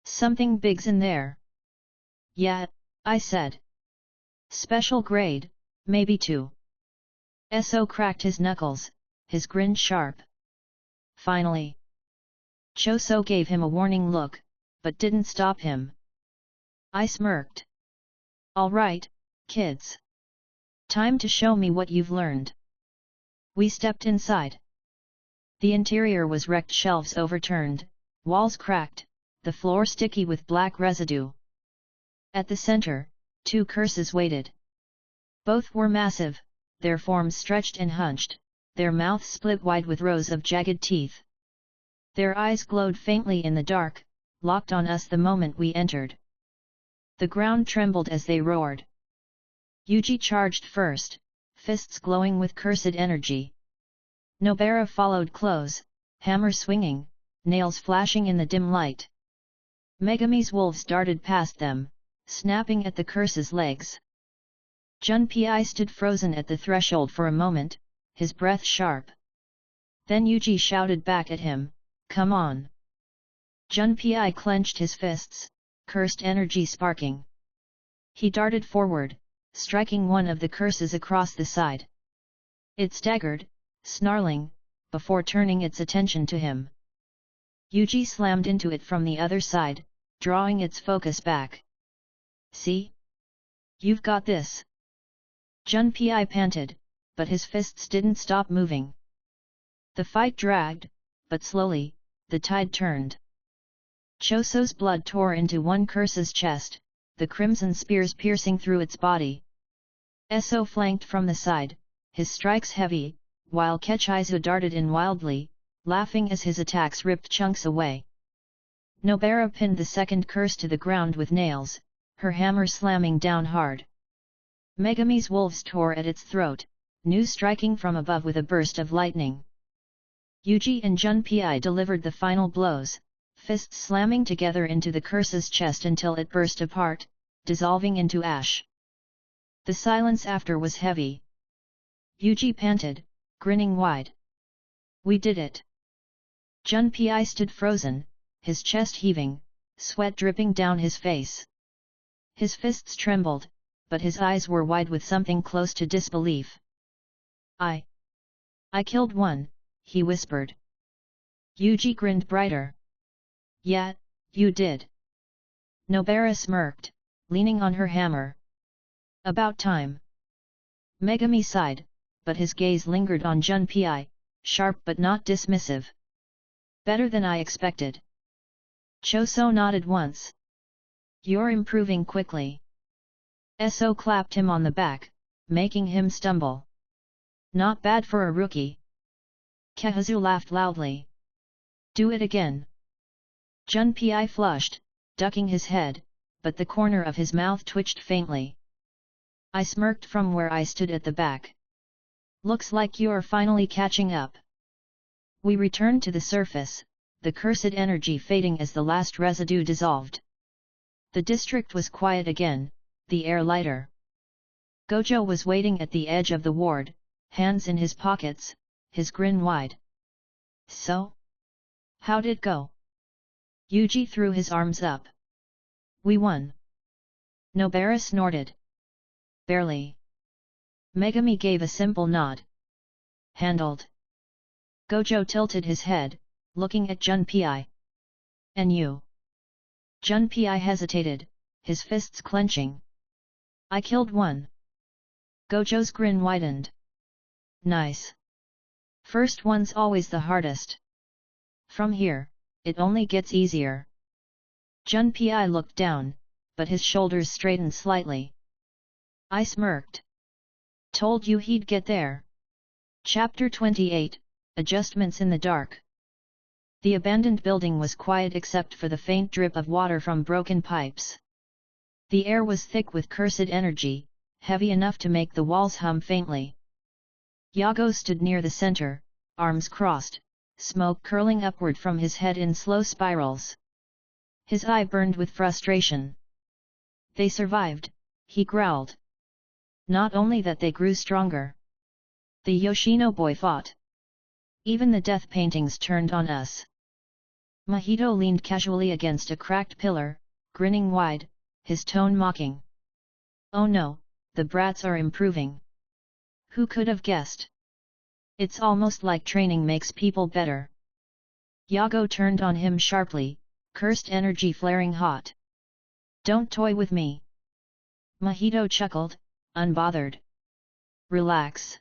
A: Something big's in there. Yeah, I said. Special grade, maybe 2. So cracked his knuckles, his grin sharp. Finally. Choso gave him a warning look, but didn't stop him. I smirked. All right, kids. Time to show me what you've learned. We stepped inside. The interior was wrecked, shelves overturned, walls cracked, the floor sticky with black residue. At the center, two curses waited. Both were massive, their forms stretched and hunched, their mouths split wide with rows of jagged teeth. Their eyes glowed faintly in the dark, locked on us the moment we entered. The ground trembled as they roared. Yuji charged first, fists glowing with cursed energy. Nobara followed close, hammer swinging, nails flashing in the dim light. Megami's wolves darted past them, snapping at the curse's legs. Junpei stood frozen at the threshold for a moment, his breath sharp. Then Yuji shouted back at him, "Come on!" Junpei clenched his fists, cursed energy sparking. He darted forward, striking one of the curses across the side. It staggered, snarling, before turning its attention to him. Yuji slammed into it from the other side, drawing its focus back. "See? You've got this!" Junpei panted, but his fists didn't stop moving. The fight dragged, but slowly, the tide turned. Choso's blood tore into one curse's chest, the crimson spears piercing through its body. Eso flanked from the side, his strikes heavy, while Kechizu darted in wildly, laughing as his attacks ripped chunks away. Nobara pinned the second curse to the ground with nails, her hammer slamming down hard. Megami's wolves tore at its throat, Nu striking from above with a burst of lightning. Yuji and Junpei delivered the final blows, fists slamming together into the curse's chest until it burst apart, dissolving into ash. The silence after was heavy. Yuji panted, grinning wide. "We did it!" Junpei stood frozen, his chest heaving, sweat dripping down his face. His fists trembled, but his eyes were wide with something close to disbelief. I killed one," he whispered. Yuji grinned brighter. "Yeah, you did." Nobara smirked, leaning on her hammer. "About time." Megami sighed, but his gaze lingered on Junpei, sharp but not dismissive. "Better than I expected." Choso nodded once. "You're improving quickly." Eso clapped him on the back, making him stumble. "Not bad for a rookie." Kehazu laughed loudly. "Do it again." Junpei flushed, ducking his head, but the corner of his mouth twitched faintly. I smirked from where I stood at the back. "Looks like you're finally catching up." We returned to the surface, the cursed energy fading as the last residue dissolved. The district was quiet again, the air lighter. Gojo was waiting at the edge of the ward, hands in his pockets, his grin wide. "So? How'd it go?" Yuji threw his arms up. "We won." Nobara snorted. "Barely." Megami gave a simple nod. "Handled." Gojo tilted his head, looking at Junpei. "And you?" Junpei hesitated, his fists clenching. "I killed one." Gojo's grin widened. "Nice. First one's always the hardest. From here, it only gets easier." Junpei looked down, but his shoulders straightened slightly. I smirked. "Told you he'd get there." Chapter 28, Adjustments in the Dark. The abandoned building was quiet except for the faint drip of water from broken pipes. The air was thick with cursed energy, heavy enough to make the walls hum faintly. Yago stood near the center, arms crossed, smoke curling upward from his head in slow spirals. His eye burned with frustration. "They survived," he growled. "Not only that, they grew stronger. The Yoshino boy fought. Even the death paintings turned on us." Mahito leaned casually against a cracked pillar, grinning wide, his tone mocking. "Oh no, the brats are improving. Who could have guessed? It's almost like training makes people better." Yago turned on him sharply, cursed energy flaring hot. Don't toy with me. Mahito chuckled, unbothered. Relax.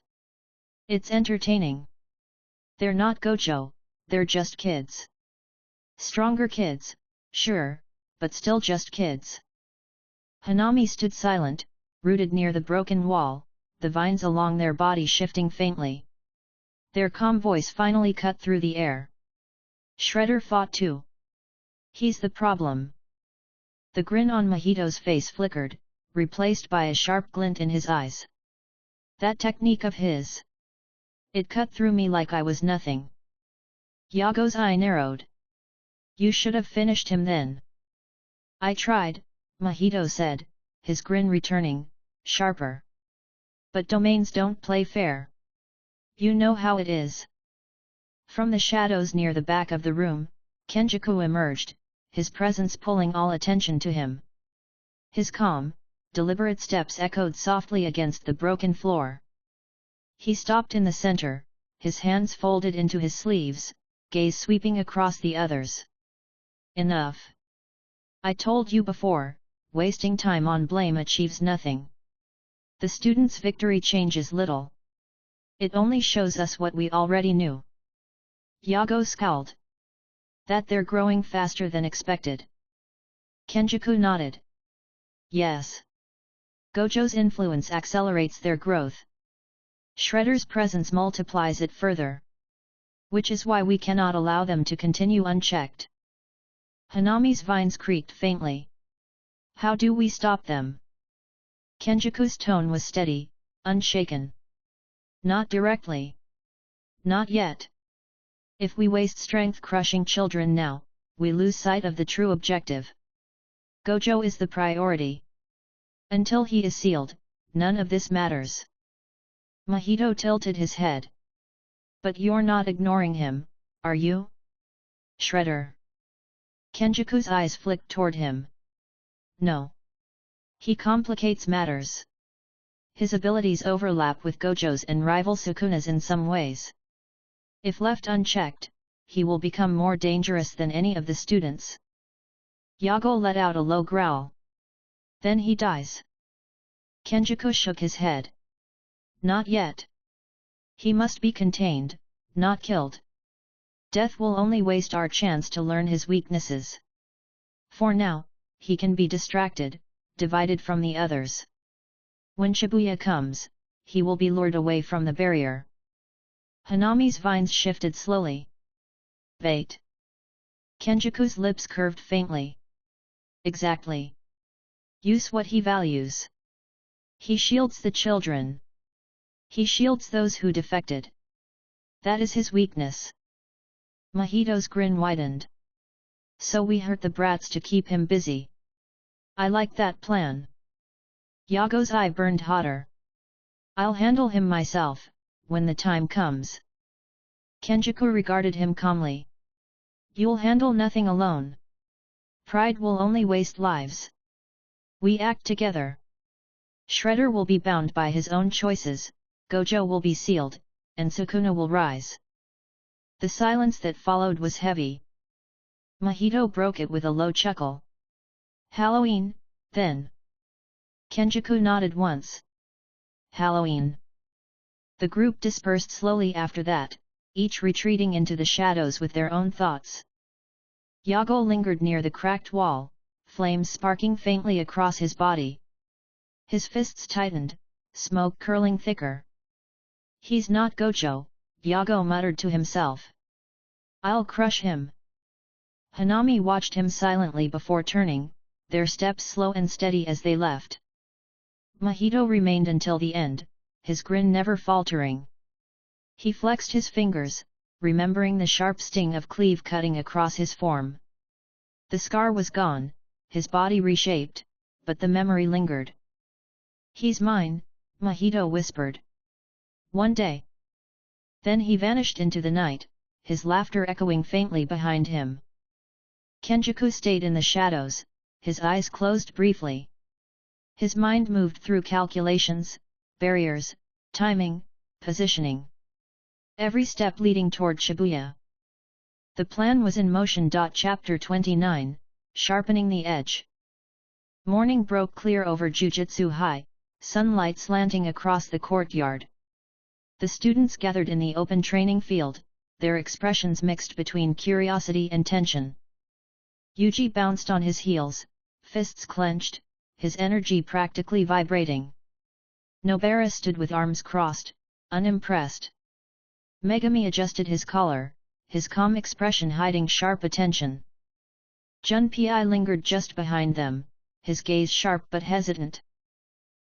A: It's entertaining. They're not Gojo, they're just kids. Stronger kids, sure, but still just kids. Hanami stood silent, rooted near the broken wall, the vines along their body shifting faintly. Their calm voice finally cut through the air. Shredder fought too. He's the problem. The grin on Mahito's face flickered, replaced by a sharp glint in his eyes. That technique of his. It cut through me like I was nothing. Yago's eye narrowed. You should have finished him then. I tried, Mahito said, his grin returning, sharper. But domains don't play fair. You know how it is. From the shadows near the back of the room, Kenjaku emerged, his presence pulling all attention to him. His calm, deliberate steps echoed softly against the broken floor. He stopped in the center, his hands folded into his sleeves, gaze sweeping across the others. Enough. I told you before, wasting time on blame achieves nothing. The student's victory changes little. It only shows us what we already knew. Yago scowled. That they're growing faster than expected. Kenjaku nodded. Yes. Gojo's influence accelerates their growth. Shredder's presence multiplies it further. Which is why we cannot allow them to continue unchecked. Hanami's vines creaked faintly. How do we stop them? Kenjaku's tone was steady, unshaken. Not directly. Not yet. If we waste strength crushing children now, we lose sight of the true objective. Gojo is the priority. Until he is sealed, none of this matters. Mahito tilted his head. But you're not ignoring him, are you? Shredder. Kenjaku's eyes flicked toward him. No. He complicates matters. His abilities overlap with Gojo's and rival Sukuna's in some ways. If left unchecked, he will become more dangerous than any of the students. Yago let out a low growl. Then he dies. Kenjaku shook his head. Not yet. He must be contained, not killed. Death will only waste our chance to learn his weaknesses. For now, he can be distracted, divided from the others. When Shabuya comes, he will be lured away from the barrier. Hanami's vines shifted slowly. Bait. Kenjaku's lips curved faintly. Exactly. Use what he values. He shields the children. He shields those who defected. That is his weakness. Mahito's grin widened. So we hurt the brats to keep him busy. I like that plan. Yago's eye burned hotter. I'll handle him myself, when the time comes. Kenjaku regarded him calmly. You'll handle nothing alone. Pride will only waste lives. We act together. Shredder will be bound by his own choices, Gojo will be sealed, and Sukuna will rise. The silence that followed was heavy. Mahito broke it with a low chuckle. Halloween, then. Kenjaku nodded once. Halloween. The group dispersed slowly after that, each retreating into the shadows with their own thoughts. Yago lingered near the cracked wall, flames sparking faintly across his body. His fists tightened, smoke curling thicker. He's not Gojo, Yago muttered to himself. I'll crush him. Hanami watched him silently before turning, their steps slow and steady as they left. Mahito remained until the end, his grin never faltering. He flexed his fingers, remembering the sharp sting of cleave cutting across his form. The scar was gone, his body reshaped, but the memory lingered. He's mine, Mahito whispered. One day. Then he vanished into the night, his laughter echoing faintly behind him. Kenjaku stayed in the shadows, his eyes closed briefly. His mind moved through calculations, barriers, timing, positioning. Every step leading toward Shabuya. The plan was in motion. Chapter 29, Sharpening the Edge. Morning broke clear over Jujutsu High, sunlight slanting across the courtyard. The students gathered in the open training field, their expressions mixed between curiosity and tension. Yuji bounced on his heels, fists clenched, his energy practically vibrating. Nobara stood with arms crossed, unimpressed. Megami adjusted his collar, his calm expression hiding sharp attention. Junpei lingered just behind them, his gaze sharp but hesitant.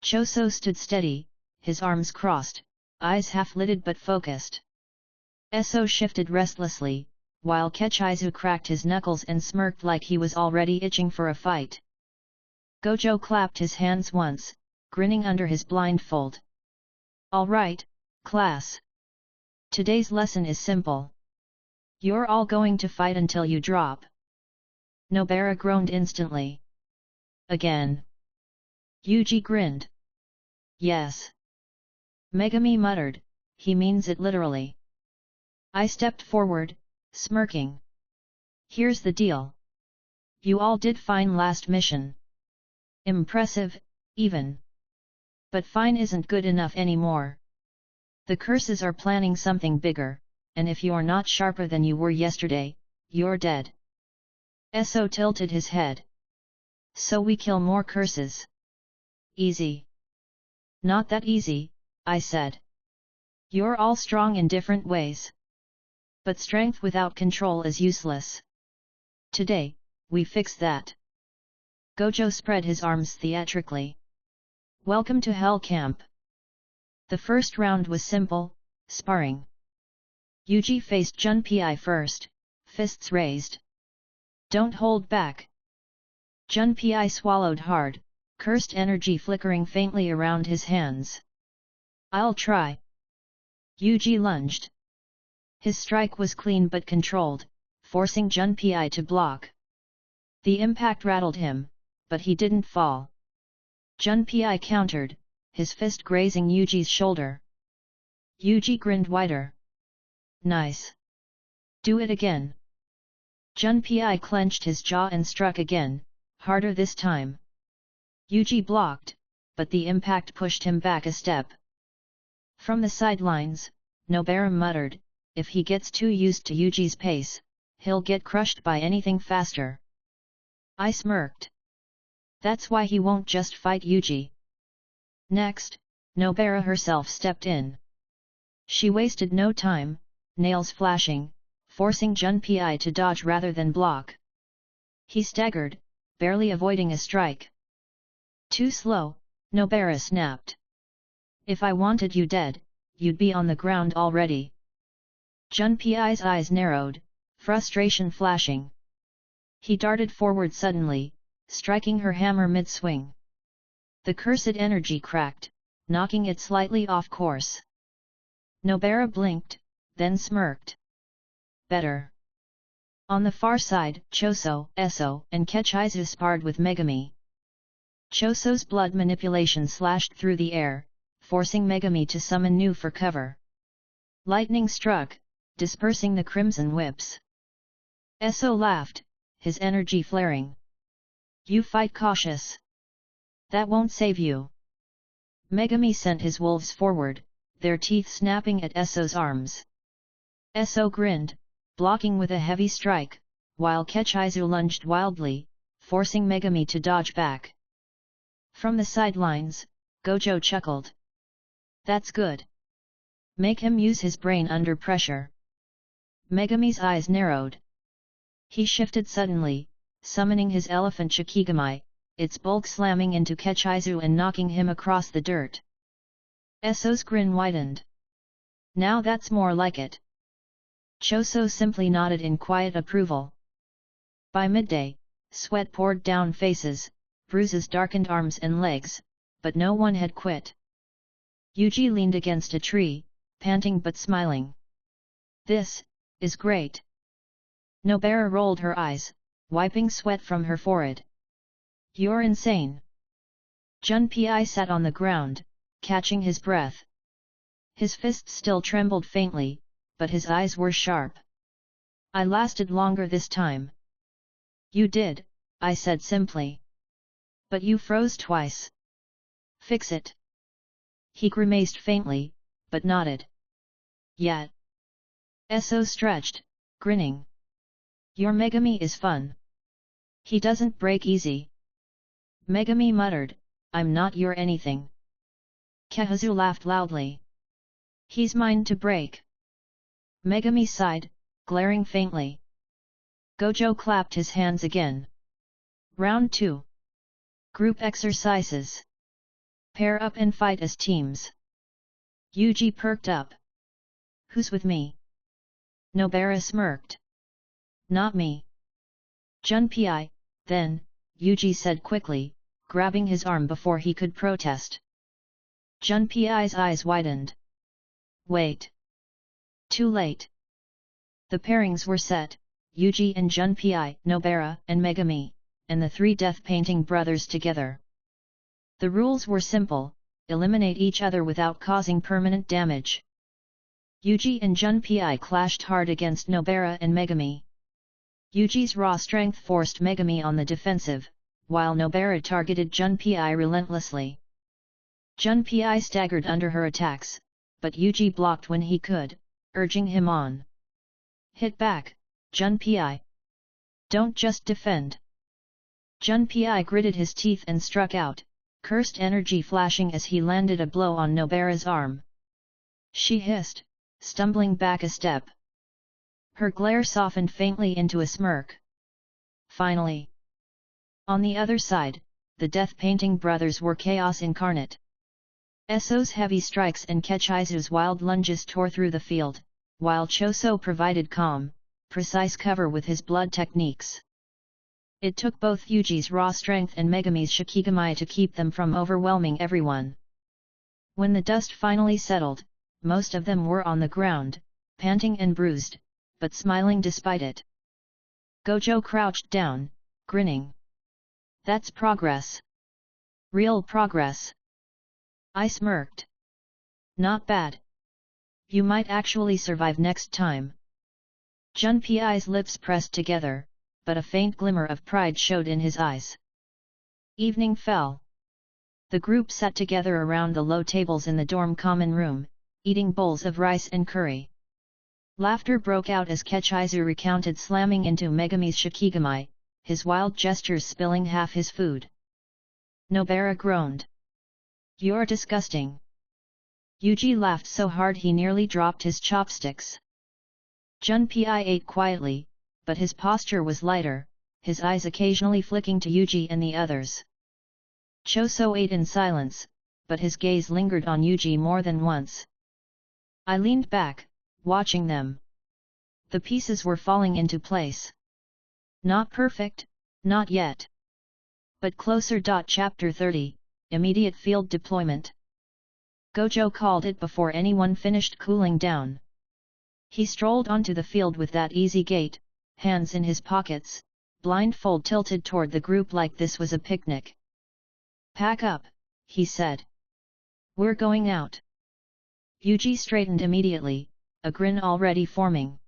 A: Choso stood steady, his arms crossed, eyes half-lidded but focused. Eso shifted restlessly, while Kechizu cracked his knuckles and smirked like he was already itching for a fight. Gojo clapped his hands once, grinning under his blindfold. "All right, class. Today's lesson is simple. You're all going to fight until you drop." Nobara groaned instantly. "Again?" Yuji grinned. "Yes." Megami muttered, "He means it literally." I stepped forward, smirking. "Here's the deal. You all did fine last mission. Impressive, even. But fine isn't good enough anymore. The curses are planning something bigger, and if you're not sharper than you were yesterday, you're dead." Eso tilted his head. "So we kill more curses. Easy." "Not that easy," I said. "You're all strong in different ways. But strength without control is useless. Today, we fix that." Gojo spread his arms theatrically. "Welcome to Hell Camp." The first round was simple, sparring. Yuji faced Junpei first, fists raised. "Don't hold back." Junpei swallowed hard, cursed energy flickering faintly around his hands. "I'll try." Yuji lunged. His strike was clean but controlled, forcing Junpei to block. The impact rattled him, but he didn't fall. Junpei countered, his fist grazing Yuji's shoulder. Yuji grinned wider. "Nice. Do it again." Junpei clenched his jaw and struck again, harder this time. Yuji blocked, but the impact pushed him back a step. From the sidelines, Nobara muttered, "If he gets too used to Yuji's pace, he'll get crushed by anything faster." I smirked. "That's why he won't just fight Yuji." Next, Nobara herself stepped in. She wasted no time, nails flashing, forcing Junpei to dodge rather than block. He staggered, barely avoiding a strike. "Too slow," Nobara snapped. "If I wanted you dead, you'd be on the ground already." Junpei's eyes narrowed, frustration flashing. He darted forward suddenly, striking her hammer mid-swing. The cursed energy cracked, knocking it slightly off course. Nobara blinked, then smirked. "Better." On the far side, Choso, Eso, and Kechizu sparred with Megami. Choso's blood manipulation slashed through the air, forcing Megami to summon Nu for cover. Lightning struck, dispersing the crimson whips. Eso laughed, his energy flaring. "You fight cautious. That won't save you." Megami sent his wolves forward, their teeth snapping at Eso's arms. Eso grinned, blocking with a heavy strike, while Kechizu lunged wildly, forcing Megami to dodge back. From the sidelines, Gojo chuckled. "That's good. Make him use his brain under pressure." Megami's eyes narrowed. He shifted suddenly, summoning his elephant Shikigami, its bulk slamming into Kechizu and knocking him across the dirt. Eso's grin widened. "Now that's more like it." Choso simply nodded in quiet approval. By midday, sweat poured down faces, bruises darkened arms and legs, but no one had quit. Yuji leaned against a tree, panting but smiling. "This is great." Nobara rolled her eyes, wiping sweat from her forehead. "You're insane." Junpei sat on the ground, catching his breath. His fists still trembled faintly, but his eyes were sharp. I lasted longer this time. You did, I said simply. But you froze twice. Fix it. He grimaced faintly, but nodded. Yet. So stretched, grinning. Your Megami is fun. He doesn't break easy. Megami muttered, I'm not your anything. Kahazu laughed loudly. He's mine to break. Megami sighed, glaring faintly. Gojo clapped his hands again. Round 2. Group exercises. Pair up and fight as teams. Yuji perked up. Who's with me? Nobara smirked. Not me. Junpei, then, Yuji said quickly, grabbing his arm before he could protest. Junpei's eyes widened. Wait. Too late. The pairings were set, Yuji and Junpei, Nobara and Megami, and the 3 death painting brothers together. The rules were simple, eliminate each other without causing permanent damage. Yuji and Junpei clashed hard against Nobara and Megami. Yuji's raw strength forced Megami on the defensive, while Nobara targeted Junpei relentlessly. Junpei staggered under her attacks, but Yuji blocked when he could, urging him on. Hit back, Junpei. Don't just defend. Junpei gritted his teeth and struck out, cursed energy flashing as he landed a blow on Nobara's arm. She hissed, stumbling back a step. Her glare softened faintly into a smirk. Finally. On the other side, the death painting brothers were chaos incarnate. So's heavy strikes and Kechizu's wild lunges tore through the field, while Choso provided calm, precise cover with his blood techniques. It took both Yuji's raw strength and Megami's Shikigami to keep them from overwhelming everyone. When the dust finally settled, most of them were on the ground, panting and bruised, but smiling despite it. Gojo crouched down, grinning. That's progress. Real progress. I smirked. Not bad. You might actually survive next time. Junpei's lips pressed together, but a faint glimmer of pride showed in his eyes. Evening fell. The group sat together around the low tables in the dorm common room, eating bowls of rice and curry. Laughter broke out as Kechizu recounted slamming into Megami's Shikigami, his wild gestures spilling half his food. Nobara groaned. You're disgusting. Yuji laughed so hard he nearly dropped his chopsticks. Junpei ate quietly, but his posture was lighter, his eyes occasionally flicking to Yuji and the others. Choso ate in silence, but his gaze lingered on Yuji more than once. I leaned back, watching them. The pieces were falling into place. Not perfect, not yet. But closer. Chapter 30, Immediate Field Deployment. Gojo called it before anyone finished cooling down. He strolled onto the field with that easy gait, hands in his pockets, blindfold tilted toward the group like this was a picnic. Pack up, he said. We're going out. Yuji straightened immediately, a grin already forming.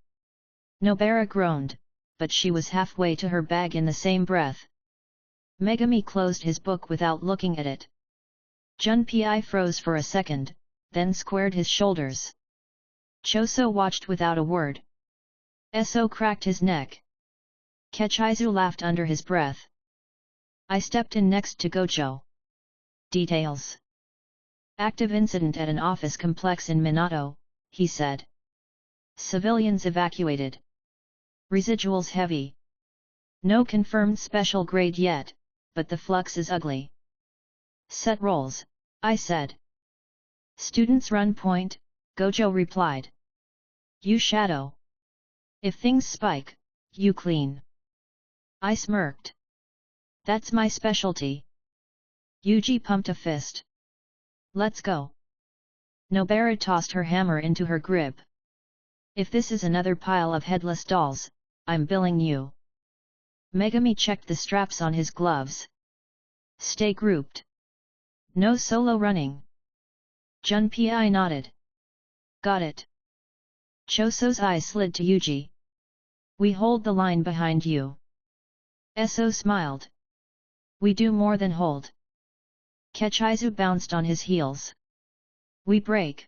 A: Nobara groaned, but she was halfway to her bag in the same breath. Megami closed his book without looking at it. Junpei froze for a second, then squared his shoulders. Choso watched without a word. So cracked his neck. Kechizu laughed under his breath. I stepped in next to Gojo. Details. Active incident at an office complex in Minato, he said. Civilians evacuated. Residuals heavy. No confirmed special grade yet, but the flux is ugly. Set roles, I said. Students run point, Gojo replied. You shadow. If things spike, you clean. I smirked. That's my specialty. Yuji pumped a fist. Let's go. Nobara tossed her hammer into her grip. If this is another pile of headless dolls, I'm billing you. Megami checked the straps on his gloves. Stay grouped. No solo running. Junpei nodded. Got it. Choso's eyes slid to Yuji. We hold the line behind you. Eso smiled. We do more than hold. Kechizu bounced on his heels. We break.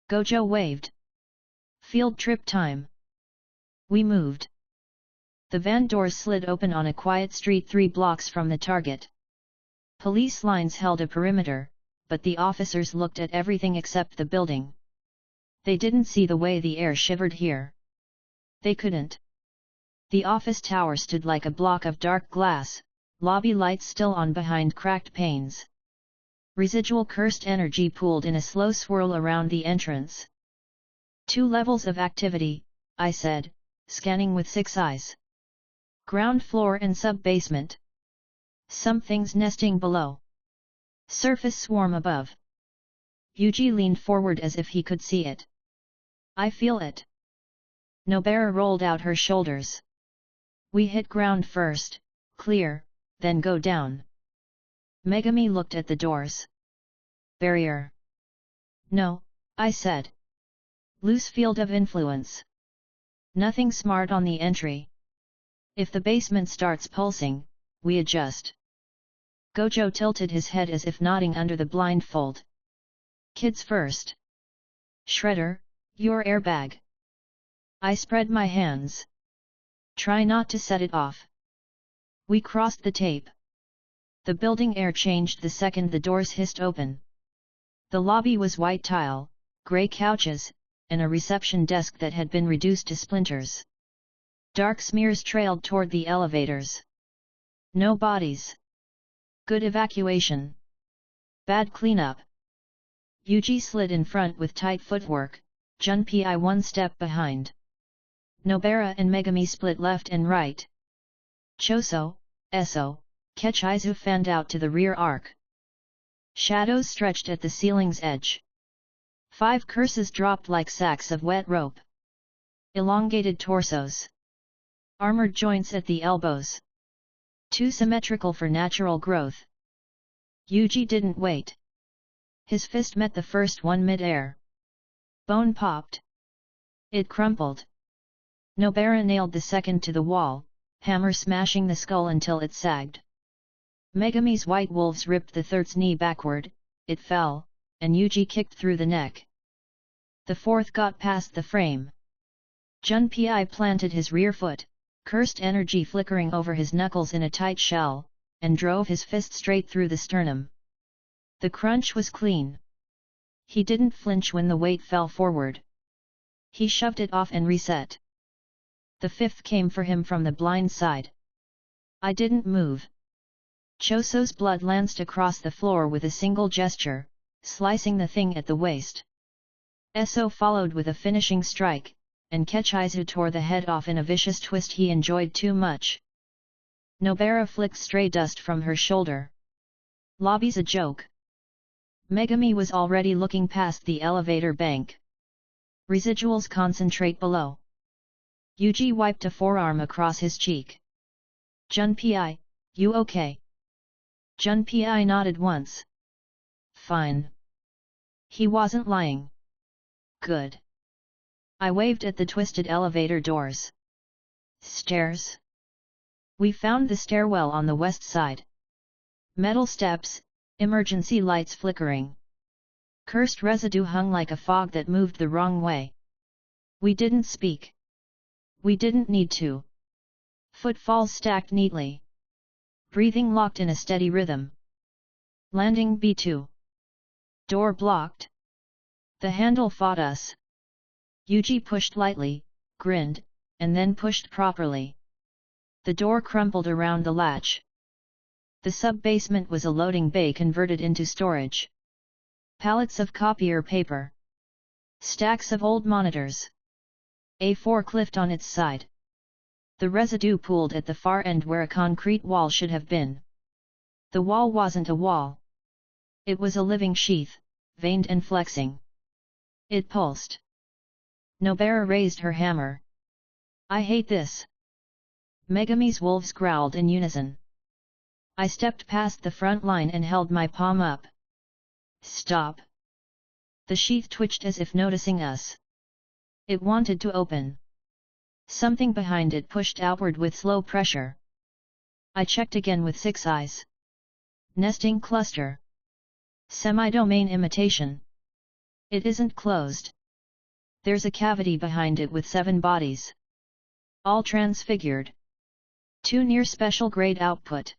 A: Gojo waved. Field trip time. We moved. The van doors slid open on a quiet street 3 blocks from the target. Police lines held a perimeter, but the officers looked at everything except the building. They didn't see the way the air shivered here. They couldn't. The office tower stood like a block of dark glass, lobby lights still on behind cracked panes. Residual cursed energy pooled in a slow swirl around the entrance. 2 levels of activity, I said, scanning with 6 eyes. Ground floor and sub-basement. Something's nesting below. Surface swarm above. Yuji leaned forward as if he could see it. I feel it. Nobara rolled out her shoulders. We hit ground first, clear, then go down. Megami looked at the doors. Barrier. No, I said. Loose field of influence. Nothing smart on the entry. If the basement starts pulsing, we adjust. Gojo tilted his head as if nodding under the blindfold. Kids first. Shredder, your airbag. I spread my hands. Try not to set it off. We crossed the tape. The building air changed the second the doors hissed open. The lobby was white tile, grey couches, and a reception desk that had been reduced to splinters. Dark smears trailed toward the elevators. No bodies. Good evacuation. Bad cleanup. Yuji slid in front with tight footwork, Junpei 1 step behind. Nobara and Megami split left and right. Choso, Eso, Kechizu fanned out to the rear arc. Shadows stretched at the ceiling's edge. 5 curses dropped like sacks of wet rope. Elongated torsos. Armored joints at the elbows. Too symmetrical for natural growth. Yuji didn't wait. His fist met the first one mid-air. Bone popped. It crumpled. Nobara nailed the second to the wall, hammer smashing the skull until it sagged. Megami's white wolves ripped the third's knee backward, it fell, and Yuji kicked through the neck. The fourth got past the frame. Junpei planted his rear foot, cursed energy flickering over his knuckles in a tight shell, and drove his fist straight through the sternum. The crunch was clean. He didn't flinch when the weight fell forward. He shoved it off and reset. The fifth came for him from the blind side. I didn't move. Choso's blood lanced across the floor with a single gesture, slicing the thing at the waist. Eso followed with a finishing strike, and Kechizu tore the head off in a vicious twist he enjoyed too much. Nobara flicked stray dust from her shoulder. Lobby's a joke. Megami was already looking past the elevator bank. Residuals concentrate below. Yuji wiped a forearm across his cheek. Junpei, you okay? Junpei nodded once. Fine. He wasn't lying. Good. I waved at the twisted elevator doors. Stairs? We found the stairwell on the west side. Metal steps, emergency lights flickering. Cursed residue hung like a fog that moved the wrong way. We didn't speak. We didn't need to. Footfalls stacked neatly. Breathing locked in a steady rhythm. Landing B2. Door blocked. The handle fought us. Yuji pushed lightly, grinned, and then pushed properly. The door crumpled around the latch. The sub-basement was a loading bay converted into storage. Pallets of copier paper. Stacks of old monitors. A forklift on its side. The residue pooled at the far end where a concrete wall should have been. The wall wasn't a wall. It was a living sheath, veined and flexing. It pulsed. Nobara raised her hammer. I hate this. Megami's wolves growled in unison. I stepped past the front line and held my palm up. Stop. The sheath twitched as if noticing us. It wanted to open. Something behind it pushed outward with slow pressure. I checked again with 6 eyes. Nesting cluster. Semi-domain imitation. It isn't closed. There's a cavity behind it with 7 bodies. All transfigured. 2 near special grade output.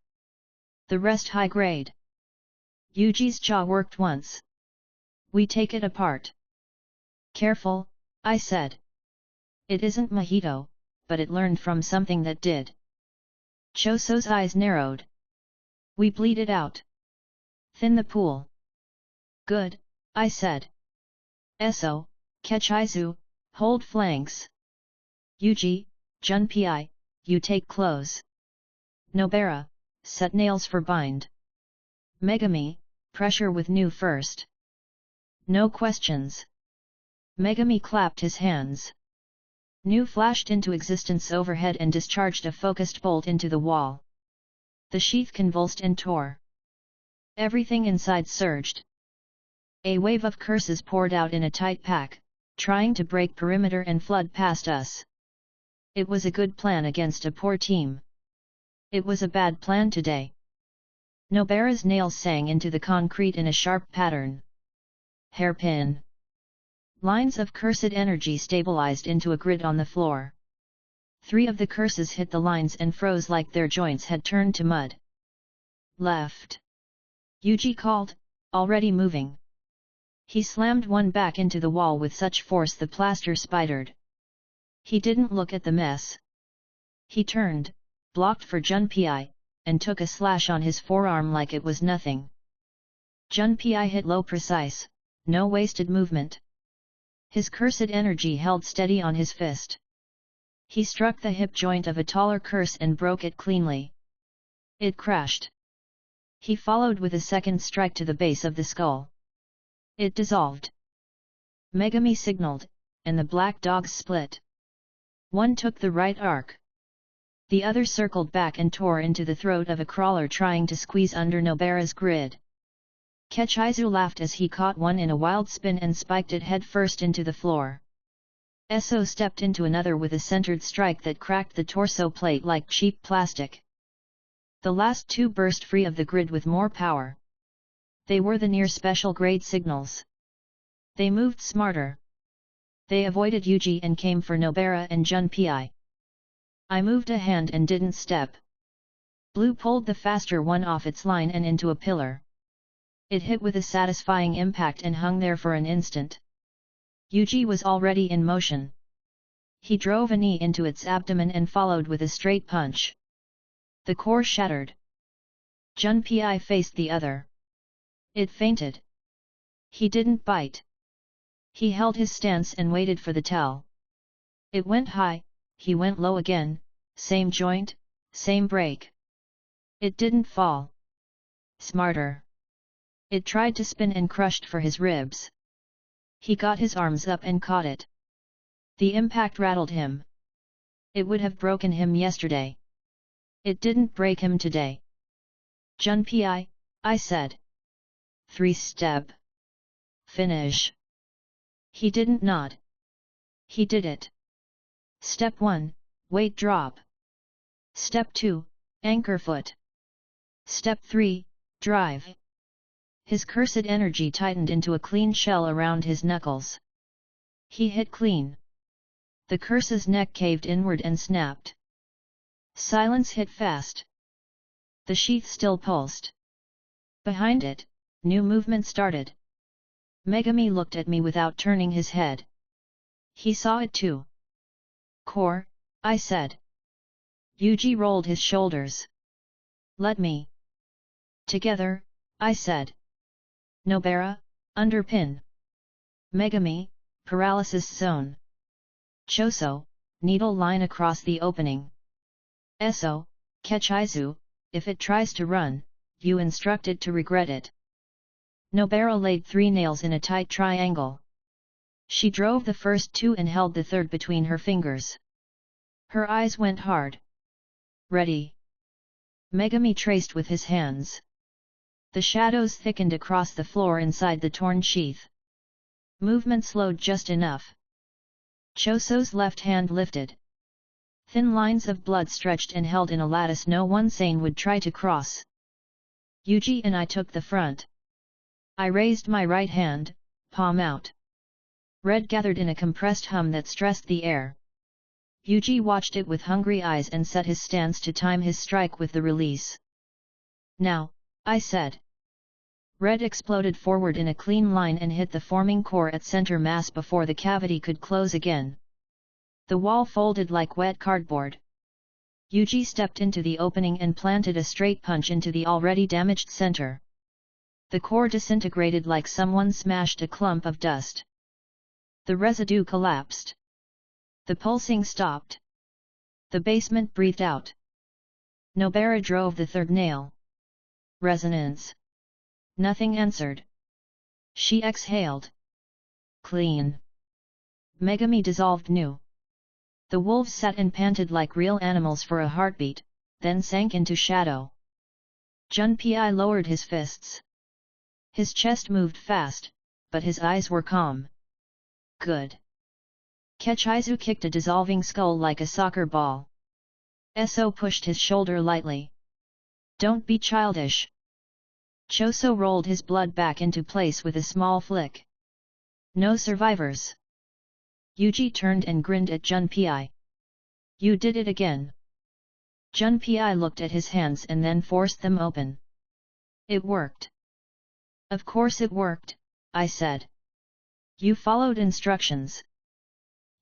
A: The rest high grade. Yuji's jaw worked once. We take it apart. Careful, I said. It isn't mojito, but it learned from something that did. Choso's eyes narrowed. We bleed it out. Thin the pool. Good, I said. Eso, Kechizu, hold flanks. Yuji, Junpei, you take close. Nobara, set nails for bind. Megami, pressure with new first. No questions. Megami clapped his hands. New flashed into existence overhead and discharged a focused bolt into the wall. The sheath convulsed and tore. Everything inside surged. A wave of curses poured out in a tight pack, trying to break perimeter and flood past us. It was a good plan against a poor team. It was a bad plan today. Nobara's nails sang into the concrete in a sharp pattern. Hairpin. Lines of cursed energy stabilized into a grid on the floor. 3 of the curses hit the lines and froze like their joints had turned to mud. Left. Yuji called, already moving. He slammed one back into the wall with such force the plaster spidered. He didn't look at the mess. He turned, blocked for Junpei, and took a slash on his forearm like it was nothing. Junpei hit low precise, no wasted movement. His cursed energy held steady on his fist. He struck the hip joint of a taller curse and broke it cleanly. It crashed. He followed with a second strike to the base of the skull. It dissolved. Megami signaled, and the black dogs split. One took the right arc. The other circled back and tore into the throat of a crawler trying to squeeze under Nobara's grid. Kechizu laughed as he caught one in a wild spin and spiked it head first into the floor. Eso stepped into another with a centered strike that cracked the torso plate like cheap plastic. The last 2 burst free of the grid with more power. They were the near special grade signals. They moved smarter. They avoided Yuji and came for Nobara and Junpei. I moved a hand and didn't step. Blue pulled the faster one off its line and into a pillar. It hit with a satisfying impact and hung there for an instant. Yuji was already in motion. He drove a knee into its abdomen and followed with a straight punch. The core shattered. Junpei faced the other. It fainted. He didn't bite. He held his stance and waited for the tell. It went high, he went low again, same joint, same break. It didn't fall. Smarter. It tried to spin and crushed for his ribs. He got his arms up and caught it. The impact rattled him. It would have broken him yesterday. It didn't break him today. Junpei, I said. 3-step. Finish. He didn't nod. He did it. Step 1, weight drop. Step 2, anchor foot. Step 3, drive. His cursed energy tightened into a clean shell around his knuckles. He hit clean. The curse's neck caved inward and snapped. Silence hit fast. The sheath still pulsed. Behind it, new movement started. Megami looked at me without turning his head. He saw it too. Core, I said. Yuji rolled his shoulders. Let me. Together, I said. Nobara, underpin. Megami, paralysis zone. Choso, needle line across the opening. Eso, Kechizu, if it tries to run, you instruct it to regret it. Nobara laid 3 nails in a tight triangle. She drove the first 2 and held the third between her fingers. Her eyes went hard. Ready. Megami traced with his hands. The shadows thickened across the floor inside the torn sheath. Movement slowed just enough. Choso's left hand lifted. Thin lines of blood stretched and held in a lattice no one sane would try to cross. Yuji and I took the front. I raised my right hand, palm out. Red gathered in a compressed hum that stressed the air. Yuji watched it with hungry eyes and set his stance to time his strike with the release. Now, I said. Red exploded forward in a clean line and hit the forming core at center mass before the cavity could close again. The wall folded like wet cardboard. Yuji stepped into the opening and planted a straight punch into the already damaged center. The core disintegrated like someone smashed a clump of dust. The residue collapsed. The pulsing stopped. The basement breathed out. Nobara drove the third nail. Resonance. Nothing answered. She exhaled. Clean. Megami dissolved new. The wolves sat and panted like real animals for a heartbeat, then sank into shadow. Junpei lowered his fists. His chest moved fast, but his eyes were calm. Good. Kechizu kicked a dissolving skull like a soccer ball. So pushed his shoulder lightly. Don't be childish. Choso rolled his blood back into place with a small flick. No survivors. Yuji turned and grinned at Junpei. You did it again. Junpei looked at his hands and then forced them open. It worked. Of course it worked, I said. You followed instructions.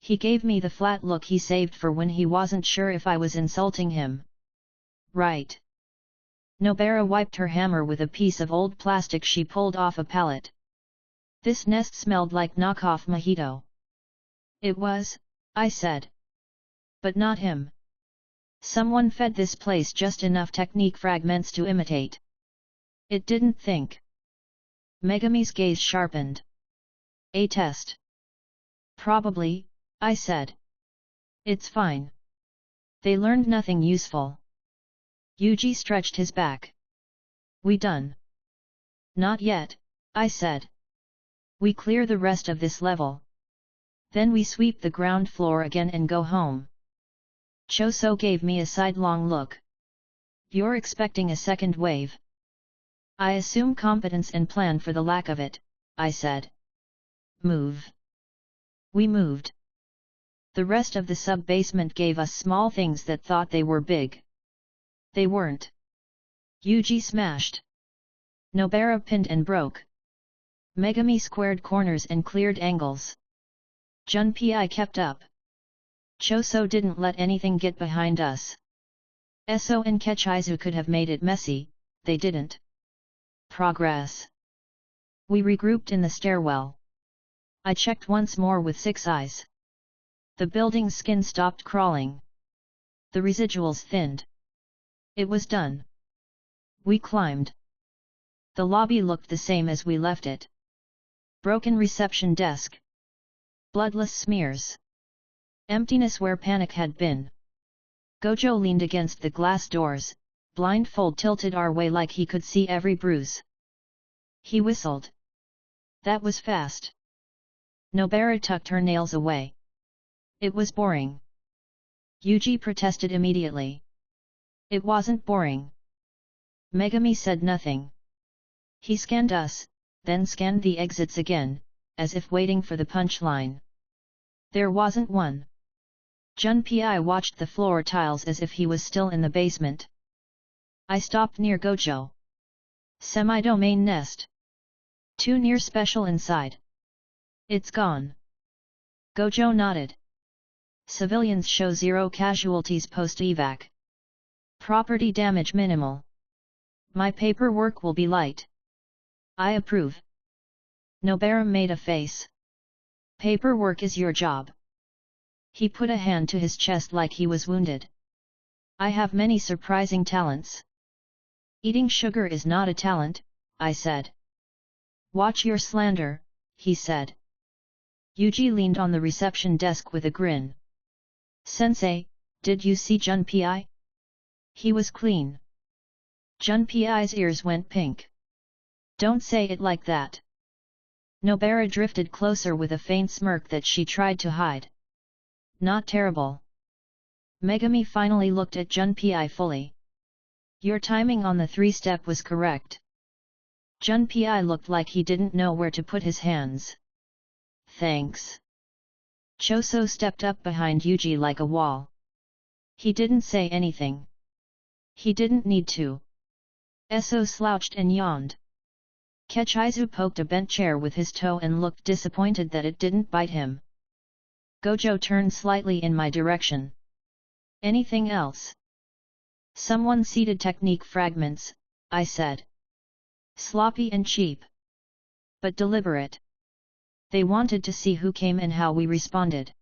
A: He gave me the flat look he saved for when he wasn't sure if I was insulting him. Right. Nobara wiped her hammer with a piece of old plastic she pulled off a pallet. This nest smelled like knockoff mojito. It was, I said. But not him. Someone fed this place just enough technique fragments to imitate. It didn't think. Megami's gaze sharpened. A test. Probably, I said. It's fine. They learned nothing useful. Yuji stretched his back. We done? Not yet, I said. We clear the rest of this level. Then we sweep the ground floor again and go home. Choso gave me a sidelong look. You're expecting a second wave. I assume competence and plan for the lack of it, I said. Move. We moved. The rest of the sub-basement gave us small things that thought they were big. They weren't. Yuji smashed. Nobara pinned and broke. Megami squared corners and cleared angles. Junpei kept up. Choso didn't let anything get behind us. Eso and Kechizu could have made it messy, they didn't. Progress. We regrouped in the stairwell. I checked once more with 6 eyes. The building's skin stopped crawling. The residuals thinned. It was done. We climbed. The lobby looked the same as we left it. Broken reception desk. Bloodless smears. Emptiness where panic had been. Gojo leaned against the glass doors, blindfold tilted our way like he could see every bruise. He whistled. That was fast. Nobara tucked her nails away. It was boring. Yuji protested immediately. It wasn't boring. Megami said nothing. He scanned us, then scanned the exits again, as if waiting for the punchline. There wasn't one. Junpei watched the floor tiles as if he was still in the basement. I stopped near Gojo. Semi-domain nest. Too near special inside. It's gone. Gojo nodded. Civilians show 0 casualties post-evac. Property damage minimal. My paperwork will be light. I approve. Nobara made a face. Paperwork is your job. He put a hand to his chest like he was wounded. I have many surprising talents. Eating sugar is not a talent, I said. Watch your slander, he said. Yuji leaned on the reception desk with a grin. Sensei, did you see Junpei? He was clean. Junpei's ears went pink. Don't say it like that. Nobara drifted closer with a faint smirk that she tried to hide. Not terrible. Megami finally looked at Junpei fully. Your timing on the 3-step was correct. Junpei looked like he didn't know where to put his hands. Thanks. Choso stepped up behind Yuji like a wall. He didn't say anything. He didn't need to. Eso slouched and yawned. Kechizu poked a bent chair with his toe and looked disappointed that it didn't bite him. Gojo turned slightly in my direction. Anything else? Someone seeded technique fragments, I said. Sloppy and cheap. But deliberate. They wanted to see who came and how we responded.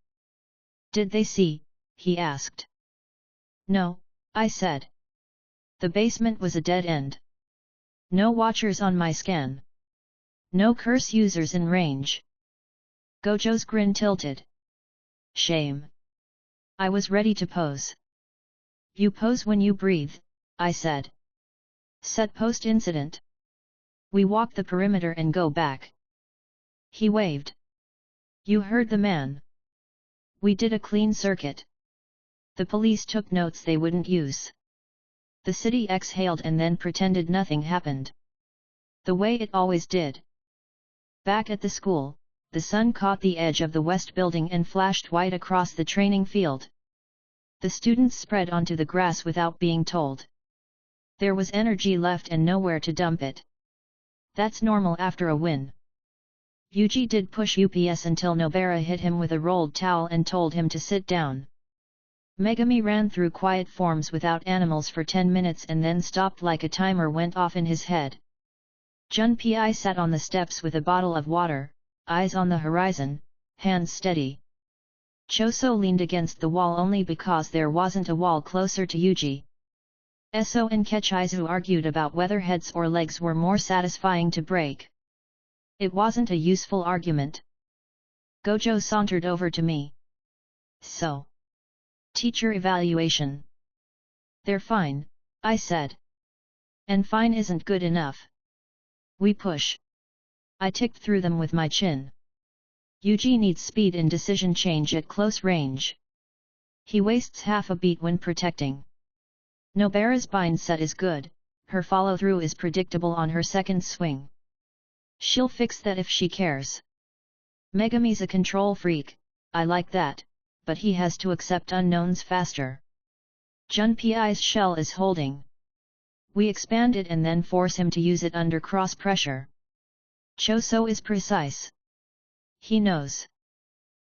A: Did they see? He asked. No, I said. The basement was a dead end. No watchers on my scan. No curse users in range. Gojo's grin tilted. Shame. I was ready to pose. You pose when you breathe, I said. Set post-incident. We walk the perimeter and go back. He waved. You heard the man. We did a clean circuit. The police took notes they wouldn't use. The city exhaled and then pretended nothing happened. The way it always did. Back at the school, the sun caught the edge of the west building and flashed white across the training field. The students spread onto the grass without being told. There was energy left and nowhere to dump it. That's normal after a win. Yuji did push UPS until Nobara hit him with a rolled towel and told him to sit down. Megami ran through quiet forms without animals for 10 minutes and then stopped like a timer went off in his head. Junpei sat on the steps with a bottle of water, eyes on the horizon, hands steady. Choso leaned against the wall only because there wasn't a wall closer to Yuji. Eso and Kechizu argued about whether heads or legs were more satisfying to break. It wasn't a useful argument. Gojo sauntered over to me. So. Teacher evaluation. They're fine, I said. And fine isn't good enough. We push. I ticked through them with my chin. Yuji needs speed in decision change at close range. He wastes half a beat when protecting. Nobara's bind set is good, her follow-through is predictable on her second swing. She'll fix that if she cares. Megami's a control freak, I like that, but he has to accept unknowns faster. Junpei's shell is holding. We expand it and then force him to use it under cross pressure. Choso is precise. He knows.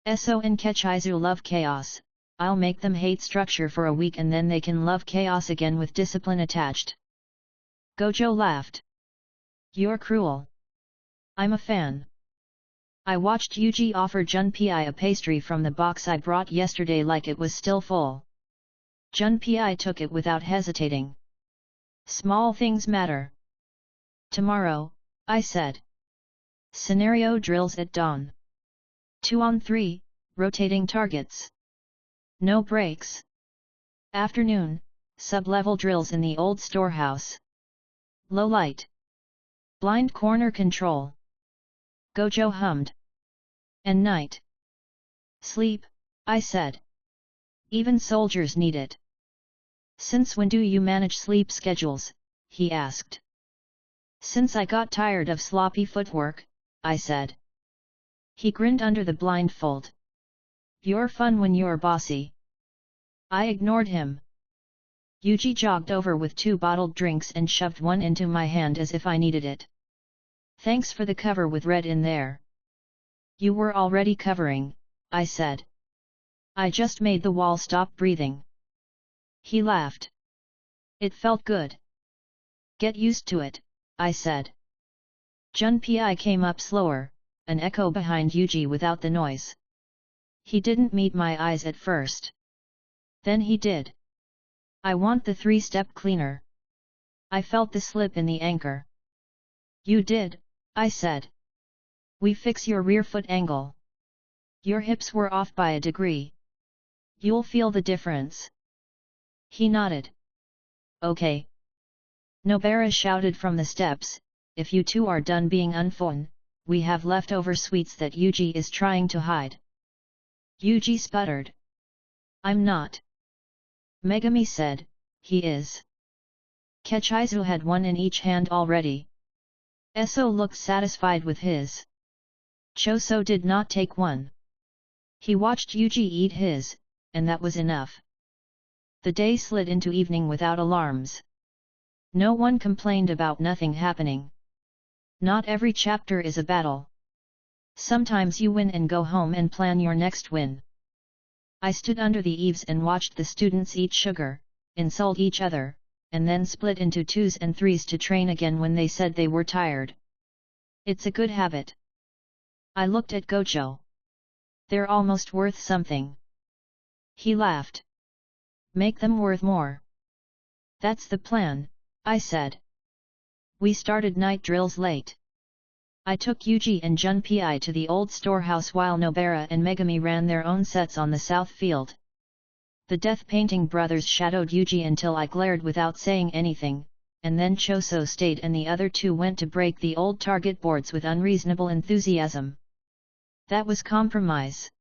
A: Eso and Kechizu love chaos. I'll make them hate structure for a week and then they can love chaos again with discipline attached. Gojo laughed. You're cruel. I'm a fan. I watched Yuji offer Junpei a pastry from the box I brought yesterday like it was still full. Junpei took it without hesitating. Small things matter. Tomorrow, I said. Scenario drills at dawn. 2 on 3, rotating targets. No breaks. Afternoon, sub-level drills in the old storehouse. Low light. Blind corner control. Gojo hummed. And night. Sleep, I said. Even soldiers need it. Since when do you manage sleep schedules? He asked. Since I got tired of sloppy footwork, I said. He grinned under the blindfold. You're fun when you're bossy. I ignored him. Yuji jogged over with 2 bottled drinks and shoved one into my hand as if I needed it. Thanks for the cover with red in there. You were already covering, I said. I just made the wall stop breathing. He laughed. It felt good. Get used to it, I said. Junpei came up slower, an echo behind Yuji without the noise. He didn't meet my eyes at first. Then he did. I want the 3-step cleaner. I felt the slip in the anchor. You did, I said. We fix your rear foot angle. Your hips were off by a degree. You'll feel the difference. He nodded. Okay. Nobara shouted from the steps, if you two are done being unfun, we have leftover sweets that Yuji is trying to hide. Yuji sputtered. I'm not. Megami said, he is. Kechizu had one in each hand already. Eso looked satisfied with his. Choso did not take one. He watched Yuji eat his, and that was enough. The day slid into evening without alarms. No one complained about nothing happening. Not every chapter is a battle. Sometimes you win and go home and plan your next win. I stood under the eaves and watched the students eat sugar, insult each other, and then split into 2s and 3s to train again when they said they were tired. It's a good habit. I looked at Gojo. They're almost worth something. He laughed. Make them worth more. That's the plan, I said. We started night drills late. I took Yuji and Junpei to the old storehouse while Nobara and Megami ran their own sets on the south field. The death painting brothers shadowed Yuji until I glared without saying anything, and then Choso stayed and the other two went to break the old target boards with unreasonable enthusiasm. That was compromise.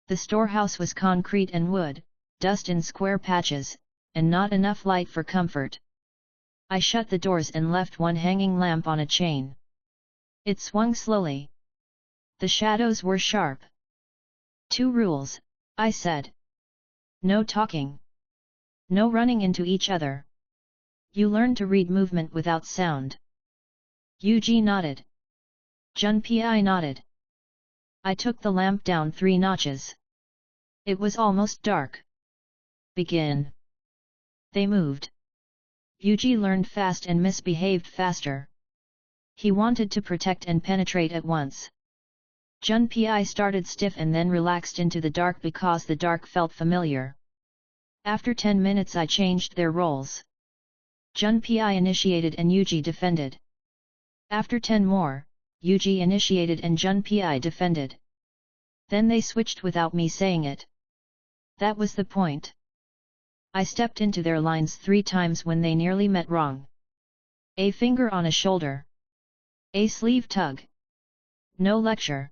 A: The storehouse was concrete and wood, dust in square patches, and not enough light for comfort. I shut the doors and left one hanging lamp on a chain. It swung slowly. The shadows were sharp. 2 rules, I said. No talking. No running into each other. You learn to read movement without sound. Yuji nodded. Junpei nodded. I took the lamp down 3 notches. It was almost dark. Begin. They moved. Yuji learned fast and misbehaved faster. He wanted to protect and penetrate at once. Junpei started stiff and then relaxed into the dark because the dark felt familiar. After 10 minutes I changed their roles. Junpei initiated and Yuji defended. After 10 more, Yuji initiated and Junpei defended. Then they switched without me saying it. That was the point. I stepped into their lines 3 times when they nearly met wrong. A finger on a shoulder. A sleeve tug. No lecture.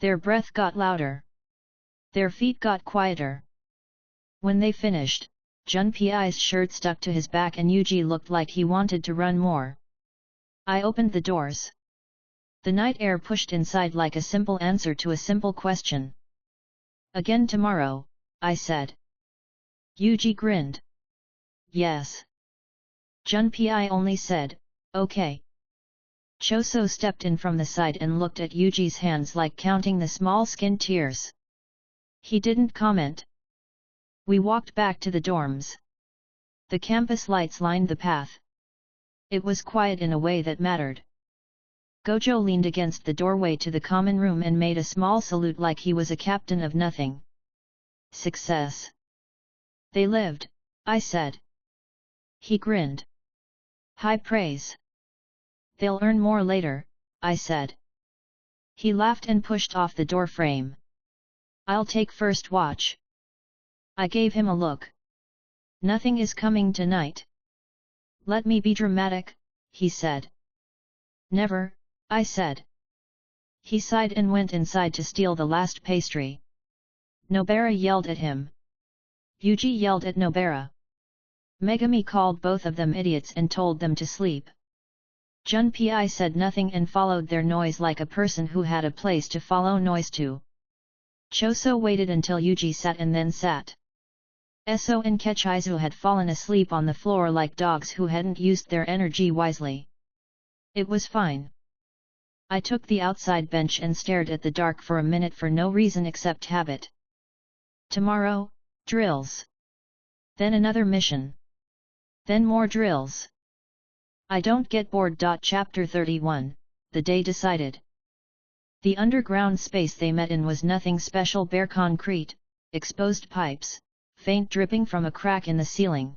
A: Their breath got louder. Their feet got quieter. When they finished, Junpei's shirt stuck to his back and Yuji looked like he wanted to run more. I opened the doors. The night air pushed inside like a simple answer to a simple question. Again tomorrow, I said. Yuji grinned. Yes. Junpei only said, okay. Choso stepped in from the side and looked at Yuji's hands like counting the small skin tears. He didn't comment. We walked back to the dorms. The campus lights lined the path. It was quiet in a way that mattered. Gojo leaned against the doorway to the common room and made a small salute like he was a captain of nothing. Success. They lived, I said. He grinned. High praise. They'll earn more later, I said. He laughed and pushed off the door frame. I'll take first watch. I gave him a look. Nothing is coming tonight. Let me be dramatic, he said. Never, I said. He sighed and went inside to steal the last pastry. Nobara yelled at him. Yuji yelled at Nobara. Megami called both of them idiots and told them to sleep. Junpei said nothing and followed their noise like a person who had a place to follow noise to. Choso waited until Yuji sat and then sat. Eso and Kechizu had fallen asleep on the floor like dogs who hadn't used their energy wisely. It was fine. I took the outside bench and stared at the dark for a minute for no reason except habit. Tomorrow, drills. Then another mission. Then more drills. I don't get bored. Chapter 31, the day decided. The underground space they met in was nothing special, bare concrete, exposed pipes, faint dripping from a crack in the ceiling.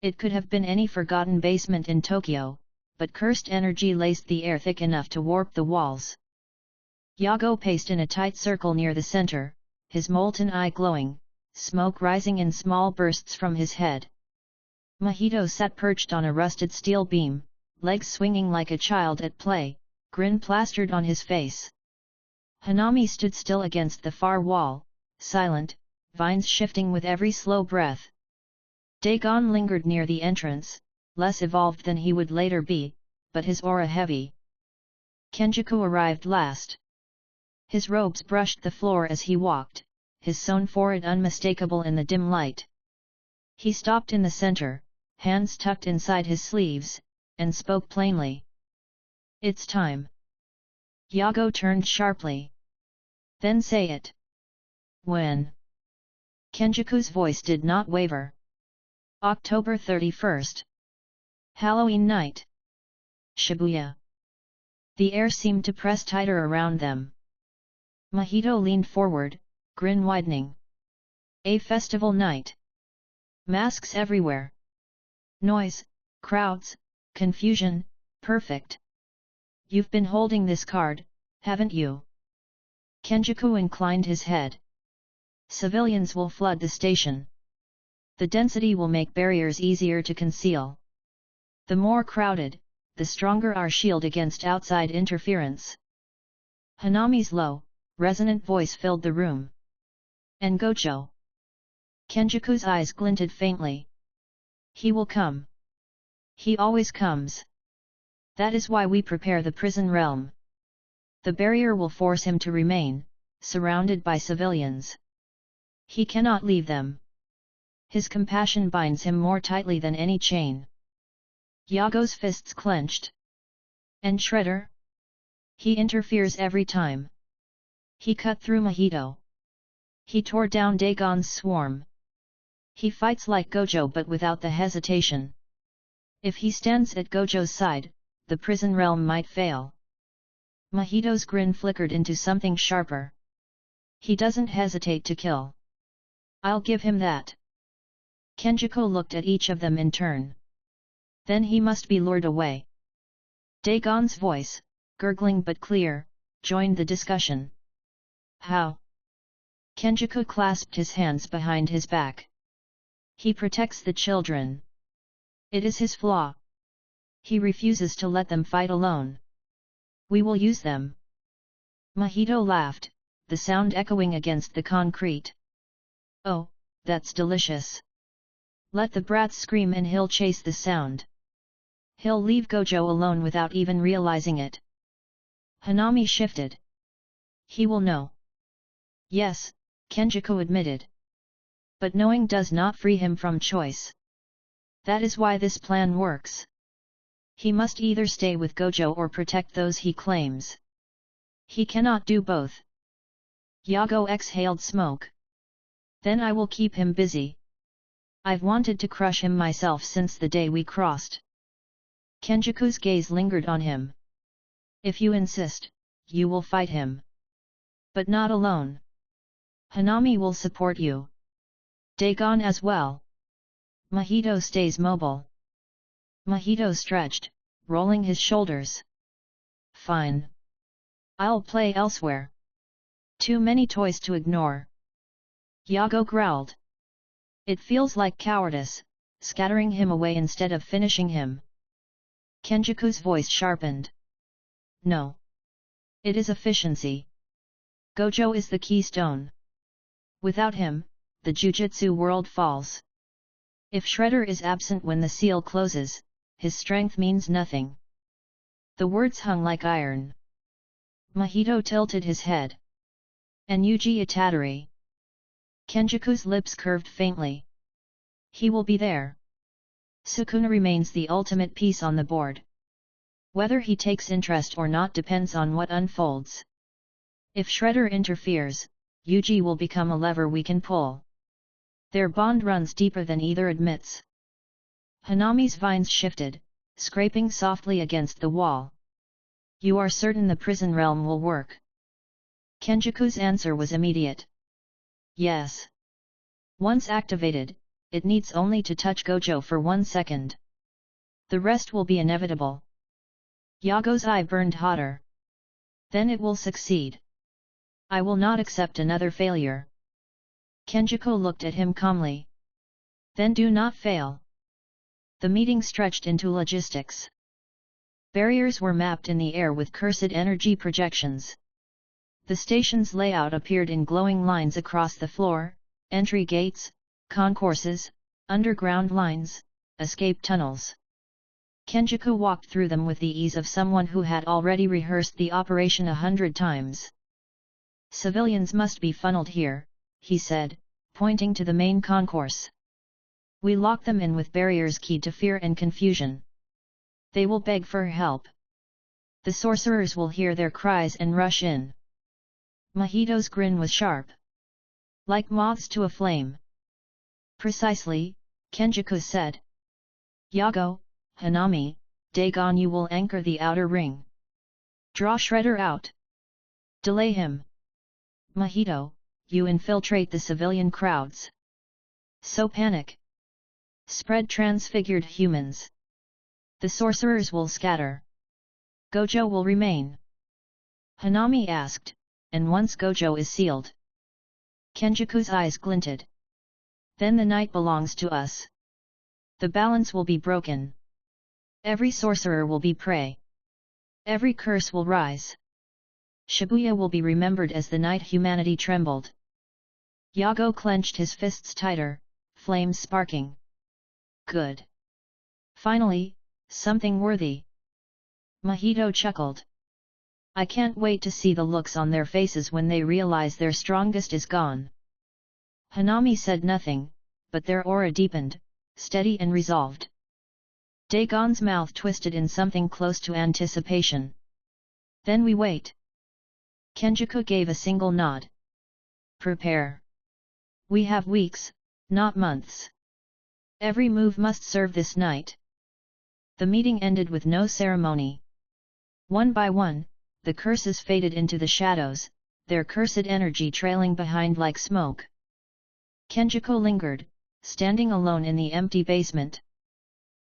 A: It could have been any forgotten basement in Tokyo, but cursed energy laced the air thick enough to warp the walls. Yago paced in a tight circle near the center, his molten eye glowing, smoke rising in small bursts from his head. Mahito sat perched on a rusted steel beam, legs swinging like a child at play, grin plastered on his face. Hanami stood still against the far wall, silent, vines shifting with every slow breath. Dagon lingered near the entrance, less evolved than he would later be, but his aura heavy. Kenjaku arrived last. His robes brushed the floor as he walked, his sewn forehead unmistakable in the dim light. He stopped in the center, hands tucked inside his sleeves, and spoke plainly. "It's time." Yago turned sharply. "Then say it." "When?" Kenjaku's voice did not waver. "October 31st. Halloween night. Shibuya." The air seemed to press tighter around them. Mahito leaned forward, grin widening. "A festival night. Masks everywhere. Noise, crowds, confusion, perfect. You've been holding this card, haven't you?" Kenjaku inclined his head. "Civilians will flood the station. The density will make barriers easier to conceal. The more crowded, the stronger our shield against outside interference." Hanami's low, resonant voice filled the room. "And Gojo?" Kenjaku's eyes glinted faintly. "He will come. He always comes. That is why we prepare the prison realm. The barrier will force him to remain, surrounded by civilians. He cannot leave them. His compassion binds him more tightly than any chain." Yago's fists clenched. "And Shredder? He interferes every time. He cut through Mahito. He tore down Dagon's swarm. He fights like Gojo but without the hesitation. If he stands at Gojo's side, the prison realm might fail." Mahito's grin flickered into something sharper. "He doesn't hesitate to kill. I'll give him that." Kenjaku looked at each of them in turn. "Then he must be lured away." Dagon's voice, gurgling but clear, joined the discussion. "How?" Kenjaku clasped his hands behind his back. "He protects the children. It is his flaw. He refuses to let them fight alone. We will use them." Mahito laughed, the sound echoing against the concrete. "Oh, that's delicious. Let the brats scream and he'll chase the sound. He'll leave Gojo alone without even realizing it." Hanami shifted. "He will know." "Yes," Kenjaku admitted. "But knowing does not free him from choice. That is why this plan works. He must either stay with Gojo or protect those he claims. He cannot do both." Yago exhaled smoke. "Then I will keep him busy. I've wanted to crush him myself since the day we crossed." Kenjaku's gaze lingered on him. "If you insist, you will fight him. But not alone. Hanami will support you. Dagon as well. Mahito stays mobile." Mahito stretched, rolling his shoulders. "Fine. I'll play elsewhere. Too many toys to ignore." Yago growled. "It feels like cowardice, scattering him away instead of finishing him." Kenjaku's voice sharpened. "No. It is efficiency. Gojo is the keystone. Without him, the Jujutsu world falls. If Shredder is absent when the seal closes, his strength means nothing." The words hung like iron. Mahito tilted his head. "And Yuji Itadori?" Kenjaku's lips curved faintly. "He will be there. Sukuna remains the ultimate piece on the board. Whether he takes interest or not depends on what unfolds. If Shredder interferes, Yuji will become a lever we can pull. Their bond runs deeper than either admits." Hanami's vines shifted, scraping softly against the wall. "You are certain the prison realm will work?" Kenjaku's answer was immediate. "Yes. Once activated, it needs only to touch Gojo for 1 second. The rest will be inevitable." Yago's eye burned hotter. "Then it will succeed. I will not accept another failure." Kenjaku looked at him calmly. "Then do not fail." The meeting stretched into logistics. Barriers were mapped in the air with cursed energy projections. The station's layout appeared in glowing lines across the floor, entry gates, concourses, underground lines, escape tunnels. Kenjaku walked through them with the ease of someone who had already rehearsed the operation 100 times. Civilians must be funneled here, he said, pointing to the main concourse. We lock them in with barriers keyed to fear and confusion. They will beg for help. The sorcerers will hear their cries and rush in. Mahito's grin was sharp. Like moths to a flame. Precisely, Kenjaku said. Yago, Hanami, Dagon, you will anchor the outer ring. Draw Shredder out. Delay him. Mahito, you infiltrate the civilian crowds. So panic. Spread transfigured humans. The sorcerers will scatter. Gojo will remain. Hanami asked, and once Gojo is sealed. Kenjaku's eyes glinted. Then the night belongs to us. The balance will be broken. Every sorcerer will be prey. Every curse will rise. Shabuya will be remembered as the night humanity trembled. Yago clenched his fists tighter, flames sparking. Good. Finally, something worthy. Mahito chuckled. I can't wait to see the looks on their faces when they realize their strongest is gone. Hanami said nothing, but their aura deepened, steady and resolved. Dagon's mouth twisted in something close to anticipation. Then we wait. Kenjaku gave a single nod. Prepare. We have weeks, not months. Every move must serve this night. The meeting ended with no ceremony. One by one, the curses faded into the shadows, their cursed energy trailing behind like smoke. Kenjaku lingered, standing alone in the empty basement.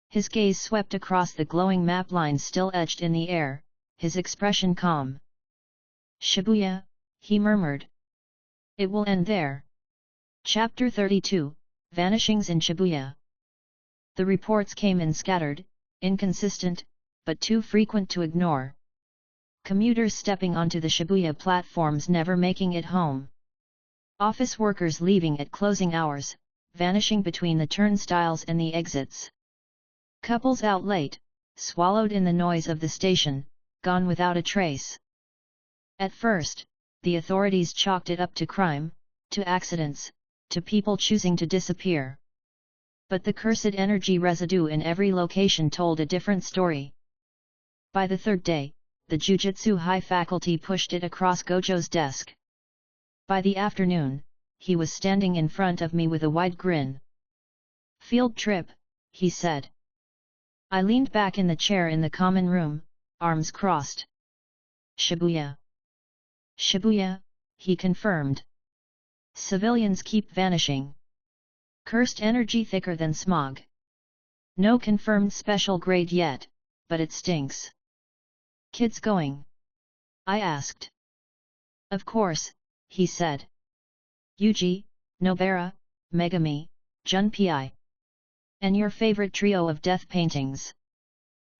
A: His gaze swept across the glowing map lines still etched in the air, his expression calm. Shibuya, he murmured. It will end there. Chapter 32, Vanishings in Shibuya. The reports came in scattered, inconsistent, but too frequent to ignore. Commuters stepping onto the Shabuya platforms never making it home. Office workers leaving at closing hours, vanishing between the turnstiles and the exits. Couples out late, swallowed in the noise of the station, gone without a trace. At first, the authorities chalked it up to crime, to accidents, to people choosing to disappear. But the cursed energy residue in every location told a different story. By the third day, the Jujutsu High faculty pushed it across Gojo's desk. By the afternoon, he was standing in front of me with a wide grin. Field trip, he said. I leaned back in the chair in the common room, arms crossed. Shibuya. Shibuya, he confirmed. Civilians keep vanishing. Cursed energy thicker than smog. No confirmed special grade yet, but it stinks. Kids going? I asked. Of course, he said. Yuji, Nobara, Megami, Junpei. And your favorite trio of death paintings.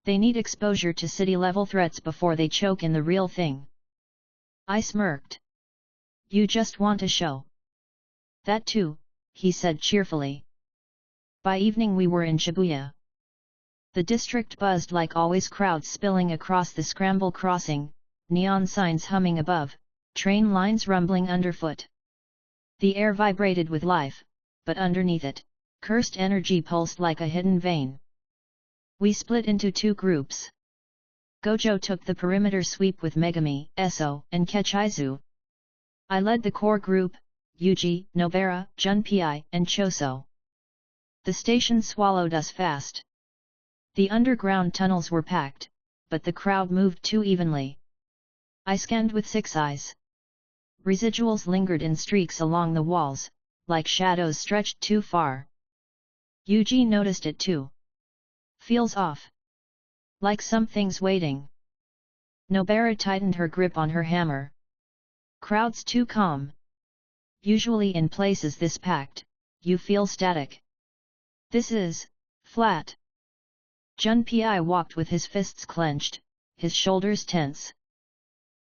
A: They need exposure to city-level threats before they choke in the real thing. I smirked. You just want a show. That too, he said cheerfully. By evening we were in Shibuya. The district buzzed like always, crowds spilling across the scramble crossing, neon signs humming above, train lines rumbling underfoot. The air vibrated with life, but underneath it, cursed energy pulsed like a hidden vein. We split into two groups. Gojo took the perimeter sweep with Megami, Eso, and Kechizu. I led the core group, Yuji, Nobara, Junpei, and Choso. The station swallowed us fast. The underground tunnels were packed, but the crowd moved too evenly. I scanned with 6 eyes. Residuals lingered in streaks along the walls, like shadows stretched too far. Yuji noticed it too. Feels off. Like something's waiting. Nobara tightened her grip on her hammer. Crowds too calm. Usually in places this packed, you feel static. This is flat. Junpei walked with his fists clenched, his shoulders tense.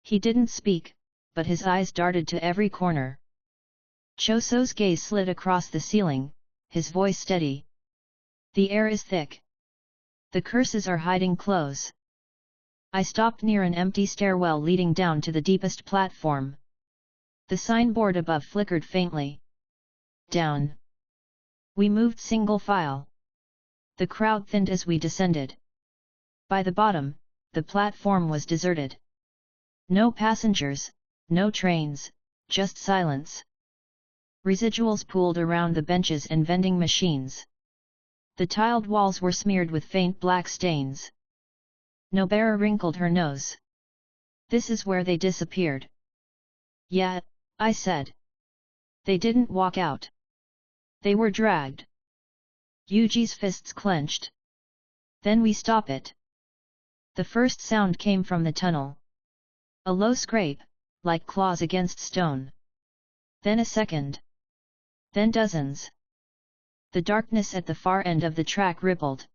A: He didn't speak, but his eyes darted to every corner. Choso's gaze slid across the ceiling, his voice steady. The air is thick. The curses are hiding close. I stopped near an empty stairwell leading down to the deepest platform. The signboard above flickered faintly. Down. We moved single file. The crowd thinned as we descended. By the bottom, the platform was deserted. No passengers, no trains, just silence. Residuals pooled around the benches and vending machines. The tiled walls were smeared with faint black stains. Nobara wrinkled her nose. This is where they disappeared. Yeah, I said. They didn't walk out. They were dragged. Yuji's fists clenched. Then we stop it. The first sound came from the tunnel. A low scrape, like claws against stone. Then a second. Then dozens. The darkness at the far end of the track rippled.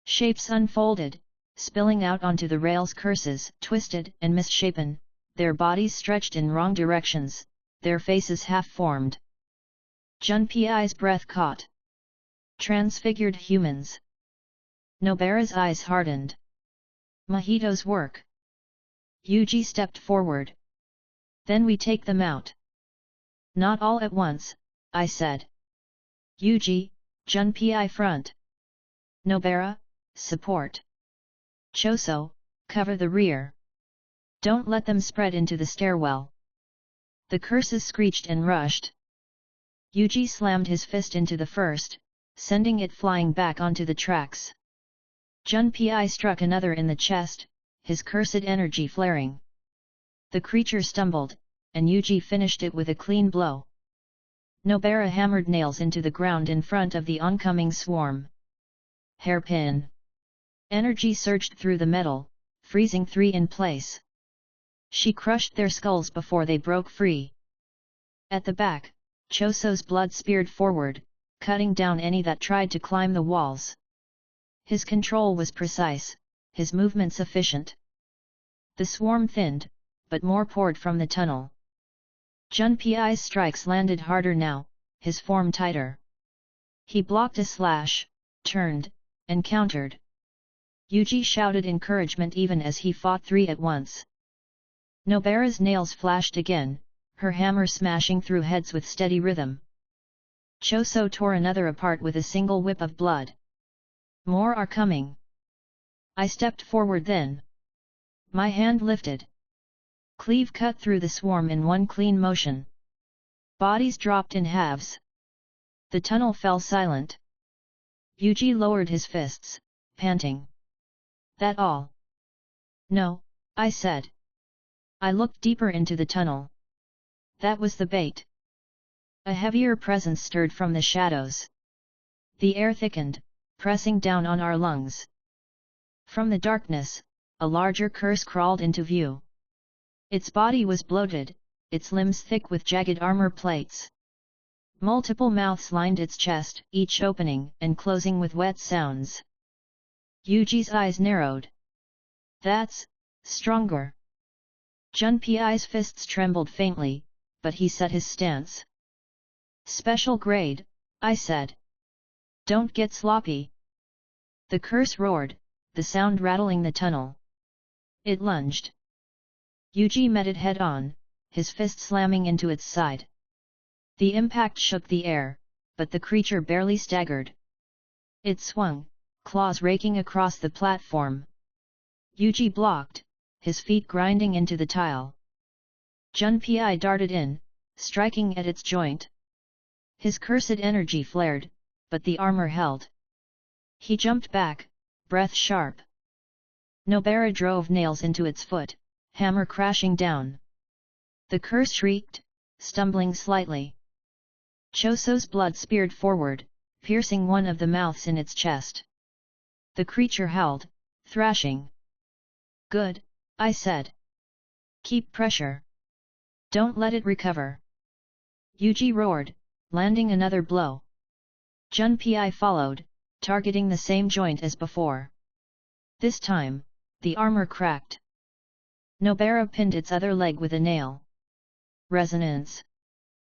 A: Shapes unfolded, spilling out onto the rails, curses, twisted and misshapen, their bodies stretched in wrong directions, their faces half-formed. Junpei's breath caught. Transfigured humans. Nobara's eyes hardened. Mahito's work. Yuji stepped forward. Then we take them out. Not all at once, I said. Yuji, Junpei front. Nobara, support. Choso, cover the rear. Don't let them spread into the stairwell. The curses screeched and rushed. Yuji slammed his fist into the first, sending it flying back onto the tracks. Junpei struck another in the chest, his cursed energy flaring. The creature stumbled, and Yuji finished it with a clean blow. Nobara hammered nails into the ground in front of the oncoming swarm. Hairpin. Energy surged through the metal, freezing three in place. She crushed their skulls before they broke free. At the back, Choso's blood speared forward, cutting down any that tried to climb the walls. His control was precise, his movements efficient. The swarm thinned, but more poured from the tunnel. Junpei's strikes landed harder now, his form tighter. He blocked a slash, turned, and countered. Yuji shouted encouragement even as he fought three at once. Nobara's nails flashed again, her hammer smashing through heads with steady rhythm. Choso tore another apart with a single whip of blood. More are coming. I stepped forward then. My hand lifted. Cleave cut through the swarm in one clean motion. Bodies dropped in halves. The tunnel fell silent. Yuji lowered his fists, panting. That all? No, I said. I looked deeper into the tunnel. That was the bait. A heavier presence stirred from the shadows. The air thickened, pressing down on our lungs. From the darkness, a larger curse crawled into view. Its body was bloated, its limbs thick with jagged armor plates. Multiple mouths lined its chest, each opening and closing with wet sounds. Yuji's eyes narrowed. That's stronger. Junpei's fists trembled faintly, but he set his stance. Special grade, I said. Don't get sloppy. The curse roared, the sound rattling the tunnel. It lunged. Yuji met it head-on, his fist slamming into its side. The impact shook the air, but the creature barely staggered. It swung, claws raking across the platform. Yuji blocked, his feet grinding into the tile. Junpei darted in, striking at its joint. His cursed energy flared, but the armor held. He jumped back, breath sharp. Nobara drove nails into its foot, hammer crashing down. The curse shrieked, stumbling slightly. Choso's blood speared forward, piercing one of the mouths in its chest. The creature howled, thrashing. Good, I said. Keep pressure. Don't let it recover. Yuji roared, landing another blow. Junpei followed, targeting the same joint as before. This time, the armor cracked. Nobara pinned its other leg with a nail. Resonance.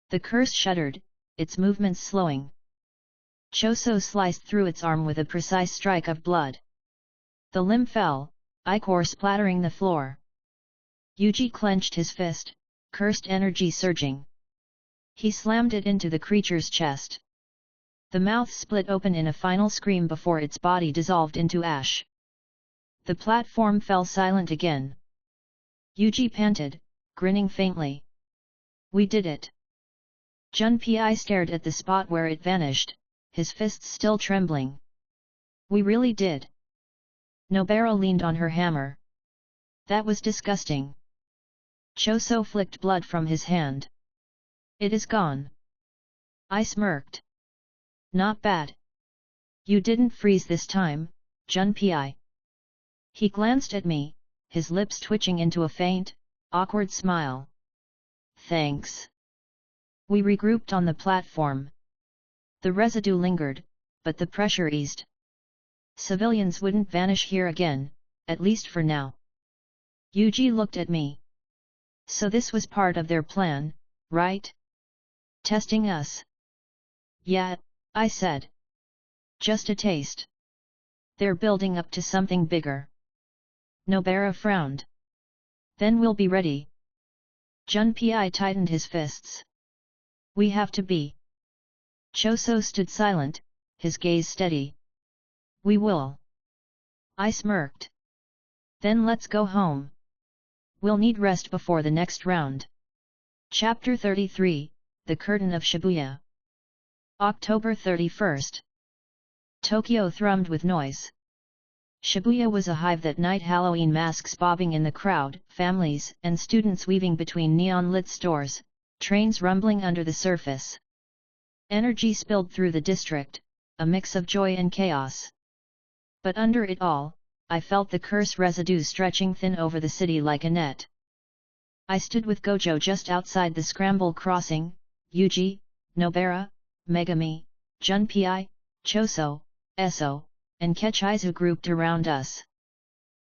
A: The curse shuddered, its movements slowing. Choso sliced through its arm with a precise strike of blood. The limb fell, ichor splattering the floor. Yuji clenched his fist, cursed energy surging. He slammed it into the creature's chest. The mouth split open in a final scream before its body dissolved into ash. The platform fell silent again. Yuji panted, grinning faintly. We did it. Junpei stared at the spot where it vanished, his fists still trembling. We really did. Nobara leaned on her hammer. That was disgusting. Choso flicked blood from his hand. It is gone. I smirked. Not bad. You didn't freeze this time, Junpei. He glanced at me, his lips twitching into a faint, awkward smile. Thanks. We regrouped on the platform. The residue lingered, but the pressure eased. Civilians wouldn't vanish here again, at least for now. Yuji looked at me. So this was part of their plan, right? Testing us. Yeah, I said. Just a taste. They're building up to something bigger. Nobara frowned. Then we'll be ready. Junpei tightened his fists. We have to be. Choso stood silent, his gaze steady. We will. I smirked. Then let's go home. We'll need rest before the next round. Chapter 33, The Curtain of Shabuya. October 31st. Tokyo thrummed with noise. Shabuya was a hive that night, Halloween masks bobbing in the crowd, families and students weaving between neon-lit stores, trains rumbling under the surface. Energy spilled through the district, a mix of joy and chaos. But under it all, I felt the curse residue stretching thin over the city like a net. I stood with Gojo just outside the scramble crossing. Yuji, Nobara, Megami, Junpei, Choso, Eso, and Kechizu grouped around us.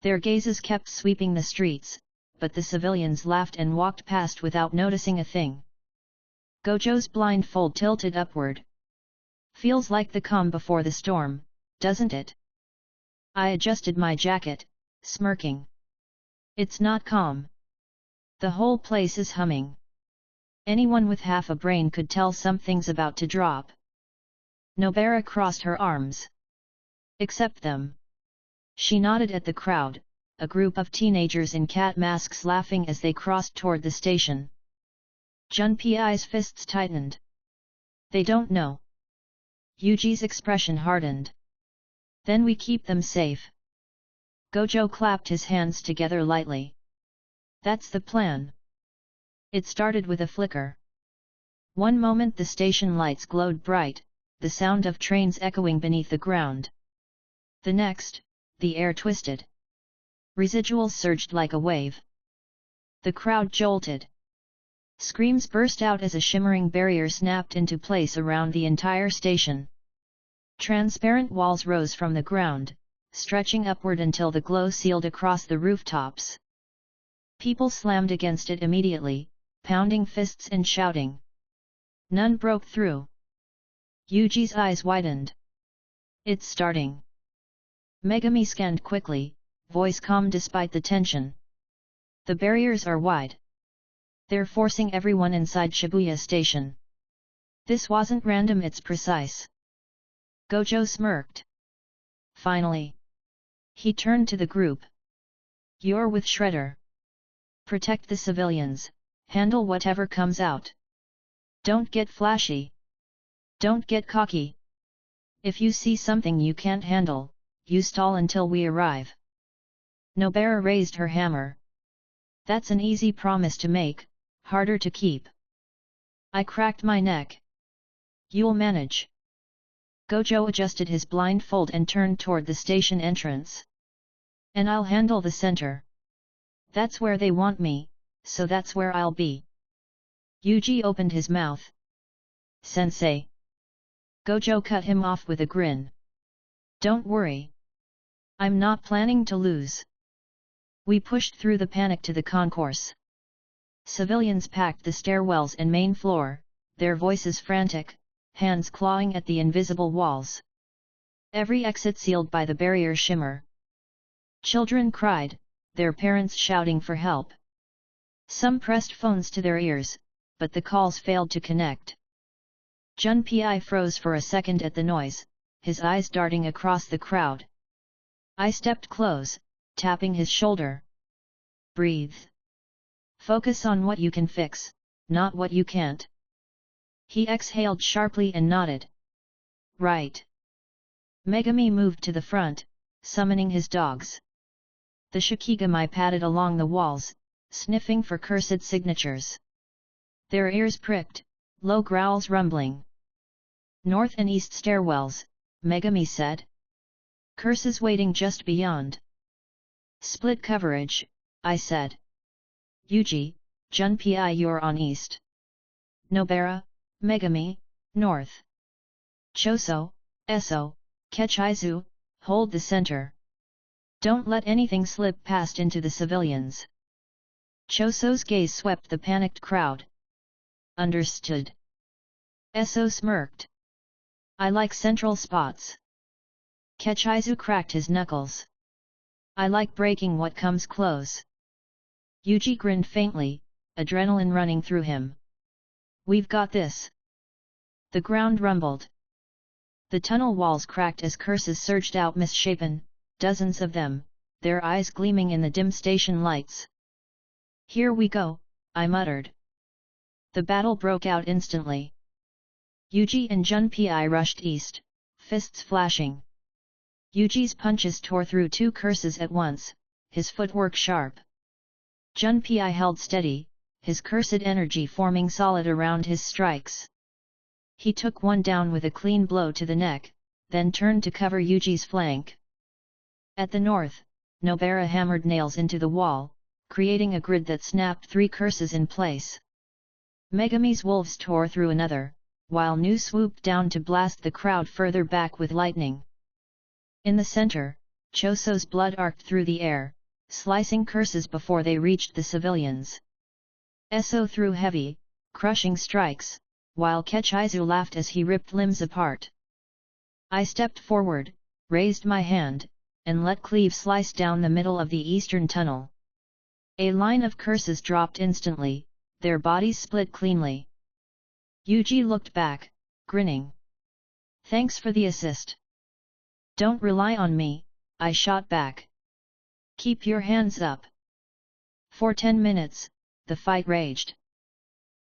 A: Their gazes kept sweeping the streets, but the civilians laughed and walked past without noticing a thing. Gojo's blindfold tilted upward. Feels like the calm before the storm, doesn't it? I adjusted my jacket, smirking. It's not calm. The whole place is humming. Anyone with half a brain could tell something's about to drop. Nobara crossed her arms. Except them. She nodded at the crowd, a group of teenagers in cat masks laughing as they crossed toward the station. Junpei's fists tightened. They don't know. Yuji's expression hardened. Then we keep them safe. Gojo clapped his hands together lightly. That's the plan. It started with a flicker. One moment the station lights glowed bright, the sound of trains echoing beneath the ground. The next, the air twisted. Residuals surged like a wave. The crowd jolted. Screams burst out as a shimmering barrier snapped into place around the entire station. Transparent walls rose from the ground, stretching upward until the glow sealed across the rooftops. People slammed against it immediately, pounding fists and shouting. None broke through. Yuji's eyes widened. It's starting. Megami scanned quickly, voice calm despite the tension. The barriers are wide. They're forcing everyone inside Shabuya Station. This wasn't random, it's precise. Gojo smirked. Finally. He turned to the group. You're with Shredder. Protect the civilians, handle whatever comes out. Don't get flashy. Don't get cocky. If you see something you can't handle, you stall until we arrive. Nobara raised her hammer. That's an easy promise to make, harder to keep. I cracked my neck. You'll manage. Gojo adjusted his blindfold and turned toward the station entrance. And I'll handle the center. That's where they want me, so that's where I'll be. Yuji opened his mouth. Sensei. Gojo cut him off with a grin. Don't worry. I'm not planning to lose. We pushed through the panic to the concourse. Civilians packed the stairwells and main floor, their voices frantic, hands clawing at the invisible walls. Every exit sealed by the barrier shimmer. Children cried, their parents shouting for help. Some pressed phones to their ears, but the calls failed to connect. Junpei froze for a second at the noise, his eyes darting across the crowd. I stepped close, tapping his shoulder. Breathe. Focus on what you can fix, not what you can't. He exhaled sharply and nodded. Right. Megami moved to the front, summoning his dogs. The Shikigami padded along the walls, sniffing for cursed signatures. Their ears pricked, low growls rumbling. North and east stairwells, Megami said. Curses waiting just beyond. Split coverage, I said. Yuji, Junpei, you're on east. Nobara, Megami, north. Choso, Eso, Kechizu, hold the center. Don't let anything slip past into the civilians. Choso's gaze swept the panicked crowd. Understood. Eso smirked. I like central spots. Kechizu cracked his knuckles. I like breaking what comes close. Yuji grinned faintly, adrenaline running through him. We've got this. The ground rumbled. The tunnel walls cracked as curses surged out misshapen, dozens of them, their eyes gleaming in the dim station lights. Here we go, I muttered. The battle broke out instantly. Yuji and Junpei rushed east, fists flashing. Yuji's punches tore through two curses at once, his footwork sharp. Junpei held steady, his cursed energy forming solid around his strikes. He took one down with a clean blow to the neck, then turned to cover Yuji's flank. At the north, Nobara hammered nails into the wall, creating a grid that snapped three curses in place. Megami's wolves tore through another, while Nu swooped down to blast the crowd further back with lightning. In the center, Choso's blood arced through the air, slicing curses before they reached the civilians. Eso threw heavy, crushing strikes, while Kechizu laughed as he ripped limbs apart. I stepped forward, raised my hand, and let cleave slice down the middle of the eastern tunnel. A line of curses dropped instantly, their bodies split cleanly. Yuji looked back, grinning. Thanks for the assist. Don't rely on me, I shot back. Keep your hands up. For 10 minutes, the fight raged.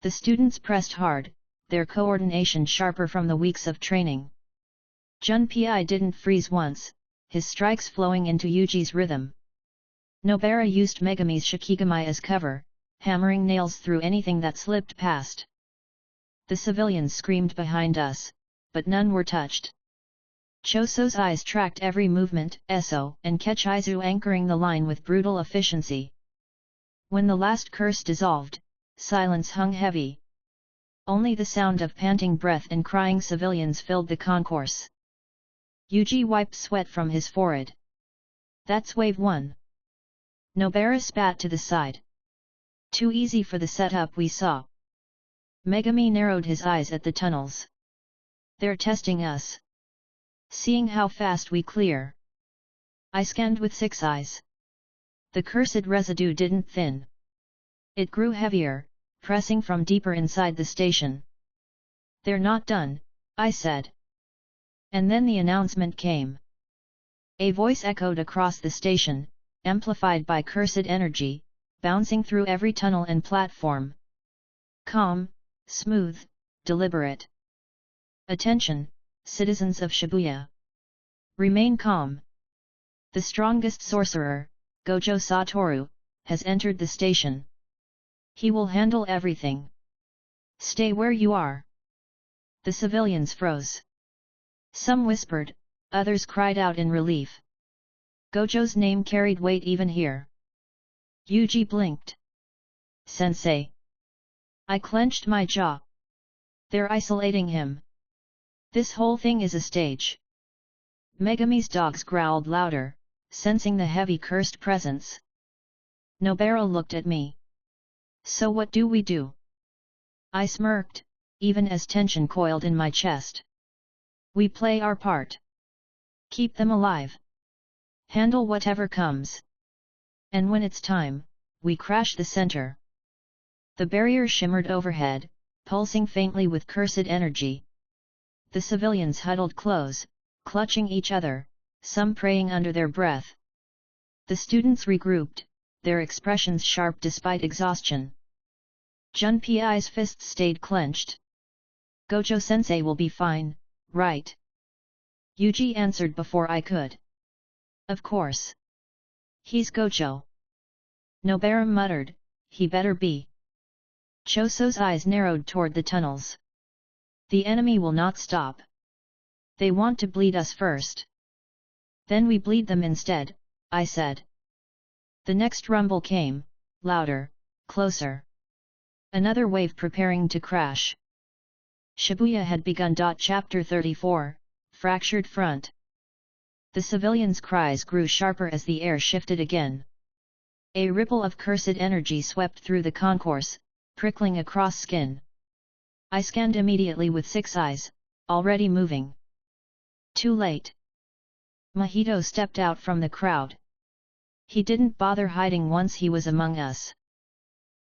A: The students pressed hard, their coordination sharper from the weeks of training. Junpei didn't freeze once, his strikes flowing into Yuji's rhythm. Nobara used Megami's Shikigami as cover, hammering nails through anything that slipped past. The civilians screamed behind us, but none were touched. Choso's eyes tracked every movement, Eso and Kechizu anchoring the line with brutal efficiency. When the last curse dissolved, silence hung heavy. Only the sound of panting breath and crying civilians filled the concourse. Yuji wiped sweat from his forehead. That's wave 1. Nobara spat to the side. Too easy for the setup we saw. Megami narrowed his eyes at the tunnels. They're testing us. Seeing how fast we clear. I scanned with 6 eyes. The cursed residue didn't thin. It grew heavier, pressing from deeper inside the station. They're not done, I said. And then the announcement came. A voice echoed across the station, amplified by cursed energy, bouncing through every tunnel and platform. Calm, smooth, deliberate. Attention, citizens of Shabuya. Remain calm. The strongest sorcerer, Gojo Satoru, has entered the station. He will handle everything. Stay where you are. The civilians froze. Some whispered, others cried out in relief. Gojo's name carried weight even here. Yuji blinked. Sensei. I clenched my jaw. They're isolating him. This whole thing is a stage. Megami's dogs growled louder, sensing the heavy cursed presence. Nobara looked at me. So what do we do? I smirked, even as tension coiled in my chest. We play our part. Keep them alive. Handle whatever comes. And when it's time, we crash the center. The barrier shimmered overhead, pulsing faintly with cursed energy. The civilians huddled close, clutching each other, some praying under their breath. The students regrouped, their expressions sharp despite exhaustion. Junpei's fists stayed clenched. Gojo-sensei will be fine, right? Yuji answered before I could. Of course. He's Gojo. Nobara muttered, he better be. Choso's eyes narrowed toward the tunnels. The enemy will not stop. They want to bleed us first. Then we bleed them instead, I said. The next rumble came, louder, closer. Another wave preparing to crash. Shabuya had begun. Chapter 34, Fractured Front. The civilians' cries grew sharper as the air shifted again. A ripple of cursed energy swept through the concourse, prickling across skin. I scanned immediately with 6 eyes, already moving. Too late. Mahito stepped out from the crowd. He didn't bother hiding once he was among us.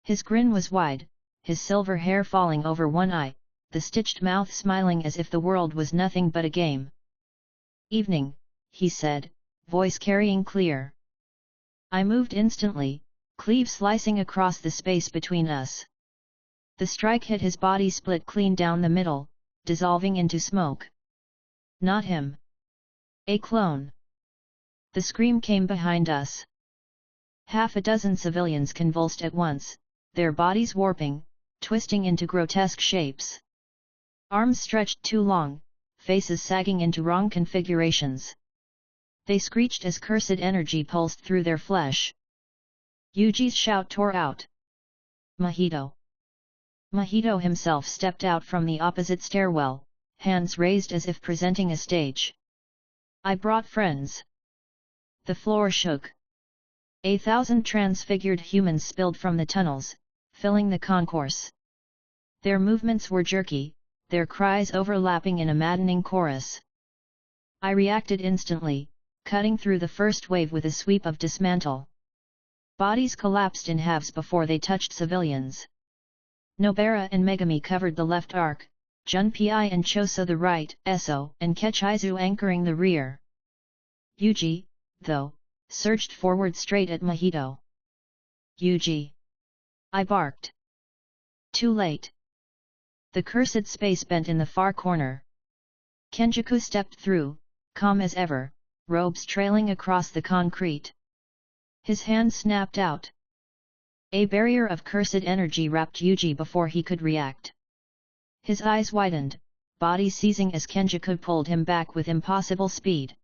A: His grin was wide, his silver hair falling over one eye, the stitched mouth smiling as if the world was nothing but a game. Evening, he said, voice carrying clear. I moved instantly, cleave slicing across the space between us. The strike hit his body, split clean down the middle, dissolving into smoke. Not him. A clone. The scream came behind us. Half a dozen civilians convulsed at once, their bodies warping, twisting into grotesque shapes. Arms stretched too long, faces sagging into wrong configurations. They screeched as cursed energy pulsed through their flesh. Yuji's shout tore out. Mahito! Mahito himself stepped out from the opposite stairwell, hands raised as if presenting a stage. I brought friends. The floor shook. 1,000 transfigured humans spilled from the tunnels, filling the concourse. Their movements were jerky, their cries overlapping in a maddening chorus. I reacted instantly, cutting through the first wave with a sweep of dismantle. Bodies collapsed in halves before they touched civilians. Nobara and Megami covered the left arc, Junpei and Choso the right, Eso and Kechizu anchoring the rear. Yuji, though, surged forward straight at Mahito. Yuji! I barked. Too late. The cursed space bent in the far corner. Kenjaku stepped through, calm as ever, robes trailing across the concrete. His hand snapped out. A barrier of cursed energy wrapped Yuji before he could react. His eyes widened, body seizing as Kenjaku pulled him back with impossible speed.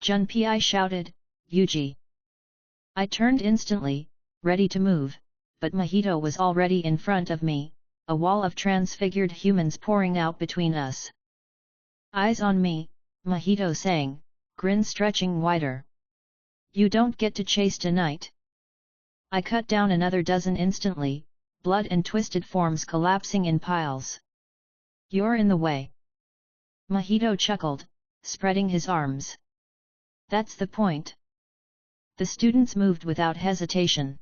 A: Junpei shouted, Yuji! I turned instantly, ready to move, but Mahito was already in front of me, a wall of transfigured humans pouring out between us. Eyes on me, Mahito sang, grin stretching wider. You don't get to chase tonight. I cut down another dozen instantly, blood and twisted forms collapsing in piles. You're in the way. Mahito chuckled, spreading his arms. That's the point. The students moved without hesitation.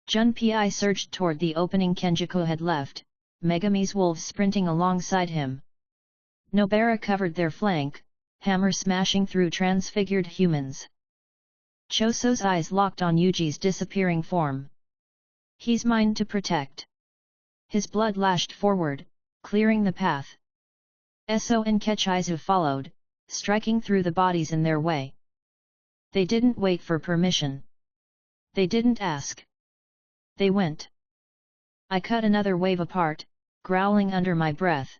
A: Junpei surged toward the opening Kenjaku had left, Megami's wolves sprinting alongside him. Nobara covered their flank, hammer smashing through transfigured humans. Choso's eyes locked on Yuji's disappearing form. He's mine to protect. His blood lashed forward, clearing the path. Eso and Kechizu followed, striking through the bodies in their way. They didn't wait for permission. They didn't ask. They went. I cut another wave apart, growling under my breath.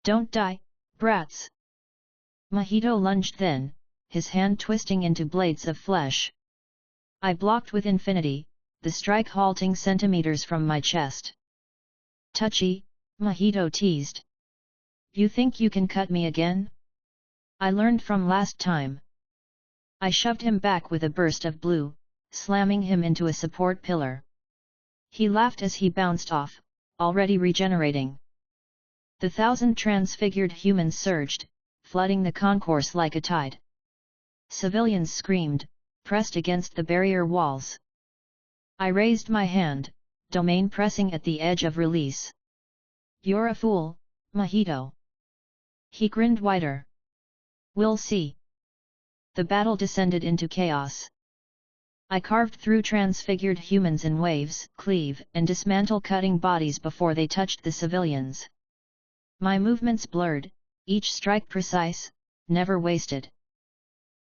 A: Don't die, brats! Mahito lunged then, his hand twisting into blades of flesh. I blocked with infinity, the strike halting centimeters from my chest. Touchy, Mahito teased. You think you can cut me again? I learned from last time. I shoved him back with a burst of blue, slamming him into a support pillar. He laughed as he bounced off, already regenerating. The 1,000 transfigured humans surged, flooding the concourse like a tide. Civilians screamed, pressed against the barrier walls. I raised my hand, domain pressing at the edge of release. "You're a fool, Mahito." He grinned wider. "We'll see." The battle descended into chaos. I carved through transfigured humans in waves, cleave and dismantle cutting bodies before they touched the civilians. My movements blurred, each strike precise, never wasted.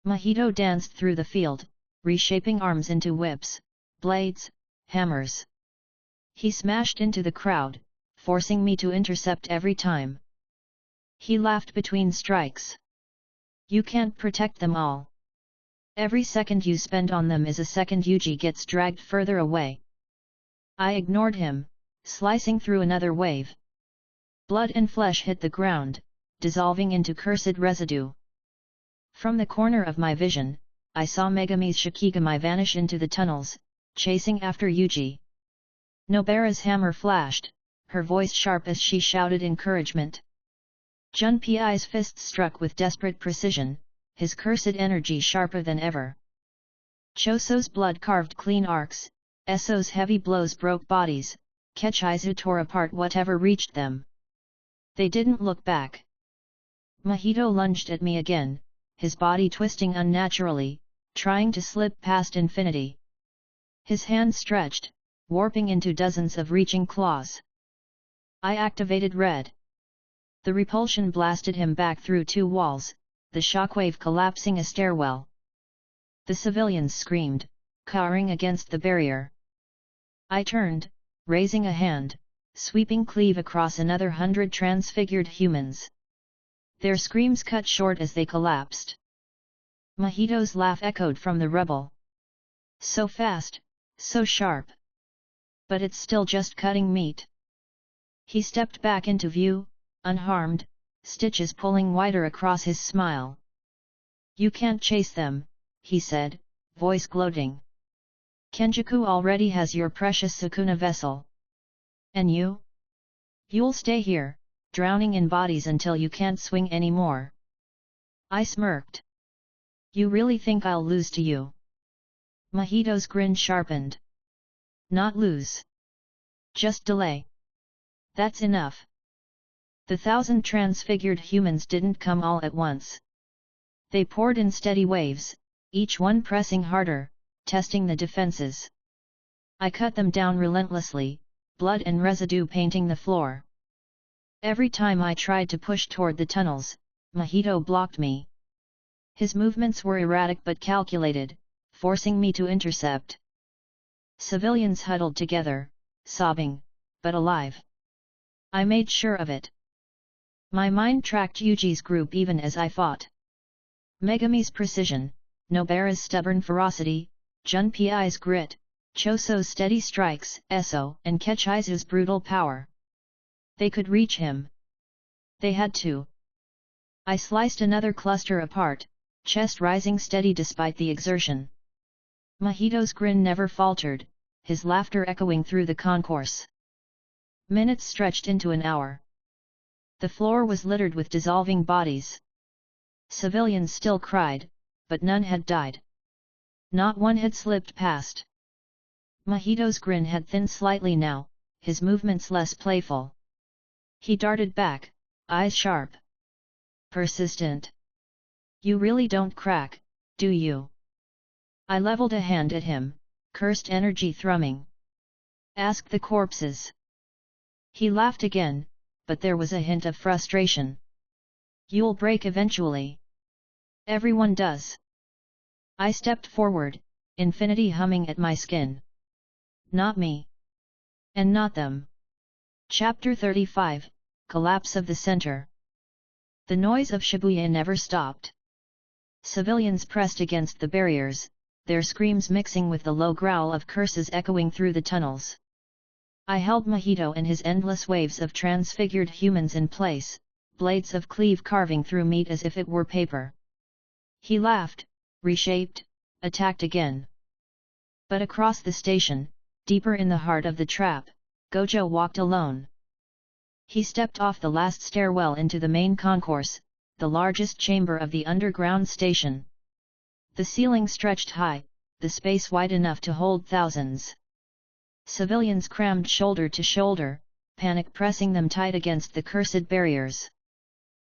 A: Mahito danced through the field, reshaping arms into whips, blades, hammers. He smashed into the crowd, forcing me to intercept every time. He laughed between strikes. "You can't protect them all. Every second you spend on them is a second Yuji gets dragged further away." I ignored him, slicing through another wave. Blood and flesh hit the ground, dissolving into cursed residue. From the corner of my vision, I saw Megami's Shikigami vanish into the tunnels, chasing after Yuji. Nobara's hammer flashed, her voice sharp as she shouted encouragement. Junpei's fists struck with desperate precision, his cursed energy sharper than ever. Choso's blood carved clean arcs, Esso's heavy blows broke bodies, Kechaizu tore apart whatever reached them. They didn't look back. Mahito lunged at me again, his body twisting unnaturally, trying to slip past infinity. His hand stretched, warping into dozens of reaching claws. I activated Red. The repulsion blasted him back through 2 walls, the shockwave collapsing a stairwell. The civilians screamed, cowering against the barrier. I turned, raising a hand, sweeping cleave across another 100 transfigured humans. Their screams cut short as they collapsed. Mahito's laugh echoed from the rubble. "So fast, so sharp. But it's still just cutting meat." He stepped back into view, unharmed, stitches pulling wider across his smile. "You can't chase them," he said, voice gloating. "Kenjaku already has your precious Sukuna vessel. And you? You'll stay here, drowning in bodies until you can't swing anymore." I smirked. "You really think I'll lose to you?" Mahito's grin sharpened. "Not lose. Just delay. That's enough." The 1,000 transfigured humans didn't come all at once. They poured in steady waves, each one pressing harder, testing the defenses. I cut them down relentlessly, blood and residue painting the floor. Every time I tried to push toward the tunnels, Mahito blocked me. His movements were erratic but calculated, forcing me to intercept. Civilians huddled together, sobbing, but alive. I made sure of it. My mind tracked Yuji's group even as I fought. Megami's precision, Nobara's stubborn ferocity, Junpei's grit, Choso's steady strikes, Esso and Kechaizu's brutal power. They could reach him. They had to. I sliced another cluster apart, chest rising steady despite the exertion. Mahito's grin never faltered, his laughter echoing through the concourse. Minutes stretched into an hour. The floor was littered with dissolving bodies. Civilians still cried, but none had died. Not one had slipped past. Mahito's grin had thinned slightly now, his movements less playful. He darted back, eyes sharp. "Persistent. You really don't crack, do you?" I leveled a hand at him, cursed energy thrumming. "Ask the corpses." He laughed again, but there was a hint of frustration. "You'll break eventually. Everyone does." I stepped forward, infinity humming at my skin. Not me. And not them. Chapter 35, Collapse of the Center. The noise of Shabuya never stopped. Civilians pressed against the barriers, their screams mixing with the low growl of curses echoing through the tunnels. I held Mahito and his endless waves of transfigured humans in place, blades of cleave carving through meat as if it were paper. He laughed, reshaped, attacked again. But across the station, deeper in the heart of the trap, Gojo walked alone. He stepped off the last stairwell into the main concourse, the largest chamber of the underground station. The ceiling stretched high, the space wide enough to hold thousands. Civilians crammed shoulder to shoulder, panic pressing them tight against the cursed barriers.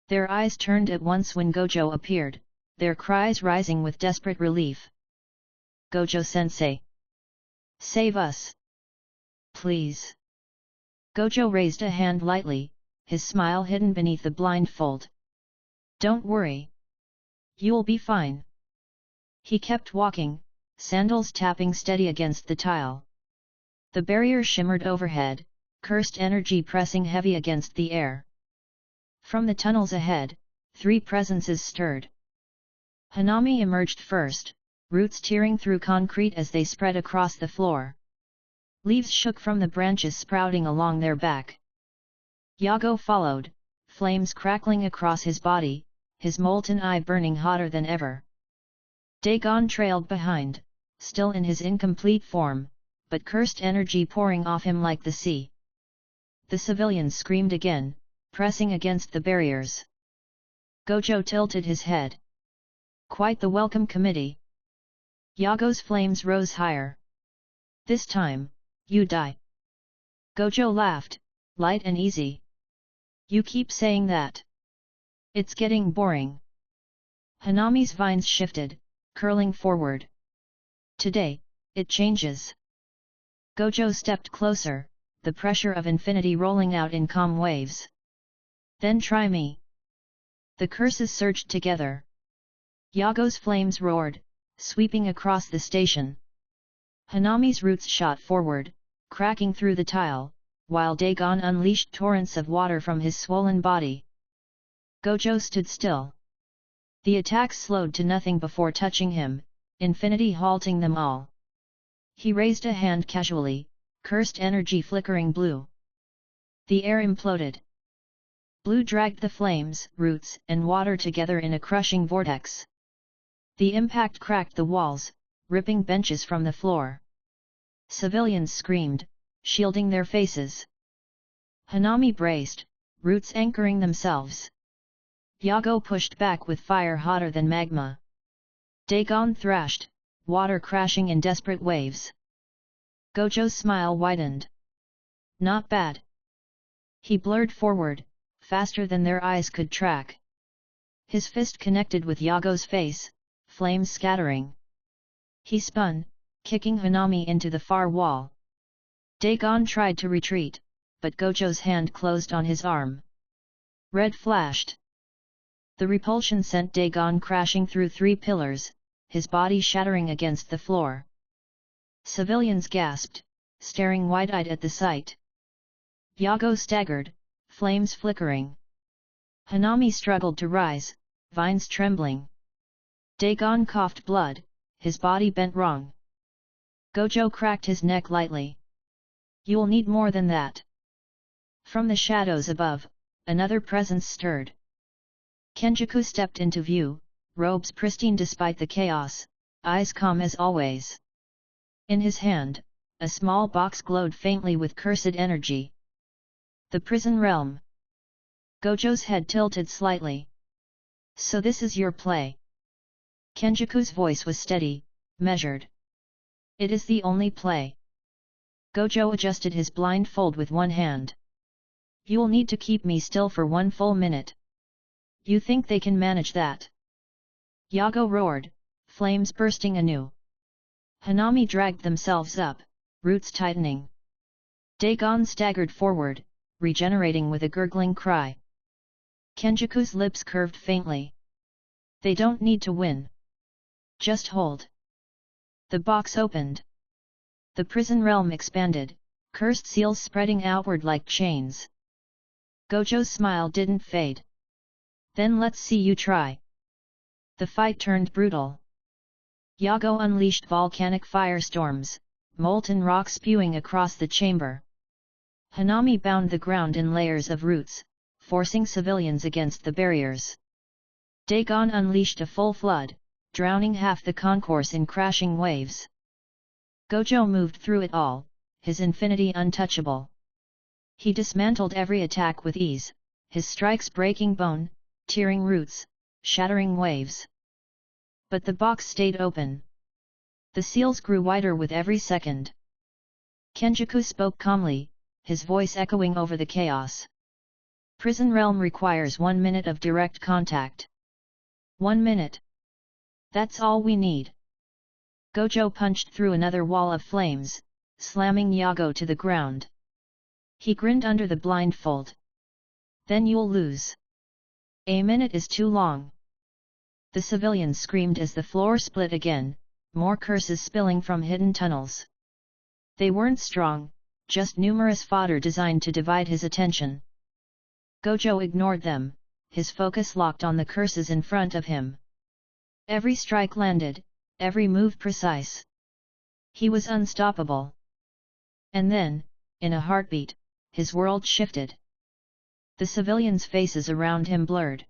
A: Their eyes turned at once when Gojo appeared, their cries rising with desperate relief. "Gojo-sensei! Save us! Please!" Gojo raised a hand lightly, his smile hidden beneath the blindfold. "Don't worry. You'll be fine." He kept walking, sandals tapping steady against the tile. The barrier shimmered overhead, cursed energy pressing heavy against the air. From the tunnels ahead, 3 presences stirred. Hanami emerged first, roots tearing through concrete as they spread across the floor. Leaves shook from the branches sprouting along their back. Yago followed, flames crackling across his body, his molten eye burning hotter than ever. Dagon trailed behind, still in his incomplete form, but cursed energy pouring off him like the sea. The civilians screamed again, pressing against the barriers. Gojo tilted his head. "Quite the welcome committee." Yago's flames rose higher. "This time, you die." Gojo laughed, light and easy. "You keep saying that. It's getting boring." Hanami's vines shifted, curling forward. "Today, it changes." Gojo stepped closer, the pressure of infinity rolling out in calm waves. "Then try me." The curses surged together. Yago's flames roared, sweeping across the station. Hanami's roots shot forward, cracking through the tile, while Dagon unleashed torrents of water from his swollen body. Gojo stood still. The attacks slowed to nothing before touching him, infinity halting them all. He raised a hand casually, cursed energy flickering blue. The air imploded. Blue dragged the flames, roots, and water together in a crushing vortex. The impact cracked the walls, ripping benches from the floor. Civilians screamed, shielding their faces. Hanami braced, roots anchoring themselves. Yago pushed back with fire hotter than magma. Dagon thrashed, water crashing in desperate waves. Gojo's smile widened. "Not bad." He blurred forward, faster than their eyes could track. His fist connected with Yago's face, flames scattering. He spun, kicking Hanami into the far wall. Dagon tried to retreat, but Gojo's hand closed on his arm. Red flashed. The repulsion sent Dagon crashing through 3 pillars, his body shattering against the floor. Civilians gasped, staring wide-eyed at the sight. Yago staggered, flames flickering. Hanami struggled to rise, vines trembling. Dagon coughed blood, his body bent wrong. Gojo cracked his neck lightly. "You'll need more than that." From the shadows above, another presence stirred. Kenjaku stepped into view, robes pristine despite the chaos, eyes calm as always. In his hand, a small box glowed faintly with cursed energy. "The prison realm." Gojo's head tilted slightly. "So this is your play?" Kenjaku's voice was steady, measured. "It is the only play." Gojo adjusted his blindfold with one hand. "You'll need to keep me still for 1 full minute." "You think they can manage that?" Yago roared, flames bursting anew. Hanami dragged themselves up, roots tightening. Dagon staggered forward, regenerating with a gurgling cry. Kenjaku's lips curved faintly. "They don't need to win. Just hold." The box opened. The prison realm expanded, cursed seals spreading outward like chains. Gojo's smile didn't fade. "Then let's see you try." The fight turned brutal. Yago unleashed volcanic firestorms, molten rock spewing across the chamber. Hanami bound the ground in layers of roots, forcing civilians against the barriers. Dagon unleashed a full flood, drowning half the concourse in crashing waves. Gojo moved through it all, his infinity untouchable. He dismantled every attack with ease, his strikes breaking bone, tearing roots, shattering waves. But the box stayed open. The seals grew wider with every second. Kenjaku spoke calmly, his voice echoing over the chaos. Prison realm requires 1 minute of direct contact. 1 minute. That's all we need. Gojo punched through another wall of flames, slamming Yago to the ground. He grinned under the blindfold. Then you'll lose. A minute is too long. The civilians screamed as the floor split again, more curses spilling from hidden tunnels. They weren't strong, just numerous fodder designed to divide his attention. Gojo ignored them, his focus locked on the curses in front of him. Every strike landed, every move precise. He was unstoppable. And then, in a heartbeat, his world shifted. The civilians' faces around him blurred.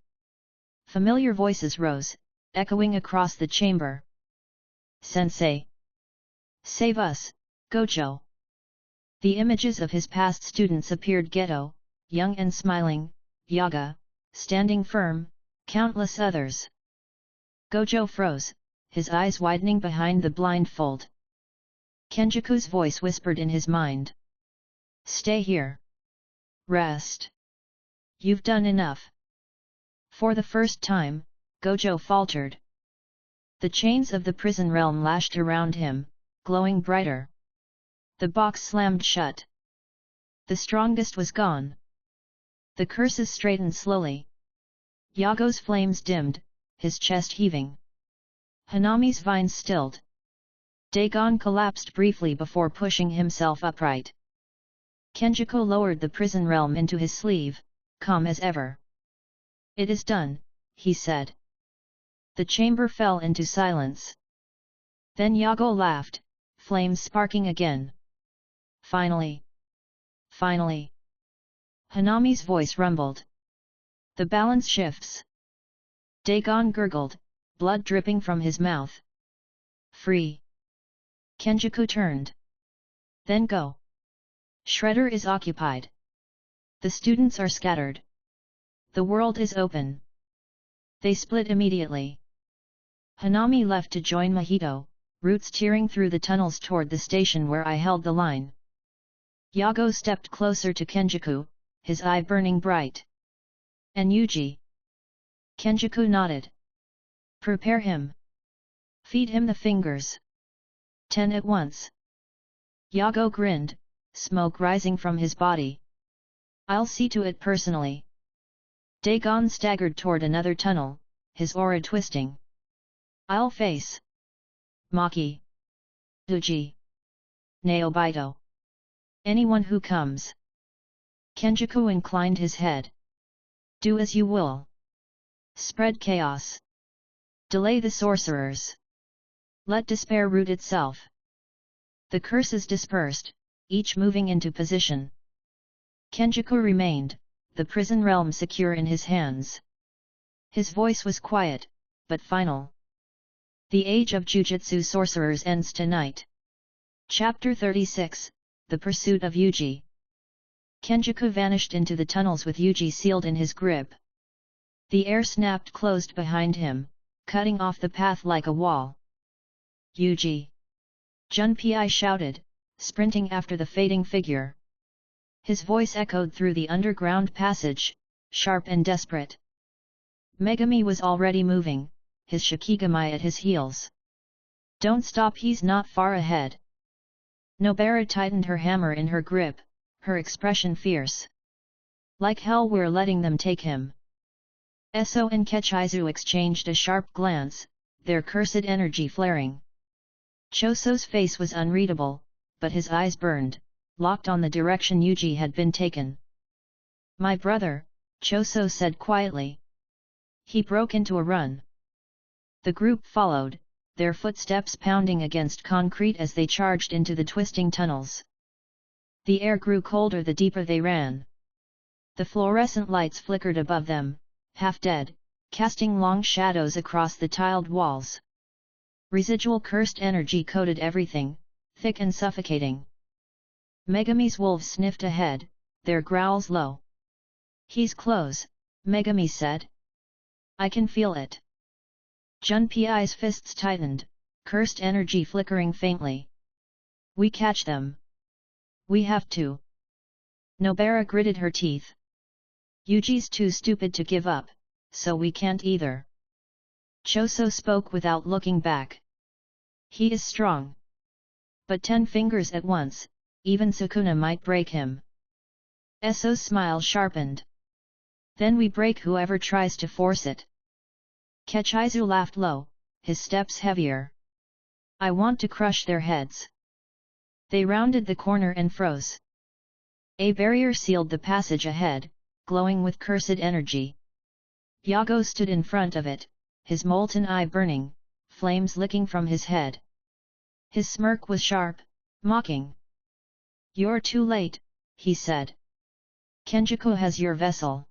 A: Familiar voices rose, echoing across the chamber. Sensei! Save us, Gojo! The images of his past students appeared: Geto, young and smiling, Yaga, standing firm, countless others. Gojo froze, his eyes widening behind the blindfold. Kenjaku's voice whispered in his mind. Stay here. Rest. You've done enough. For the first time, Gojo faltered. The chains of the prison realm lashed around him, glowing brighter. The box slammed shut. The strongest was gone. The curses straightened slowly. Yago's flames dimmed, his chest heaving. Hanami's vines stilled. Dagon collapsed briefly before pushing himself upright. Kenjaku lowered the prison realm into his sleeve, calm as ever. It is done, he said. The chamber fell into silence. Then Yago laughed, flames sparking again. Finally! Finally! Hanami's voice rumbled. The balance shifts. Dagon gurgled, blood dripping from his mouth. Free! Kenjaku turned. Then go. Shredder is occupied. The students are scattered. The world is open. They split immediately. Hanami left to join Mahito, roots tearing through the tunnels toward the station where I held the line. Yago stepped closer to Kenjaku, his eye burning bright. And Yuji? Kenjaku nodded. Prepare him. Feed him the fingers. 10 at once. Yago grinned, smoke rising from his body. I'll see to it personally. Dagon staggered toward another tunnel, his aura twisting. I'll face Maki, Yuji, Naobito. Anyone who comes. Kenjaku inclined his head. Do as you will. Spread chaos. Delay the sorcerers. Let despair root itself. The curses dispersed, each moving into position. Kenjaku remained, the prison realm secure in his hands. His voice was quiet, but final. The age of Jujutsu sorcerers ends tonight. Chapter 36, The Pursuit of Yuji. Kenjaku vanished into the tunnels with Yuji sealed in his grip. The air snapped closed behind him, cutting off the path like a wall. Yuji! Junpei shouted, sprinting after the fading figure. His voice echoed through the underground passage, sharp and desperate. Megami was already moving, his Shikigami at his heels. Don't stop, he's not far ahead. Nobara tightened her hammer in her grip, her expression fierce. Like hell, we're letting them take him. Eso and Kechizu exchanged a sharp glance, their cursed energy flaring. Choso's face was unreadable, but his eyes burned, locked on the direction Yuji had been taken. My brother, Choso said quietly. He broke into a run. The group followed, their footsteps pounding against concrete as they charged into the twisting tunnels. The air grew colder the deeper they ran. The fluorescent lights flickered above them, half dead, casting long shadows across the tiled walls. Residual cursed energy coated everything, thick and suffocating. Megami's wolves sniffed ahead, their growls low. He's close, Megami said. I can feel it. Junpei's fists tightened, cursed energy flickering faintly. We catch them. We have to. Nobara gritted her teeth. Yuji's too stupid to give up, so we can't either. Choso spoke without looking back. He is strong. But 10 fingers at once, even Sukuna might break him. Esso's smile sharpened. Then we break whoever tries to force it. Kechizu laughed low, his steps heavier. I want to crush their heads. They rounded the corner and froze. A barrier sealed the passage ahead, glowing with cursed energy. Yago stood in front of it, his molten eye burning, flames licking from his head. His smirk was sharp, mocking. You're too late, he said. Kenjaku has your vessel.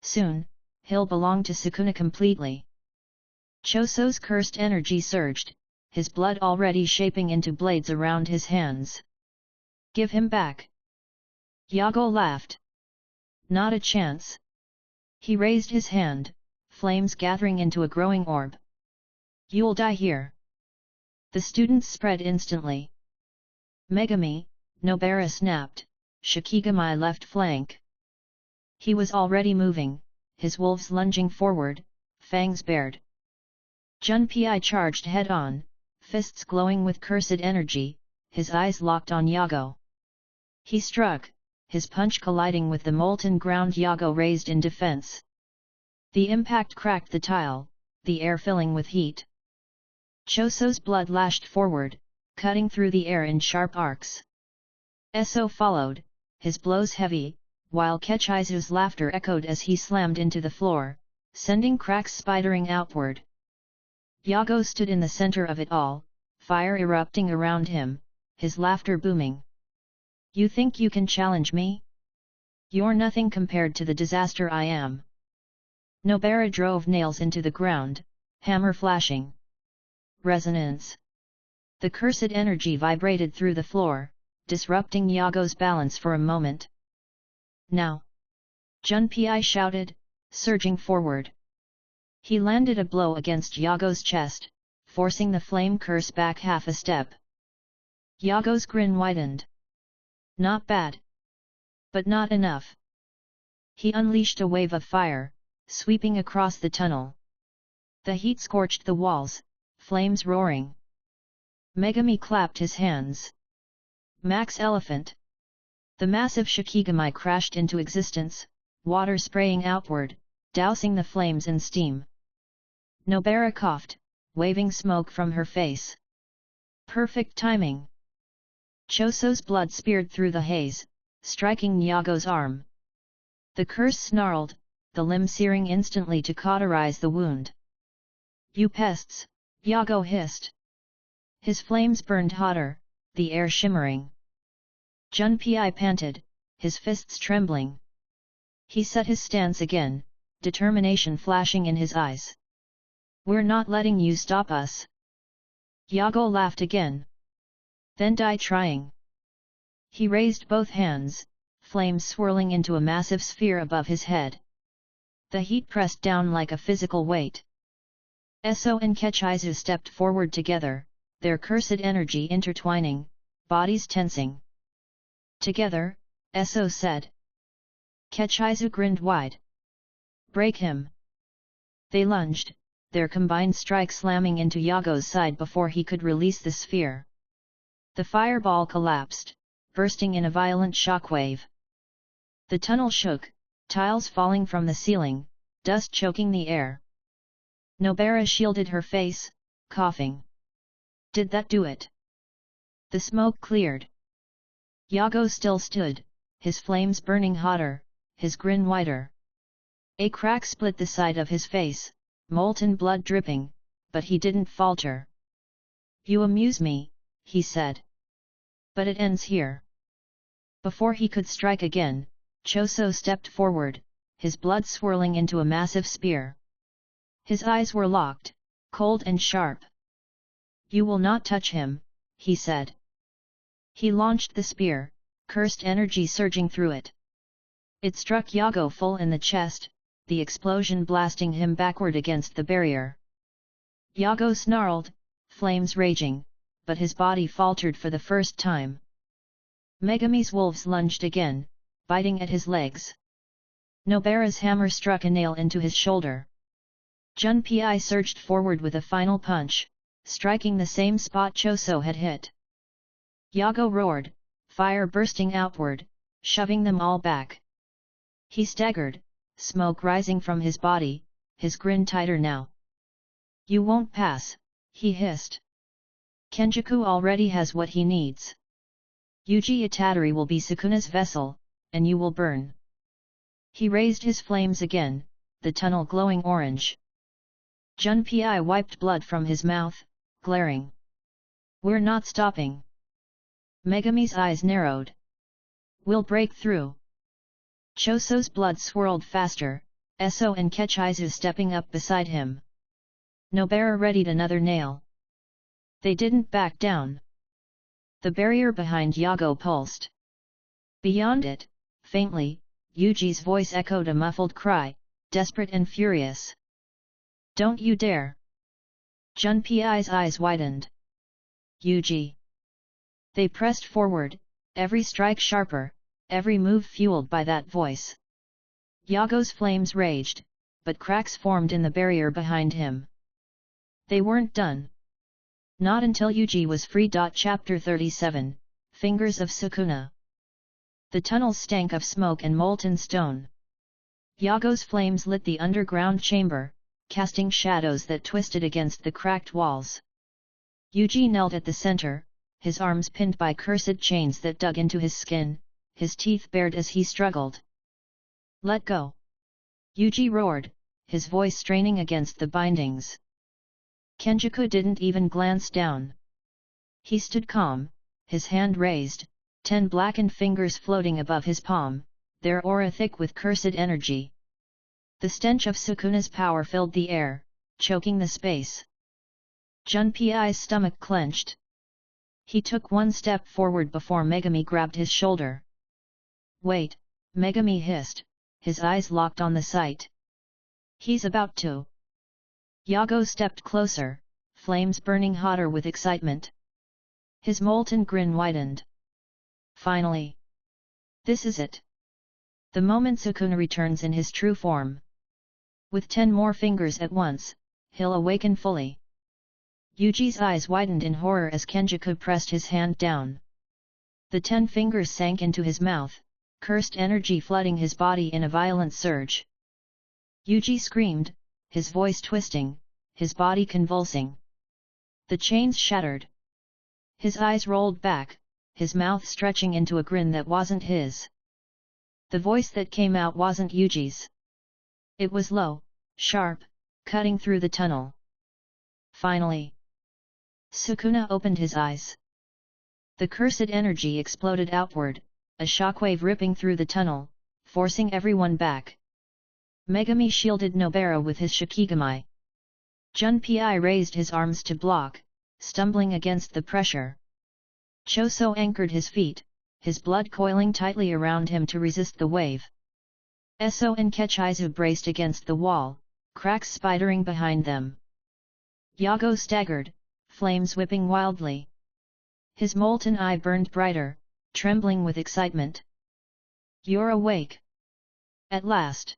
A: Soon, he'll belong to Sukuna completely. Choso's cursed energy surged, his blood already shaping into blades around his hands. Give him back. Yago laughed. Not a chance. He raised his hand, flames gathering into a growing orb. You'll die here. The students spread instantly. Megami, Nobara snapped, Shikigami left flank. He was already moving, his wolves lunging forward, fangs bared. Junpei charged head-on, fists glowing with cursed energy, his eyes locked on Yago. He struck, his punch colliding with the molten ground Yago raised in defense. The impact cracked the tile, the air filling with heat. Choso's blood lashed forward, cutting through the air in sharp arcs. Esso followed, his blows heavy, while Kechizu's laughter echoed as he slammed into the floor, sending cracks spidering outward. Yago stood in the center of it all, fire erupting around him, his laughter booming. You think you can challenge me? You're nothing compared to the disaster I am. Nobara drove nails into the ground, hammer flashing. Resonance. The cursed energy vibrated through the floor, disrupting Yago's balance for a moment. Now! Junpei shouted, surging forward. He landed a blow against Yago's chest, forcing the flame curse back half a step. Yago's grin widened. Not bad. But not enough. He unleashed a wave of fire, sweeping across the tunnel. The heat scorched the walls, flames roaring. Megami clapped his hands. Max Elephant. The massive Shikigami crashed into existence, water spraying outward, dousing the flames in steam. Nobara coughed, waving smoke from her face. Perfect timing. Choso's blood speared through the haze, striking Yago's arm. The curse snarled, the limb searing instantly to cauterize the wound. You pests, Yago hissed. His flames burned hotter, the air shimmering. Junpei panted, his fists trembling. He set his stance again, determination flashing in his eyes. We're not letting you stop us. Yago laughed again. Then die trying. He raised both hands, flames swirling into a massive sphere above his head. The heat pressed down like a physical weight. Esso and Kechizu stepped forward together, their cursed energy intertwining, bodies tensing. Together, Esso said. Kechizu grinned wide. Break him. They lunged, their combined strike slamming into Yago's side before he could release the sphere. The fireball collapsed, bursting in a violent shockwave. The tunnel shook, tiles falling from the ceiling, dust choking the air. Nobara shielded her face, coughing. Did that do it? The smoke cleared. Yago still stood, his flames burning hotter, his grin wider. A crack split the side of his face, molten blood dripping, but he didn't falter. You amuse me, he said. But it ends here. Before he could strike again, Choso stepped forward, his blood swirling into a massive spear. His eyes were locked, cold and sharp. You will not touch him, he said. He launched the spear, cursed energy surging through it. It struck Yago full in the chest, the explosion blasting him backward against the barrier. Yago snarled, flames raging, but his body faltered for the first time. Megami's wolves lunged again, biting at his legs. Nobara's hammer struck a nail into his shoulder. Junpei surged forward with a final punch, striking the same spot Choso had hit. Yago roared, fire bursting outward, shoving them all back. He staggered, smoke rising from his body, his grin tighter now. "You won't pass," he hissed. "Kenjaku already has what he needs. Yuji Itadori will be Sukuna's vessel, and you will burn." He raised his flames again, the tunnel glowing orange. Junpei wiped blood from his mouth, glaring. "We're not stopping." Megami's eyes narrowed. "We'll break through." Choso's blood swirled faster, Eso and Kechizu stepping up beside him. Nobara readied another nail. They didn't back down. The barrier behind Yago pulsed. Beyond it, faintly, Yuji's voice echoed a muffled cry, desperate and furious. "Don't you dare!" Junpei's eyes widened. "Yuji!" They pressed forward, every strike sharper, every move fueled by that voice. Yago's flames raged, but cracks formed in the barrier behind him. They weren't done. Not until Yuji was free. Chapter 37, Fingers of Sukuna. The tunnel stank of smoke and molten stone. Yago's flames lit the underground chamber, casting shadows that twisted against the cracked walls. Yuji knelt at the center, his arms pinned by cursed chains that dug into his skin, his teeth bared as he struggled. "Let go!" Yuji roared, his voice straining against the bindings. Kenjaku didn't even glance down. He stood calm, his hand raised, 10 blackened fingers floating above his palm, their aura thick with cursed energy. The stench of Sukuna's power filled the air, choking the space. Junpei's stomach clenched. He took one step forward before Megami grabbed his shoulder. "Wait," Megami hissed, his eyes locked on the sight. "He's about to." Yago stepped closer, flames burning hotter with excitement. His molten grin widened. "Finally! This is it! The moment Sukuna returns in his true form. With 10 more fingers at once, he'll awaken fully." Yuji's eyes widened in horror as Kenjaku pressed his hand down. The 10 fingers sank into his mouth, cursed energy flooding his body in a violent surge. Yuji screamed, his voice twisting, his body convulsing. The chains shattered. His eyes rolled back, his mouth stretching into a grin that wasn't his. The voice that came out wasn't Yuji's. It was low, sharp, cutting through the tunnel. "Finally!" Sukuna opened his eyes. The cursed energy exploded outward, a shockwave ripping through the tunnel, forcing everyone back. Megami shielded Nobara with his Shikigami. Junpei raised his arms to block, stumbling against the pressure. Choso anchored his feet, his blood coiling tightly around him to resist the wave. Eso and Kechizu braced against the wall, cracks spidering behind them. Yago staggered, flames whipping wildly. His molten eye burned brighter, trembling with excitement. "You're awake!" At last!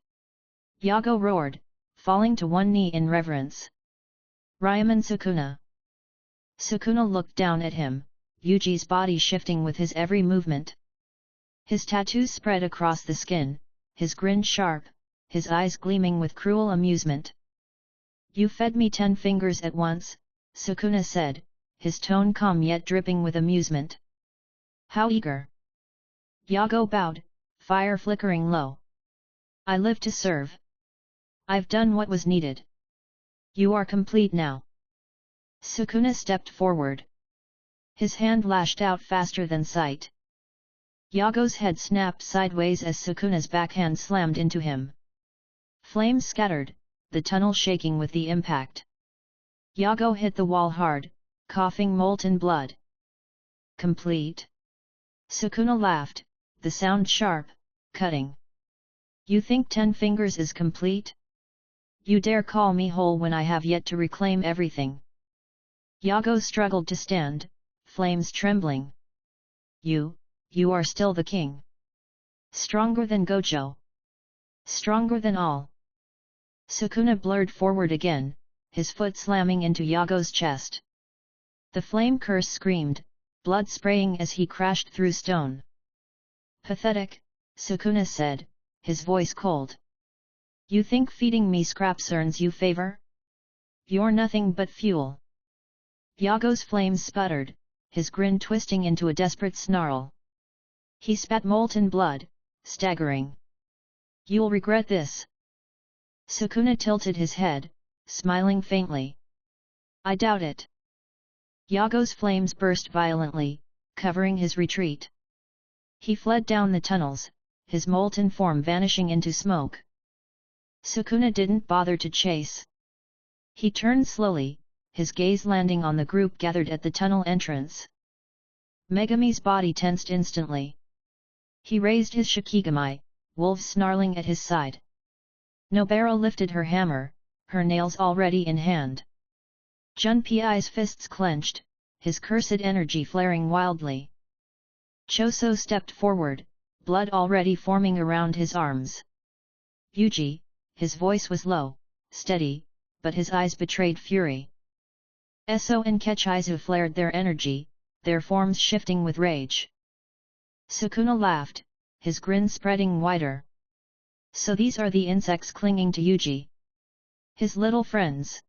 A: Yago roared, falling to one knee in reverence. "Ryaman Sukuna!" Sukuna looked down at him, Yuji's body shifting with his every movement. His tattoos spread across the skin, his grin sharp, his eyes gleaming with cruel amusement. "You fed me 10 fingers at once," Sukuna said, his tone calm yet dripping with amusement. "How eager!" Yago bowed, fire flickering low. "I live to serve. I've done what was needed. You are complete now." Sukuna stepped forward. His hand lashed out faster than sight. Yago's head snapped sideways as Sukuna's backhand slammed into him. Flames scattered, the tunnel shaking with the impact. Yago hit the wall hard, coughing molten blood. "Complete?" Sukuna laughed, the sound sharp, cutting. You think 10 fingers is complete? You dare call me whole when I have yet to reclaim everything. Yago struggled to stand, flames trembling. You are still the king. Stronger than Gojo. Stronger than all. Sukuna blurred forward again, his foot slamming into Yago's chest. The flame curse screamed, blood spraying as he crashed through stone. Pathetic, Sukuna said, his voice cold. You think feeding me scraps earns you favor? You're nothing but fuel. Yago's flames sputtered, his grin twisting into a desperate snarl. He spat molten blood, staggering. You'll regret this. Sukuna tilted his head, smiling faintly. I doubt it. Yago's flames burst violently, covering his retreat. He fled down the tunnels, his molten form vanishing into smoke. Sukuna didn't bother to chase. He turned slowly, his gaze landing on the group gathered at the tunnel entrance. Megami's body tensed instantly. He raised his shikigami, wolves snarling at his side. Nobara lifted her hammer, her nails already in hand. Junpei's fists clenched, his cursed energy flaring wildly. Choso stepped forward, blood already forming around his arms. Yuji, his voice was low, steady, but his eyes betrayed fury. Eso and Kechizu flared their energy, their forms shifting with rage. Sukuna laughed, his grin spreading wider. So these are the insects clinging to Yuji. His little friends.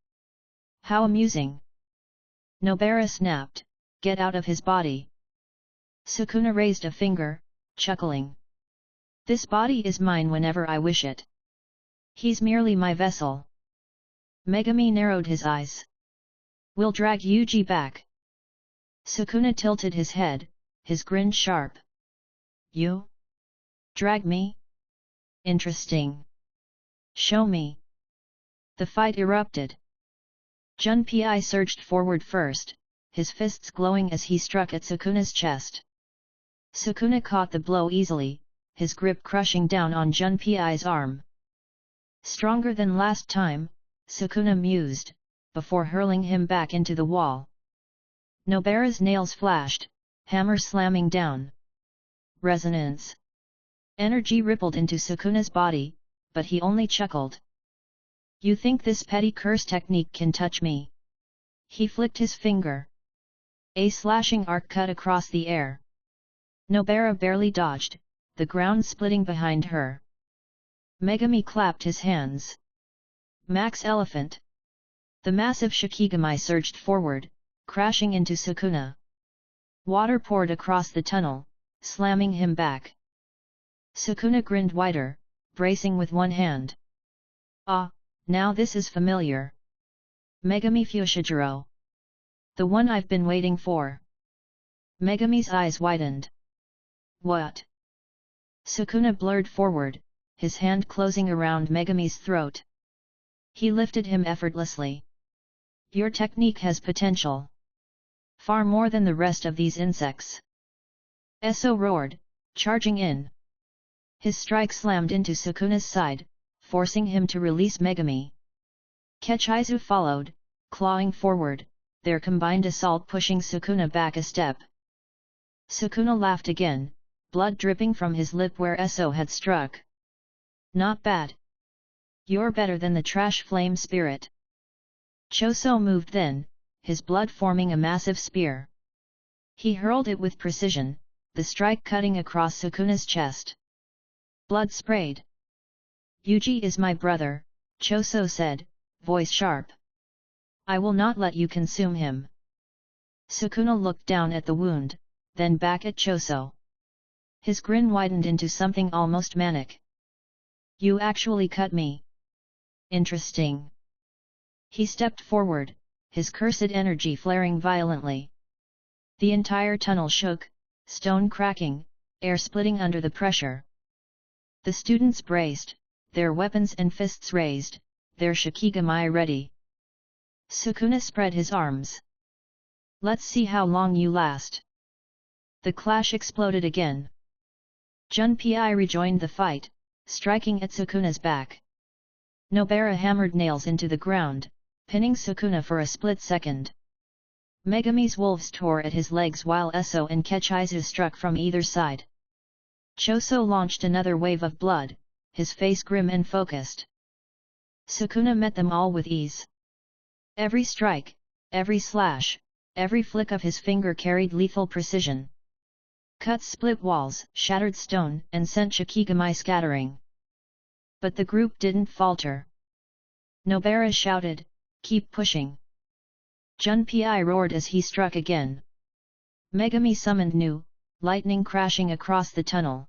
A: How amusing. Nobara snapped, get out of his body. Sukuna raised a finger, chuckling. This body is mine whenever I wish it. He's merely my vessel. Megami narrowed his eyes. We'll drag Yuji back. Sukuna tilted his head, his grin sharp. You? Drag me? Interesting. Show me. The fight erupted. Junpei surged forward first, his fists glowing as he struck at Sukuna's chest. Sukuna caught the blow easily, his grip crushing down on Junpei's arm. Stronger than last time, Sukuna mused, before hurling him back into the wall. Nobara's nails flashed, hammer slamming down. Resonance. Energy rippled into Sukuna's body, but he only chuckled. You think this petty curse technique can touch me? He flicked his finger. A slashing arc cut across the air. Nobara barely dodged, the ground splitting behind her. Megami clapped his hands. Max Elephant. The massive shikigami surged forward, crashing into Sukuna. Water poured across the tunnel, slamming him back. Sukuna grinned wider, bracing with one hand. Ah, now this is familiar. Megami Fushiguro. The one I've been waiting for. Megami's eyes widened. What? Sukuna blurred forward, his hand closing around Megami's throat. He lifted him effortlessly. Your technique has potential. Far more than the rest of these insects. Eso roared, charging in. His strike slammed into Sukuna's side, forcing him to release Megami. Kechizu followed, clawing forward, their combined assault pushing Sukuna back a step. Sukuna laughed again, blood dripping from his lip where Eso had struck. Not bad. You're better than the trash flame spirit. Choso moved then, his blood forming a massive spear. He hurled it with precision, the strike cutting across Sukuna's chest. Blood sprayed. Yuji is my brother, Choso said, voice sharp. I will not let you consume him. Sukuna looked down at the wound, then back at Choso. His grin widened into something almost manic. You actually cut me. Interesting. He stepped forward, his cursed energy flaring violently. The entire tunnel shook, stone cracking, air splitting under the pressure. The students braced, their weapons and fists raised, their shikigami ready. Sukuna spread his arms. Let's see how long you last. The clash exploded again. Junpei rejoined the fight, striking at Sukuna's back. Nobara hammered nails into the ground, pinning Sukuna for a split second. Megami's wolves tore at his legs while Eso and Kechizu struck from either side. Choso launched another wave of blood, his face grim and focused. Sukuna met them all with ease. Every strike, every slash, every flick of his finger carried lethal precision. Cuts split walls, shattered stone, and sent Shikigami scattering. But the group didn't falter. Nobara shouted, "Keep pushing!" Junpei roared as he struck again. Megami summoned new, lightning crashing across the tunnel.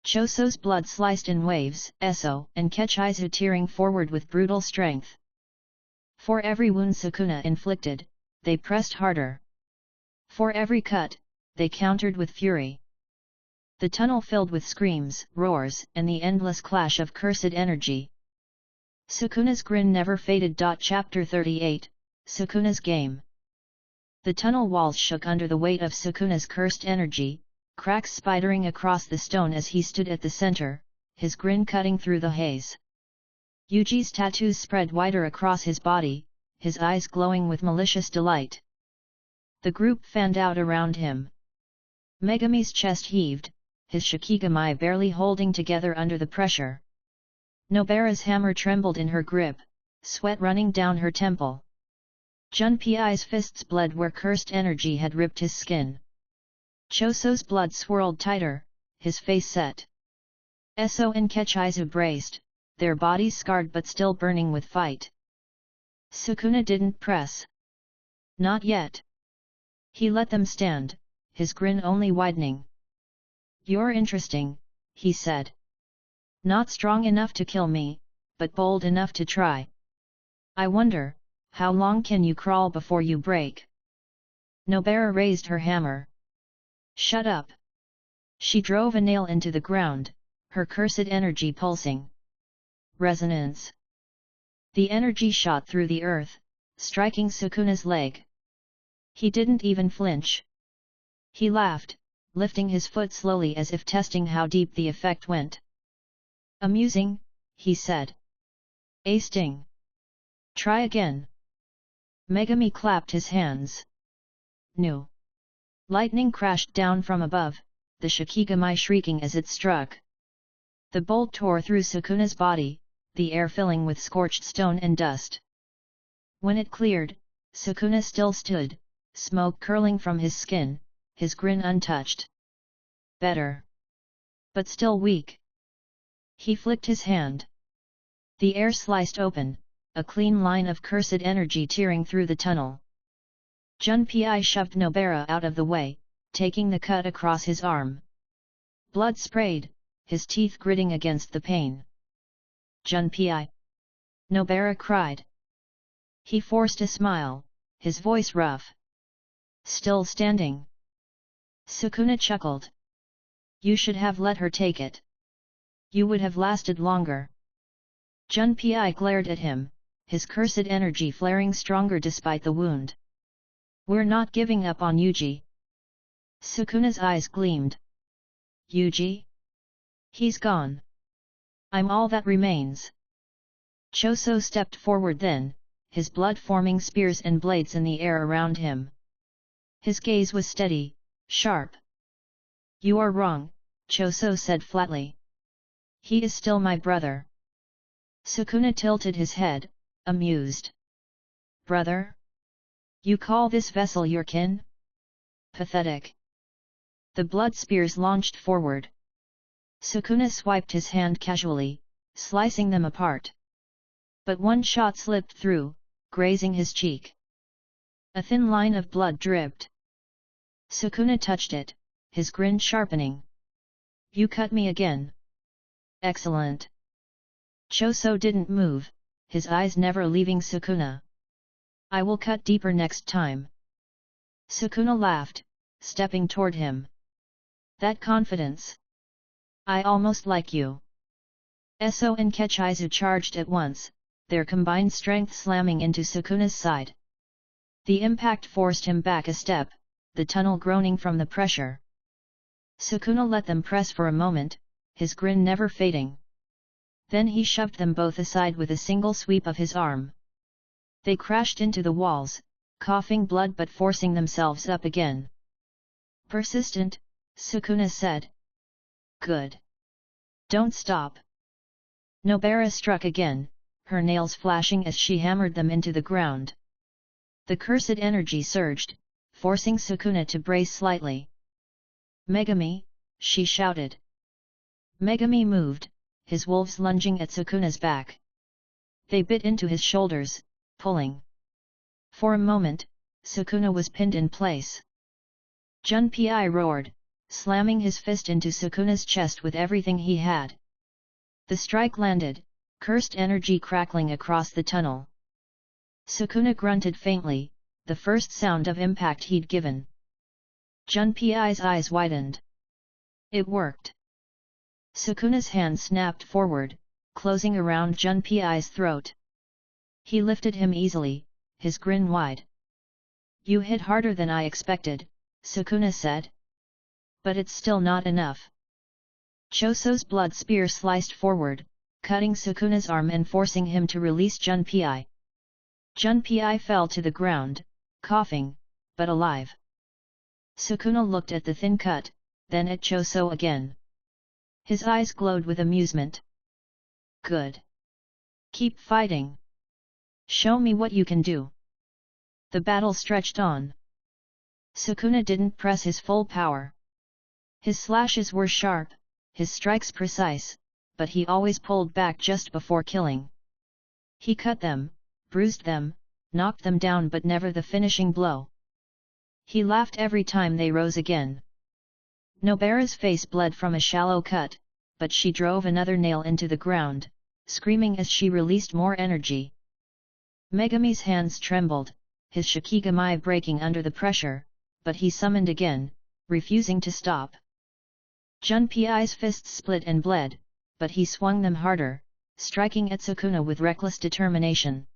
A: Choso's blood sliced in waves, Eso and Kechizu tearing forward with brutal strength. For every wound Sukuna inflicted, they pressed harder. For every cut, they countered with fury. The tunnel filled with screams, roars, and the endless clash of cursed energy. Sukuna's grin never faded. Chapter 38, Sukuna's Game. The tunnel walls shook under the weight of Sukuna's cursed energy, cracks spidering across the stone as he stood at the center, his grin cutting through the haze. Yuji's tattoos spread wider across his body, his eyes glowing with malicious delight. The group fanned out around him. Megami's chest heaved, his Shikigami barely holding together under the pressure. Nobara's hammer trembled in her grip, sweat running down her temple. Junpei's fists bled where cursed energy had ripped his skin. Choso's blood swirled tighter, his face set. Eso and Kechizu braced, their bodies scarred but still burning with fight. Sukuna didn't press. Not yet. He let them stand, his grin only widening. "You're interesting," he said. "Not strong enough to kill me, but bold enough to try. I wonder, how long can you crawl before you break?" Nobara raised her hammer. "Shut up!" She drove a nail into the ground, her cursed energy pulsing. Resonance. The energy shot through the earth, striking Sukuna's leg. He didn't even flinch. He laughed, lifting his foot slowly as if testing how deep the effect went. "Amusing," he said. "A sting. Try again." Megami clapped his hands. "No." Lightning crashed down from above, the Shikigami shrieking as it struck. The bolt tore through Sukuna's body, the air filling with scorched stone and dust. When it cleared, Sukuna still stood, smoke curling from his skin, his grin untouched. Better. But still weak. He flicked his hand. The air sliced open, a clean line of cursed energy tearing through the tunnel. Junpei shoved Nobara out of the way, taking the cut across his arm. Blood sprayed, his teeth gritting against the pain. "Junpei!" Nobara cried. He forced a smile, his voice rough. "Still standing?" Sukuna chuckled. "You should have let her take it. You would have lasted longer." Junpei glared at him, his cursed energy flaring stronger despite the wound. "We're not giving up on Yuji." Sukuna's eyes gleamed. "Yuji? He's gone. I'm all that remains." Choso stepped forward then, his blood forming spears and blades in the air around him. His gaze was steady, sharp. "You are wrong," Choso said flatly. "He is still my brother." Sukuna tilted his head, amused. "Brother? You call this vessel your kin? Pathetic." The blood spears launched forward. Sukuna swiped his hand casually, slicing them apart. But one shot slipped through, grazing his cheek. A thin line of blood dripped. Sukuna touched it, his grin sharpening. "You cut me again. Excellent." Choso didn't move, his eyes never leaving Sukuna. "I will cut deeper next time." Sukuna laughed, stepping toward him. "That confidence! I almost like you." Eso and Kechizu charged at once, their combined strength slamming into Sukuna's side. The impact forced him back a step, the tunnel groaning from the pressure. Sukuna let them press for a moment, his grin never fading. Then he shoved them both aside with a single sweep of his arm. They crashed into the walls, coughing blood but forcing themselves up again. Persistent, Sukuna said. Good. Don't stop. Nobara struck again, her nails flashing as she hammered them into the ground. The cursed energy surged, forcing Sukuna to brace slightly. Megami, she shouted. Megami moved, his wolves lunging at Sukuna's back. They bit into his shoulders, pulling. For a moment, Sukuna was pinned in place. Junpei roared, slamming his fist into Sukuna's chest with everything he had. The strike landed, cursed energy crackling across the tunnel. Sukuna grunted faintly, the first sound of impact he'd given. Junpei's eyes widened. It worked. Sukuna's hand snapped forward, closing around Junpei's throat. He lifted him easily, his grin wide. You hit harder than I expected, Sukuna said. But it's still not enough. Choso's blood spear sliced forward, cutting Sukuna's arm and forcing him to release Junpei. Junpei fell to the ground, coughing, but alive. Sukuna looked at the thin cut, then at Choso again. His eyes glowed with amusement. Good. Keep fighting. Show me what you can do. The battle stretched on. Sukuna didn't press his full power. His slashes were sharp, his strikes precise, but he always pulled back just before killing. He cut them, bruised them, knocked them down but never the finishing blow. He laughed every time they rose again. Nobara's face bled from a shallow cut, but she drove another nail into the ground, screaming as she released more energy. Megami's hands trembled, his shikigami breaking under the pressure, but he summoned again, refusing to stop. Junpei's fists split and bled, but he swung them harder, striking at Sukuna with reckless determination.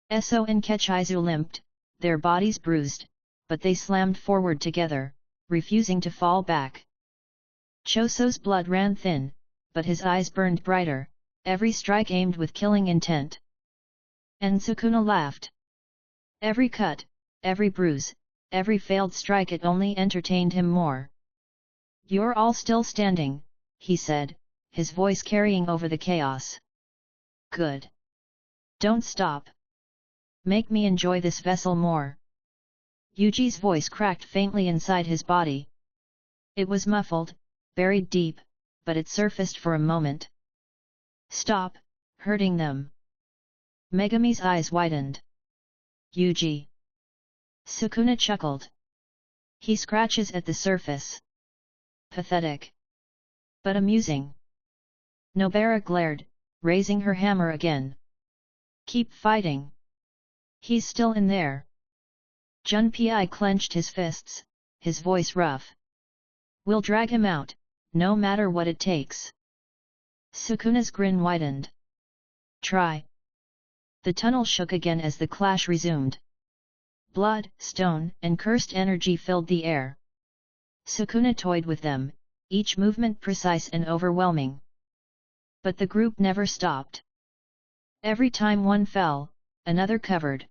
A: Eso and Kechizu limped, their bodies bruised, but they slammed forward together, refusing to fall back. Choso's blood ran thin, but his eyes burned brighter, every strike aimed with killing intent. And Sukuna laughed. Every cut, every bruise, every failed strike, it only entertained him more. You're all still standing, he said, his voice carrying over the chaos. Good. Don't stop. Make me enjoy this vessel more. Yuji's voice cracked faintly inside his body. It was muffled, buried deep, but it surfaced for a moment. Stop, hurting them. Megami's eyes widened. Yuji. Sukuna chuckled. He scratches at the surface. Pathetic. But amusing. Nobara glared, raising her hammer again. Keep fighting. He's still in there. Junpei clenched his fists, his voice rough. We'll drag him out, no matter what it takes. Sukuna's grin widened. Try. The tunnel shook again as the clash resumed. Blood, stone, and cursed energy filled the air. Sukuna toyed with them, each movement precise and overwhelming. But the group never stopped. Every time one fell, another covered.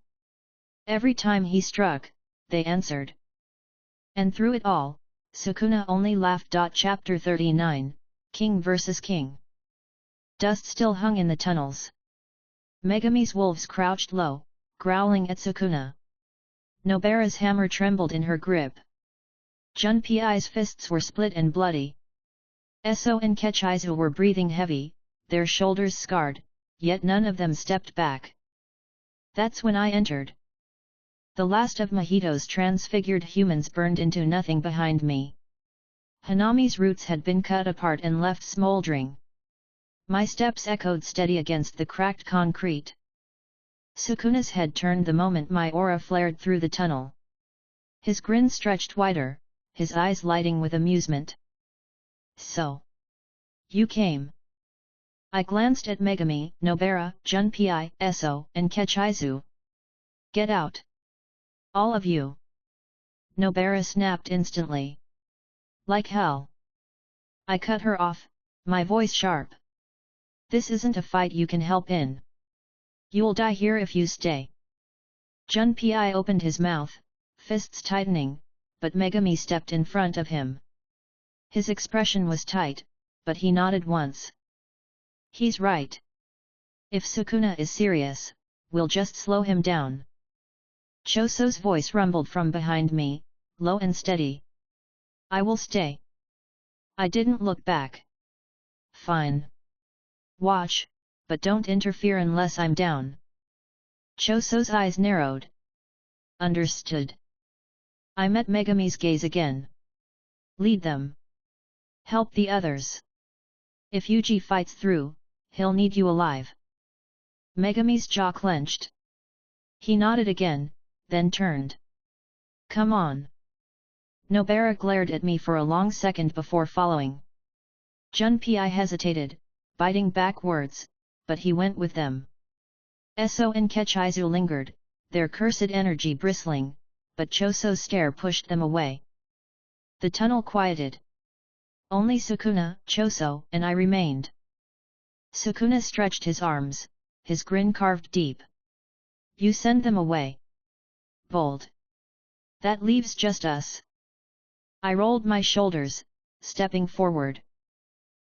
A: Every time he struck, they answered. And through it all, Sukuna only laughed. Chapter 39, King vs. King. Dust still hung in the tunnels. Megami's wolves crouched low, growling at Sukuna. Nobara's hammer trembled in her grip. Junpei's fists were split and bloody. Eso and Kechizu were breathing heavy, their shoulders scarred, yet none of them stepped back. That's when I entered. The last of Mahito's transfigured humans burned into nothing behind me. Hanami's roots had been cut apart and left smoldering. My steps echoed steady against the cracked concrete. Sukuna's head turned the moment my aura flared through the tunnel. His grin stretched wider, his eyes lighting with amusement. So. You came. I glanced at Megami, Nobara, Junpei, Eso, and Kechizu. Get out. All of you. Nobara snapped instantly. Like hell. I cut her off, my voice sharp. This isn't a fight you can help in. You'll die here if you stay. Junpei opened his mouth, fists tightening, but Megami stepped in front of him. His expression was tight, but he nodded once. He's right. If Sukuna is serious, we'll just slow him down. Choso's voice rumbled from behind me, low and steady. I will stay. I didn't look back. Fine. Watch, but don't interfere unless I'm down. Choso's eyes narrowed. Understood. I met Megami's gaze again. Lead them. Help the others. If Yuji fights through, he'll need you alive. Megami's jaw clenched. He nodded again, then turned. Come on. Nobara glared at me for a long second before following. Junpei hesitated, biting back words, but he went with them. Eso and Kechizu lingered, their cursed energy bristling, but Choso's stare pushed them away. The tunnel quieted. Only Sukuna, Choso, and I remained. Sukuna stretched his arms, his grin carved deep. You send them away. Bold. That leaves just us. I rolled my shoulders, stepping forward.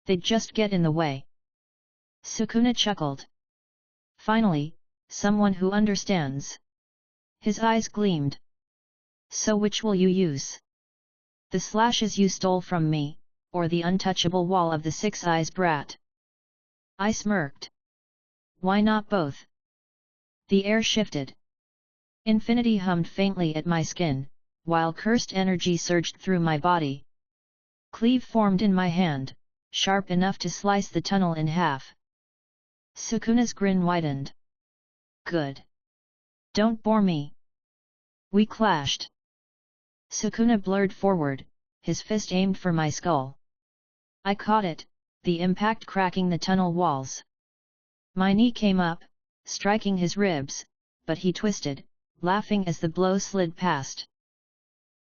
A: They'd just get in the way. Sukuna chuckled. Finally, someone who understands. His eyes gleamed. So which will you use? The slashes you stole from me, or the untouchable wall of the Six Eyes brat? I smirked. Why not both? The air shifted. Infinity hummed faintly at my skin, while cursed energy surged through my body. Cleave formed in my hand, sharp enough to slice the tunnel in half. Sukuna's grin widened. Good. Don't bore me. We clashed. Sukuna blurred forward, his fist aimed for my skull. I caught it, the impact cracking the tunnel walls. My knee came up, striking his ribs, but he twisted, laughing as the blow slid past.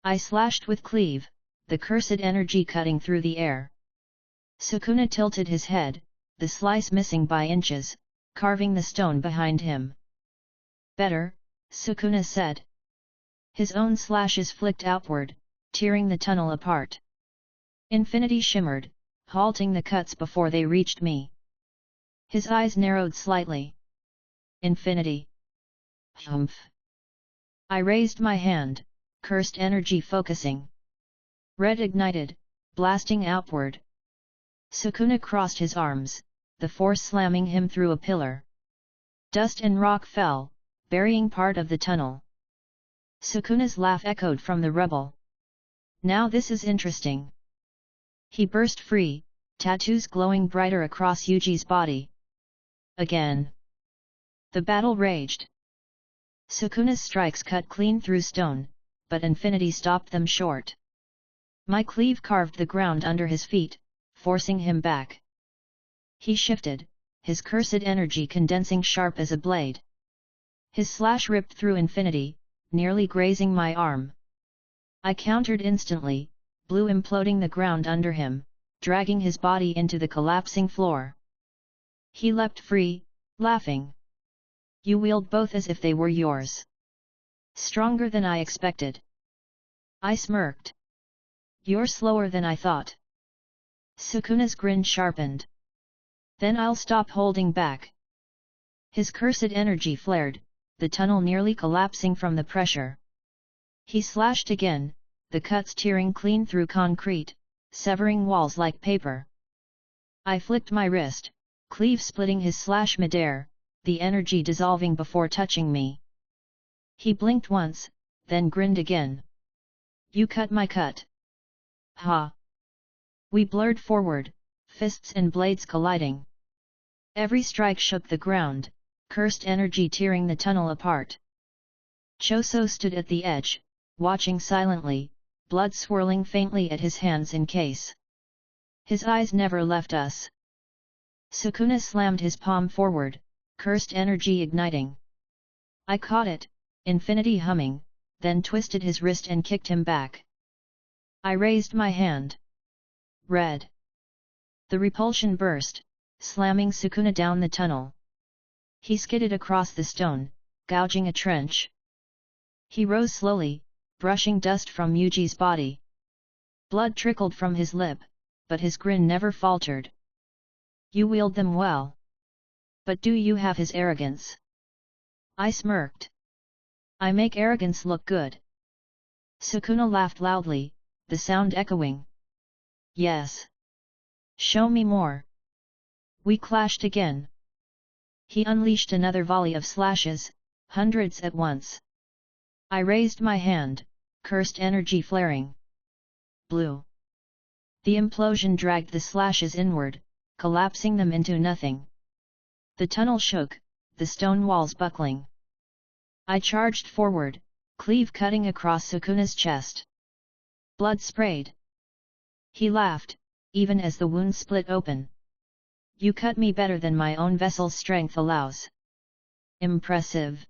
A: I slashed with cleave, the cursed energy cutting through the air. Sukuna tilted his head, the slice missing by inches, carving the stone behind him. Better, Sukuna said. His own slashes flicked outward, tearing the tunnel apart. Infinity shimmered, halting the cuts before they reached me. His eyes narrowed slightly. Infinity. Humph. I raised my hand, cursed energy focusing. Red ignited, blasting outward. Sukuna crossed his arms, the force slamming him through a pillar. Dust and rock fell, burying part of the tunnel. Sukuna's laugh echoed from the rubble. Now this is interesting. He burst free, tattoos glowing brighter across Yuji's body. Again. The battle raged. Sukuna's strikes cut clean through stone, but Infinity stopped them short. My cleave carved the ground under his feet, forcing him back. He shifted, his cursed energy condensing sharp as a blade. His slash ripped through Infinity, nearly grazing my arm. I countered instantly, blue imploding the ground under him, dragging his body into the collapsing floor. He leapt free, laughing. You wield both as if they were yours. Stronger than I expected. I smirked. You're slower than I thought. Sukuna's grin sharpened. Then I'll stop holding back. His cursed energy flared, the tunnel nearly collapsing from the pressure. He slashed again, the cuts tearing clean through concrete, severing walls like paper. I flicked my wrist, cleave splitting his slash midair, the energy dissolving before touching me. He blinked once, then grinned again. You cut my cut. Ha! We blurred forward, fists and blades colliding. Every strike shook the ground, cursed energy tearing the tunnel apart. Choso stood at the edge, watching silently, blood swirling faintly at his hands in case. His eyes never left us. Sukuna slammed his palm forward, cursed energy igniting. I caught it, Infinity humming, then twisted his wrist and kicked him back. I raised my hand. Red. The repulsion burst, slamming Sukuna down the tunnel. He skidded across the stone, gouging a trench. He rose slowly, brushing dust from Yuji's body. Blood trickled from his lip, but his grin never faltered. You wield them well. But do you have his arrogance? I smirked. I make arrogance look good. Sukuna laughed loudly, the sound echoing. Yes. Show me more. We clashed again. He unleashed another volley of slashes, hundreds at once. I raised my hand, cursed energy flaring. Blue. The implosion dragged the slashes inward, collapsing them into nothing. The tunnel shook, the stone walls buckling. I charged forward, cleave cutting across Sukuna's chest. Blood sprayed. He laughed, even as the wound split open. You cut me better than my own vessel's strength allows. Impressive.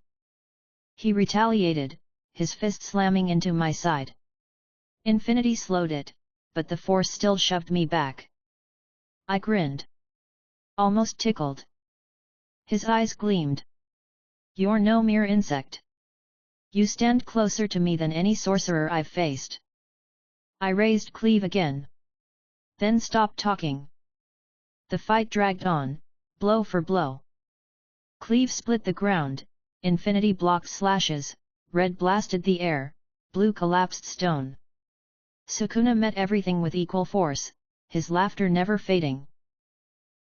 A: He retaliated, his fist slamming into my side. Infinity slowed it, but the force still shoved me back. I grinned. Almost tickled. His eyes gleamed. You're no mere insect. You stand closer to me than any sorcerer I've faced. I raised cleave again. Then stopped talking. The fight dragged on, blow for blow. Cleave split the ground, infinity blocked slashes, red blasted the air, blue collapsed stone. Sukuna met everything with equal force, his laughter never fading.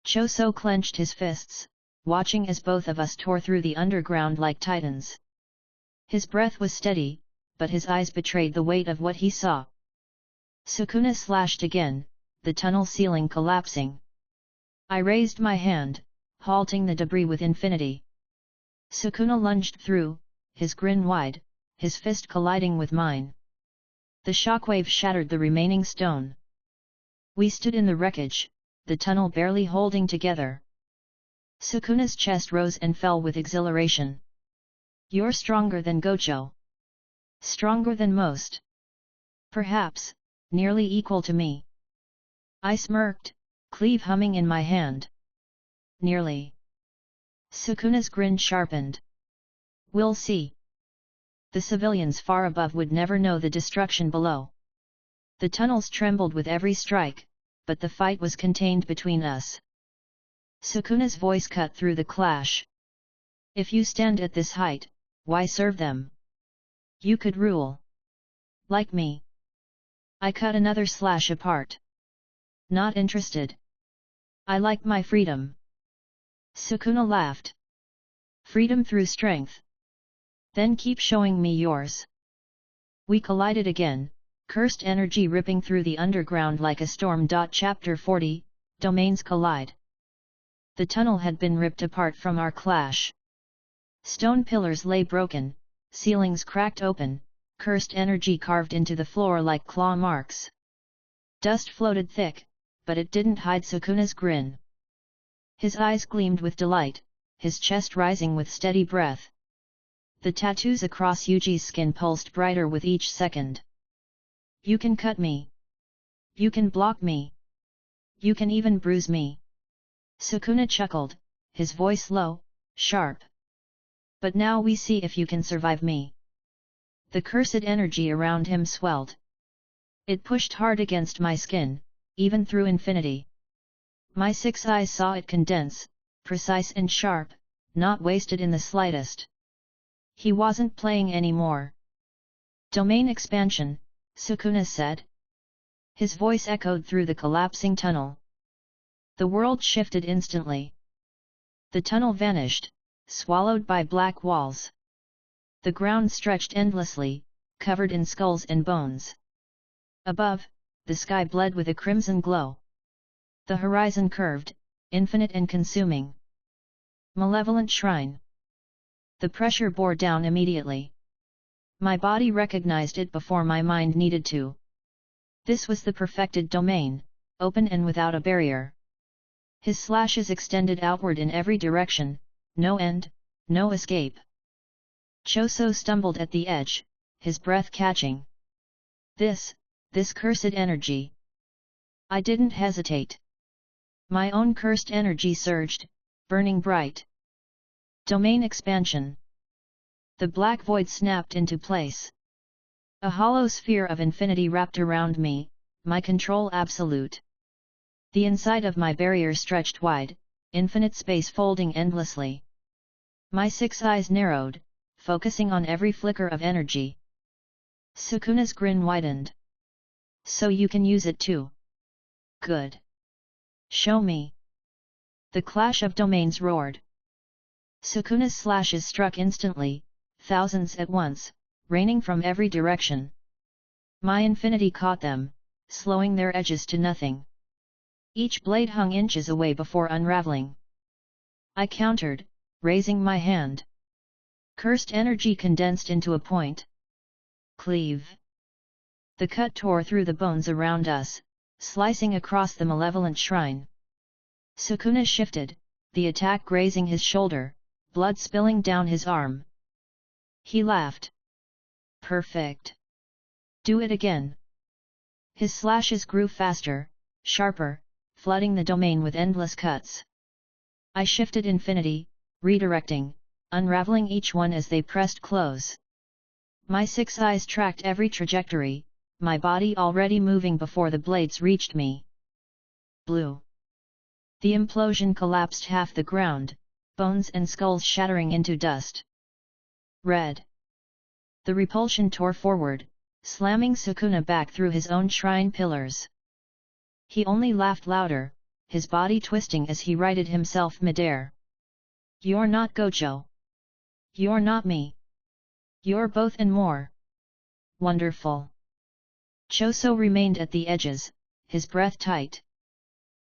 A: Choso clenched his fists, watching as both of us tore through the underground like titans. His breath was steady, but his eyes betrayed the weight of what he saw. Sukuna slashed again, the tunnel ceiling collapsing. I raised my hand, halting the debris with infinity. Sukuna lunged through, his grin wide, his fist colliding with mine. The shockwave shattered the remaining stone. We stood in the wreckage, the tunnel barely holding together. Sukuna's chest rose and fell with exhilaration. You're stronger than Gojo. Stronger than most. Perhaps, nearly equal to me. I smirked, cleave humming in my hand. Nearly. Sukuna's grin sharpened. We'll see. The civilians far above would never know the destruction below. The tunnels trembled with every strike, but the fight was contained between us. Sukuna's voice cut through the clash. If you stand at this height, why serve them? You could rule. Like me. I cut another slash apart. Not interested. I like my freedom. Sukuna laughed. Freedom through strength. Then keep showing me yours. We collided again, cursed energy ripping through the underground like a storm. Chapter 40, Domains Collide. The tunnel had been ripped apart from our clash. Stone pillars lay broken, ceilings cracked open, cursed energy carved into the floor like claw marks. Dust floated thick, but it didn't hide Sukuna's grin. His eyes gleamed with delight, his chest rising with steady breath. The tattoos across Yuji's skin pulsed brighter with each second. You can cut me. You can block me. You can even bruise me. Sukuna chuckled, his voice low, sharp. But now we see if you can survive me. The cursed energy around him swelled. It pushed hard against my skin, even through infinity. My 6 eyes saw it condense, precise and sharp, not wasted in the slightest. He wasn't playing anymore. Domain expansion, Sukuna said. His voice echoed through the collapsing tunnel. The world shifted instantly. The tunnel vanished, swallowed by black walls. The ground stretched endlessly, covered in skulls and bones. Above, the sky bled with a crimson glow. The horizon curved, infinite and consuming. Malevolent shrine. The pressure bore down immediately. My body recognized it before my mind needed to. This was the perfected domain, open and without a barrier. His slashes extended outward in every direction, no end, no escape. Choso stumbled at the edge, his breath catching. This cursed energy. I didn't hesitate. My own cursed energy surged, burning bright. Domain expansion. The black void snapped into place. A hollow sphere of infinity wrapped around me, my control absolute. The inside of my barrier stretched wide, infinite space folding endlessly. My 6 eyes narrowed, focusing on every flicker of energy. Sukuna's grin widened. So you can use it too. Good. Show me. The clash of domains roared. Sukuna's slashes struck instantly, thousands at once, raining from every direction. My infinity caught them, slowing their edges to nothing. Each blade hung inches away before unraveling. I countered, raising my hand. Cursed energy condensed into a point. Cleave. The cut tore through the bones around us, slicing across the malevolent shrine. Sukuna shifted, the attack grazing his shoulder, blood spilling down his arm. He laughed. Perfect. Do it again. His slashes grew faster, sharper, flooding the domain with endless cuts. I shifted infinity, redirecting, unraveling each one as they pressed close. My 6 eyes tracked every trajectory, my body already moving before the blades reached me. Blue. The implosion collapsed half the ground, bones and skulls shattering into dust. Red. The repulsion tore forward, slamming Sukuna back through his own shrine pillars. He only laughed louder, his body twisting as he righted himself midair. You're not Gojo. You're not me. You're both and more. Wonderful. Choso remained at the edges, his breath tight.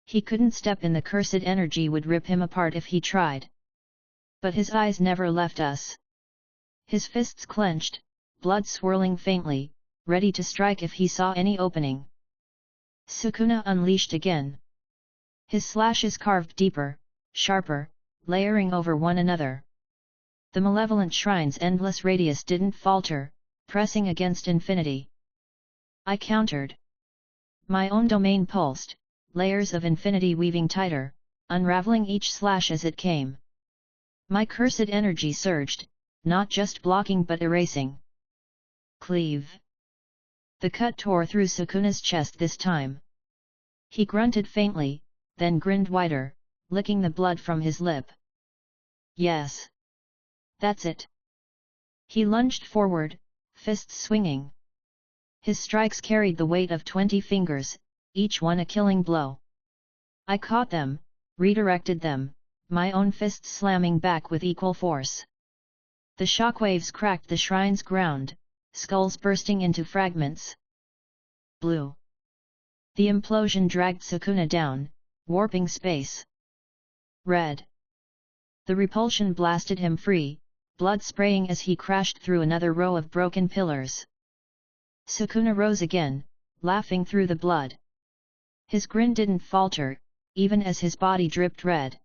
A: He couldn't step in the cursed energy would rip him apart if he tried. But his eyes never left us. His fists clenched, blood swirling faintly, ready to strike if he saw any opening. Sukuna unleashed again. His slashes carved deeper, sharper, layering over one another. The malevolent shrine's endless radius didn't falter, pressing against infinity. I countered. My own domain pulsed, layers of infinity weaving tighter, unraveling each slash as it came. My cursed energy surged, not just blocking but erasing. Cleave. The cut tore through Sukuna's chest this time. He grunted faintly, then grinned wider, licking the blood from his lip. Yes. That's it. He lunged forward, fists swinging. His strikes carried the weight of 20 fingers, each one a killing blow. I caught them, redirected them, my own fists slamming back with equal force. The shockwaves cracked the shrine's ground, skulls bursting into fragments. Blue. The implosion dragged Sukuna down, warping space. Red. The repulsion blasted him free, blood spraying as he crashed through another row of broken pillars. Sukuna rose again, laughing through the blood. His grin didn't falter, even as his body dripped red.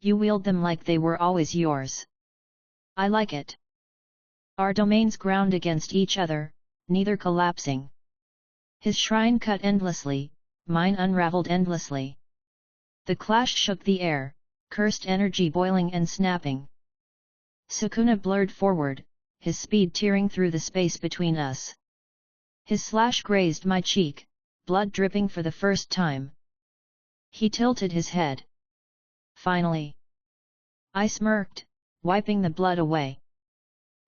A: You wield them like they were always yours. I like it. Our domains ground against each other, neither collapsing. His shrine cut endlessly, mine unraveled endlessly. The clash shook the air, cursed energy boiling and snapping. Sukuna blurred forward, his speed tearing through the space between us. His slash grazed my cheek, blood dripping for the first time. He tilted his head. Finally. I smirked, wiping the blood away.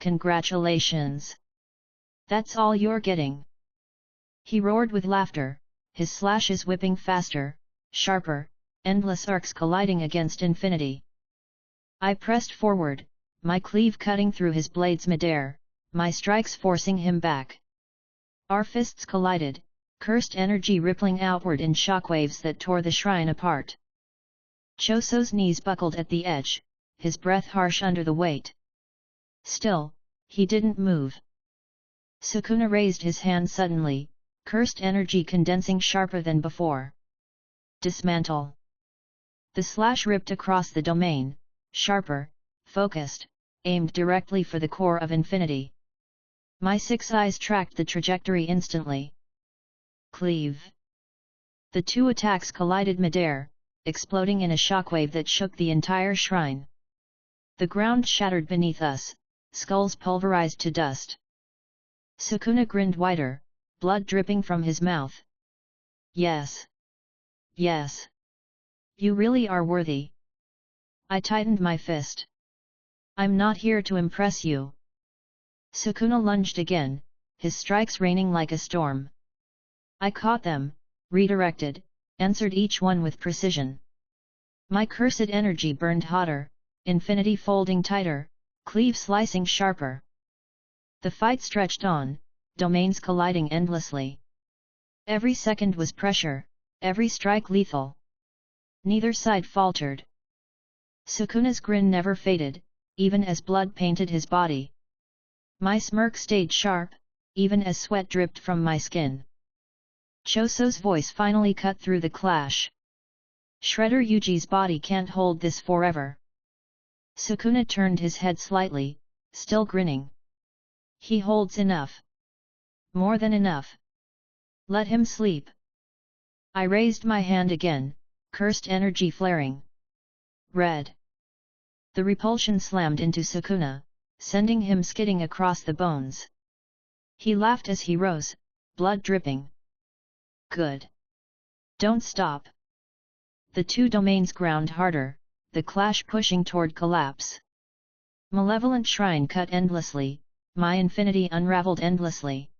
A: Congratulations. That's all you're getting. He roared with laughter, his slashes whipping faster, sharper, endless arcs colliding against infinity. I pressed forward, my cleave cutting through his blades midair, my strikes forcing him back. Our fists collided, cursed energy rippling outward in shockwaves that tore the shrine apart. Choso's knees buckled at the edge, his breath harsh under the weight. Still, he didn't move. Sukuna raised his hand suddenly, cursed energy condensing sharper than before. Dismantle. The slash ripped across the domain, sharper, focused, aimed directly for the core of infinity. My 6 eyes tracked the trajectory instantly. Cleave. The two attacks collided midair, exploding in a shockwave that shook the entire shrine. The ground shattered beneath us, skulls pulverized to dust. Sukuna grinned wider, blood dripping from his mouth. Yes. Yes. You really are worthy. I tightened my fist. I'm not here to impress you. Sukuna lunged again, his strikes raining like a storm. I caught them, redirected, answered each one with precision. My cursed energy burned hotter, infinity folding tighter, cleave slicing sharper. The fight stretched on, domains colliding endlessly. Every second was pressure, every strike lethal. Neither side faltered. Sukuna's grin never faded, even as blood painted his body. My smirk stayed sharp, even as sweat dripped from my skin. Choso's voice finally cut through the clash. Shredder Yuji's body can't hold this forever. Sukuna turned his head slightly, still grinning. He holds enough. More than enough. Let him sleep. I raised my hand again, cursed energy flaring. Red. The repulsion slammed into Sukuna, sending him skidding across the bones. He laughed as he rose, blood dripping. Good. Don't stop. The two domains ground harder, the clash pushing toward collapse. Malevolent shrine cut endlessly, my infinity unraveled endlessly.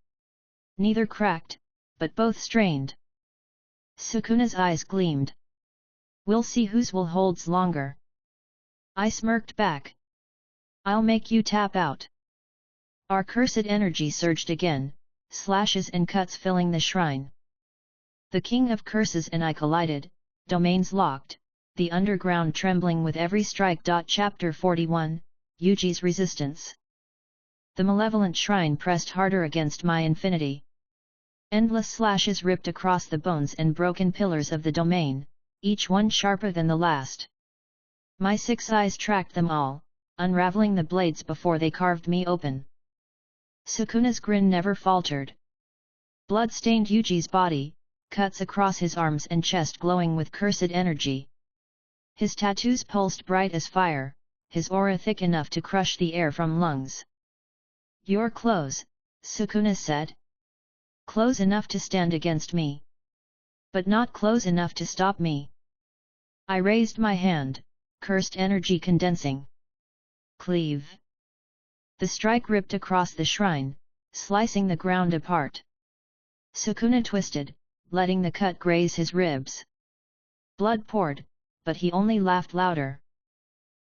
A: Neither cracked, but both strained. Sukuna's eyes gleamed. We'll see whose will holds longer. I smirked back. I'll make you tap out. Our cursed energy surged again, slashes and cuts filling the shrine. The king of curses and I collided, domains locked, the underground trembling with every strike. Chapter 41, Yuji's Resistance. The malevolent shrine pressed harder against my infinity. Endless slashes ripped across the bones and broken pillars of the domain, each one sharper than the last. My 6 eyes tracked them all, unraveling the blades before they carved me open. Sukuna's grin never faltered. Blood stained Yuji's body, cuts across his arms and chest glowing with cursed energy. His tattoos pulsed bright as fire, his aura thick enough to crush the air from lungs. You're close, Sukuna said. Close enough to stand against me. But not close enough to stop me. I raised my hand, cursed energy condensing. Cleave. The strike ripped across the shrine, slicing the ground apart. Sukuna twisted, letting the cut graze his ribs. Blood poured, but he only laughed louder.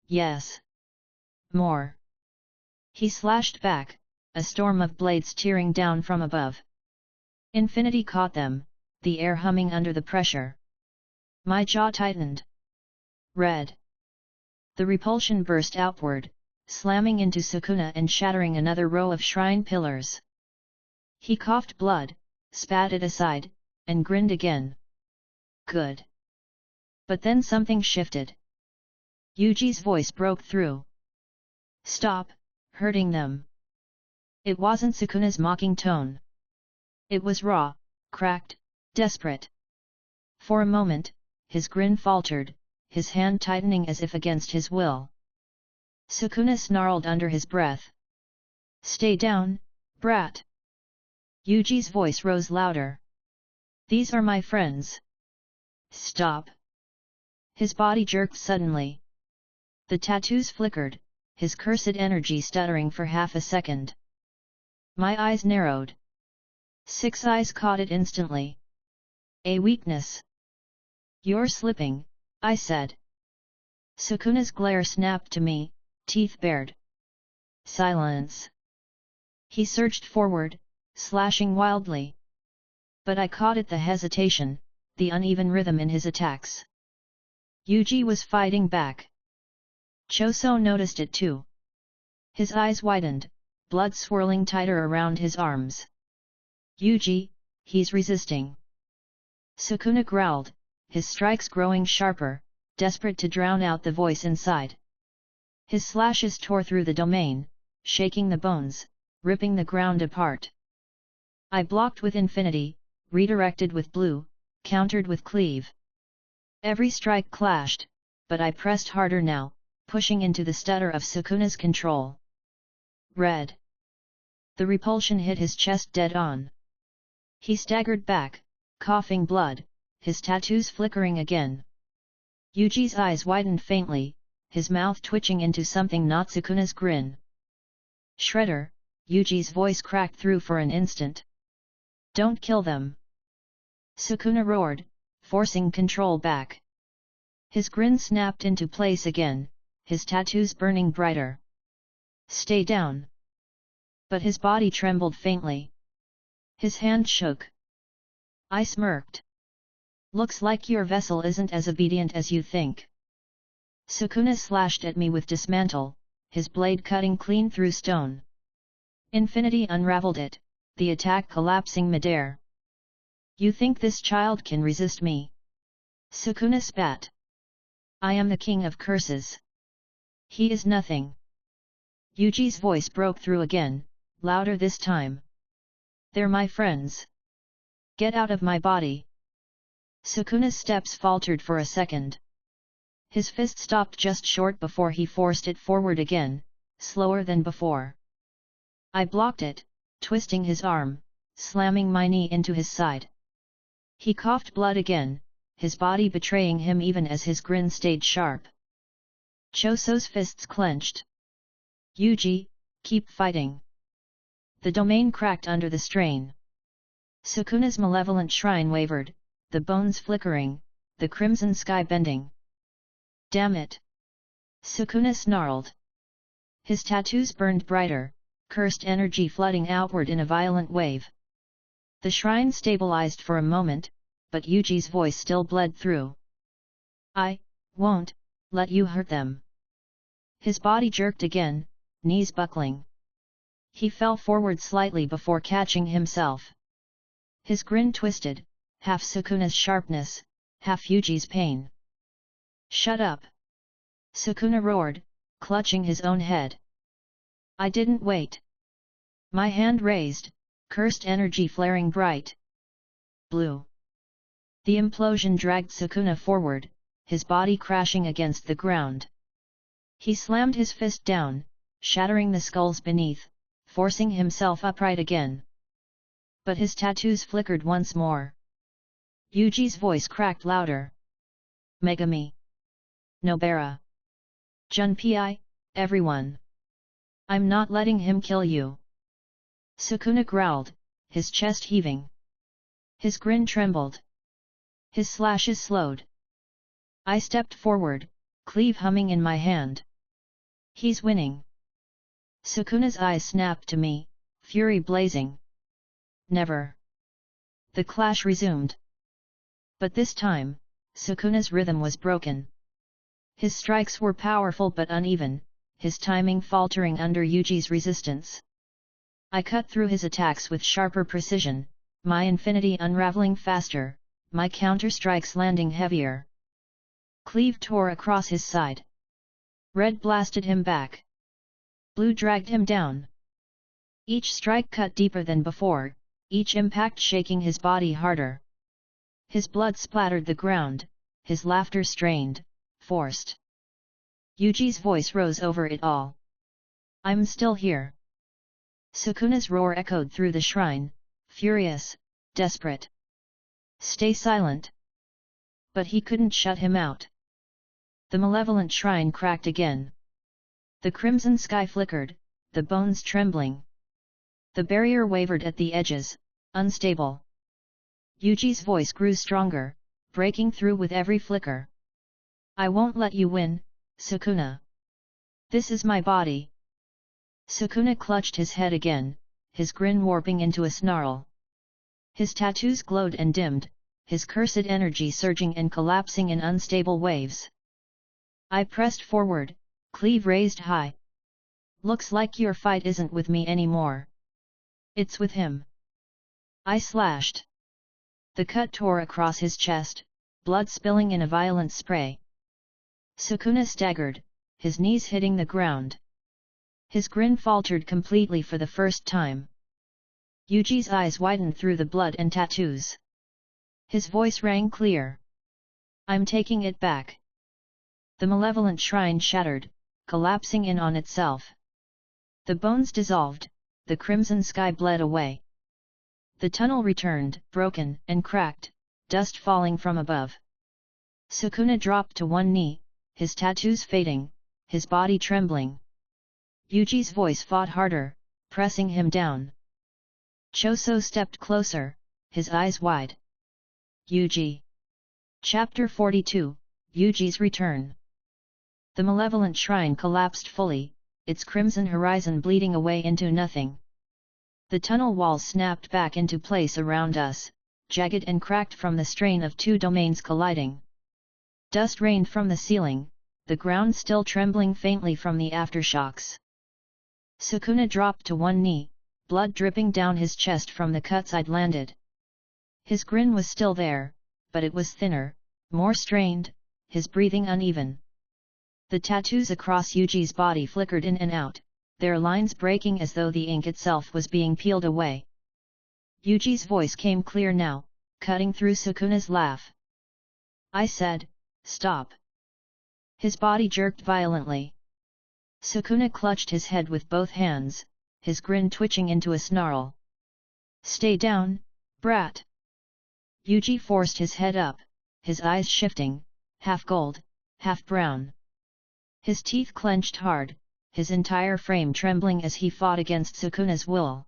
A: Yes. More. He slashed back, a storm of blades tearing down from above. Infinity caught them, the air humming under the pressure. My jaw tightened. Red. The repulsion burst outward, slamming into Sukuna and shattering another row of shrine pillars. He coughed blood, spat it aside, and grinned again. Good. But then something shifted. Yuji's voice broke through. Stop, hurting them. It wasn't Sukuna's mocking tone. It was raw, cracked, desperate. For a moment, his grin faltered, his hand tightening as if against his will. Sukuna snarled under his breath. Stay down, brat. Yuji's voice rose louder. These are my friends. Stop. His body jerked suddenly. The tattoos flickered, his cursed energy stuttering for half a second. My eyes narrowed. 6 eyes caught it instantly. A weakness. You're slipping, I said. Sukuna's glare snapped to me, teeth bared. Silence. He surged forward, slashing wildly. But I caught it, the hesitation, the uneven rhythm in his attacks. Yuji was fighting back. Choso noticed it too. His eyes widened, blood swirling tighter around his arms. Yuji, he's resisting. Sukuna growled, his strikes growing sharper, desperate to drown out the voice inside. His slashes tore through the domain, shaking the bones, ripping the ground apart. I blocked with infinity, redirected with blue, countered with cleave. Every strike clashed, but I pressed harder now, pushing into the stutter of Sukuna's control. Red. The repulsion hit his chest dead on. He staggered back, coughing blood, his tattoos flickering again. Yuji's eyes widened faintly, his mouth twitching into something not Sukuna's grin. Shredder, Yuji's voice cracked through for an instant. Don't kill them. Sukuna roared, forcing control back. His grin snapped into place again, his tattoos burning brighter. Stay down. But his body trembled faintly. His hand shook. I smirked. Looks like your vessel isn't as obedient as you think. Sukuna slashed at me with dismantle, his blade cutting clean through stone. Infinity unraveled it, the attack collapsing midair. You think this child can resist me? Sukuna spat. I am the king of curses. He is nothing. Yuji's voice broke through again, louder this time. They're my friends. Get out of my body. Sukuna's steps faltered for a second. His fist stopped just short before he forced it forward again, slower than before. I blocked it, twisting his arm, slamming my knee into his side. He coughed blood again, his body betraying him even as his grin stayed sharp. Choso's fists clenched. Yuji, keep fighting. The domain cracked under the strain. Sukuna's malevolent shrine wavered, the bones flickering, the crimson sky bending. Damn it! Sukuna snarled. His tattoos burned brighter, cursed energy flooding outward in a violent wave. The shrine stabilized for a moment, but Yuji's voice still bled through. I won't let you hurt them. His body jerked again, knees buckling. He fell forward slightly before catching himself. His grin twisted, half Sukuna's sharpness, half Yuji's pain. Shut up! Sukuna roared, clutching his own head. I didn't wait. My hand raised, cursed energy flaring bright. Blue. The implosion dragged Sukuna forward, his body crashing against the ground. He slammed his fist down, shattering the skulls beneath, forcing himself upright again. But his tattoos flickered once more. Yuji's voice cracked louder. Megami. Nobara. Junpei, everyone. I'm not letting him kill you. Sukuna growled, his chest heaving. His grin trembled. His slashes slowed. I stepped forward, cleave humming in my hand. He's winning. Sukuna's eyes snapped to me, fury blazing. Never. The clash resumed. But this time, Sukuna's rhythm was broken. His strikes were powerful but uneven, his timing faltering under Yuji's resistance. I cut through his attacks with sharper precision, my infinity unraveling faster, my counter-strikes landing heavier. Cleave tore across his side. Red blasted him back. Blue dragged him down. Each strike cut deeper than before, each impact shaking his body harder. His blood splattered the ground, his laughter strained, forced. Yuji's voice rose over it all. I'm still here. Sukuna's roar echoed through the shrine, furious, desperate. Stay silent. But he couldn't shut him out. The malevolent shrine cracked again. The crimson sky flickered, the bones trembling. The barrier wavered at the edges, unstable. Yuji's voice grew stronger, breaking through with every flicker. I won't let you win, Sukuna. This is my body. Sukuna clutched his head again, his grin warping into a snarl. His tattoos glowed and dimmed, his cursed energy surging and collapsing in unstable waves. I pressed forward, cleave raised high. Looks like your fight isn't with me anymore. It's with him. I slashed. The cut tore across his chest, blood spilling in a violent spray. Sukuna staggered, his knees hitting the ground. His grin faltered completely for the first time. Yuji's eyes widened through the blood and tattoos. His voice rang clear. I'm taking it back. The malevolent shrine shattered, collapsing in on itself. The bones dissolved, the crimson sky bled away. The tunnel returned, broken and cracked, dust falling from above. Sukuna dropped to one knee, his tattoos fading, his body trembling. Yuji's voice fought harder, pressing him down. Choso stepped closer, his eyes wide. Yuji. Chapter 42, Yuji's Return. The malevolent shrine collapsed fully, its crimson horizon bleeding away into nothing. The tunnel walls snapped back into place around us, jagged and cracked from the strain of two domains colliding. Dust rained from the ceiling, the ground still trembling faintly from the aftershocks. Sukuna dropped to one knee, blood dripping down his chest from the cuts I'd landed. His grin was still there, but it was thinner, more strained, his breathing uneven. The tattoos across Yuji's body flickered in and out, their lines breaking as though the ink itself was being peeled away. Yuji's voice came clear now, cutting through Sukuna's laugh. I said, stop. His body jerked violently. Sukuna clutched his head with both hands, his grin twitching into a snarl. Stay down, brat. Yuji forced his head up, his eyes shifting, half gold, half brown. His teeth clenched hard, his entire frame trembling as he fought against Sukuna's will.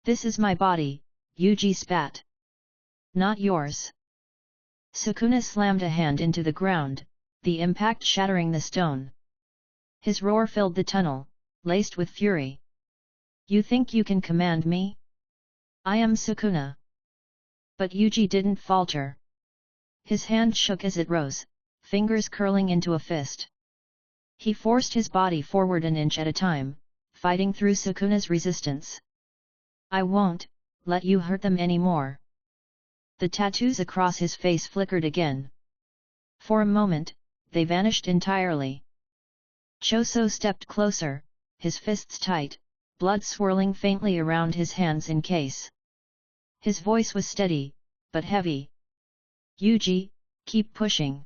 A: This is my body, Yuji spat. Not yours. Sukuna slammed a hand into the ground, the impact shattering the stone. His roar filled the tunnel, laced with fury. You think you can command me? I am Sukuna. But Yuji didn't falter. His hand shook as it rose, fingers curling into a fist. He forced his body forward an inch at a time, fighting through Sukuna's resistance. I won't let you hurt them anymore. The tattoos across his face flickered again. For a moment, they vanished entirely. Choso stepped closer, his fists tight, blood swirling faintly around his hands in case. His voice was steady, but heavy. Yuji, keep pushing.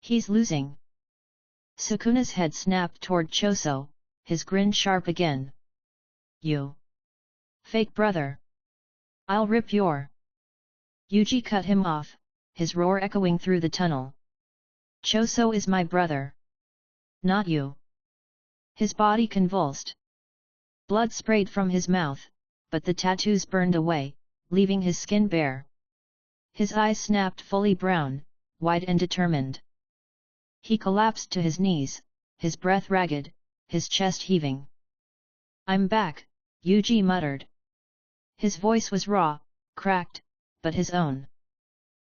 A: He's losing. Sukuna's head snapped toward Choso, his grin sharp again. You. Fake brother. I'll rip your. Yuji cut him off, his roar echoing through the tunnel. Choso is my brother. Not you. His body convulsed. Blood sprayed from his mouth, but the tattoos burned away, leaving his skin bare. His eyes snapped fully brown, wide and determined. He collapsed to his knees, his breath ragged, his chest heaving. I'm back, Yuji muttered. His voice was raw, cracked, but his own.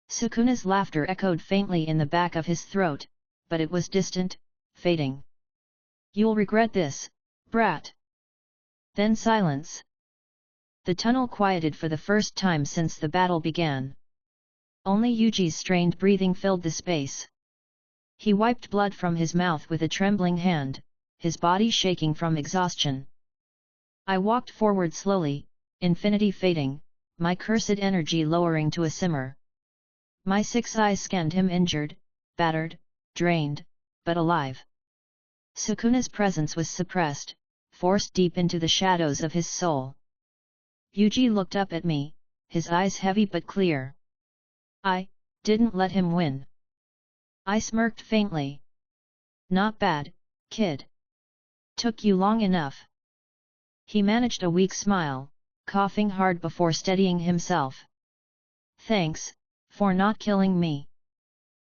A: Sukuna's laughter echoed faintly in the back of his throat, but it was distant, fading. You'll regret this, brat. Then silence. The tunnel quieted for the first time since the battle began. Only Yuji's strained breathing filled the space. He wiped blood from his mouth with a trembling hand, his body shaking from exhaustion. I walked forward slowly, infinity fading, my cursed energy lowering to a simmer. My 6 eyes scanned him injured, battered, drained, but alive. Sukuna's presence was suppressed, forced deep into the shadows of his soul. Yuji looked up at me, his eyes heavy but clear. I didn't let him win. I smirked faintly. Not bad, kid. Took you long enough. He managed a weak smile, coughing hard before steadying himself. Thanks, for not killing me.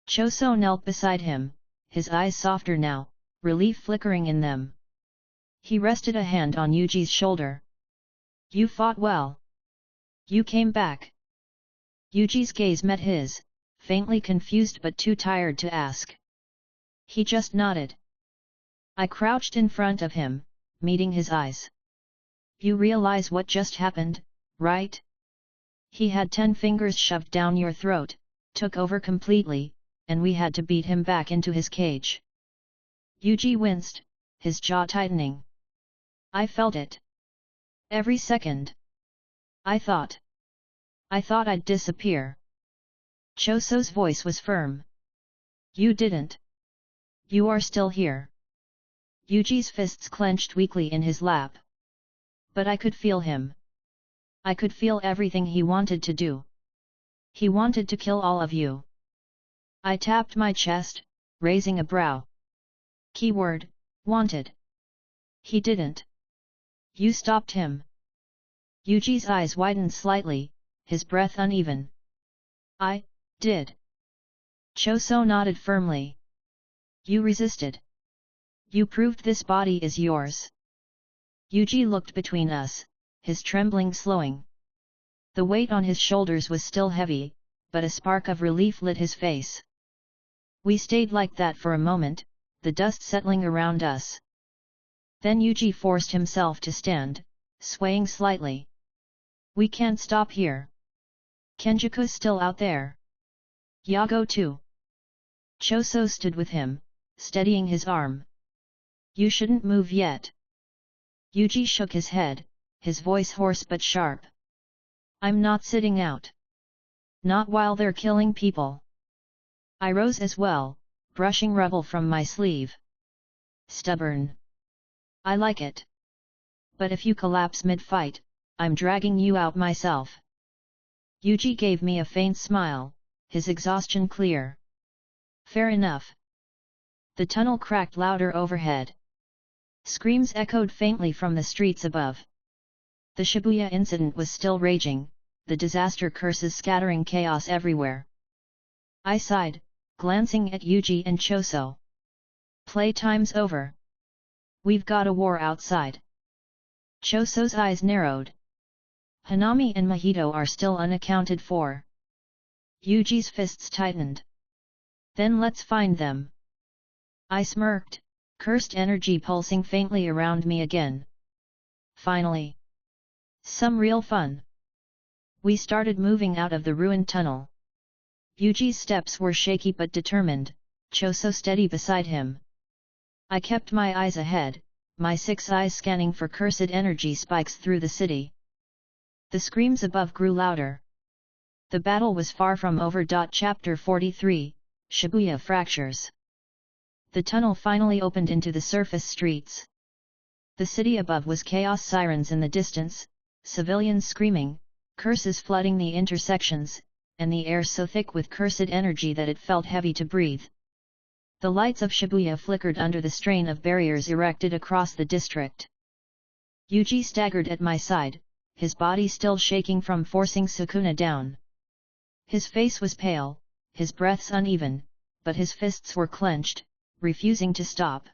A: Choso knelt beside him, his eyes softer now, relief flickering in them. He rested a hand on Yuji's shoulder. You fought well. You came back. Yuji's gaze met his, faintly confused but too tired to ask. He just nodded. I crouched in front of him, meeting his eyes. You realize what just happened, right? He had 10 fingers shoved down your throat, took over completely, and we had to beat him back into his cage. Yuji winced, his jaw tightening. I felt it. Every second. I thought I'd disappear. Choso's voice was firm. You didn't. You are still here. Yuji's fists clenched weakly in his lap. But I could feel him. I could feel everything he wanted to do. He wanted to kill all of you. I tapped my chest, raising a brow. Keyword, wanted. He didn't. You stopped him. Yuji's eyes widened slightly, his breath uneven. I did. Choso nodded firmly. You resisted. You proved this body is yours. Yuji looked between us, his trembling slowing. The weight on his shoulders was still heavy, but a spark of relief lit his face. We stayed like that for a moment, the dust settling around us. Then Yuji forced himself to stand, swaying slightly. We can't stop here. Kenjaku's still out there. Yago too. Choso stood with him, steadying his arm. You shouldn't move yet. Yuji shook his head, his voice hoarse but sharp. I'm not sitting out. Not while they're killing people. I rose as well, brushing rubble from my sleeve. Stubborn. I like it. But if you collapse mid-fight, I'm dragging you out myself. Yuji gave me a faint smile, his exhaustion clear. Fair enough. The tunnel cracked louder overhead. Screams echoed faintly from the streets above. The Shabuya incident was still raging, the disaster curses scattering chaos everywhere. I sighed, glancing at Yuji and Choso. Playtime's over. We've got a war outside. Choso's eyes narrowed. Hanami and Mahito are still unaccounted for. Yuji's fists tightened. Then let's find them. I smirked, cursed energy pulsing faintly around me again. Finally. Some real fun. We started moving out of the ruined tunnel. Yuji's steps were shaky but determined, Choso steady beside him. I kept my eyes ahead, my six eyes scanning for cursed energy spikes through the city. The screams above grew louder. The battle was far from over. Chapter 43, Shabuya Fractures. The tunnel finally opened into the surface streets. The city above was chaos, sirens in the distance, civilians screaming, curses flooding the intersections, and the air so thick with cursed energy that it felt heavy to breathe. The lights of Shabuya flickered under the strain of barriers erected across the district. Yuji staggered at my side, his body still shaking from forcing Sukuna down. His face was pale, his breaths uneven, but his fists were clenched, refusing to stop.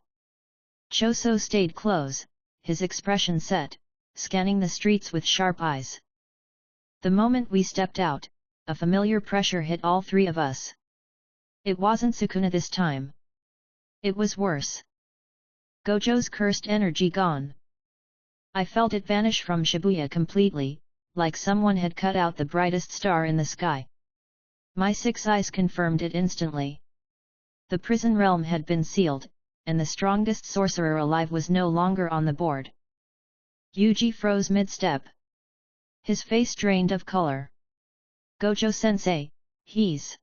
A: Choso stayed close, his expression set, scanning the streets with sharp eyes. The moment we stepped out, a familiar pressure hit all three of us. It wasn't Sukuna this time. It was worse. Gojo's cursed energy gone. I felt it vanish from Shabuya completely, like someone had cut out the brightest star in the sky. My six eyes confirmed it instantly. The prison realm had been sealed, and the strongest sorcerer alive was no longer on the board. Yuji froze mid-step. His face drained of color. Gojo-sensei, he's...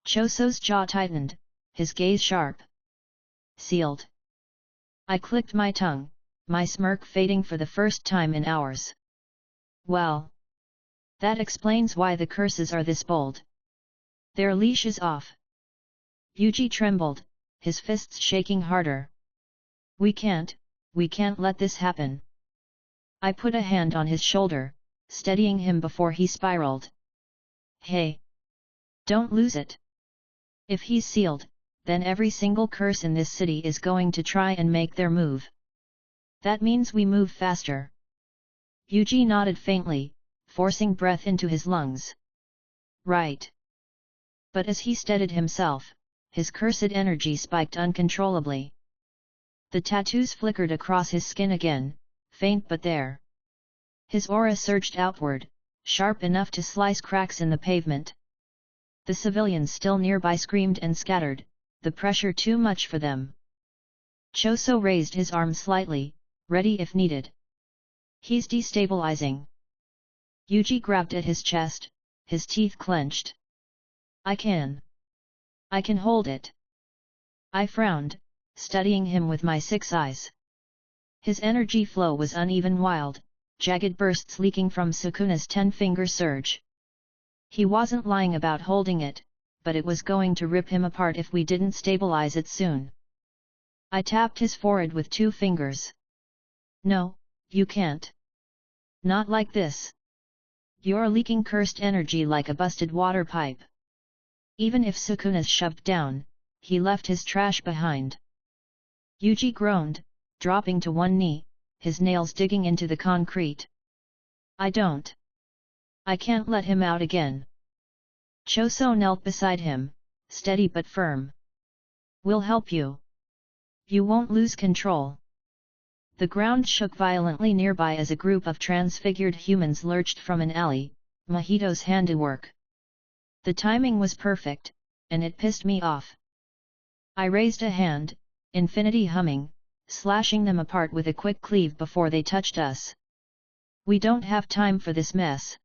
A: Choso's jaw tightened, his gaze sharp. Sealed. I clicked my tongue, my smirk fading for the first time in hours. Well. That explains why the curses are this bold. Their leash is off. Yuji trembled, his fists shaking harder. We can't let this happen. I put a hand on his shoulder, steadying him before he spiraled. Hey! Don't lose it. If he's sealed, then every single curse in this city is going to try and make their move. That means we move faster. Yuji nodded faintly, forcing breath into his lungs. Right. But as he steadied himself, his cursed energy spiked uncontrollably. The tattoos flickered across his skin again, faint but there. His aura surged outward, sharp enough to slice cracks in the pavement. The civilians still nearby screamed and scattered, the pressure too much for them. Choso raised his arm slightly, ready if needed. He's destabilizing. Yuji grabbed at his chest, his teeth clenched. I can hold it. I frowned, studying him with my 6 eyes. His energy flow was uneven, wild, jagged bursts leaking from Sukuna's 10-finger surge. He wasn't lying about holding it, but it was going to rip him apart if we didn't stabilize it soon. I tapped his forehead with 2 fingers. No, you can't. Not like this. You're leaking cursed energy like a busted water pipe. Even if Sukuna's shoved down, he left his trash behind. Yuji groaned, dropping to one knee, his nails digging into the concrete. I can't let him out again. Choso knelt beside him, steady but firm. We'll help you. You won't lose control. The ground shook violently nearby as a group of transfigured humans lurched from an alley, Mahito's handiwork. The timing was perfect, and it pissed me off. I raised a hand, infinity humming, slashing them apart with a quick cleave before they touched us. We don't have time for this mess.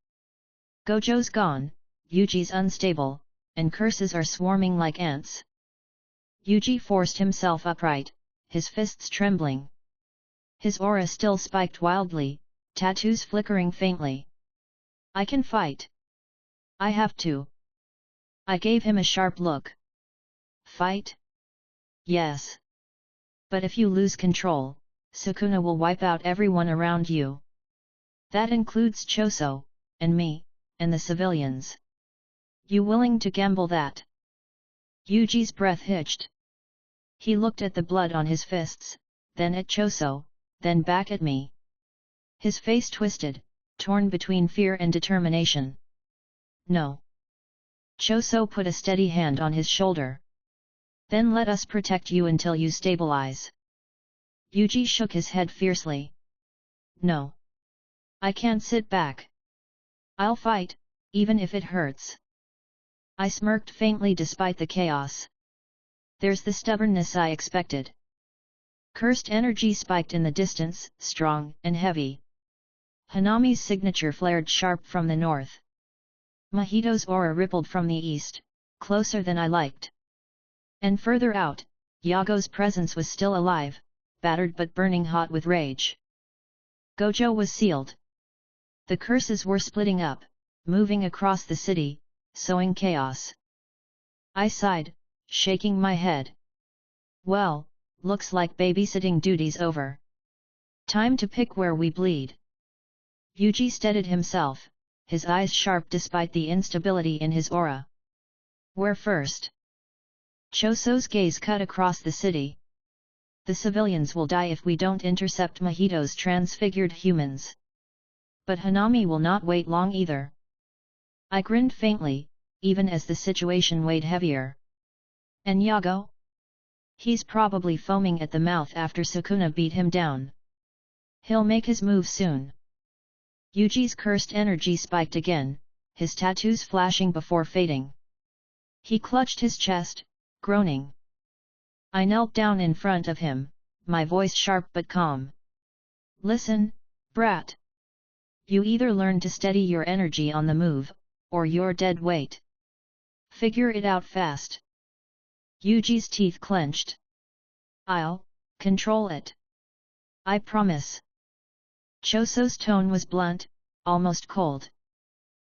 A: Gojo's gone, Yuji's unstable, and curses are swarming like ants. Yuji forced himself upright, his fists trembling. His aura still spiked wildly, tattoos flickering faintly. I can fight. I have to. I gave him a sharp look. Fight? Yes. But if you lose control, Sukuna will wipe out everyone around you. That includes Choso, and me, and the civilians. You willing to gamble that? Yuji's breath hitched. He looked at the blood on his fists, then at Choso, then back at me. His face twisted, torn between fear and determination. No. Choso put a steady hand on his shoulder. Then let us protect you until you stabilize. Yuji shook his head fiercely. No. I can't sit back. I'll fight, even if it hurts. I smirked faintly despite the chaos. There's the stubbornness I expected. Cursed energy spiked in the distance, strong and heavy. Hanami's signature flared sharp from the north. Mahito's aura rippled from the east, closer than I liked. And further out, Yago's presence was still alive, battered but burning hot with rage. Gojo was sealed. The curses were splitting up, moving across the city, sowing chaos. I sighed, shaking my head. Well, looks like babysitting duty's over. Time to pick where we bleed. Yuji steadied himself, his eyes sharp despite the instability in his aura. Where first? Choso's gaze cut across the city. The civilians will die if we don't intercept Mahito's transfigured humans. But Hanami will not wait long either. I grinned faintly, even as the situation weighed heavier. And Yago? He's probably foaming at the mouth after Sukuna beat him down. He'll make his move soon. Yuji's cursed energy spiked again, his tattoos flashing before fading. He clutched his chest, groaning. I knelt down in front of him, my voice sharp but calm. Listen, brat. You either learn to steady your energy on the move, or you're dead weight. Figure it out fast. Yuji's teeth clenched. I'll control it. I promise. Choso's tone was blunt, almost cold.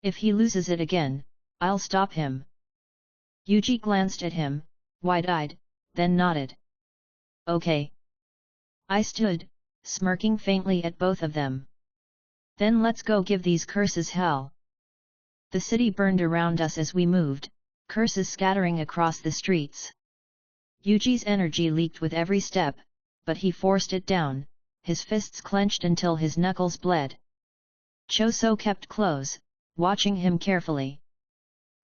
A: If he loses it again, I'll stop him. Yuji glanced at him, wide-eyed, then nodded. Okay. I stood, smirking faintly at both of them. Then let's go give these curses hell. The city burned around us as we moved, curses scattering across the streets. Yuji's energy leaked with every step, but he forced it down, his fists clenched until his knuckles bled. Choso kept close, watching him carefully.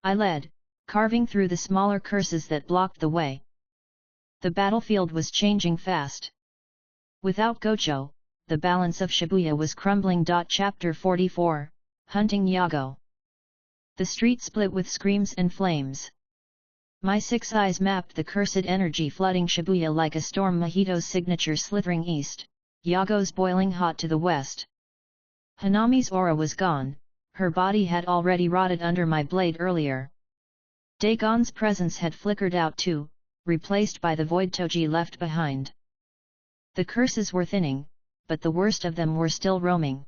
A: I led, carving through the smaller curses that blocked the way. The battlefield was changing fast. Without Gojo, the balance of Shabuya was crumbling. Chapter 44, Hunting Yago. The street split with screams and flames. My 6 eyes mapped the cursed energy flooding Shabuya like a storm. Mahito's signature slithering east, Yago's boiling hot to the west. Hanami's aura was gone, her body had already rotted under my blade earlier. Dagon's presence had flickered out too, replaced by the void Toji left behind. The curses were thinning, but the worst of them were still roaming.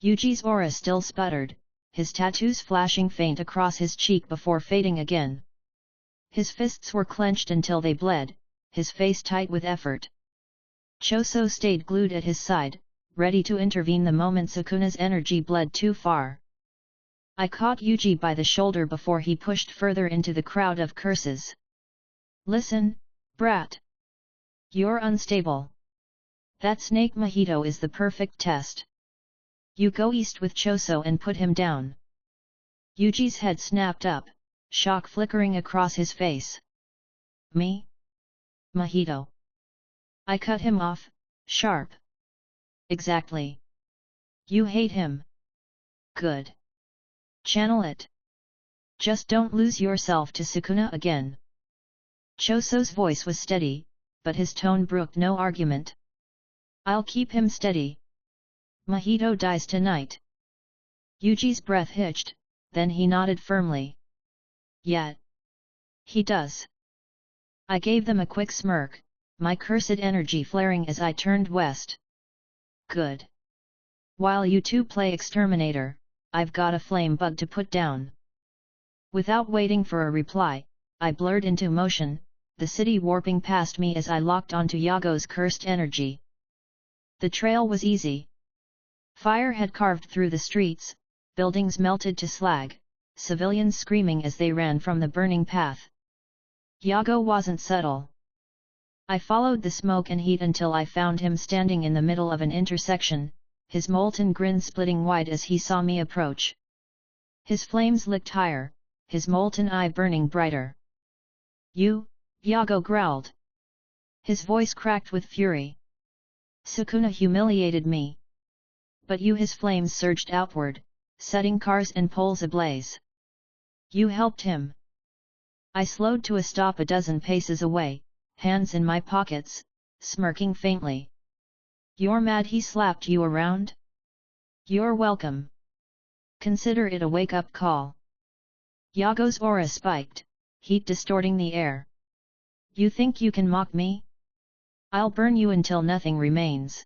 A: Yuji's aura still sputtered, his tattoos flashing faint across his cheek before fading again. His fists were clenched until they bled, his face tight with effort. Choso stayed glued at his side, ready to intervene the moment Sukuna's energy bled too far. I caught Yuji by the shoulder before he pushed further into the crowd of curses. Listen, brat. You're unstable. That snake mojito is the perfect test. You go east with Choso and put him down. Yuji's head snapped up, shock flickering across his face. Me? Mojito. I cut him off, sharp. Exactly. You hate him. Good. Channel it. Just don't lose yourself to Sukuna again. Choso's voice was steady, but his tone brooked no argument. I'll keep him steady. Mojito dies tonight. Yuji's breath hitched, then he nodded firmly. Yet. He does. I gave them a quick smirk, my cursed energy flaring as I turned west. Good. While you two play exterminator, I've got a flame bug to put down. Without waiting for a reply, I blurred into motion, the city warping past me as I locked onto Yago's cursed energy. The trail was easy. Fire had carved through the streets, buildings melted to slag, civilians screaming as they ran from the burning path. Yago wasn't subtle. I followed the smoke and heat until I found him standing in the middle of an intersection, his molten grin splitting wide as he saw me approach. His flames licked higher, his molten eye burning brighter. You, Yago growled. His voice cracked with fury. Sukuna humiliated me. But you, his flames surged outward, setting cars and poles ablaze. You helped him. I slowed to a stop a dozen paces away, hands in my pockets, smirking faintly. You're mad he slapped you around? You're welcome. Consider it a wake-up call. Yago's aura spiked, heat distorting the air. You think you can mock me? I'll burn you until nothing remains.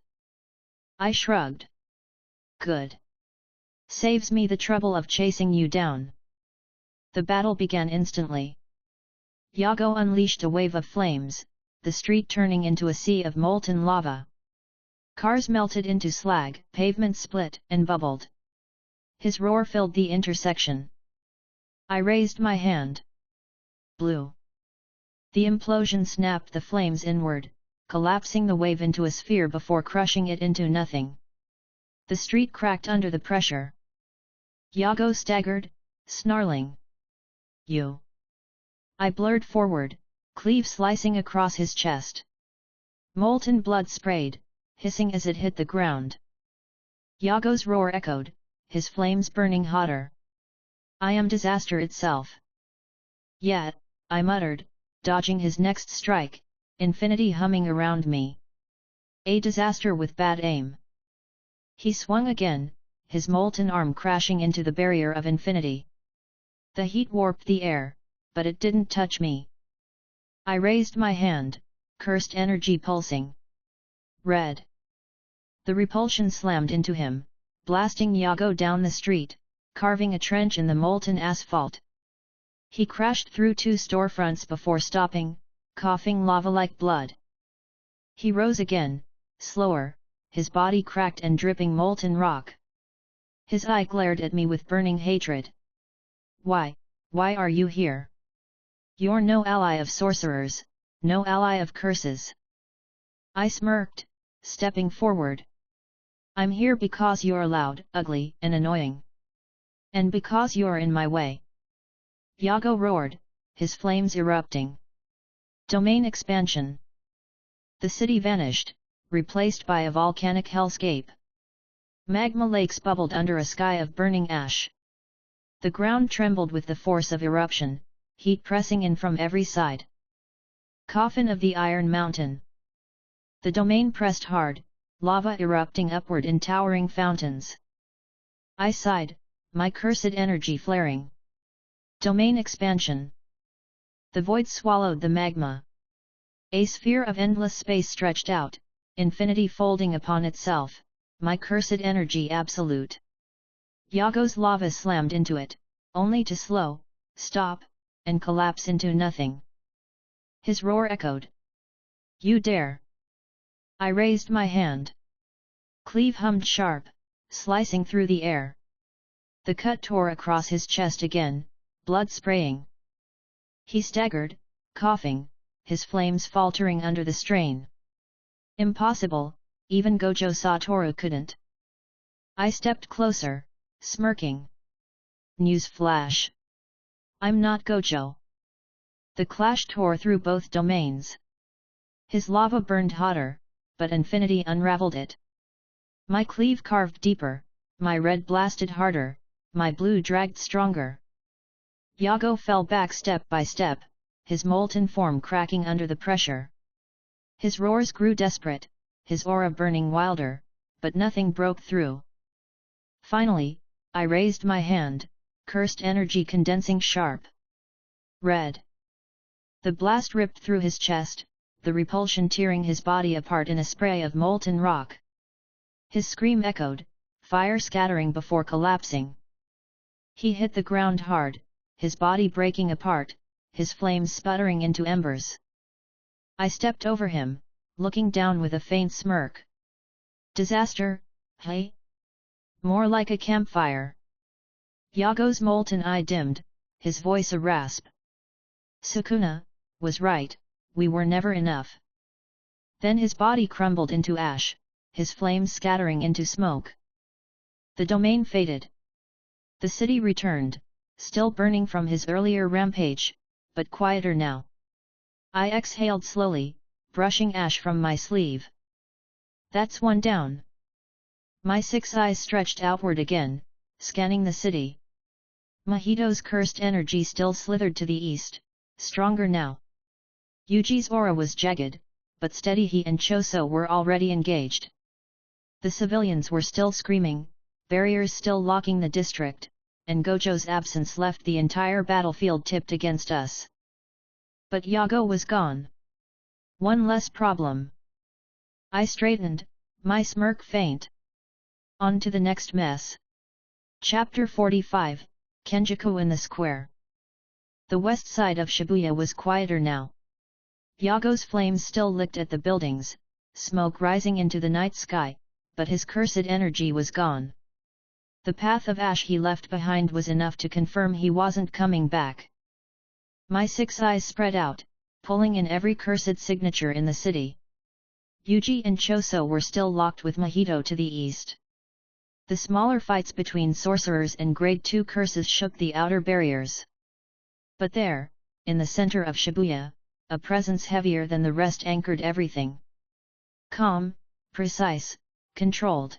A: I shrugged. Good. Saves me the trouble of chasing you down. The battle began instantly. Yago unleashed a wave of flames, the street turning into a sea of molten lava. Cars melted into slag, pavement split and bubbled. His roar filled the intersection. I raised my hand. Blue. The implosion snapped the flames inward, collapsing the wave into a sphere before crushing it into nothing. The street cracked under the pressure. Yago staggered, snarling. You. I blurred forward, cleave slicing across his chest. Molten blood sprayed, hissing as it hit the ground. Yago's roar echoed, his flames burning hotter. I am disaster itself. Yet, I muttered, dodging his next strike, infinity humming around me. A disaster with bad aim. He swung again, his molten arm crashing into the barrier of infinity. The heat warped the air, but it didn't touch me. I raised my hand, cursed energy pulsing. Red. The repulsion slammed into him, blasting Yago down the street, carving a trench in the molten asphalt. He crashed through two storefronts before stopping, coughing lava like blood. He rose again, slower, his body cracked and dripping molten rock. His eye glared at me with burning hatred. Why are you here? You're no ally of sorcerers, no ally of curses. I smirked, stepping forward. I'm here because you're loud, ugly, and annoying. And because you're in my way. Yago roared, his flames erupting. Domain expansion. The city vanished, replaced by a volcanic hellscape. Magma lakes bubbled under a sky of burning ash. The ground trembled with the force of eruption, heat pressing in from every side. Coffin of the Iron Mountain. The domain pressed hard, lava erupting upward in towering fountains. I sighed, my cursed energy flaring. Domain expansion. The void swallowed the magma. A sphere of endless space stretched out, infinity folding upon itself, my cursed energy absolute. Yago's lava slammed into it, only to slow, stop, and collapse into nothing. His roar echoed. You dare! I raised my hand. Cleave hummed sharp, slicing through the air. The cut tore across his chest again, blood spraying. He staggered, coughing, his flames faltering under the strain. Impossible, even Gojo Satoru couldn't. I stepped closer, smirking. News flash. I'm not Gojo. The clash tore through both domains. His lava burned hotter, but infinity unraveled it. My cleave carved deeper, my red blasted harder, my blue dragged stronger. Yago fell back step by step, his molten form cracking under the pressure. His roars grew desperate, his aura burning wilder, but nothing broke through. Finally, I raised my hand, cursed energy condensing sharp. Red. The blast ripped through his chest, the repulsion tearing his body apart in a spray of molten rock. His scream echoed, fire scattering before collapsing. He hit the ground hard, his body breaking apart, his flames sputtering into embers. I stepped over him, looking down with a faint smirk. Disaster, hey? More like a campfire. Yago's molten eye dimmed, his voice a rasp. Sukuna was right, we were never enough. Then his body crumbled into ash, his flames scattering into smoke. The domain faded. The city returned, still burning from his earlier rampage, but quieter now. I exhaled slowly, brushing ash from my sleeve. That's one down. My 6 eyes stretched outward again, scanning the city. Mahito's cursed energy still slithered to the east, stronger now. Yuji's aura was jagged, but steady. He and Choso were already engaged. The civilians were still screaming, barriers still locking the district, and Gojo's absence left the entire battlefield tipped against us. But Yago was gone. One less problem. I straightened, my smirk faint. On to the next mess. Chapter 45, Kenjaku in the Square. The west side of Shibuya was quieter now. Yago's flames still licked at the buildings, smoke rising into the night sky, but his cursed energy was gone. The path of ash he left behind was enough to confirm he wasn't coming back. My 6 eyes spread out, pulling in every cursed signature in the city. Yuji and Choso were still locked with Mahito to the east. The smaller fights between sorcerers and grade 2 curses shook the outer barriers. But there, in the center of Shibuya, a presence heavier than the rest anchored everything. Calm, precise, controlled.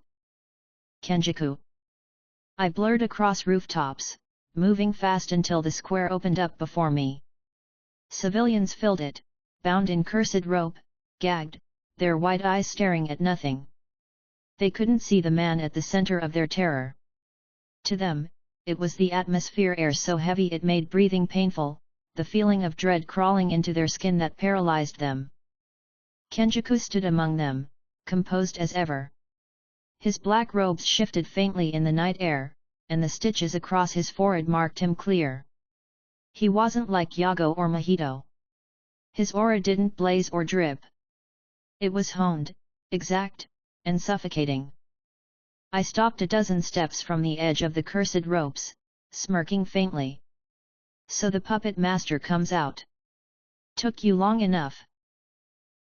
A: Kenjaku. I blurred across rooftops, moving fast until the square opened up before me. Civilians filled it, bound in cursed rope, gagged, their wide eyes staring at nothing. They couldn't see the man at the center of their terror. To them, it was the atmosphere air so heavy it made breathing painful, the feeling of dread crawling into their skin that paralyzed them. Kenjaku stood among them, composed as ever. His black robes shifted faintly in the night air, and the stitches across his forehead marked him clear. He wasn't like Yago or Mahito. His aura didn't blaze or drip. It was honed, exact, and suffocating. I stopped a dozen steps from the edge of the cursed ropes, smirking faintly. So the puppet master comes out. Took you long enough.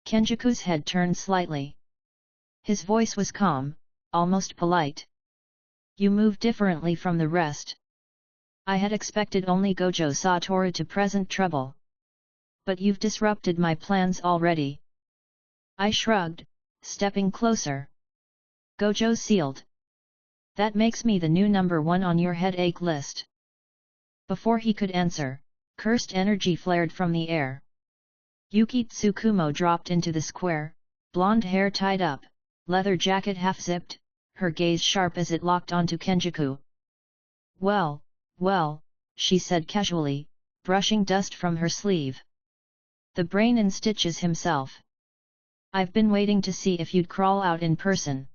A: Kenjaku's head turned slightly. His voice was calm, almost polite. You move differently from the rest. I had expected only Gojo Satoru to present trouble. But you've disrupted my plans already. I shrugged, stepping closer. Gojo sealed. That makes me the new number 1 on your headache list. Before he could answer, cursed energy flared from the air. Yuki Tsukumo dropped into the square, blonde hair tied up, leather jacket half-zipped, her gaze sharp as it locked onto Kenjaku. Well, she said casually, brushing dust from her sleeve. The brain in stitches himself. I've been waiting to see if you'd crawl out in person.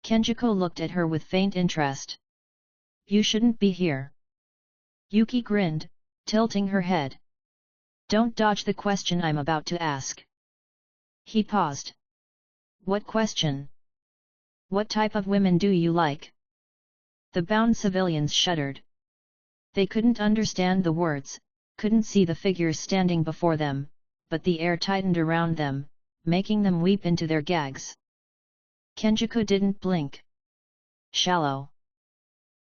A: Kenjaku looked at her with faint interest. You shouldn't be here. Yuki grinned, tilting her head. Don't dodge the question I'm about to ask. He paused. What question? What type of women do you like? The bound civilians shuddered. They couldn't understand the words, couldn't see the figures standing before them, but the air tightened around them, making them weep into their gags. Kenjaku didn't blink. Shallow.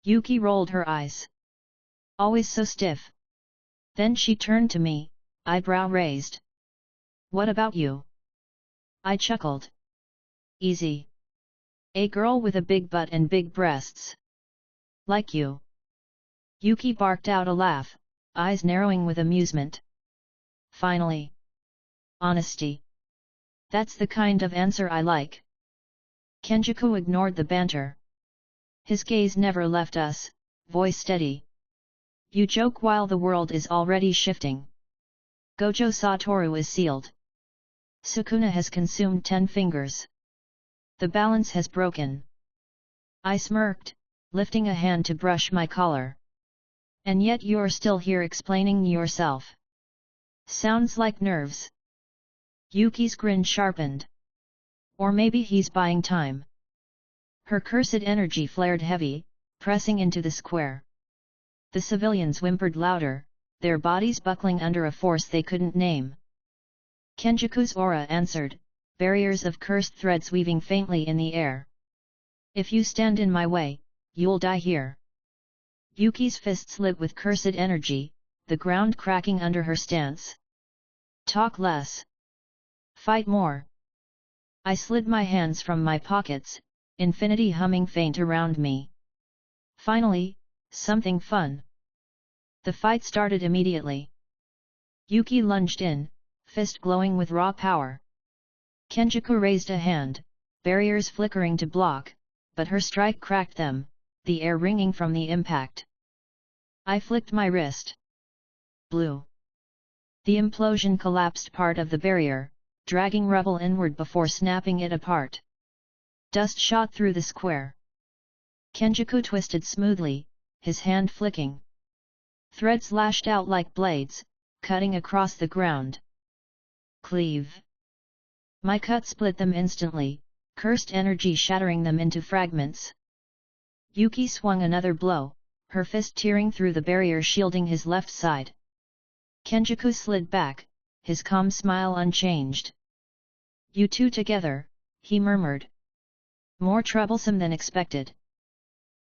A: Yuki rolled her eyes. Always so stiff. Then she turned to me, eyebrow raised. What about you? I chuckled. Easy. A girl with a big butt and big breasts. Like you. Yuki barked out a laugh, eyes narrowing with amusement. Finally. Honesty. That's the kind of answer I like. Kenjaku ignored the banter. His gaze never left us, voice steady. You joke while the world is already shifting. Gojo Satoru is sealed. Sukuna has consumed 10 fingers. The balance has broken. I smirked, lifting a hand to brush my collar. And yet you're still here explaining yourself. Sounds like nerves. Yuki's grin sharpened. Or maybe he's buying time. Her cursed energy flared heavy, pressing into the square. The civilians whimpered louder, their bodies buckling under a force they couldn't name. Kenjaku's aura answered, barriers of cursed threads weaving faintly in the air. If you stand in my way, you'll die here. Yuki's fists lit with cursed energy, the ground cracking under her stance. Talk less. Fight more. I slid my hands from my pockets, infinity humming faint around me. Finally, something fun. The fight started immediately. Yuki lunged in, fist glowing with raw power. Kenjaku raised a hand, barriers flickering to block, but her strike cracked them, the air ringing from the impact. I flicked my wrist. Blue. The implosion collapsed part of the barrier, dragging rubble inward before snapping it apart. Dust shot through the square. Kenjaku twisted smoothly, his hand flicking. Threads lashed out like blades, cutting across the ground. Cleave. My cut split them instantly, cursed energy shattering them into fragments. Yuki swung another blow, her fist tearing through the barrier shielding his left side. Kenjaku slid back, his calm smile unchanged. You two together, he murmured. More troublesome than expected.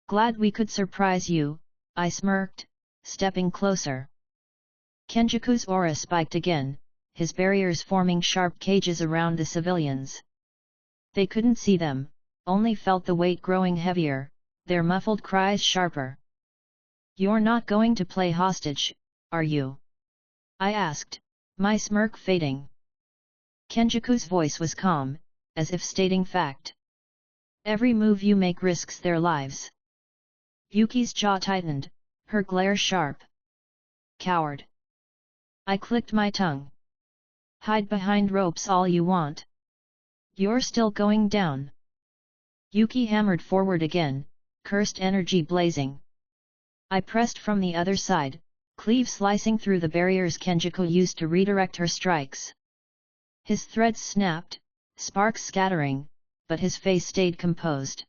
A: Glad we could surprise you, I smirked, stepping closer. Kenjaku's aura spiked again, his barriers forming sharp cages around the civilians. They couldn't see them, only felt the weight growing heavier, their muffled cries sharper. You're not going to play hostage, are you? I asked, my smirk fading. Kenjaku's voice was calm, as if stating fact. Every move you make risks their lives. Yuki's jaw tightened, her glare sharp. Coward. I clicked my tongue. Hide behind ropes all you want. You're still going down. Yuki hammered forward again, cursed energy blazing. I pressed from the other side, cleave slicing through the barriers Kenjaku used to redirect her strikes. His threads snapped, sparks scattering, but his face stayed composed.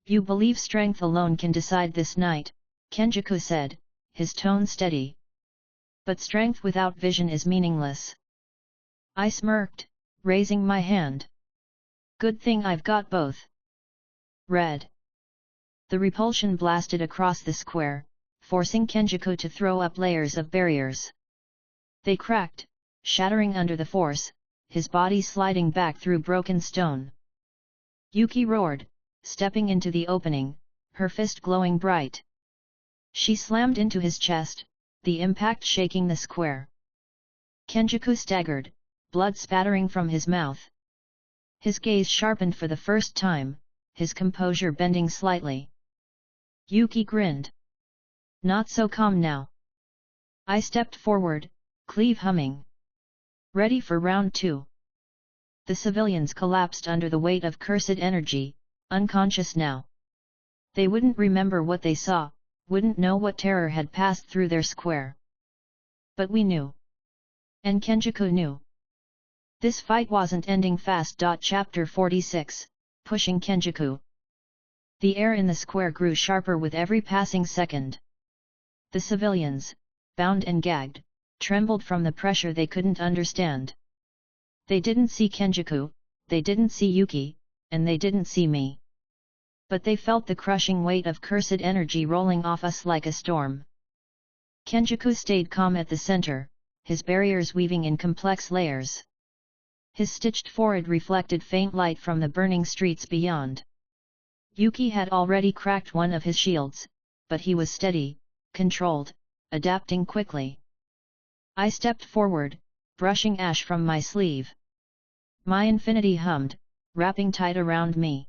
A: You believe strength alone can decide this night, Kenjaku said, his tone steady. But strength without vision is meaningless. I smirked, raising my hand. Good thing I've got both. Red. The repulsion blasted across the square, forcing Kenjaku to throw up layers of barriers. They cracked, shattering under the force, his body sliding back through broken stone. Yuki roared, stepping into the opening, her fist glowing bright. She slammed into his chest, the impact shaking the square. Kenjaku staggered, blood spattering from his mouth. His gaze sharpened for the first time, his composure bending slightly. Yuki grinned. Not so calm now. I stepped forward, cleave humming. Ready for round 2. The civilians collapsed under the weight of cursed energy, unconscious now. They wouldn't remember what they saw, wouldn't know what terror had passed through their square. But we knew. And Kenjaku knew. This fight wasn't ending fast. Chapter 46, Pushing Kenjaku. The air in the square grew sharper with every passing second. The civilians, bound and gagged, trembled from the pressure they couldn't understand. They didn't see Kenjaku, they didn't see Yuki, and they didn't see me. But they felt the crushing weight of cursed energy rolling off us like a storm. Kenjaku stayed calm at the center, his barriers weaving in complex layers. His stitched forehead reflected faint light from the burning streets beyond. Yuki had already cracked one of his shields, but he was steady, controlled, adapting quickly. I stepped forward, brushing ash from my sleeve. My infinity hummed, wrapping tight around me.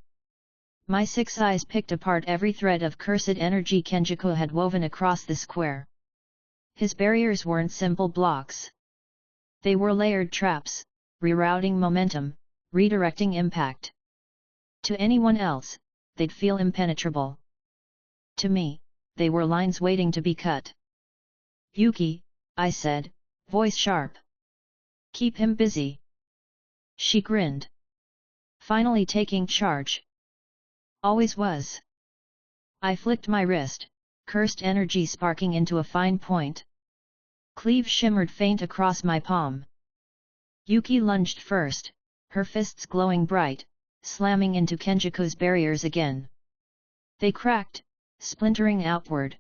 A: My 6 eyes picked apart every thread of cursed energy Kenjaku had woven across the square. His barriers weren't simple blocks. They were layered traps, rerouting momentum, redirecting impact. To anyone else, they'd feel impenetrable. To me, they were lines waiting to be cut. Yuki, I said, voice sharp. Keep him busy. She grinned. Finally taking charge. Always was. I flicked my wrist, cursed energy sparking into a fine point. Cleave shimmered faint across my palm. Yuki lunged first, her fists glowing bright, slamming into Kenjaku's barriers again. They cracked, splintering outward.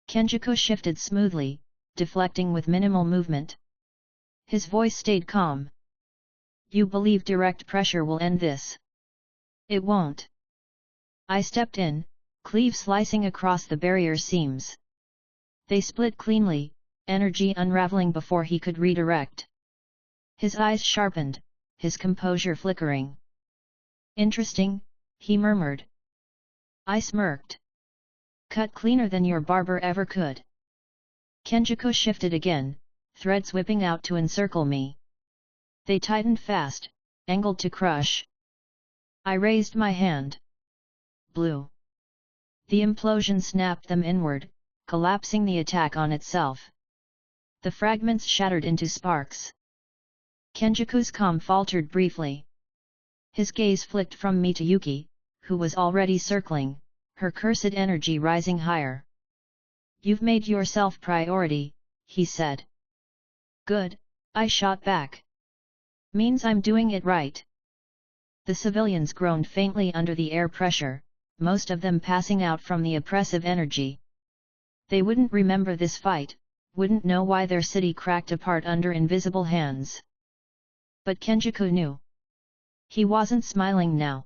A: Kenjaku shifted smoothly, deflecting with minimal movement. His voice stayed calm. You believe direct pressure will end this? It won't. I stepped in, cleave slicing across the barrier seams. They split cleanly, energy unraveling before he could redirect. His eyes sharpened, his composure flickering. Interesting, he murmured. I smirked. Cut cleaner than your barber ever could. Kenjaku shifted again, threads whipping out to encircle me. They tightened fast, angled to crush. I raised my hand. Blue. The implosion snapped them inward, collapsing the attack on itself. The fragments shattered into sparks. Kenjaku's calm faltered briefly. His gaze flicked from me to Yuki, who was already circling, her cursed energy rising higher. You've made yourself priority, he said. Good, I shot back. Means I'm doing it right. The civilians groaned faintly under the air pressure, most of them passing out from the oppressive energy. They wouldn't remember this fight, wouldn't know why their city cracked apart under invisible hands. But Kenjaku knew. He wasn't smiling now.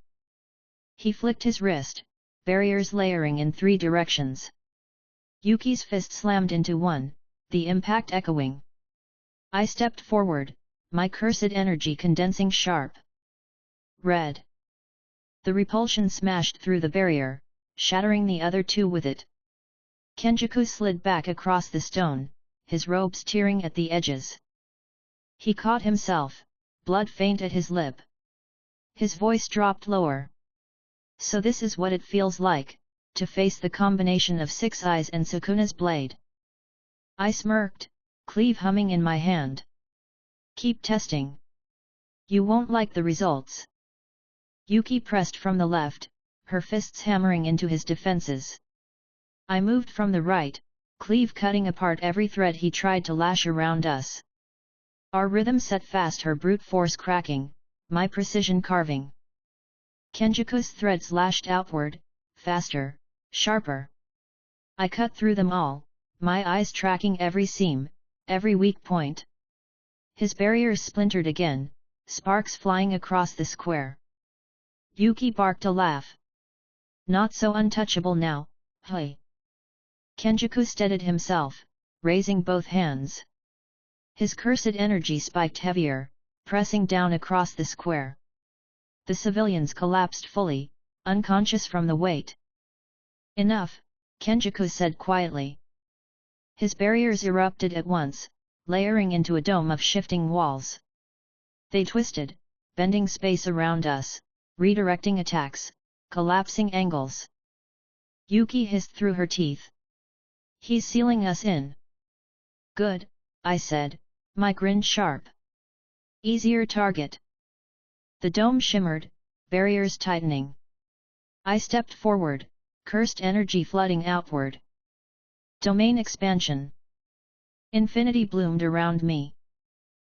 A: He flicked his wrist, barriers layering in 3 directions. Yuki's fist slammed into one, the impact echoing. I stepped forward, my cursed energy condensing sharp. Red. The repulsion smashed through the barrier, shattering the other 2 with it. Kenjaku slid back across the stone, his robes tearing at the edges. He caught himself, blood faint at his lip. His voice dropped lower. So this is what it feels like, to face the combination of 6 eyes and Sukuna's blade. I smirked, cleave humming in my hand. Keep testing. You won't like the results. Yuki pressed from the left, her fists hammering into his defenses. I moved from the right, cleave cutting apart every thread he tried to lash around us. Our rhythm set fast, her brute force cracking, my precision carving. Kenjaku's threads lashed outward, faster, sharper. I cut through them all, my eyes tracking every seam, every weak point. His barriers splintered again, sparks flying across the square. Yuki barked a laugh. Not so untouchable now, hey. Kenjaku steadied himself, raising both hands. His cursed energy spiked heavier, pressing down across the square. The civilians collapsed fully, unconscious from the weight. Enough, Kenjaku said quietly. His barriers erupted at once, layering into a dome of shifting walls. They twisted, bending space around us, redirecting attacks, collapsing angles. Yuki hissed through her teeth. He's sealing us in. Good, I said, my grin sharp. Easier target. The dome shimmered, barriers tightening. I stepped forward, cursed energy flooding outward. Domain expansion. Infinity bloomed around me.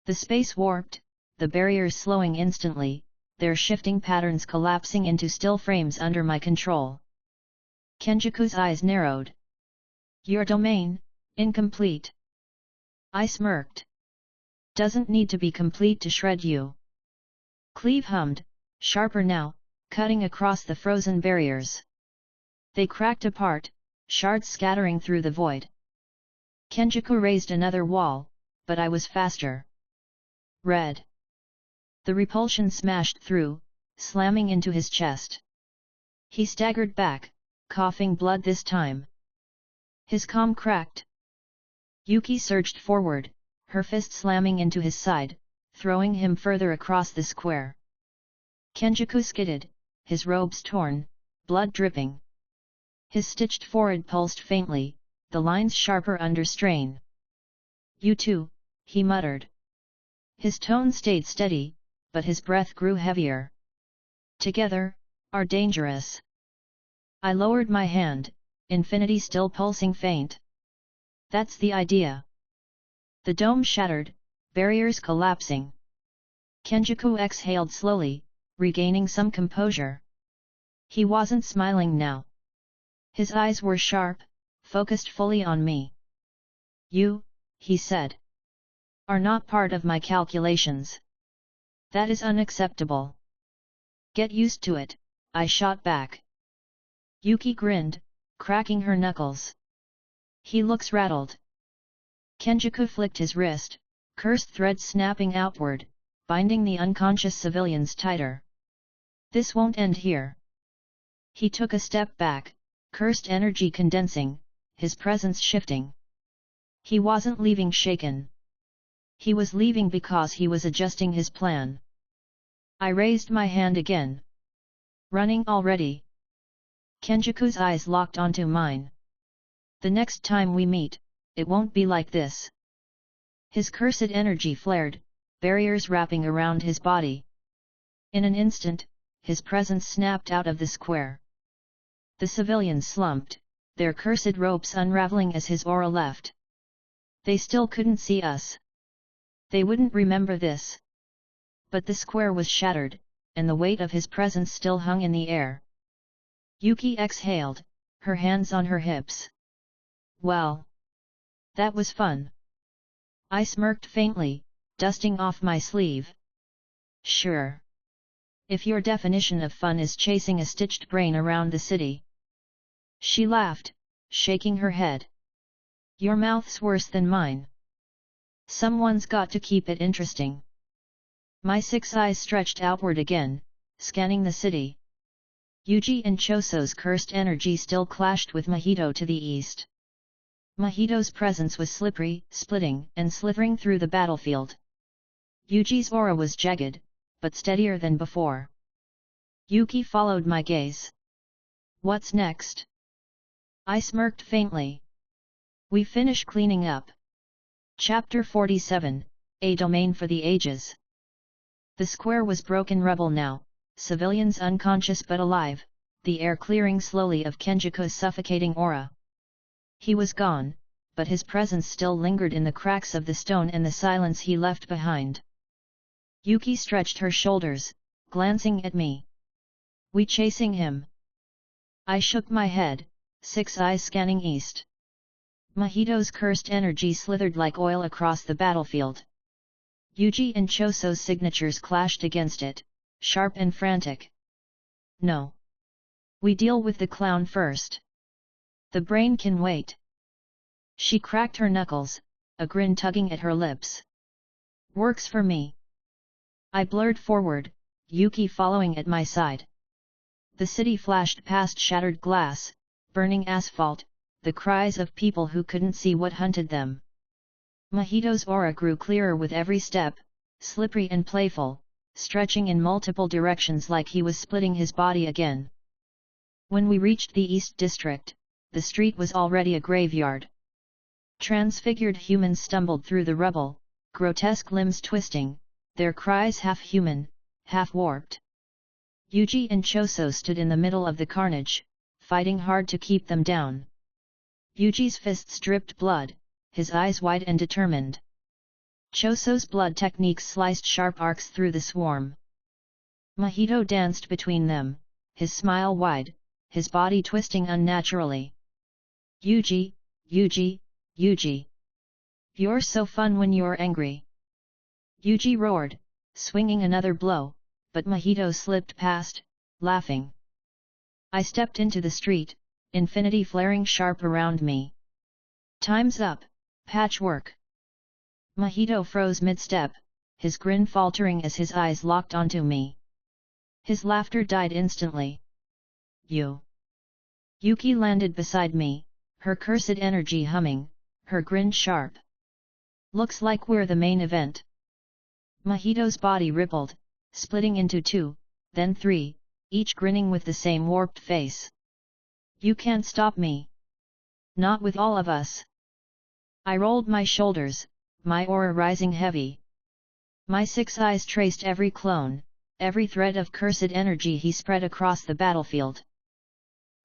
A: The space warped, the barriers slowing instantly, their shifting patterns collapsing into still frames under my control. Kenjaku's eyes narrowed. Your domain, incomplete. I smirked. Doesn't need to be complete to shred you. Cleave hummed, sharper now, cutting across the frozen barriers. They cracked apart, shards scattering through the void. Kenjaku raised another wall, but I was faster. Red. The repulsion smashed through, slamming into his chest. He staggered back, coughing blood this time. His comm cracked. Yuki surged forward, her fist slamming into his side, throwing him further across the square. Kenjaku skidded, his robes torn, blood dripping. His stitched forehead pulsed faintly, the lines sharper under strain. You too, he muttered. His tone stayed steady, but his breath grew heavier. Together, are dangerous. I lowered my hand, infinity still pulsing faint. That's the idea. The dome shattered, barriers collapsing. Kenjaku exhaled slowly, regaining some composure. He wasn't smiling now. His eyes were sharp, focused fully on me. You, he said, are not part of my calculations. That is unacceptable. Get used to it, I shot back. Yuki grinned, cracking her knuckles. He looks rattled. Kenjaku flicked his wrist, cursed threads snapping outward, binding the unconscious civilians tighter. This won't end here. He took a step back, cursed energy condensing, his presence shifting. He wasn't leaving shaken. He was leaving because he was adjusting his plan. I raised my hand again. Running already? Kenjaku's eyes locked onto mine. The next time we meet, it won't be like this. His cursed energy flared, barriers wrapping around his body. In an instant, his presence snapped out of the square. The civilians slumped, their cursed ropes unraveling as his aura left. They still couldn't see us. They wouldn't remember this. But the square was shattered, and the weight of his presence still hung in the air. Yuki exhaled, her hands on her hips. Well. That was fun. I smirked faintly, dusting off my sleeve. Sure. If your definition of fun is chasing a stitched brain around the city. She laughed, shaking her head. Your mouth's worse than mine. Someone's got to keep it interesting. My 6 eyes stretched outward again, scanning the city. Yuji and Choso's cursed energy still clashed with Mahito to the east. Mahito's presence was slippery, splitting and slithering through the battlefield. Yuji's aura was jagged, but steadier than before. Yuki followed my gaze. What's next? I smirked faintly. We finish cleaning up. Chapter 47, A Domain for the Ages. The square was broken rubble now, civilians unconscious but alive, the air clearing slowly of Kenjaku's suffocating aura. He was gone, but his presence still lingered in the cracks of the stone and the silence he left behind. Yuki stretched her shoulders, glancing at me. We chasing him? I shook my head, 6 eyes scanning east. Mahito's cursed energy slithered like oil across the battlefield. Yuji and Choso's signatures clashed against it, sharp and frantic. No. We deal with the clown first. The brain can wait. She cracked her knuckles, a grin tugging at her lips. Works for me. I blurred forward, Yuki following at my side. The city flashed past shattered glass, burning asphalt, the cries of people who couldn't see what hunted them. Mahito's aura grew clearer with every step, slippery and playful, stretching in multiple directions like he was splitting his body again. When we reached the East District, the street was already a graveyard. Transfigured humans stumbled through the rubble, grotesque limbs twisting, their cries half human, half warped. Yuji and Choso stood in the middle of the carnage, fighting hard to keep them down. Yuji's fists dripped blood, his eyes wide and determined. Choso's blood techniques sliced sharp arcs through the swarm. Mahito danced between them, his smile wide, his body twisting unnaturally. Yuji, Yuji, Yuji. You're so fun when you're angry. Yuji roared, swinging another blow, but Mahito slipped past, laughing. I stepped into the street, infinity flaring sharp around me. Time's up, patchwork. Mahito froze mid-step, his grin faltering as his eyes locked onto me. His laughter died instantly. You. Yuki landed beside me, her cursed energy humming, her grin sharp. Looks like we're the main event. Mahito's body rippled, splitting into two, then three, each grinning with the same warped face. You can't stop me. Not with all of us. I rolled my shoulders, my aura rising heavy. My 6 eyes traced every clone, every thread of cursed energy he spread across the battlefield.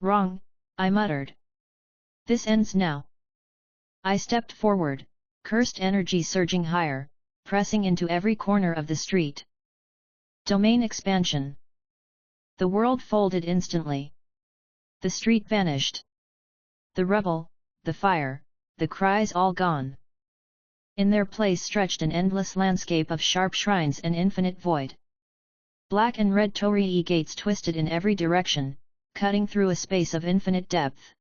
A: Wrong, I muttered. This ends now. I stepped forward, cursed energy surging higher, pressing into every corner of the street. Domain expansion. The world folded instantly. The street vanished. The rubble, the fire, the cries all gone. In their place stretched an endless landscape of sharp shrines and infinite void. Black and red torii gates twisted in every direction, cutting through a space of infinite depth.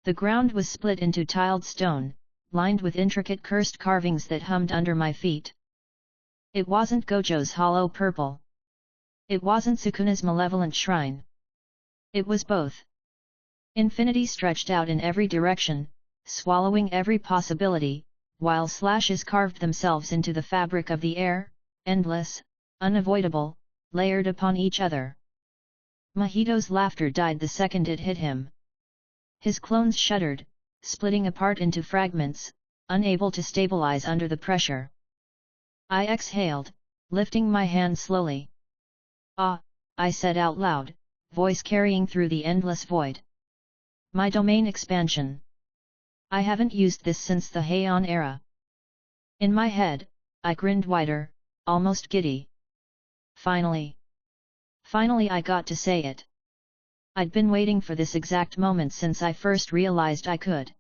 A: The ground was split into tiled stone, lined with intricate cursed carvings that hummed under my feet. It wasn't Gojo's hollow purple. It wasn't Sukuna's malevolent shrine. It was both. Infinity stretched out in every direction, swallowing every possibility, while slashes carved themselves into the fabric of the air, endless, unavoidable, layered upon each other. Mahito's laughter died the second it hit him. His clones shuddered, splitting apart into fragments, unable to stabilize under the pressure. I exhaled, lifting my hand slowly. Ah, I said out loud, voice carrying through the endless void. My domain expansion. I haven't used this since the Hon Era. In my head, I grinned wider, almost giddy. Finally. Finally I got to say it. I'd been waiting for this exact moment since I first realized I could.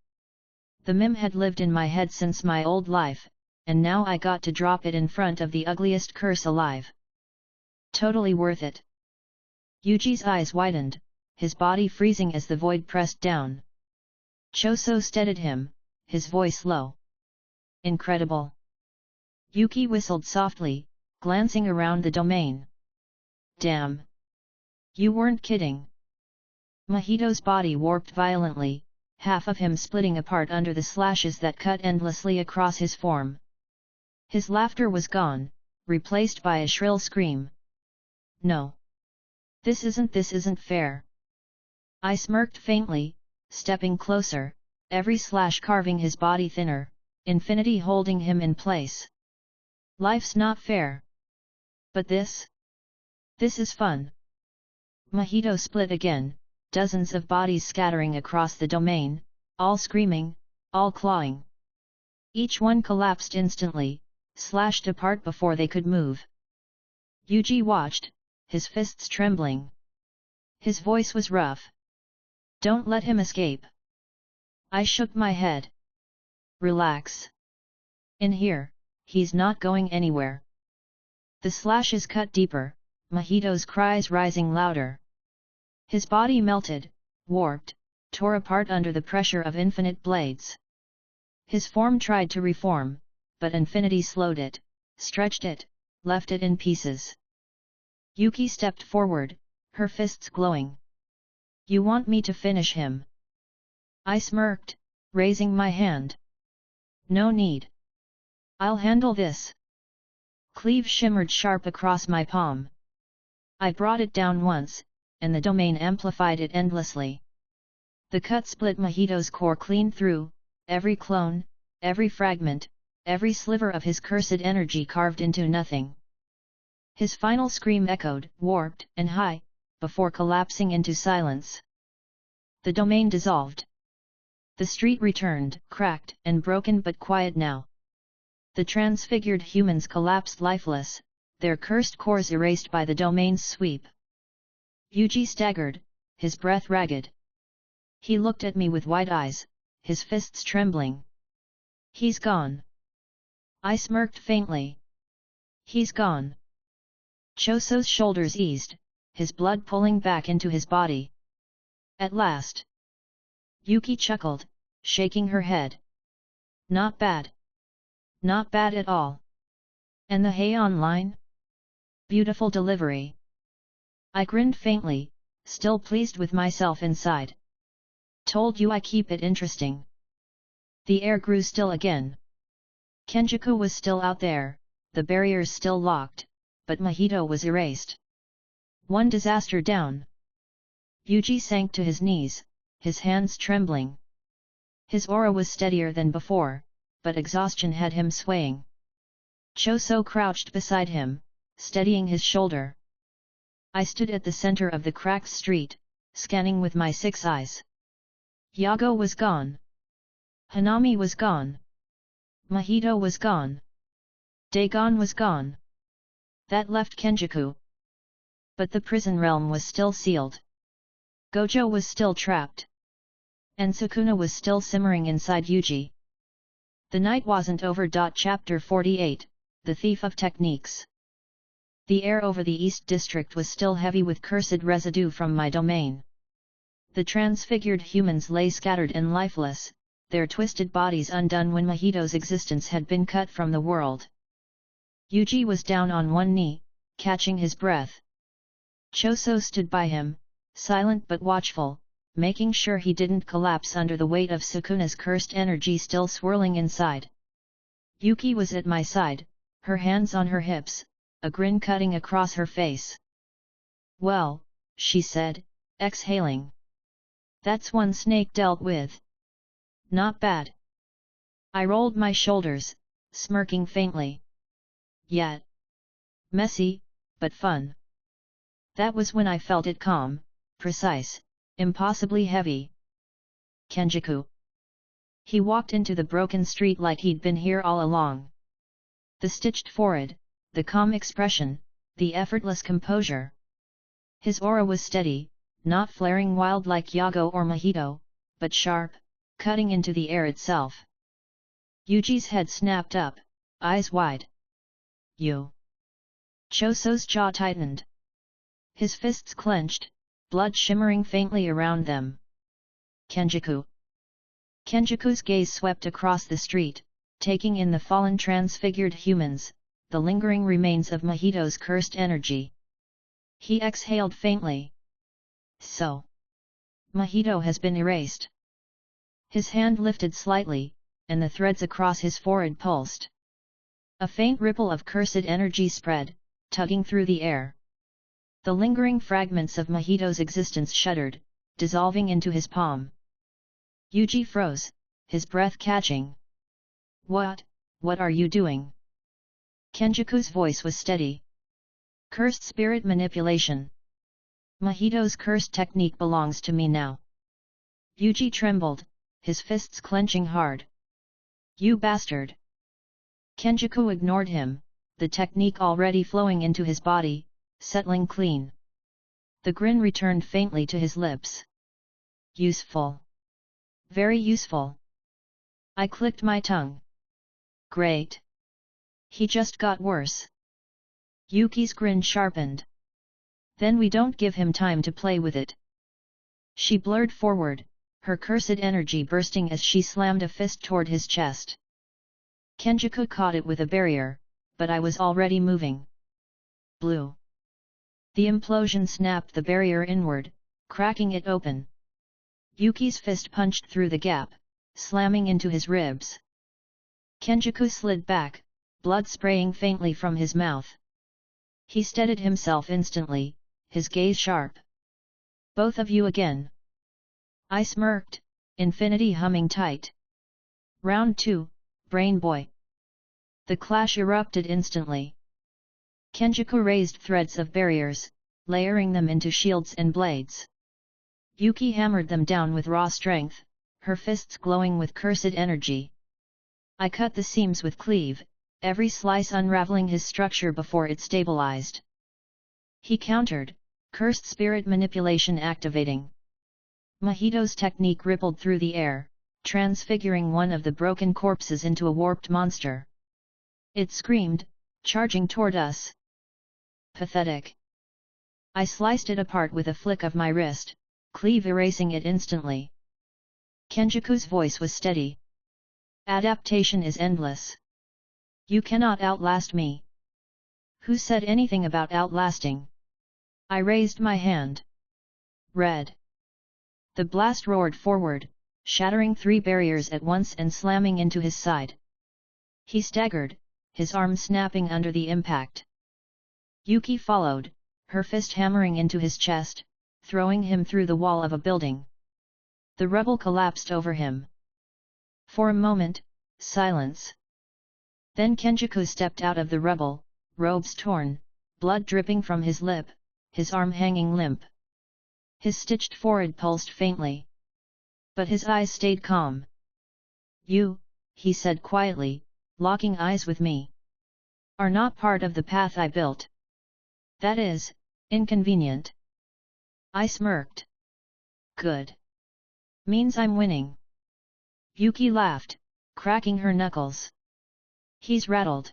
A: The meme had lived in my head since my old life, and now I got to drop it in front of the ugliest curse alive. Totally worth it. Yuji's eyes widened, his body freezing as the void pressed down. Choso steadied him, his voice low. Incredible. Yuki whistled softly, glancing around the domain. Damn. You weren't kidding. Mahito's body warped violently, half of him splitting apart under the slashes that cut endlessly across his form. His laughter was gone, replaced by a shrill scream. No. This isn't fair. I smirked faintly, stepping closer, every slash carving his body thinner, infinity holding him in place. Life's not fair. But this is fun. Mahito split again, dozens of bodies scattering across the domain, all screaming, all clawing. Each one collapsed instantly, slashed apart before they could move. Yuji watched, his fists trembling. His voice was rough. Don't let him escape. I shook my head. Relax. In here, he's not going anywhere. The slashes cut deeper, Mahito's cries rising louder. His body melted, warped, tore apart under the pressure of infinite blades. His form tried to reform, but infinity slowed it, stretched it, left it in pieces. Yuki stepped forward, her fists glowing. You want me to finish him, I smirked, raising my hand. No need. I'll handle this. Cleave shimmered sharp across my palm. I brought it down once, and the domain amplified it endlessly. The cut split Mahito's core clean through, every clone, every fragment, every sliver of his cursed energy carved into nothing. His final scream echoed, warped and high, before collapsing into silence. The domain dissolved. The street returned, cracked and broken but quiet now. The transfigured humans collapsed lifeless, their cursed cores erased by the domain's sweep. Yuji staggered, his breath ragged. He looked at me with wide eyes, his fists trembling. He's gone. I smirked faintly. He's gone. Choso's shoulders eased, his blood pulling back into his body. At last. Yuki chuckled, shaking her head. Not bad. Not bad at all. And the Heian line? Beautiful delivery. I grinned faintly, still pleased with myself inside. Told you I keep it interesting. The air grew still again. Kenjaku was still out there, the barriers still locked, but Mahito was erased. One disaster down. Yuji sank to his knees, his hands trembling. His aura was steadier than before, but exhaustion had him swaying. Choso crouched beside him, steadying his shoulder. I stood at the center of the cracked street, scanning with my 6 eyes. Yago was gone. Hanami was gone. Mahito was gone. Dagon was gone. That left Kenjaku. But the prison realm was still sealed. Gojo was still trapped. And Sukuna was still simmering inside Yuji. The night wasn't over. Chapter 48, The Thief of Techniques. The air over the East District was still heavy with cursed residue from my domain. The transfigured humans lay scattered and lifeless, their twisted bodies undone when Mahito's existence had been cut from the world. Yuji was down on one knee, catching his breath. Choso stood by him, silent but watchful, making sure he didn't collapse under the weight of Sukuna's cursed energy still swirling inside. Yuki was at my side, her hands on her hips, a grin cutting across her face. Well, she said, exhaling. That's one snake dealt with. Not bad. I rolled my shoulders, smirking faintly. Yet. Messy, but fun. That was when I felt it calm, precise, impossibly heavy. Kenjaku. He walked into the broken street like he'd been here all along. The stitched forehead, the calm expression, the effortless composure. His aura was steady, not flaring wild like Yago or Mahito, but sharp, cutting into the air itself. Yuji's head snapped up, eyes wide. You. Choso's jaw tightened. His fists clenched, blood shimmering faintly around them. Kenjaku. Kenjaku's gaze swept across the street, taking in the fallen transfigured humans, the lingering remains of Mahito's cursed energy. He exhaled faintly. So. Mahito has been erased. His hand lifted slightly, and the threads across his forehead pulsed. A faint ripple of cursed energy spread, tugging through the air. The lingering fragments of Mahito's existence shuddered, dissolving into his palm. Yuji froze, his breath catching. What are you doing? Kenjaku's voice was steady. Cursed spirit manipulation. Mahito's cursed technique belongs to me now. Yuji trembled, his fists clenching hard. You bastard! Kenjaku ignored him, the technique already flowing into his body, settling clean. The grin returned faintly to his lips. Useful. Very useful. I clicked my tongue. Great. He just got worse. Yuki's grin sharpened. Then we don't give him time to play with it. She blurred forward, her cursed energy bursting as she slammed a fist toward his chest. Kenjaku caught it with a barrier, but I was already moving. Blue. The implosion snapped the barrier inward, cracking it open. Yuki's fist punched through the gap, slamming into his ribs. Kenjaku slid back, blood spraying faintly from his mouth. He steadied himself instantly, his gaze sharp. "Both of you again." I smirked, infinity humming tight. Round 2, Brain Boy. The clash erupted instantly. Kenjaku raised threads of barriers, layering them into shields and blades. Yuki hammered them down with raw strength, her fists glowing with cursed energy. I cut the seams with cleave, every slice unraveling his structure before it stabilized. He countered, cursed spirit manipulation activating. Mahito's technique rippled through the air, transfiguring one of the broken corpses into a warped monster. It screamed, charging toward us. Pathetic. I sliced it apart with a flick of my wrist, cleave erasing it instantly. Kenjaku's voice was steady. "Adaptation is endless. You cannot outlast me." "Who said anything about outlasting?" I raised my hand. Red. The blast roared forward, shattering 3 barriers at once and slamming into his side. He staggered, his arm snapping under the impact. Yuki followed, her fist hammering into his chest, throwing him through the wall of a building. The rebel collapsed over him. For a moment, silence. Then Kenjaku stepped out of the rubble, robes torn, blood dripping from his lip, his arm hanging limp. His stitched forehead pulsed faintly. But his eyes stayed calm. "You," he said quietly, locking eyes with me, "are not part of the path I built. That is, inconvenient." I smirked. "Good. Means I'm winning." Yuki laughed, cracking her knuckles. "He's rattled."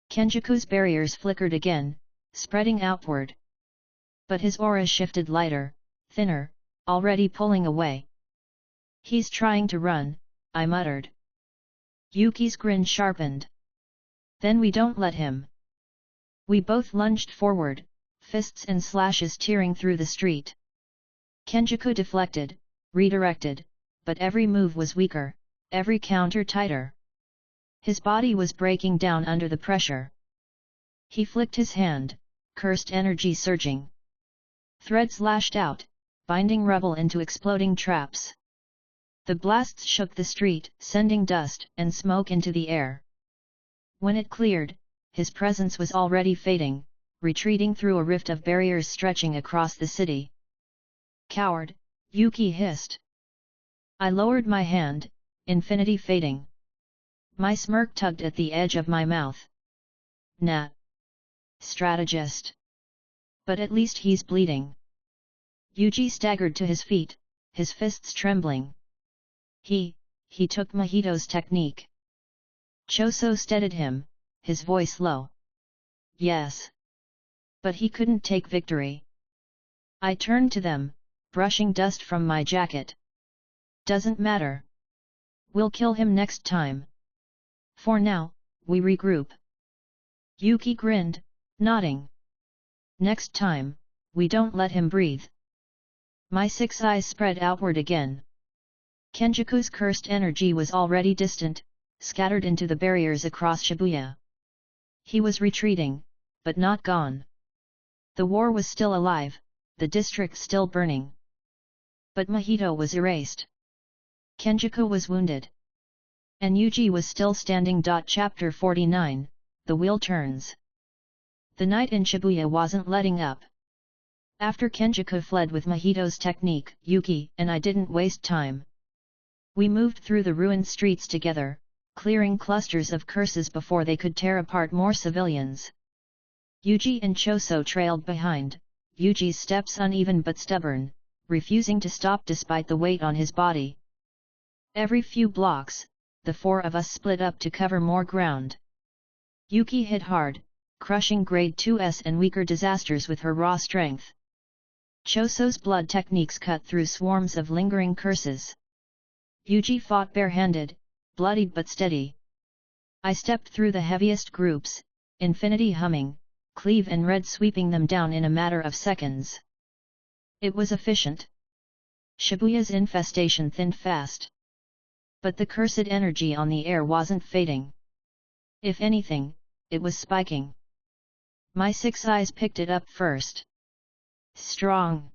A: Kenjaku's barriers flickered again, spreading outward. But his aura shifted lighter, thinner, already pulling away. "He's trying to run," I muttered. Yuki's grin sharpened. "Then we don't let him." We both lunged forward, fists and slashes tearing through the street. Kenjaku deflected, redirected, but every move was weaker, every counter tighter. His body was breaking down under the pressure. He flicked his hand, cursed energy surging. Threads lashed out, binding rubble into exploding traps. The blasts shook the street, sending dust and smoke into the air. When it cleared, his presence was already fading, retreating through a rift of barriers stretching across the city. "Coward," Yuki hissed. I lowered my hand, infinity fading. My smirk tugged at the edge of my mouth. "Nah. Strategist. But at least he's bleeding." Yuji staggered to his feet, his fists trembling. He took Mahito's technique." Choso steadied him, his voice low. "Yes. But he couldn't take victory." I turned to them, brushing dust from my jacket. "Doesn't matter. We'll kill him next time. For now, we regroup." Yuki grinned, nodding. "Next time, we don't let him breathe." My 6 eyes spread outward again. Kenjaku's cursed energy was already distant, scattered into the barriers across Shabuya. He was retreating, but not gone. The war was still alive, the district still burning. But Mahito was erased. Kenjaku was wounded. And Yuji was still standing. Chapter 49, The Wheel Turns. The night in Shabuya wasn't letting up. After Kenjaku fled with Mahito's technique, Yuki and I didn't waste time. We moved through the ruined streets together, clearing clusters of curses before they could tear apart more civilians. Yuji and Choso trailed behind, Yuji's steps uneven but stubborn, refusing to stop despite the weight on his body. Every few blocks, the 4 of us split up to cover more ground. Yuki hit hard, crushing grade 2s and weaker disasters with her raw strength. Choso's blood techniques cut through swarms of lingering curses. Yuji fought barehanded, bloodied but steady. I stepped through the heaviest groups, infinity humming, cleave and red sweeping them down in a matter of seconds. It was efficient. Shibuya's infestation thinned fast. But the cursed energy on the air wasn't fading. If anything, it was spiking. My 6 eyes picked it up first. Strong.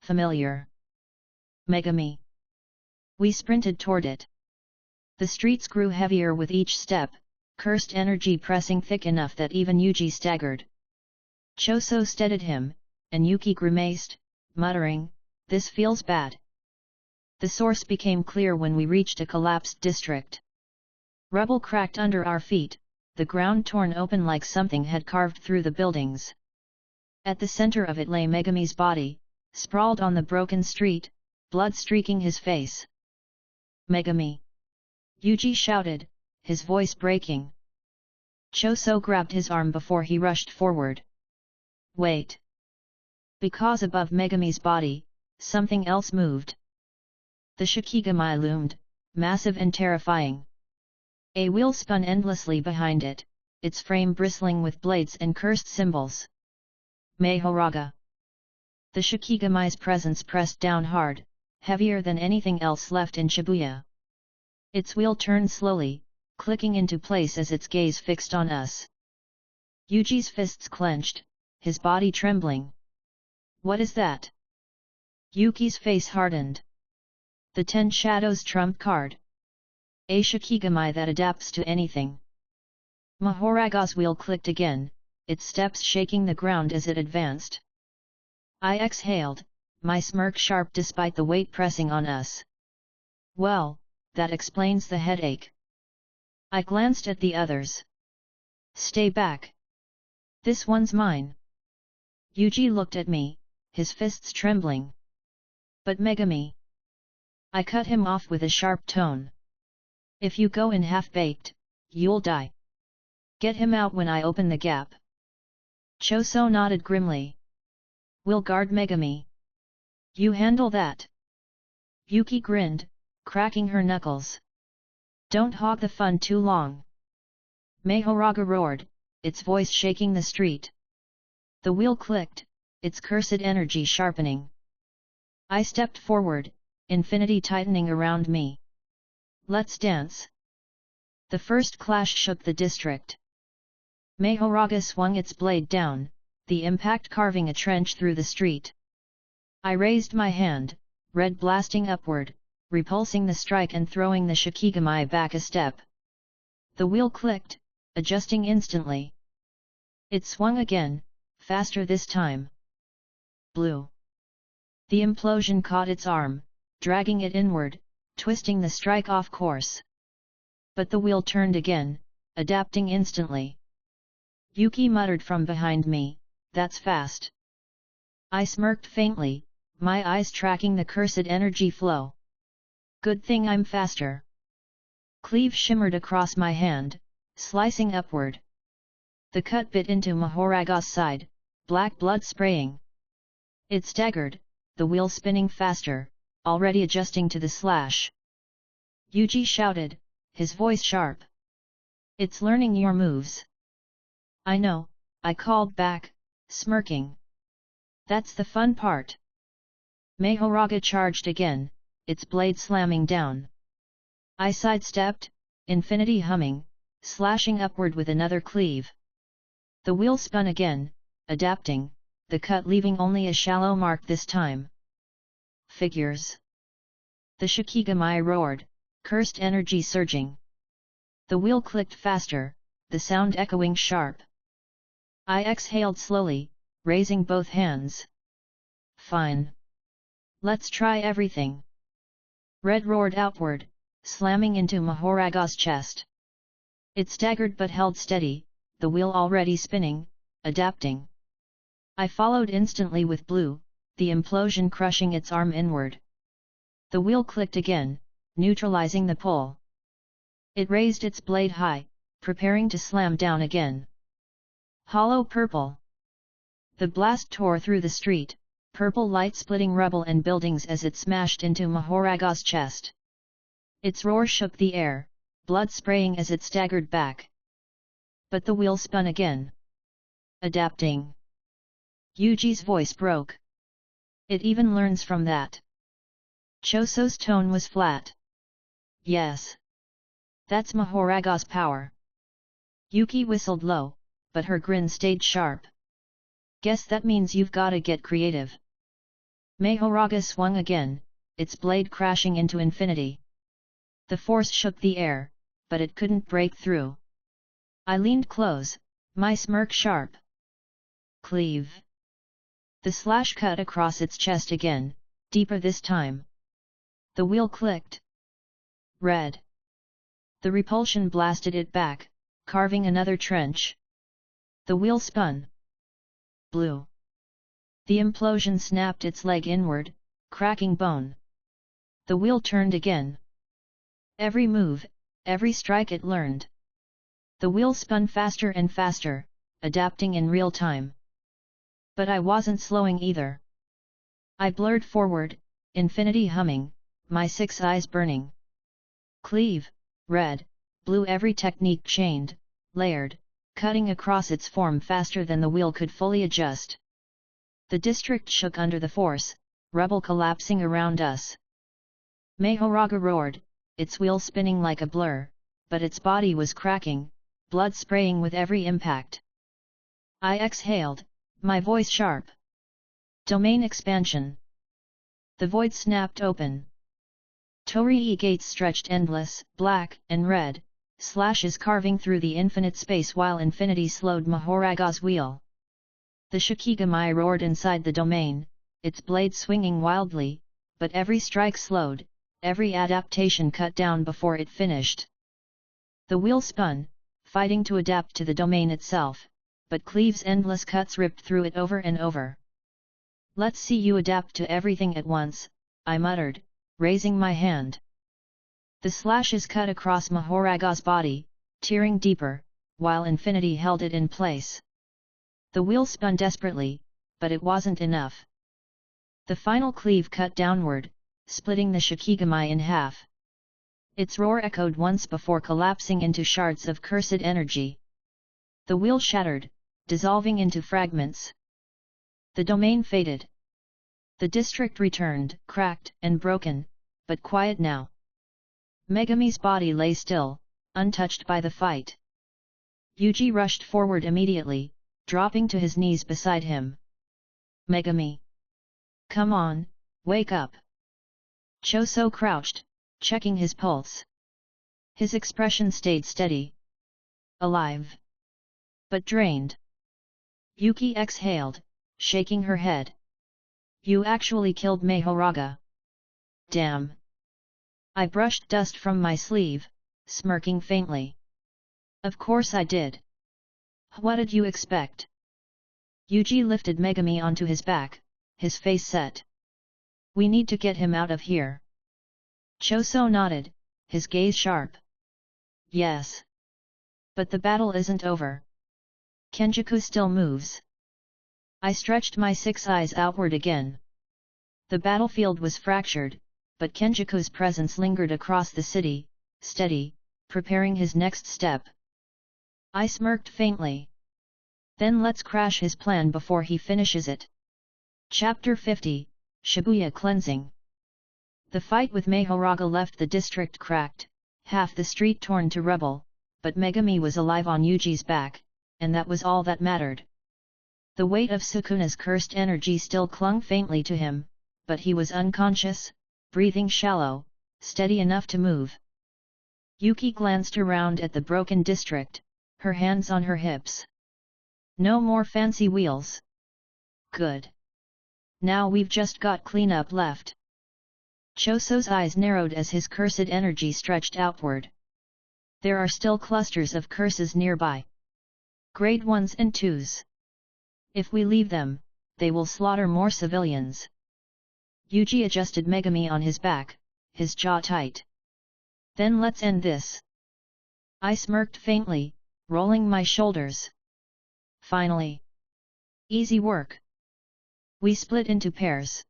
A: Familiar. Megami. We sprinted toward it. The streets grew heavier with each step, cursed energy pressing thick enough that even Yuji staggered. Choso steadied him, and Yuki grimaced, muttering, "This feels bad." The source became clear when we reached a collapsed district. Rubble cracked under our feet, the ground torn open like something had carved through the buildings. At the center of it lay Megami's body, sprawled on the broken street, blood streaking his face. "Megami!" Yuji shouted, his voice breaking. Choso grabbed his arm before he rushed forward. "Wait!" Because above Megami's body, something else moved. The Shikigami loomed, massive and terrifying. A wheel spun endlessly behind it, its frame bristling with blades and cursed symbols. Mahoraga. The Shikigami's presence pressed down hard, heavier than anything else left in Shibuya. Its wheel turned slowly, clicking into place as its gaze fixed on us. Yuji's fists clenched, his body trembling. "What is that?" Yuki's face hardened. "The 10 Shadows trump card. A Shikigami that adapts to anything." Mahoraga's wheel clicked again, its steps shaking the ground as it advanced. I exhaled, my smirk sharp despite the weight pressing on us. "Well, that explains the headache." I glanced at the others. "Stay back. This one's mine." Yuji looked at me, his fists trembling. "But Megami." I cut him off with a sharp tone. "If you go in half-baked, you'll die. Get him out when I open the gap." Choso nodded grimly. "We'll guard Megami. You handle that." Yuki grinned, cracking her knuckles. "Don't hog the fun too long." Mahoraga roared, its voice shaking the street. The wheel clicked, its cursed energy sharpening. I stepped forward, infinity tightening around me. "Let's dance." The first clash shook the district. Mahoraga swung its blade down, the impact carving a trench through the street. I raised my hand, red blasting upward, repulsing the strike and throwing the Shikigami back a step. The wheel clicked, adjusting instantly. It swung again, faster this time. Blue. The implosion caught its arm, dragging it inward, twisting the strike off course. But the wheel turned again, adapting instantly. Yuki muttered from behind me, "That's fast." I smirked faintly, my eyes tracking the cursed energy flow. "Good thing I'm faster." Cleave shimmered across my hand, slicing upward. The cut bit into Mahoraga's side, black blood spraying. It staggered, the wheel spinning faster, already adjusting to the slash. Yuji shouted, his voice sharp. "It's learning your moves." "I know," I called back, smirking. "That's the fun part." Mahoraga charged again, its blade slamming down. I sidestepped, infinity humming, slashing upward with another cleave. The wheel spun again, adapting, the cut leaving only a shallow mark this time. "Figures." The Shikigami roared, cursed energy surging. The wheel clicked faster, the sound echoing sharp. I exhaled slowly, raising both hands. "Fine. Let's try everything." Red roared outward, slamming into Mahoraga's chest. It staggered but held steady, the wheel already spinning, adapting. I followed instantly with blue, the implosion crushing its arm inward. The wheel clicked again, neutralizing the pull. It raised its blade high, preparing to slam down again. Hollow purple. The blast tore through the street, purple light splitting rubble and buildings as it smashed into Mahoraga's chest. Its roar shook the air, blood spraying as it staggered back. But the wheel spun again. "Adapting." Yuji's voice broke. "It even learns from that." Choso's tone was flat. Yes. That's Mahoraga's power. Yuki whistled low, but her grin stayed sharp. Guess that means you've gotta get creative. Mahoraga swung again, its blade crashing into infinity. The force shook the air, but it couldn't break through. I leaned close, my smirk sharp. Cleave. The slash cut across its chest again, deeper this time. The wheel clicked. Red. The repulsion blasted it back, carving another trench. The wheel spun. Blue. The implosion snapped its leg inward, cracking bone. The wheel turned again. Every move, every strike it learned. The wheel spun faster and faster, adapting in real time. But I wasn't slowing either. I blurred forward, infinity humming, my 6 eyes burning. Cleave, red, blue, every technique chained, layered, cutting across its form faster than the wheel could fully adjust. The district shook under the force, rubble collapsing around us. Mahoraga roared, its wheel spinning like a blur, but its body was cracking, blood spraying with every impact. I exhaled, my voice sharp. Domain expansion. The void snapped open. Torii gates stretched endless, black and red, slashes carving through the infinite space while infinity slowed Mahoraga's wheel. The Shikigami roared inside the domain, its blade swinging wildly, but every strike slowed, every adaptation cut down before it finished. The wheel spun, fighting to adapt to the domain itself, but Cleave's endless cuts ripped through it over and over. Let's see you adapt to everything at once, I muttered, raising my hand. The slashes cut across Mahoraga's body, tearing deeper, while infinity held it in place. The wheel spun desperately, but it wasn't enough. The final cleave cut downward, splitting the Shikigami in half. Its roar echoed once before collapsing into shards of cursed energy. The wheel shattered, dissolving into fragments. The domain faded. The district returned, cracked and broken, but quiet now. Megami's body lay still, untouched by the fight. Yuji rushed forward immediately, dropping to his knees beside him. Megami! Come on, wake up! Choso crouched, checking his pulse. His expression stayed steady. Alive. But drained. Yuki exhaled, shaking her head. You actually killed Mahoraga. Damn. I brushed dust from my sleeve, smirking faintly. Of course I did. What did you expect? Yuji lifted Megami onto his back, his face set. We need to get him out of here. Choso nodded, his gaze sharp. Yes. But the battle isn't over. Kenjaku still moves. I stretched my 6 eyes outward again. The battlefield was fractured, but Kenjaku's presence lingered across the city, steady, preparing his next step. I smirked faintly. Then let's crash his plan before he finishes it. Chapter 50, Shabuya Cleansing. The fight with Mahoraga left the district cracked, half the street torn to rubble, but Megami was alive on Yuji's back, and that was all that mattered. The weight of Sukuna's cursed energy still clung faintly to him, but he was unconscious, breathing shallow, steady enough to move. Yuki glanced around at the broken district, her hands on her hips. No more fancy wheels. Good. Now we've just got cleanup left. Choso's eyes narrowed as his cursed energy stretched outward. There are still clusters of curses nearby. Grade 1s and 2s. If we leave them, they will slaughter more civilians. Yuji adjusted Megami on his back, his jaw tight. Then let's end this. I smirked faintly, rolling my shoulders. Finally. Easy work. We split into pairs.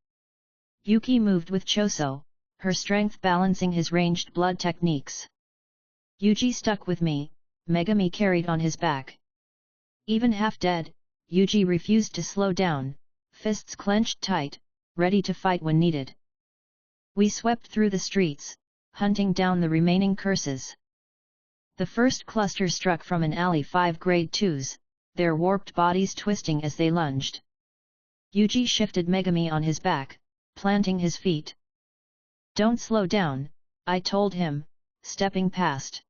A: Yuki moved with Choso, her strength balancing his ranged blood techniques. Yuji stuck with me, Megami carried on his back. Even half dead, Yuji refused to slow down, fists clenched tight, ready to fight when needed. We swept through the streets, hunting down the remaining curses. The first cluster struck from an alley 5 grade 2s, their warped bodies twisting as they lunged. Yuji shifted Megami on his back, planting his feet. "Don't slow down," I told him, stepping past.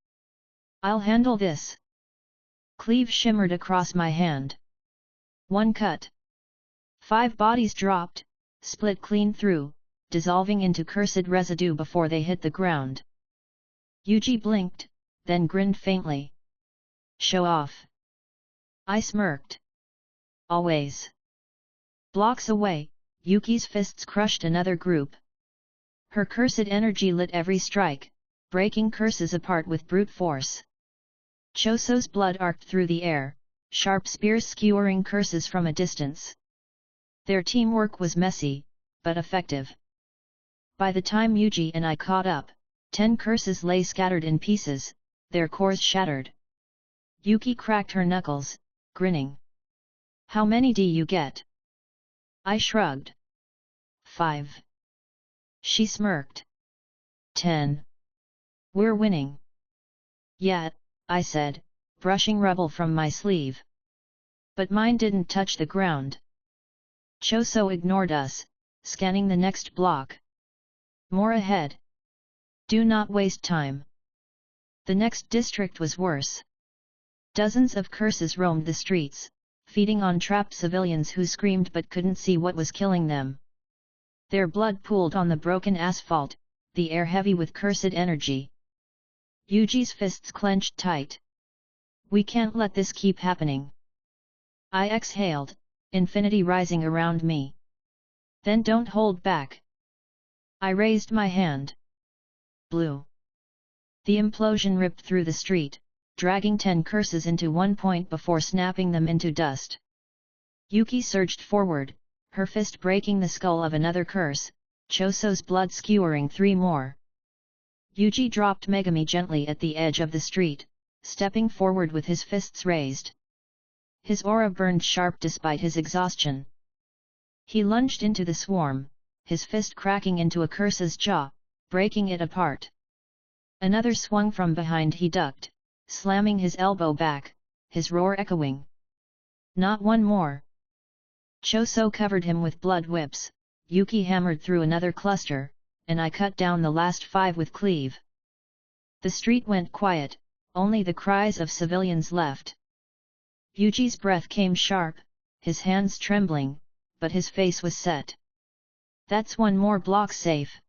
A: "I'll handle this." Cleave shimmered across my hand. One cut. 5 bodies dropped, split clean through, dissolving into cursed residue before they hit the ground. Yuji blinked, then grinned faintly. "Show off." I smirked. "Always." Blocks away, Yuki's fists crushed another group. Her cursed energy lit every strike, breaking curses apart with brute force. Choso's blood arced through the air, sharp spears skewering curses from a distance. Their teamwork was messy, but effective. By the time Yuji and I caught up, 10 curses lay scattered in pieces, their cores shattered. Yuki cracked her knuckles, grinning. "How many do you get?" I shrugged. 5. She smirked. 10. "We're winning." "Yeah," I said, brushing rubble from my sleeve. But mine didn't touch the ground. Choso ignored us, scanning the next block. "More ahead. Do not waste time." The next district was worse. Dozens of curses roamed the streets, feeding on trapped civilians who screamed but couldn't see what was killing them. Their blood pooled on the broken asphalt, the air heavy with cursed energy. Yuji's fists clenched tight. "We can't let this keep happening." I exhaled, infinity rising around me. "Then don't hold back." I raised my hand. Blue. The implosion ripped through the street, dragging 10 curses into one point before snapping them into dust. Yuki surged forward, her fist breaking the skull of another curse, Choso's blood skewering 3 more. Yuji dropped Megami gently at the edge of the street, stepping forward with his fists raised. His aura burned sharp despite his exhaustion. He lunged into the swarm, his fist cracking into a curse's jaw, breaking it apart. Another swung from behind. He ducked, slamming his elbow back, his roar echoing. "Not one more." Choso covered him with blood whips, Yuki hammered through another cluster, and I cut down the last 5 with cleave. The street went quiet, only the cries of civilians left. Yuji's breath came sharp, his hands trembling, but his face was set. "That's 1 more block safe."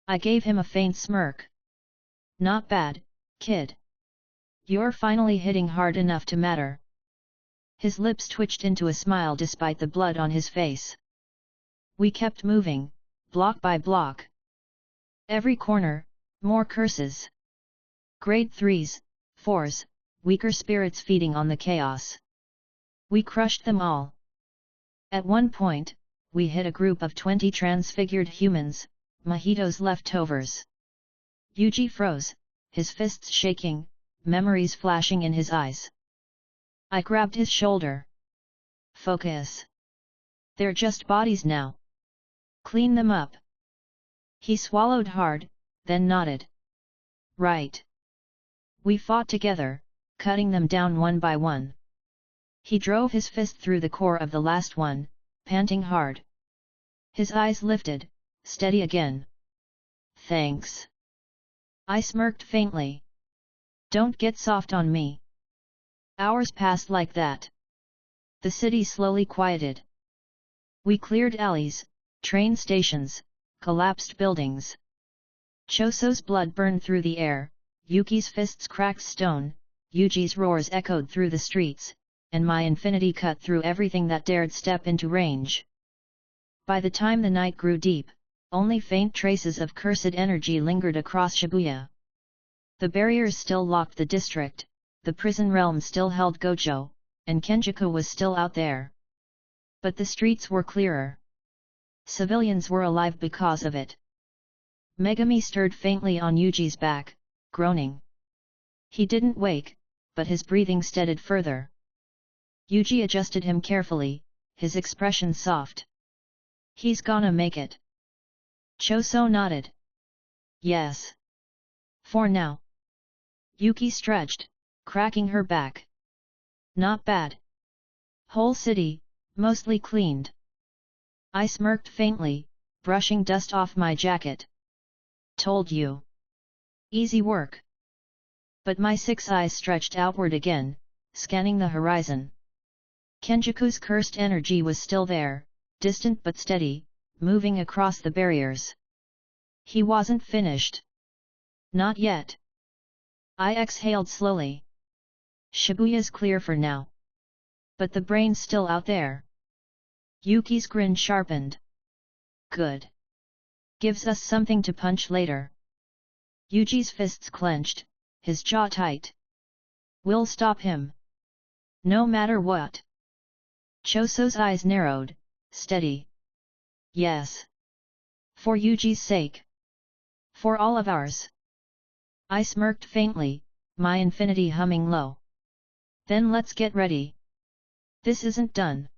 A: I gave him a faint smirk. "Not bad, kid. You're finally hitting hard enough to matter." His lips twitched into a smile despite the blood on his face. We kept moving, block by block. Every corner, more curses. Grade 3s, 4s, weaker spirits feeding on the chaos. We crushed them all. At one point, we hit a group of 20 transfigured humans, Mahito's leftovers. Yuji froze, his fists shaking, memories flashing in his eyes. I grabbed his shoulder. "Focus. They're just bodies now. Clean them up." He swallowed hard, then nodded. "Right." We fought together, cutting them down one by one. He drove his fist through the core of the last one, panting hard. His eyes lifted, steady again. "Thanks." I smirked faintly. "Don't get soft on me." Hours passed like that. The city slowly quieted. We cleared alleys, train stations, collapsed buildings. Choso's blood burned through the air, Yuki's fists cracked stone, Yuji's roars echoed through the streets, and my infinity cut through everything that dared step into range. By the time the night grew deep, only faint traces of cursed energy lingered across Shabuya. The barriers still locked the district, the prison realm still held Gojo, and Kenjaku was still out there. But the streets were clearer. Civilians were alive because of it. Megami stirred faintly on Yuji's back, groaning. He didn't wake, but his breathing steadied further. Yuji adjusted him carefully, his expression soft. "He's gonna make it." Choso nodded. Yes. For now. Yuki stretched, cracking her back. Not bad. Whole city, mostly cleaned. I smirked faintly, brushing dust off my jacket. Told you. Easy work. But my 6 eyes stretched outward again, scanning the horizon. Kenjaku's cursed energy was still there, distant but steady, moving across the barriers. He wasn't finished. Not yet. I exhaled slowly. Shibuya's clear for now. But the brain's still out there. Yuki's grin sharpened. Good. Gives us something to punch later. Yuji's fists clenched, his jaw tight. We'll stop him. No matter what. Choso's eyes narrowed, steady. Yes. For Yuji's sake. For all of ours. I smirked faintly, my infinity humming low. Then let's get ready. This isn't done.